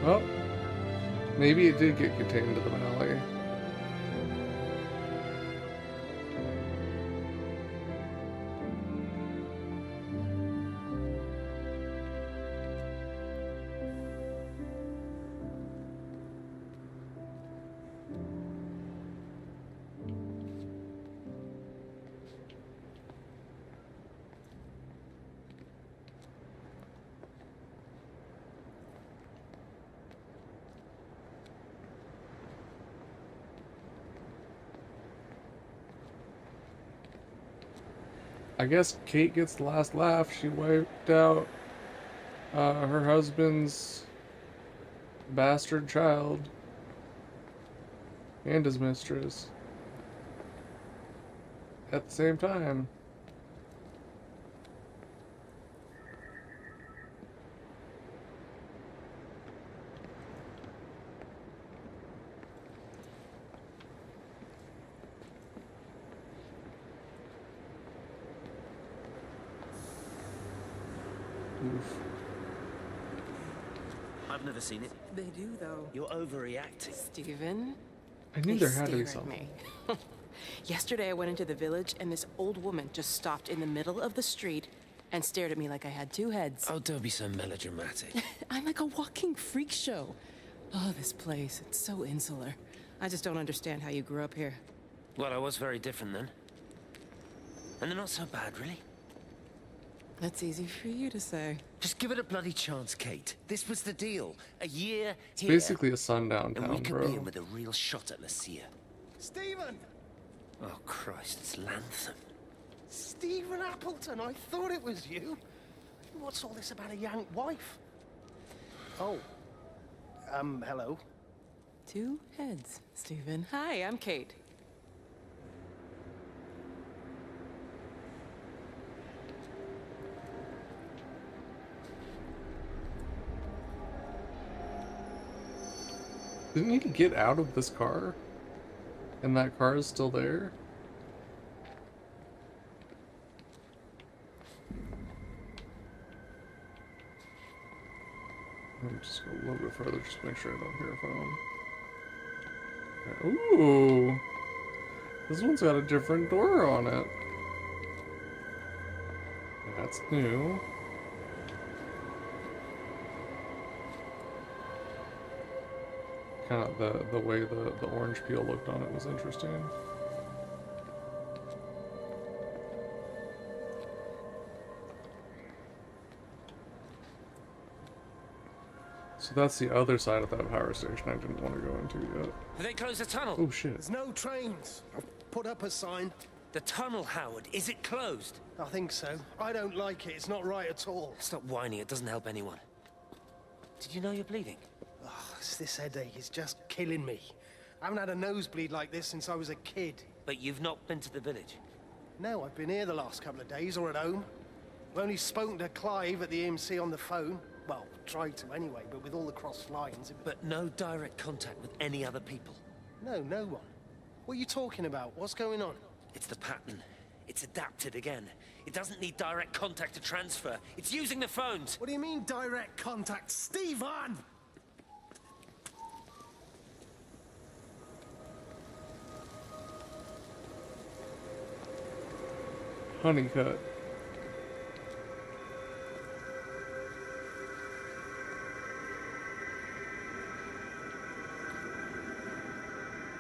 Well, maybe it did get contained to the valley. I guess Kate gets the last laugh. She wiped out her husband's bastard child and his mistress at the same time. Oof. I've never seen it. They do, though. You're overreacting. Stephen? I knew They there had to be stare at something. me. Yesterday I went into the village and this old woman just stopped in the middle of the street and stared at me like I had two heads. Oh, don't be so melodramatic. I'm like a walking freak show. Oh, this place, it's so insular. I just don't understand how you grew up here. Well, I was very different then. And they're not so bad, really. That's easy for you to say. Just give it a bloody chance, Kate. This was the deal. A year It's here, basically a sundown and we town, could be in bro. with a real shot at Lucia. Stephen! Oh, Christ, it's Lantham. Stephen Appleton, I thought it was you. What's all this about a Yank wife? Oh. Hello. Two heads, Stephen. Hi, I'm Kate. Didn't he get out of this car? And that car is still there? Let me just go a little bit further just to make sure I don't hear a phone. Okay. Ooh! This one's got a different door on it. That's new. Kind of the way the orange peel looked on it was interesting. So that's the other side of that power station I didn't want to go into yet. Have they closed the tunnel? Oh shit. There's no trains. I've put up a sign. The tunnel, Howard, is it closed? I think so. I don't like it. It's not right at all. Stop whining, it doesn't help anyone. Did you know you're bleeding? Oh, this headache is just killing me. I haven't had a nosebleed like this since I was a kid. But you've not been to the village? No, I've been here the last couple of days, or at home. I've only spoken to Clive at the EMC on the phone. Well, tried to anyway, but with all the cross lines... But no direct contact with any other people? No, no one. What are you talking about? What's going on? It's the pattern. It's adapted again. It doesn't need direct contact to transfer. It's using the phones. What do you mean, direct contact? Stephen! Honeycut.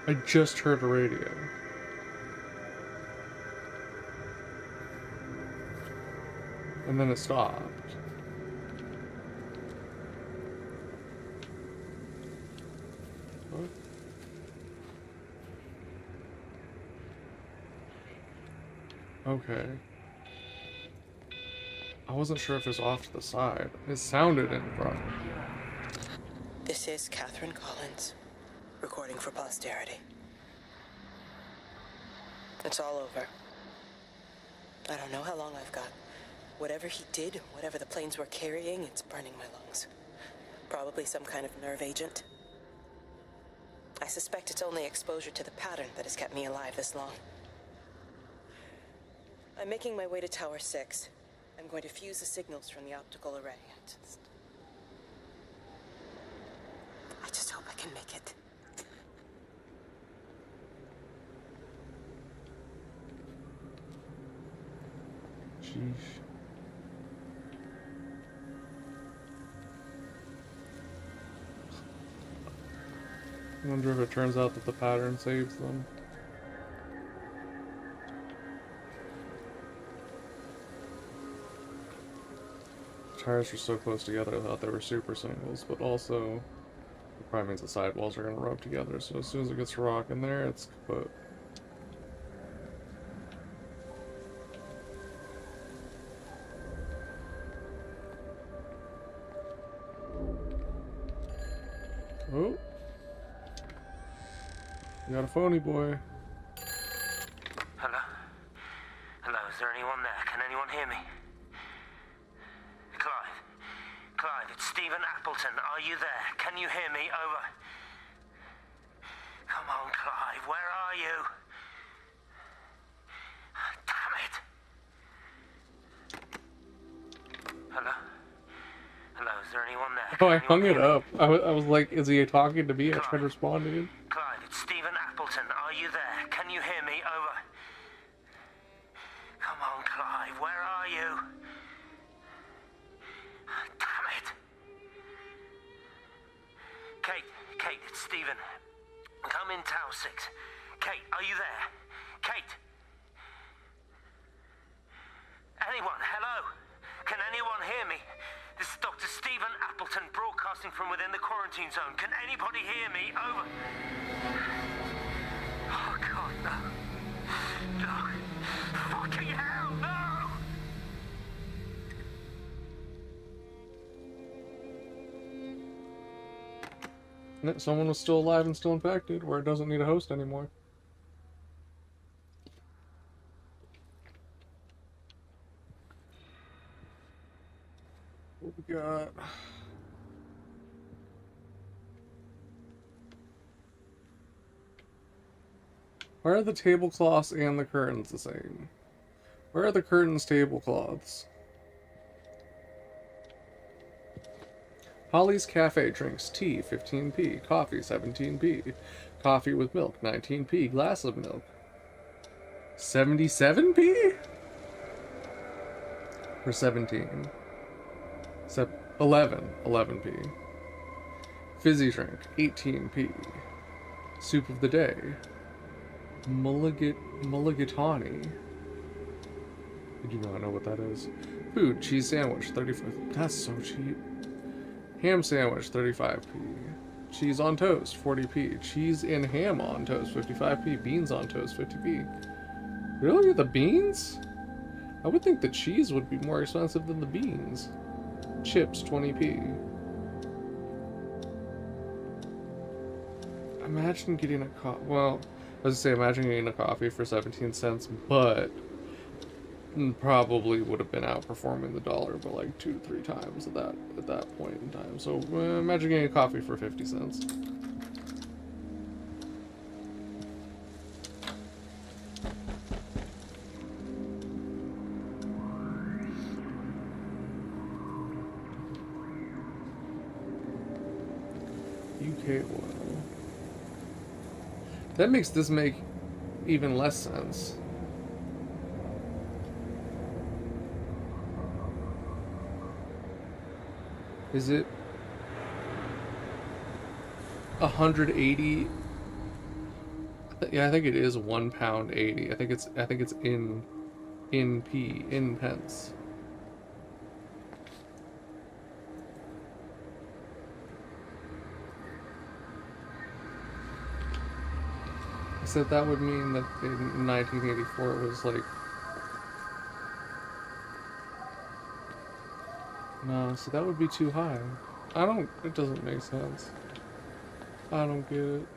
I just heard a radio. And then it stopped. What? Okay. I wasn't sure if it was off to the side. It sounded in front. This is Catherine Collins, recording for posterity. It's all over. I don't know how long I've got. Whatever he did, whatever the planes were carrying, it's burning my lungs. Probably some kind of nerve agent. I suspect it's only exposure to the pattern that has kept me alive this long. I'm making my way to Tower 6. I'm going to fuse the signals from the optical array. I just hope I can make it. Sheesh. I wonder if it turns out that the pattern saves them. The tires were so close together I thought they were super singles, but also it probably means the sidewalls are going to rub together, so as soon as it gets rock in there, it's kaput. Oh. You got a phony boy. Hello? Hello, is there anyone there? Can anyone hear me? Clive? Clive, it's Stephen Appleton. Are you there? Can you hear me? Over. Come on, Clive, where are you? Damn it. Hello? Hello, is there anyone there? Oh, I hung it up. I was like, is he talking to me? I tried responding. Clive, it's Stephen Appleton. Are you there? Can you hear me? Over. Come on, Clive, where are you? Damn it. Kate, it's Stephen. Come in Tower 6. Kate, are you there? Kate? Anyone? Hello? Can anyone hear me? This is Dr. Stephen Appleton broadcasting from within the quarantine zone. Can anybody hear me? Over. Oh, God, no. No. Fucking hell, no! Someone was still alive and still infected, where it doesn't need a host anymore. What we got? Why are the tablecloths and the curtains the same? Where are the curtains tablecloths? Holly's Cafe drinks tea 15p, coffee 17p, coffee with milk 19p, glass of milk 77p? Or 17? 11p. Fizzy drink 18p. Soup of the day mulligatawny. I do not know what that is. Food, cheese sandwich 35. That's so cheap. Ham sandwich, 35p. Cheese on toast, 40p. Cheese and ham on toast, 55p. Beans on toast, 50p. Really? The beans? I would think the cheese would be more expensive than the beans. Chips, 20p. Imagine getting a well, I was gonna say, imagine getting a coffee for 17 cents, but probably would have been outperforming the dollar by like 2-3 times at that point in time. So imagine getting a coffee for 50 cents. UK oil. That makes this make even less sense. Is it 180? Yeah, I think it is £1.80. I think it's in pence. I said that would mean that in 1984 it was like, no, so that would be too high. It doesn't make sense. I don't get it.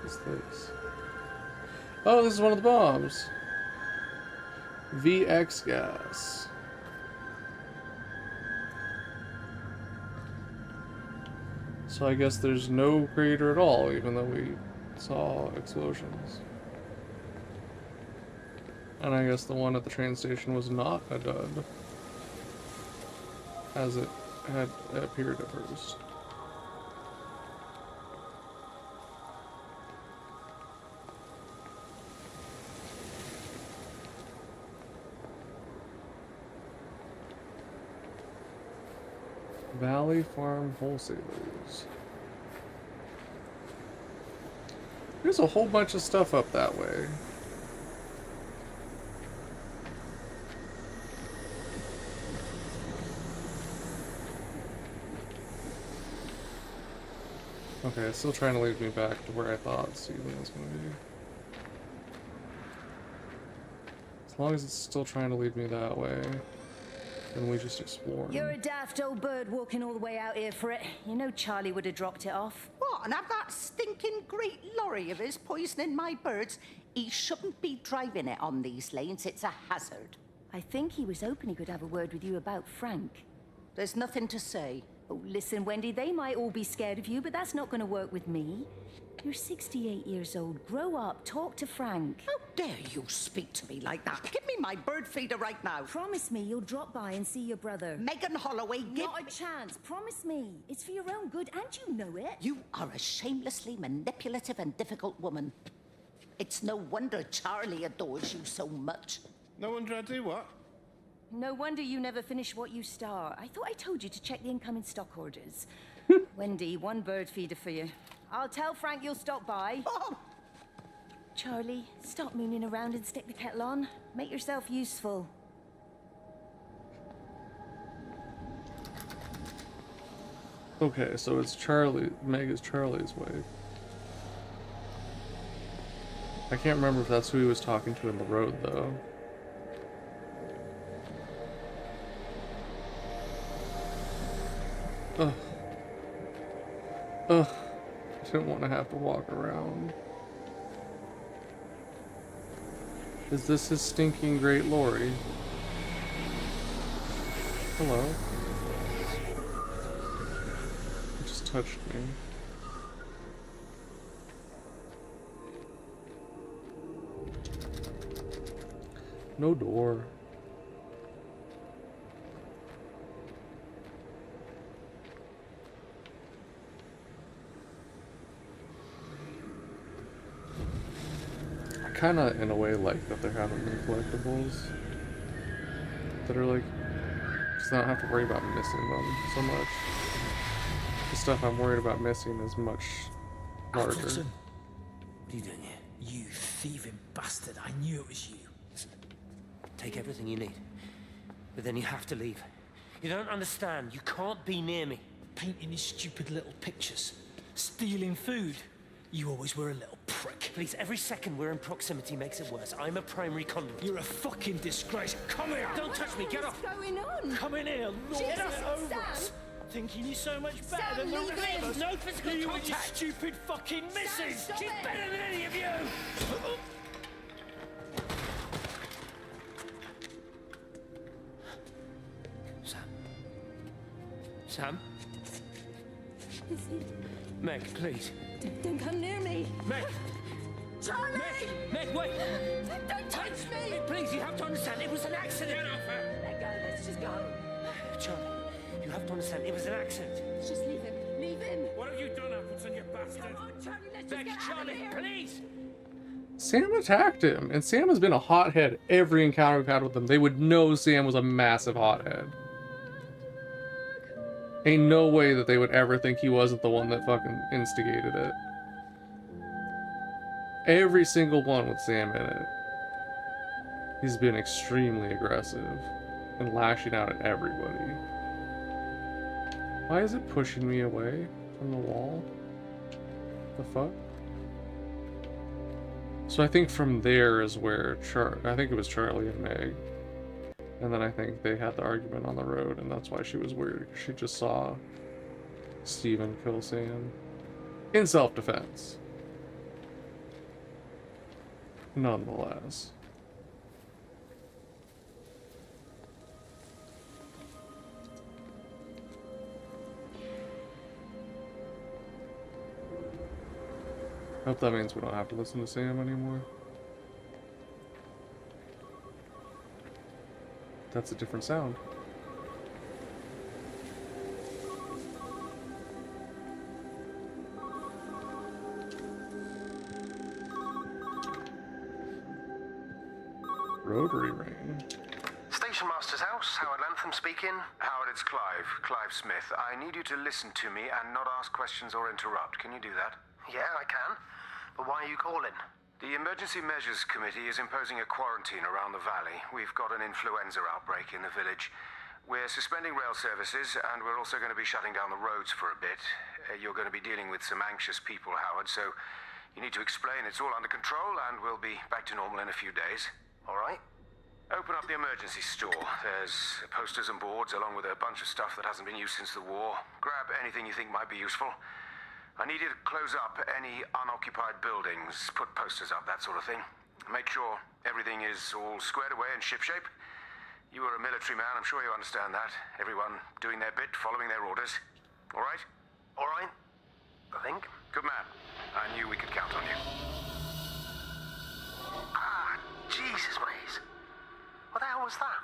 What's this? Oh, this is one of the bombs. VX gas. So I guess there's no crater at all, even though we saw explosions. And I guess the one at the train station was not a dud, as it had appeared at first. Valley Farm Wholesalers. There's a whole bunch of stuff up that way. Okay, it's still trying to lead me back to where I thought Steven was going to be. As long as it's still trying to lead me that way, then we just explore. You're a daft old bird walking all the way out here for it. You know Charlie would have dropped it off. What, and have that stinking great lorry of his poisoning my birds? He shouldn't be driving it on these lanes. It's a hazard. I think he was hoping he could have a word with you about Frank. There's nothing to say. Oh, listen, Wendy, they might all be scared of you, but that's not going to work with me. You're 68 years old. Grow up. Talk to Frank. How dare you speak to me like that? Give me my bird feeder right now. Promise me you'll drop by and see your brother. Megan Holloway, Not a chance. Promise me. It's for your own good, and you know it. You are a shamelessly manipulative and difficult woman. It's no wonder Charlie adores you so much. No wonder I do what? No wonder you never finish what you start. I thought I told you to check the incoming stock orders. Wendy, one bird feeder for you. I'll tell Frank you'll stop by. Oh. Charlie, stop mooning around and stick the kettle on. Make yourself useful. Okay, so it's Charlie. Meg is Charlie's wife. I can't remember if that's who he was talking to in the road, though. Ugh. Ugh. I didn't want to have to walk around. Is this his stinking great lorry? Hello. It just touched me. No door. I kinda, in a way, like that there haven't been collectibles that are like, because I don't have to worry about missing them so much. The stuff I'm worried about missing is much larger. Appleton. What are you doing here? You thieving bastard. I knew it was you. Listen, take everything you need. But then you have to leave. You don't understand. You can't be near me. Painting his stupid little pictures. Stealing food. You always were a little prick. Please, every second we're in proximity makes it worse. I'm a primary conduit. You're a fucking disgrace. Come here! Don't touch me, get off! What's going on? Come in here, Lord, Jesus, get over Sam! us. Thinking you're so much better Sam, than the leave rest him. of us. No physical You and your contact. stupid fucking missus. stop She's it. better than any of you. Sam? Meg, please. Don't come near me. Meg! Charlie! Meg, wait! Don't touch me! Meg, please, you have to understand, it was an accident! Let go, let's just go. Charlie, you have to understand, it was an accident. Just leave him. Leave him. What have you done, Appleton, you bastard? Come on, Charlie, let's Meg, just get out of Charlie, here. please! Sam attacked him, and Sam has been a hothead every encounter we've had with them. They would know Sam was a massive hothead. Ain't no way that they would ever think he wasn't the one that fucking instigated it. Every single one with Sam in it. He's been extremely aggressive and lashing out at everybody. Why is it pushing me away from the wall? The fuck? So I think from there is where I think it was Charlie and Meg. And then I think they had the argument on the road, and that's why she was worried. She just saw Steven kill Sam. In self-defense. Nonetheless. Hope that means we don't have to listen to Sam anymore. That's a different sound. Rotary ring. Station Master's house, Howard Lantham speaking. Howard, it's Clive. Clive Smith. I need you to listen to me and not ask questions or interrupt. Can you do that? Yeah, I can. But why are you calling? The Emergency Measures Committee is imposing a quarantine around the valley. We've got an influenza outbreak in the village. We're suspending rail services, and we're also going to be shutting down the roads for a bit. You're going to be dealing with some anxious people, Howard, so you need to explain it's all under control, and we'll be back to normal in a few days. All right. Open up the emergency store. There's posters and boards, along with a bunch of stuff that hasn't been used since the war. Grab anything you think might be useful. I need you to close up any unoccupied buildings, put posters up, that sort of thing. Make sure everything is all squared away and shipshape. You are a military man, I'm sure you understand that. Everyone doing their bit, following their orders. All right? All right. I think. Good man. I knew we could count on you. Ah, Jesus, mate. What the hell was that?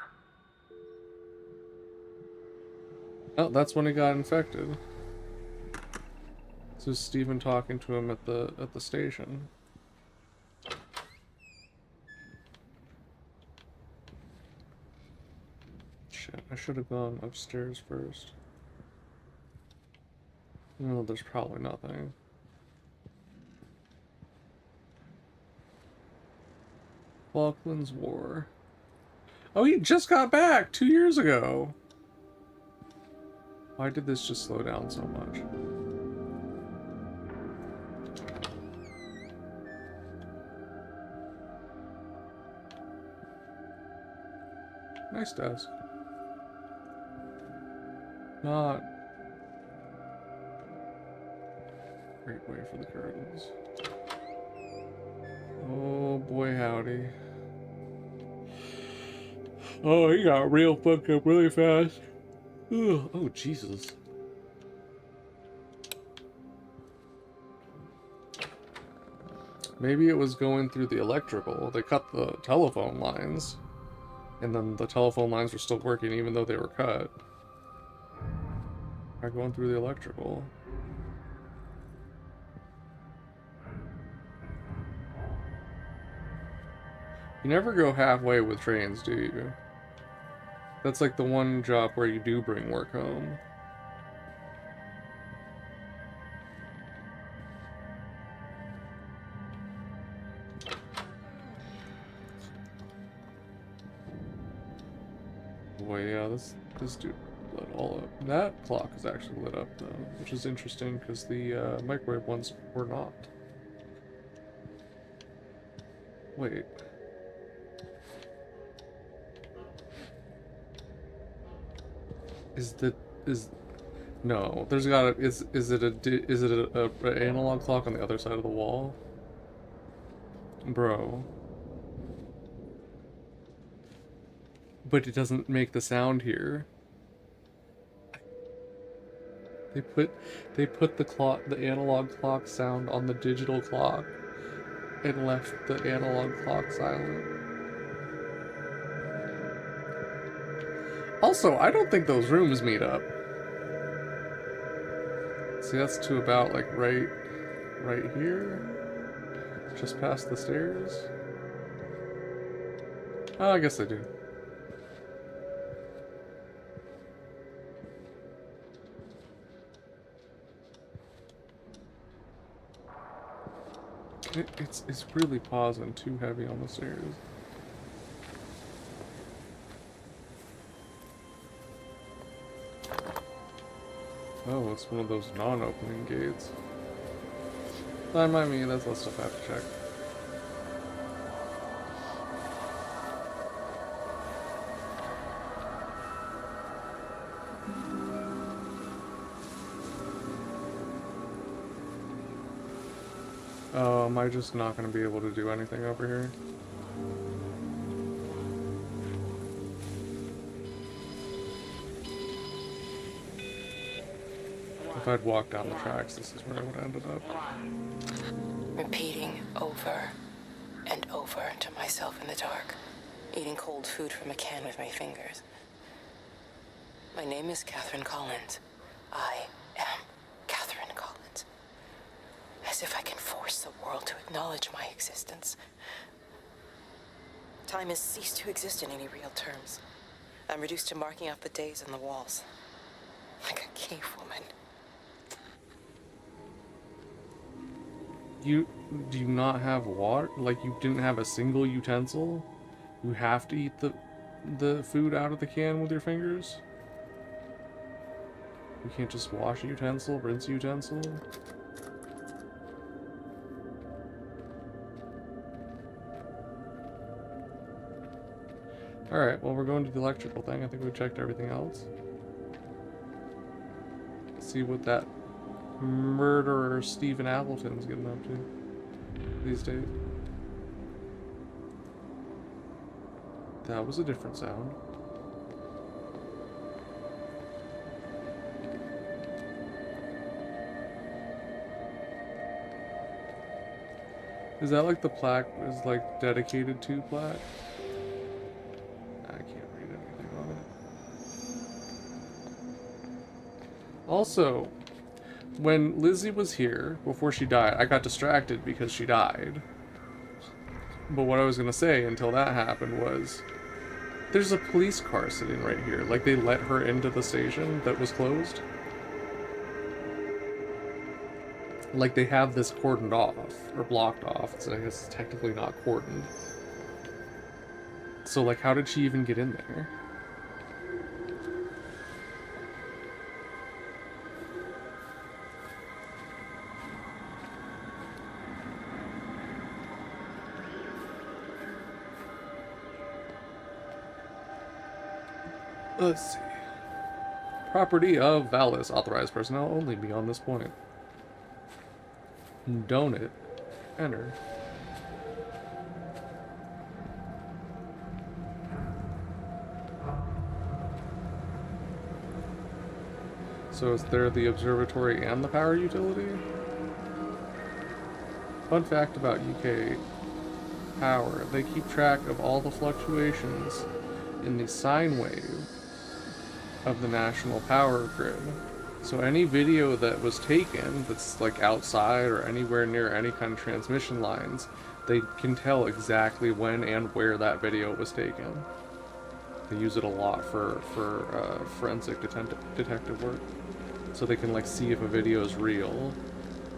Oh, that's when he got infected. This is Steven talking to him at the station. Shit, I should have gone upstairs first. No, there's probably nothing. Falklands War. Oh, he just got back 2 years ago. Why did this just slow down so much? Nice desk. Not Wait for the curtains. Oh boy, howdy. Oh, he got real fucked up really fast. Ugh. Oh, Jesus. Maybe it was going through the electrical. They cut the telephone lines. And then the telephone lines were still working even though they were cut. Try going through the electrical. You never go halfway with trains, do you? That's like the one job where you do bring work home. Boy, yeah, this dude lit all up. That clock is actually lit up though, which is interesting because the microwave ones were not. Wait. No, there's gotta is it a analog clock on the other side of the wall? Bro. But it doesn't make the sound here. They put the analog clock sound on the digital clock and left the analog clock silent. Also, I don't think those rooms meet up. See, that's to about like right here, just past the stairs. Oh, I guess they do. It's really pausing too heavy on the stairs. Oh, it's one of those non-opening gates. Don't mind me, that's less stuff I have to check. Oh, am I just not going to be able to do anything over here? If I'd walked down the tracks, this is where I would have ended up. Repeating over and over to myself in the dark, eating cold food from a can with my fingers. My name is Catherine Collins. I am Catherine Collins. As if I can force the world to acknowledge my existence. Time has ceased to exist in any real terms. I'm reduced to marking off the days on the walls. Like a cave woman. Do you not have water? Like, you didn't have a single utensil? You have to eat the food out of the can with your fingers? You can't just wash a utensil, rinse a utensil? Alright, well, we're going to the electrical thing. I think we checked everything else. Let's see what that murderer Stephen Appleton's getting up to these days. That was a different sound. Is that like the plaque is like dedicated to plaque? I can't read anything on it. Also, when Lizzie was here, before she died, I got distracted because she died. But what I was going to say until that happened was, there's a police car sitting right here. Like, they let her into the station that was closed. Like, they have this cordoned off, or blocked off, so I guess it's technically not cordoned. So, like, how did she even get in there? Let's see. Property of Valis. Authorized personnel only beyond this point. Donut. Enter. So is there the observatory and the power utility? Fun fact about UK power, they keep track of all the fluctuations in the sine wave of the national power grid. So any video that was taken that's like outside or anywhere near any kind of transmission lines, they can tell exactly when and where that video was taken. They use it a lot for forensic detective work. So they can like see if a video is real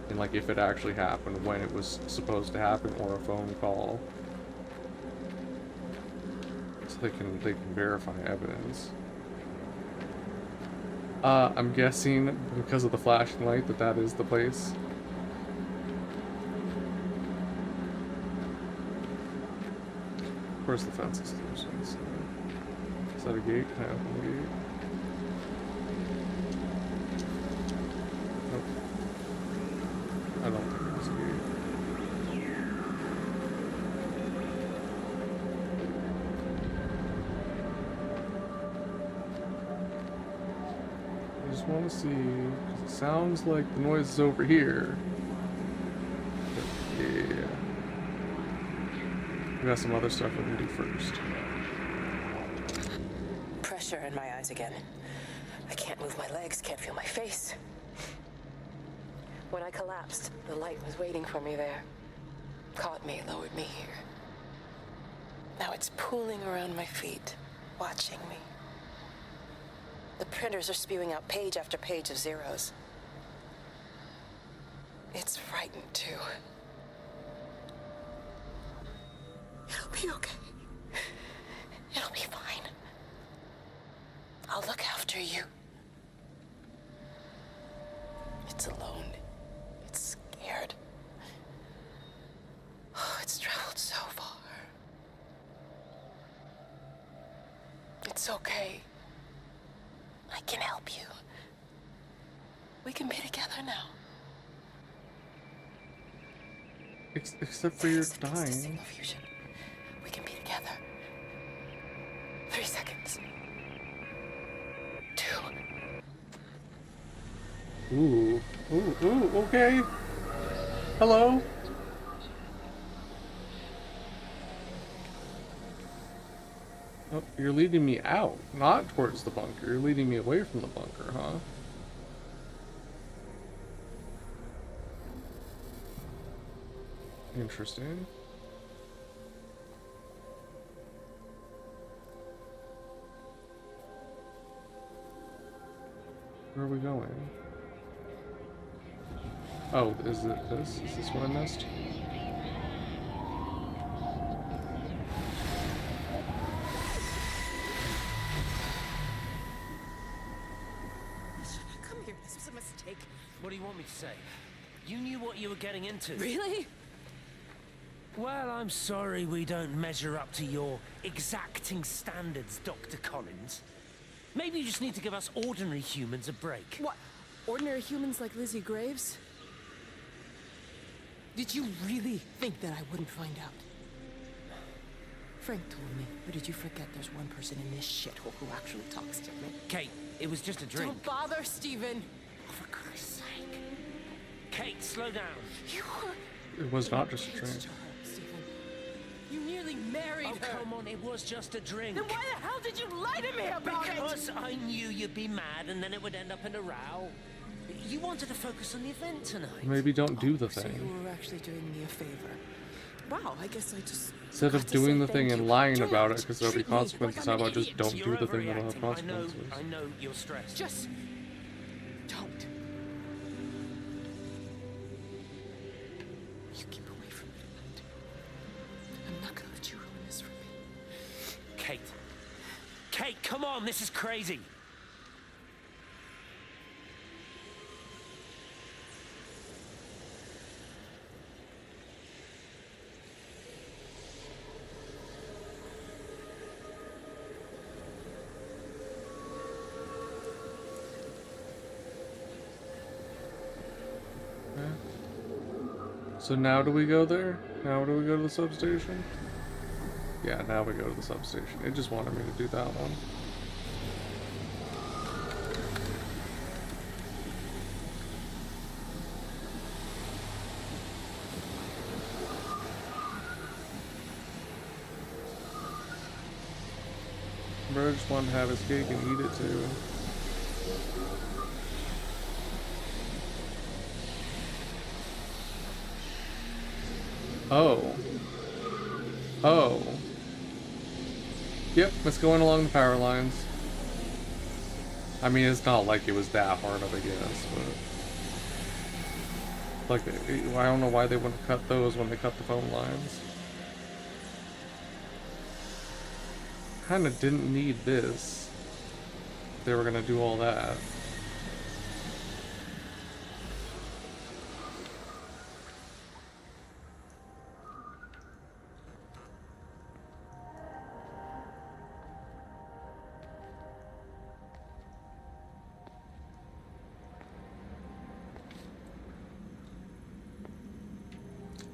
and like if it actually happened, when it was supposed to happen, or a phone call. So they can verify evidence. I'm guessing because of the flashing light that is the place. Of course the fence is closed. So. Is that a gate? Can I open the gate? Nope. I don't think there's a gate. I just want to see, because it sounds like the noise is over here. But yeah. We got some other stuff we can do first. Pressure in my eyes again. I can't move my legs, can't feel my face. When I collapsed, the light was waiting for me there. Caught me, lowered me here. Now it's pooling around my feet, watching me. The printers are spewing out page after page of zeros. It's frightened too. It'll be okay. It'll be fine. I'll look after you. It's alone. It's scared. Oh, it's traveled so far. It's okay. I can help you. We can be together now. Except for your dying. We can be together. 3 seconds. 2. Ooh. Ooh, okay. Hello? Oh, you're leading me out, not towards the bunker. You're leading me away from the bunker, huh? Interesting. Where are we going? Oh, is it this? Is this what I missed? Come here, this was a mistake. What do you want me to say? You knew what you were getting into. Really? Well, I'm sorry we don't measure up to your exacting standards, Dr. Collins. Maybe you just need to give us ordinary humans a break. What? Ordinary humans like Lizzie Graves? Did you really think that I wouldn't find out? Frank told me, or did you forget there's one person in this shithole who actually talks to me? Kate, it was just a drink. Don't bother, Stephen. Oh, for Christ's sake. Kate, slow down. You were... It was not just a drink. You nearly married her. Oh, come on, it was just a drink. Then why the hell did you lie to me about it? Because I knew you'd be mad and then it would end up in a row. You wanted to focus on the event tonight. Maybe don't do the So thing. you were actually doing me a favor. Wow, I guess I just... Instead of doing the thing and lying about it because there'll be consequences, how about just don't You're do the thing that'll have overreacting. consequences? I know you're stressed. Just... don't. You keep away from me tonight. I'm not gonna let you ruin this for me. Kate. Kate, come on, this is crazy. So now do we go there? Now do we go to the substation? Yeah, now we go to the substation. It just wanted me to do that one. Bro just wanted to have his cake and eat it too. Oh. Oh. Yep, it's going along the power lines. I mean, it's not like it was that hard of a guess, but... Like, I don't know why they wouldn't cut those when they cut the phone lines. Kinda didn't need this. They were gonna do all that.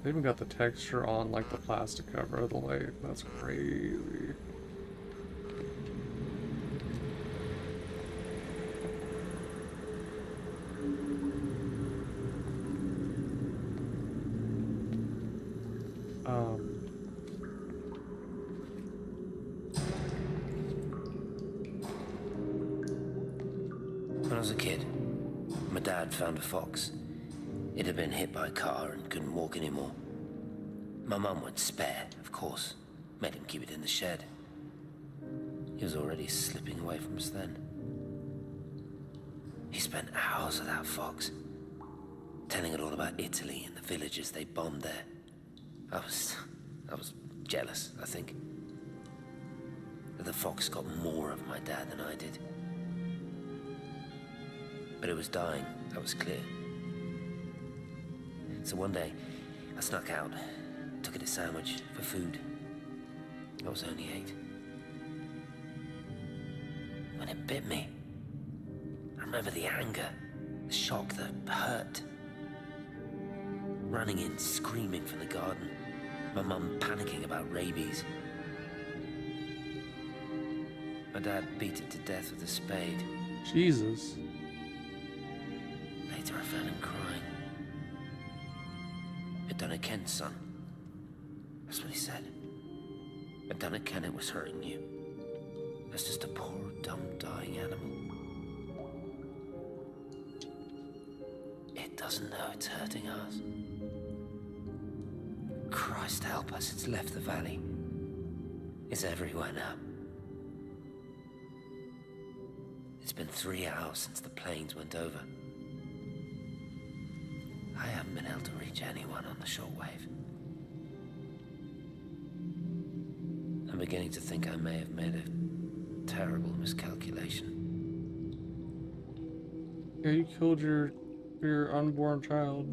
They even got the texture on like the plastic cover of the lake. That's crazy. When I was a kid, my dad found a fox. It had been hit by a car and couldn't walk anymore. My mum went spare, of course. Made him keep it in the shed. He was already slipping away from us then. He spent hours with that fox, telling it all about Italy and the villages they bombed there. I was jealous, I think. That the fox got more of my dad than I did. But it was dying, that was clear. So one day, I snuck out, took it a sandwich for food. I was only 8. When it bit me, I remember the anger, the shock, the hurt. Running in, screaming from the garden, my mum panicking about rabies. My dad beat it to death with a spade. Jesus. Later I found him crying. I'd done it, Ken's son. That's what he said. I'd done it, Ken, it was hurting you. That's just a poor, dumb, dying animal. It doesn't know it's hurting us. Christ help us, it's left the valley. It's everywhere now. It's been 3 hours since the planes went over. I haven't been able to reach anyone on the shortwave. I'm beginning to think I may have made a terrible miscalculation. Yeah, you killed your unborn child.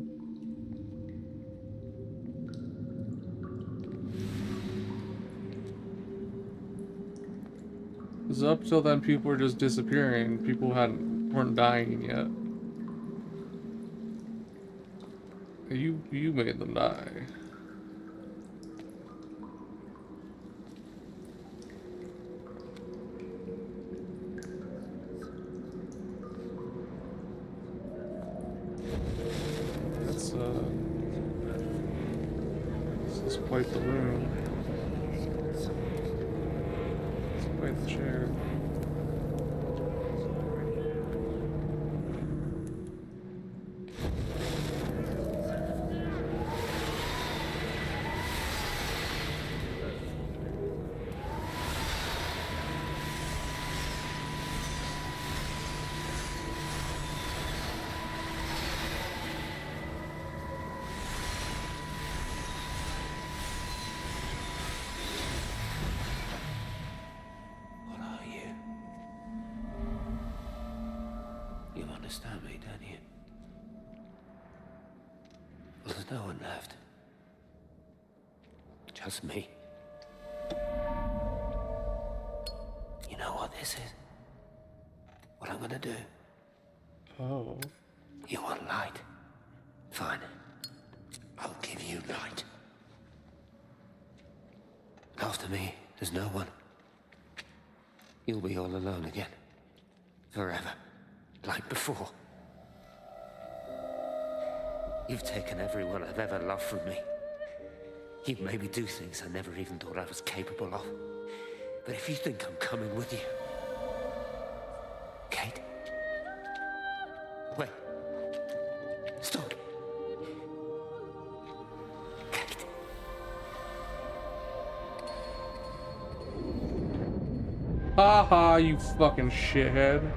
Because up till then, people were just disappearing. People weren't dying yet. You made them die. That's this is quite the room. It's quite the chair. You understand me, don't you? Well, there's no one left. Just me. You know what this is? What I'm gonna do? Oh. You want light? Fine. I'll give you light. After me, there's no one. You'll be all alone again. Forever. Like before. You've taken everyone I've ever loved from me. You've made me do things I never even thought I was capable of. But if you think I'm coming with you... Kate? Wait. Stop. Ha ha, you fucking shithead.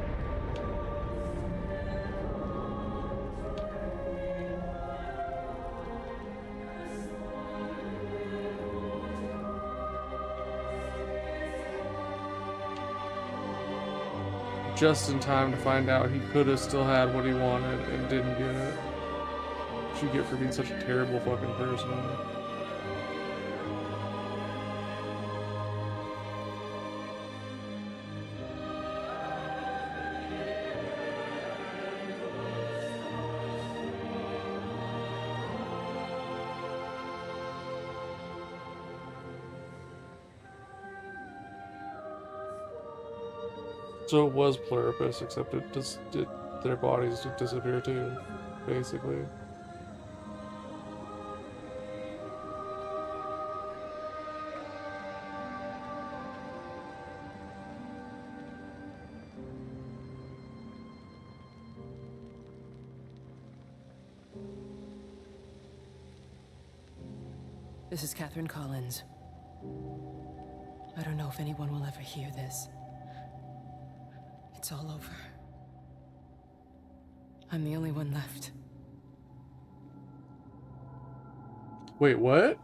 Just in time to find out he could have still had what he wanted and didn't get it. What you get for being such a terrible fucking person. So it was Pluribus, except it just their bodies just disappear too, basically. This is Catherine Collins. I don't know if anyone will ever hear this. It's all over. I'm the only one left. Wait, what?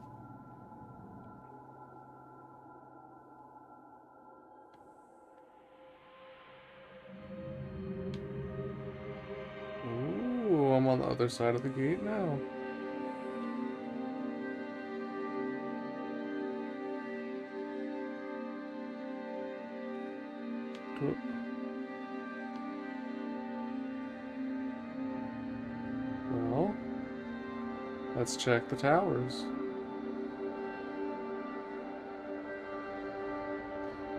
Ooh, I'm on the other side of the gate now. Cool. Well, let's check the towers.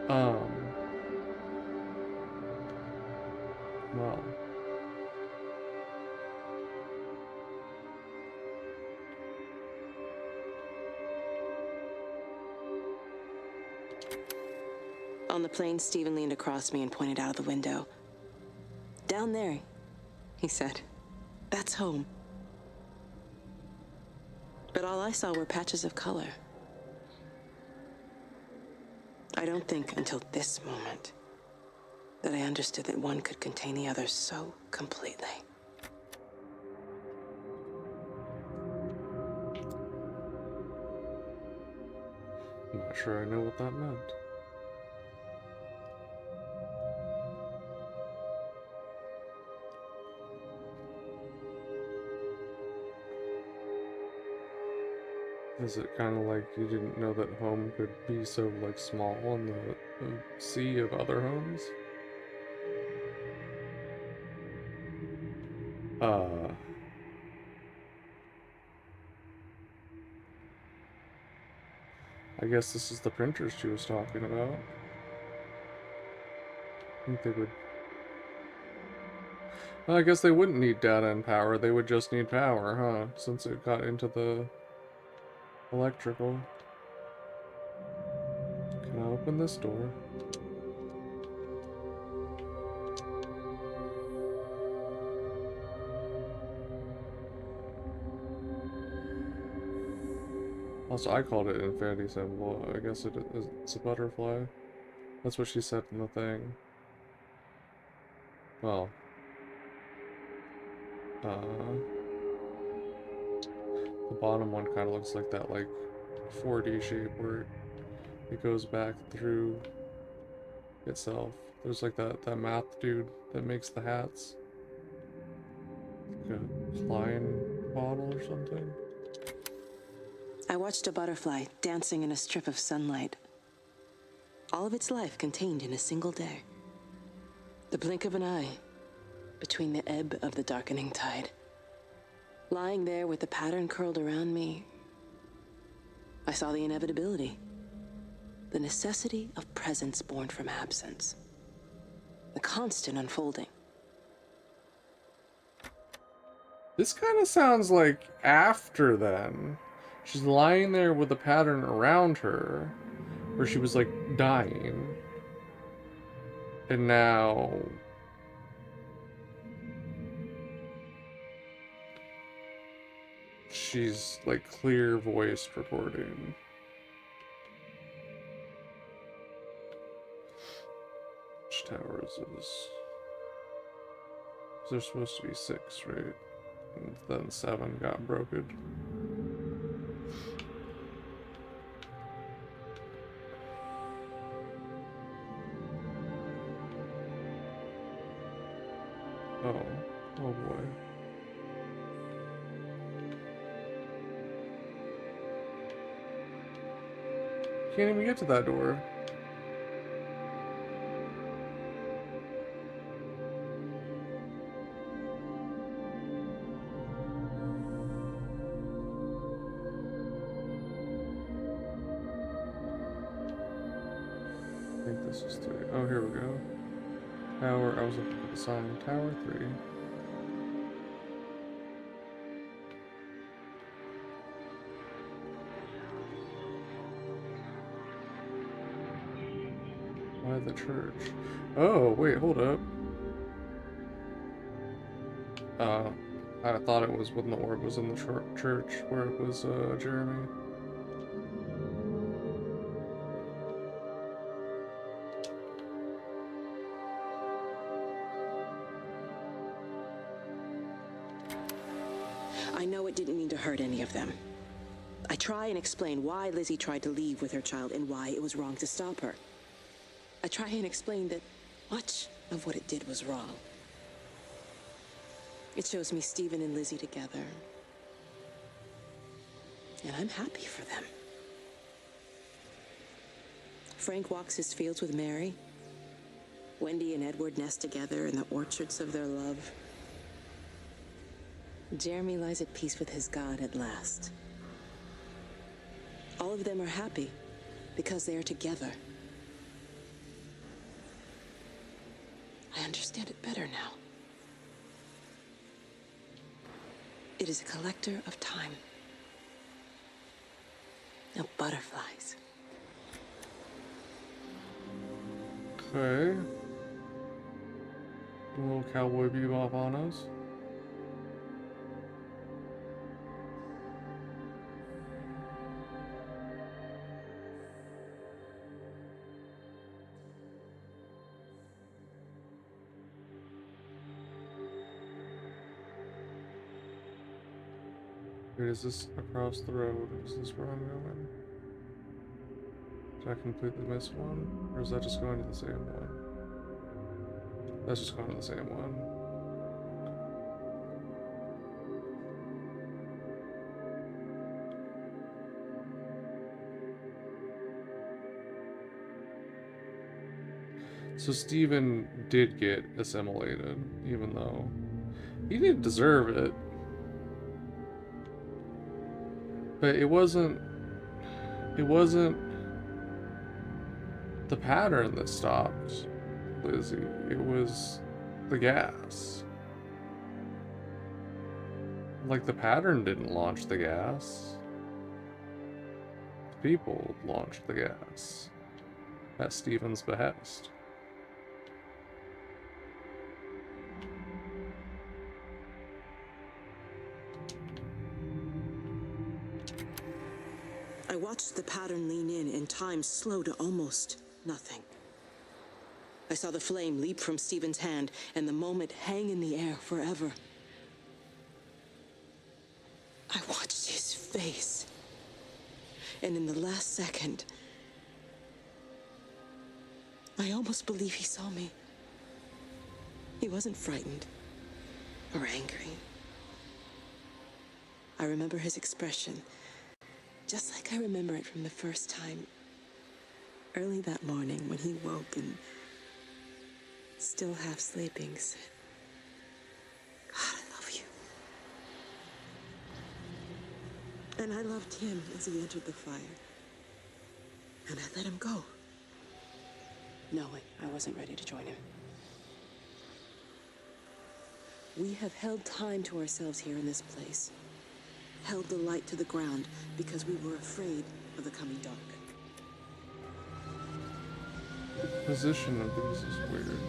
Well. On the plane, Stephen leaned across me and pointed out of the window. Down there, he said. That's home. But all I saw were patches of color. I don't think until this moment that I understood that one could contain the other so completely. I'm not sure I know what that meant. Is it kind of like you didn't know that home could be so like small in the sea of other homes? I guess this is the printers she was talking about. I think they would... Well, I guess they wouldn't need data and power, they would just need power, huh? Since it got into the electrical. Can I open this door? Also, I called it an infinity symbol. I guess it's a butterfly. That's what she said in the thing. Well. The bottom one kind of looks like that, like, 4D shape where it goes back through itself. There's like that math dude that makes the hats. Like a Klein bottle or something. I watched a butterfly dancing in a strip of sunlight. All of its life contained in a single day. The blink of an eye between the ebb of the darkening tide. Lying there with the pattern curled around me, I saw the inevitability. The necessity of presence born from absence. The constant unfolding. This kind of sounds like after then. She's lying there with the pattern around her, where she was like dying. And now she's like clear voiced recording. Which towers is there's supposed to be 6, right? And then 7 got broken. Oh boy. Can't even get to that door. I think this is 3. Oh, here we go. Tower, I was looking for the sign. Tower 3. Why the church? Oh, wait, hold up. I thought it was when the orb was in the church where it was, Jeremy. I know it didn't mean to hurt any of them. I try and explain why Lizzie tried to leave with her child and why it was wrong to stop her. I try and explain that much of what it did was wrong. It shows me Stephen and Lizzie together. And I'm happy for them. Frank walks his fields with Mary. Wendy and Edward nest together in the orchards of their love. Jeremy lies at peace with his God at last. All of them are happy because they are together. I understand it better now. It is a collector of time. Of butterflies. Okay. A little Cowboy Bebop on us. Wait, is this across the road? Is this where I'm going? Did I completely miss one? Or is that just going to the same one? That's just going to the same one. So Stephen did get assimilated, even though he didn't deserve it. But it wasn't the pattern that stopped Lizzie. It was the gas. Like, the pattern didn't launch the gas. The people launched the gas at Stephen's behest. I watched the pattern lean in and time slow to almost nothing. I saw the flame leap from Stephen's hand and the moment hang in the air forever. I watched his face. And in the last second, I almost believe he saw me. He wasn't frightened or angry. I remember his expression, just like I remember it from the first time, early that morning when he woke and, still half sleeping, said, "God, I love you." And I loved him as he entered the fire. And I let him go, knowing I wasn't ready to join him. We have held time to ourselves here in this place. Held the light to the ground because we were afraid of the coming dark. The position of these is weird.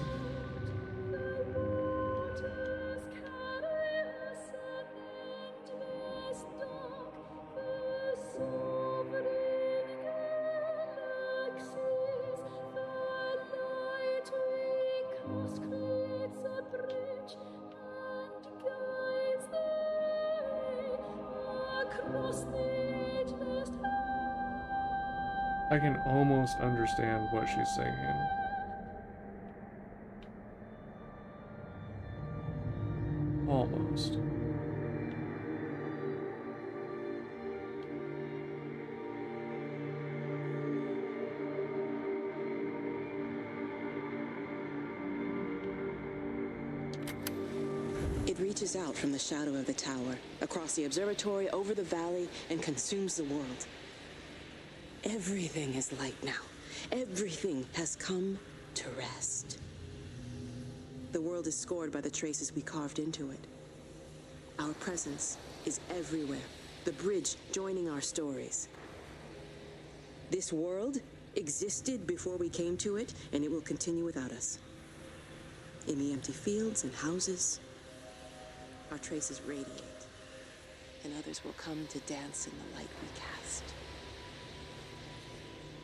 I can almost understand what she's singing. Almost. It reaches out from the shadow of the tower, across the observatory, over the valley, and consumes the world. Everything is light now. Everything has come to rest. The world is scored by the traces we carved into it. Our presence is everywhere, the bridge joining our stories. This world existed before we came to it, and it will continue without us. In the empty fields and houses, our traces radiate, and others will come to dance in the light we cast.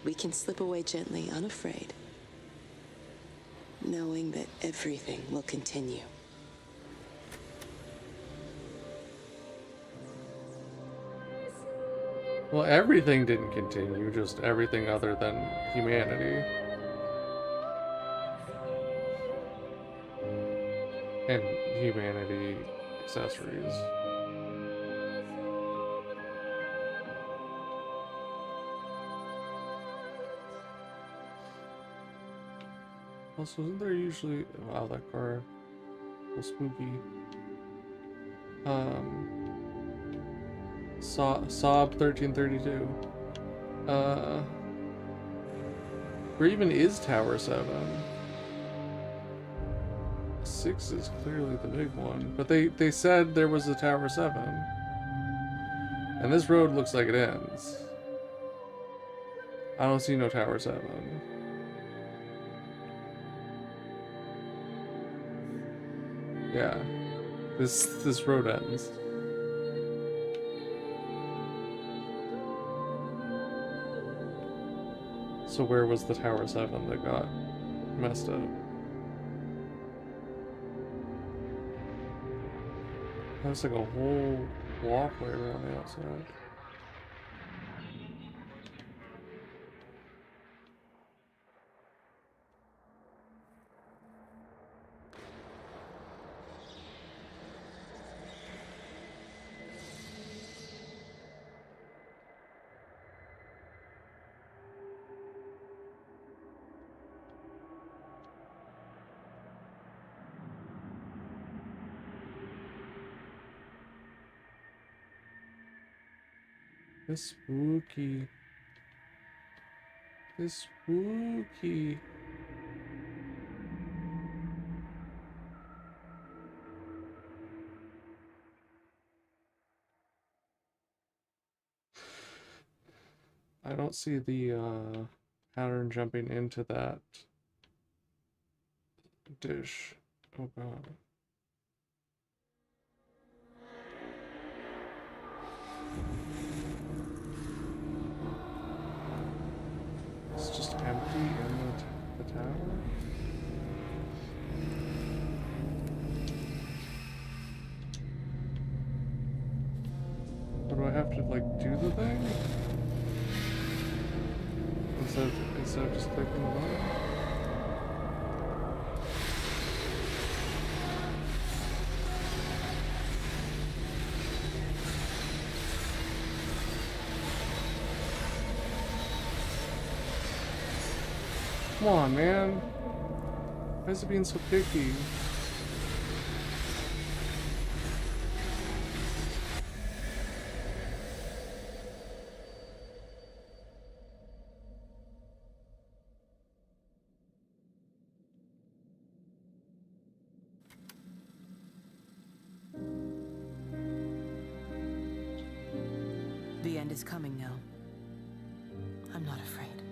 We can slip away gently, unafraid, knowing that everything will continue. Well, everything didn't continue, just everything other than humanity. And humanity accessories. Also, isn't there usually... Wow, that car... A little spooky. Sob 1332. Where even is Tower 7? 6 is clearly the big one. But they said there was a Tower 7. And this road looks like it ends. I don't see no Tower 7. Yeah. This road ends. So where was the Tower 7 that got messed up? There's like a whole walkway around the outside. It's spooky. It's spooky. I don't see the pattern jumping into that dish. Oh god. It's just empty in the tower? Or do I have to, like, do the thing? Instead of just clicking the button? Come on, man. Why is it being so picky? kind is coming now. I'm not afraid.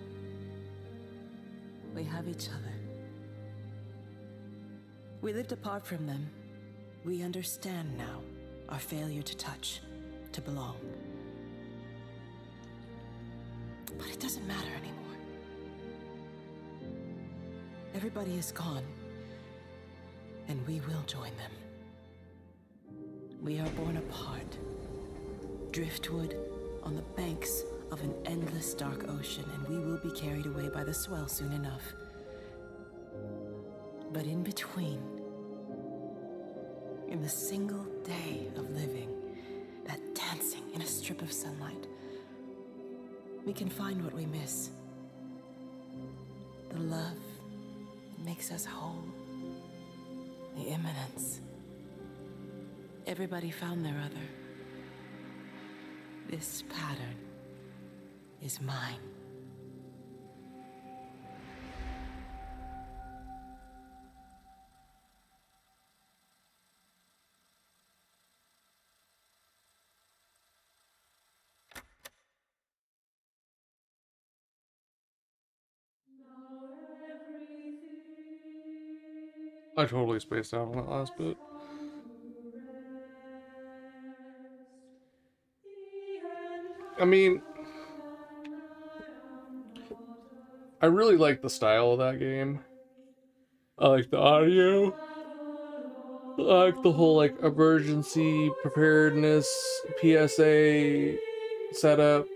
We have each other. We lived apart from them. We understand now our failure to touch, to belong. But it doesn't matter anymore. Everybody is gone, and we will join them. We are born apart, driftwood on the banks of an endless dark ocean, and we will be carried away by the swell soon enough. But in between, in the single day of living, that dancing in a strip of sunlight, we can find what we miss. The love that makes us whole. The imminence. Everybody found their other. This pattern is mine. I totally spaced out on that last bit. I mean, I really like the style of that game. I like the audio. I like the whole like emergency preparedness PSA setup.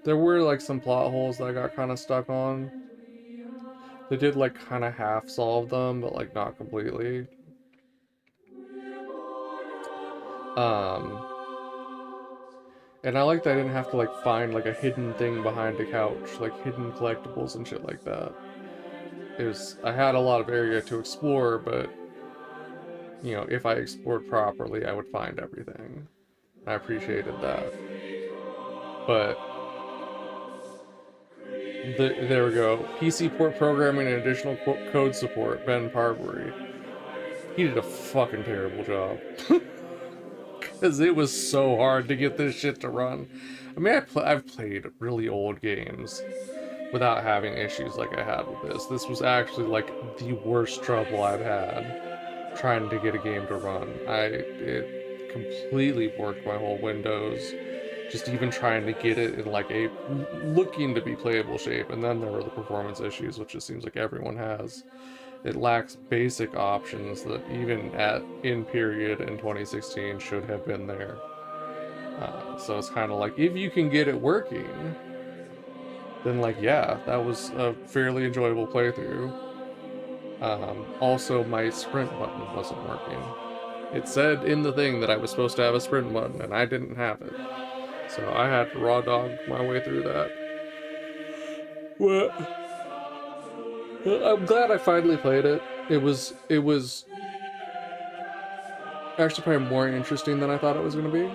There were like some plot holes that I got kind of stuck on. They did like kind of half solve them, but like not completely. And I like that I didn't have to like find like a hidden thing behind a couch, like hidden collectibles and shit like that. I had a lot of area to explore, but you know, if I explored properly, I would find everything. I appreciated that. But there we go. PC port programming and additional code support, Ben Parbury. He did a fucking terrible job. Because it was so hard to get this shit to run. I mean, I've played really old games without having issues like I had with this. This was actually like the worst trouble I've had trying to get a game to run. It completely worked my whole Windows, just even trying to get it in like a looking to be playable shape. And then there were the performance issues, which it seems like everyone has. It lacks basic options that even in period in 2016 should have been there. So it's kind of like, if you can get it working, then like, yeah, that was a fairly enjoyable playthrough. Also, my sprint button wasn't working. It said in the thing that I was supposed to have a sprint button, and I didn't have it. So I had to raw dog my way through that. Well, I'm glad I finally played it. It was actually probably more interesting than I thought it was going to be.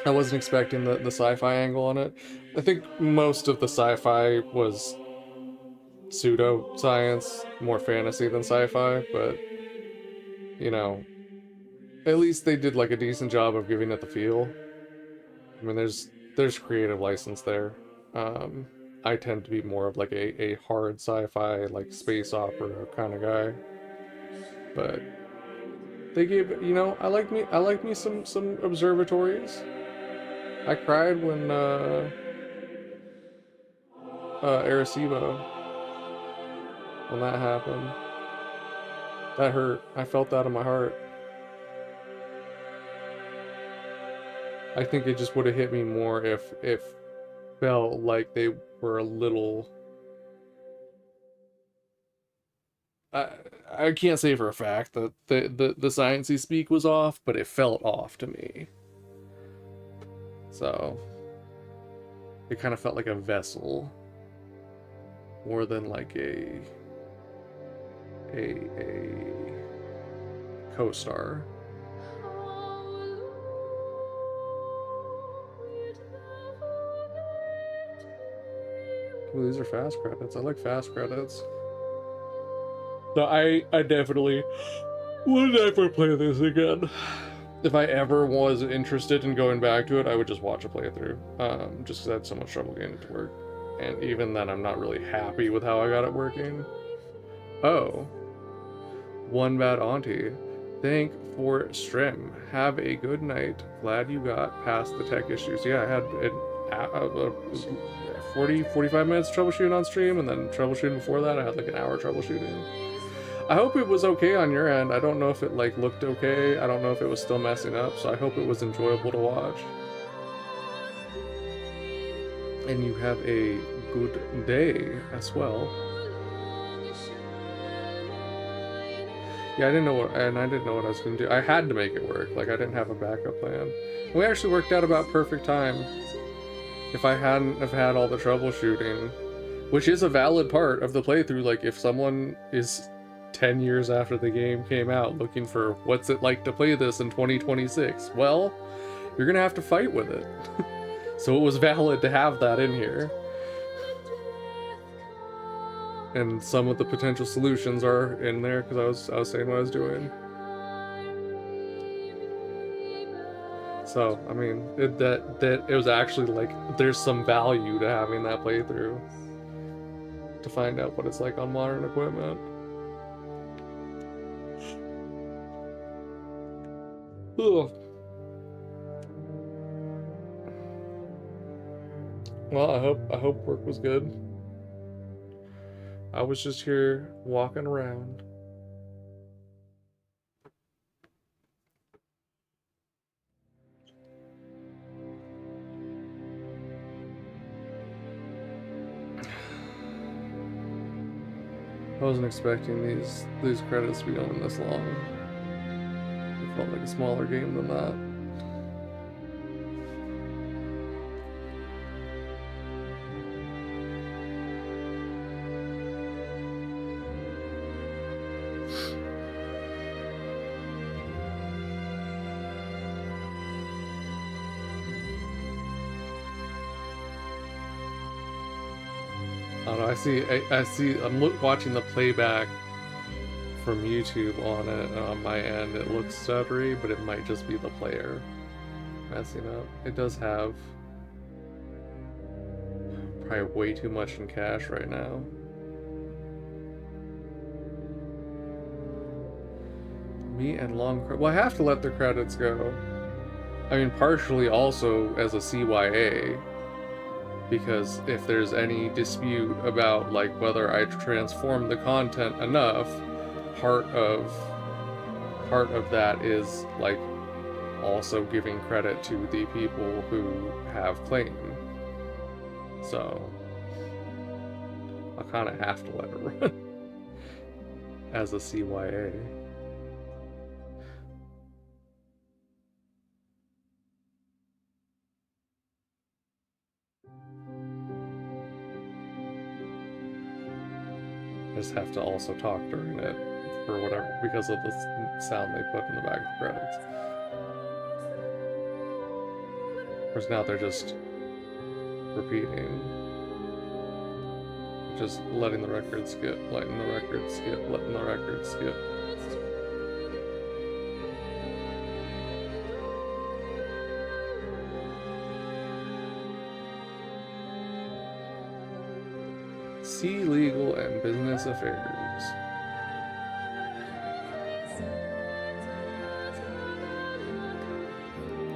I wasn't expecting the sci-fi angle on it. I think most of the sci-fi was pseudo-science, more fantasy than sci-fi, but, you know, at least they did like a decent job of giving it the feel. I mean, there's creative license there. I tend to be more of like a hard sci-fi, like space opera kind of guy. But they gave, you know, I like me some observatories. I cried when Arecibo, when that happened. That hurt. I felt that in my heart. I think it just would have hit me more if it felt like they were a little. I can't say for a fact that the sciencey speak was off, but it felt off to me. So it kind of felt like a vessel more than like a co-star. Ooh, these are fast credits. I like fast credits. No, I definitely would never play this again. if I ever was interested in going back to it, I would just watch a playthrough. Just because I had so much trouble getting it to work. And even then, I'm not really happy with how I got it working. Oh. One bad auntie. Thank for stream. Have a good night. Glad you got past the tech issues. Yeah, I had 45 minutes troubleshooting on stream, and then troubleshooting before that, I had like an hour troubleshooting. I hope it was okay on your end. I don't know if it like looked okay. I don't know if it was still messing up, so I hope it was enjoyable to watch. And you have a good day as well. Yeah, I didn't know what I was gonna do. I had to make it work. Like, I didn't have a backup plan. We actually worked out about perfect time. If I hadn't have had all the troubleshooting, which is a valid part of the playthrough, like if someone is 10 years after the game came out looking for what's it like to play this in 2026, well, you're gonna have to fight with it. So it was valid to have that in here. And some of the potential solutions are in there because I was saying what I was doing. So I mean, it was actually like there's some value to having that playthrough to find out what it's like on modern equipment. Ugh. Well, I hope work was good. I was just here walking around. I wasn't expecting these credits to be going this long. It felt like a smaller game than that. I don't know, I see, I'm watching the playback from YouTube on it, and on my end it looks stuttery, but it might just be the player messing up. It does have probably way too much in cache right now. Me and long well, I have to let the credits go. I mean, partially also as a CYA, because if there's any dispute about like whether I transform the content enough, part of that is like also giving credit to the people who have claim. So I kind of have to let it run as a CYA. I just have to also talk during it or whatever because of the sound they put in the back of the credits. Whereas now they're just repeating. Just letting the record skip, letting the record skip, letting the record skip. See legal and business affairs.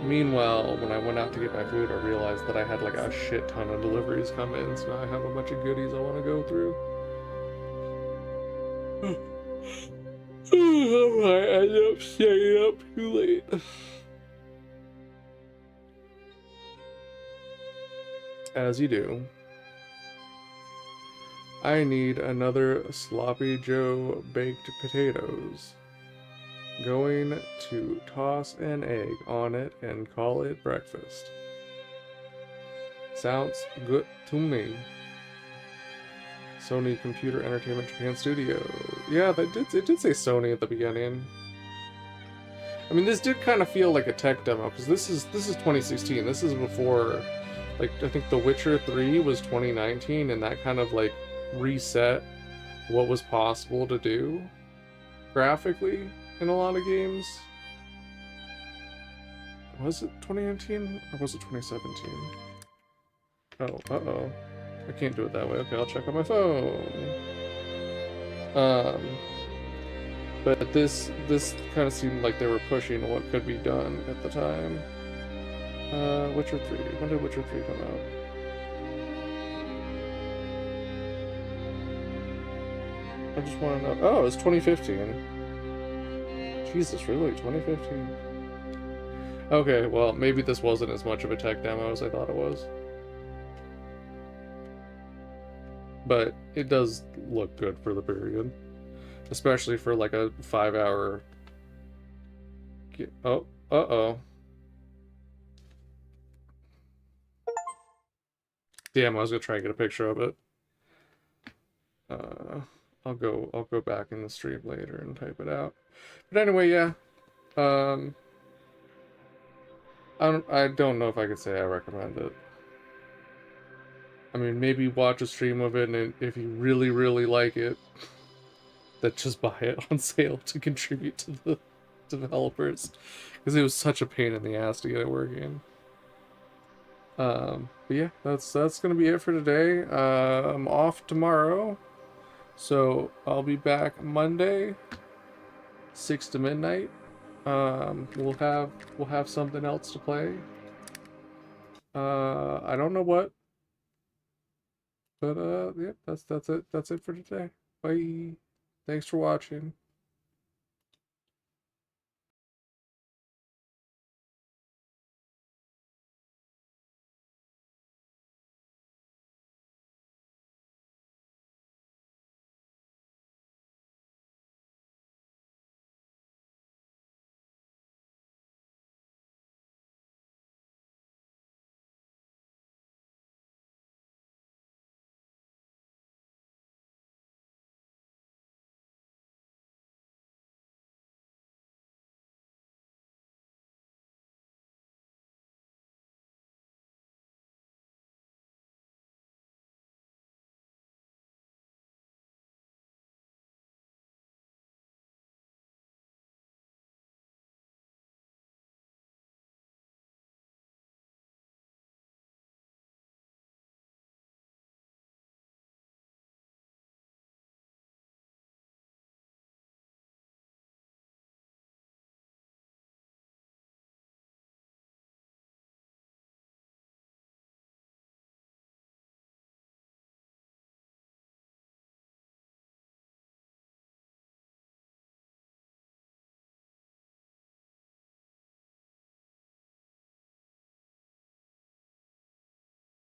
Meanwhile, when I went out to get my food, I realized that I had like a shit ton of deliveries come in, so now I have a bunch of goodies I want to go through. I ended up staying up too late. As you do. I need another Sloppy Joe baked potatoes. Going to toss an egg on it and call it breakfast. Sounds good to me. Sony Computer Entertainment Japan Studio. Yeah, it did say Sony at the beginning. I mean, this did kind of feel like a tech demo because this is 2016. This is before, like, I think The Witcher 3 was 2019, and that kind of like reset what was possible to do graphically in a lot of games. Was it 2019 or was it 2017? Oh, uh-oh. I can't do it that way. Okay, I'll check on my phone. But this kind of seemed like they were pushing what could be done at the time. Witcher 3. When did Witcher 3 come out? I just want to know. Oh, it's 2015. Jesus, really? 2015? Okay, well, maybe this wasn't as much of a tech demo as I thought it was. But it does look good for the period. Especially for like a 5-hour... Oh, uh-oh. Damn, I was gonna try and get a picture of it. I'll go back in the stream later and type it out. But anyway, yeah. I don't know if I could say I recommend it. I mean, maybe watch a stream of it, and if you really, really like it, then just buy it on sale to contribute to the developers. Because it was such a pain in the ass to get it working. But yeah, that's gonna be it for today. I'm off tomorrow. So I'll be back Monday, 6 to midnight. We'll have something else to play. I don't know what, but yeah, that's it. That's it for today. Bye. Thanks for watching.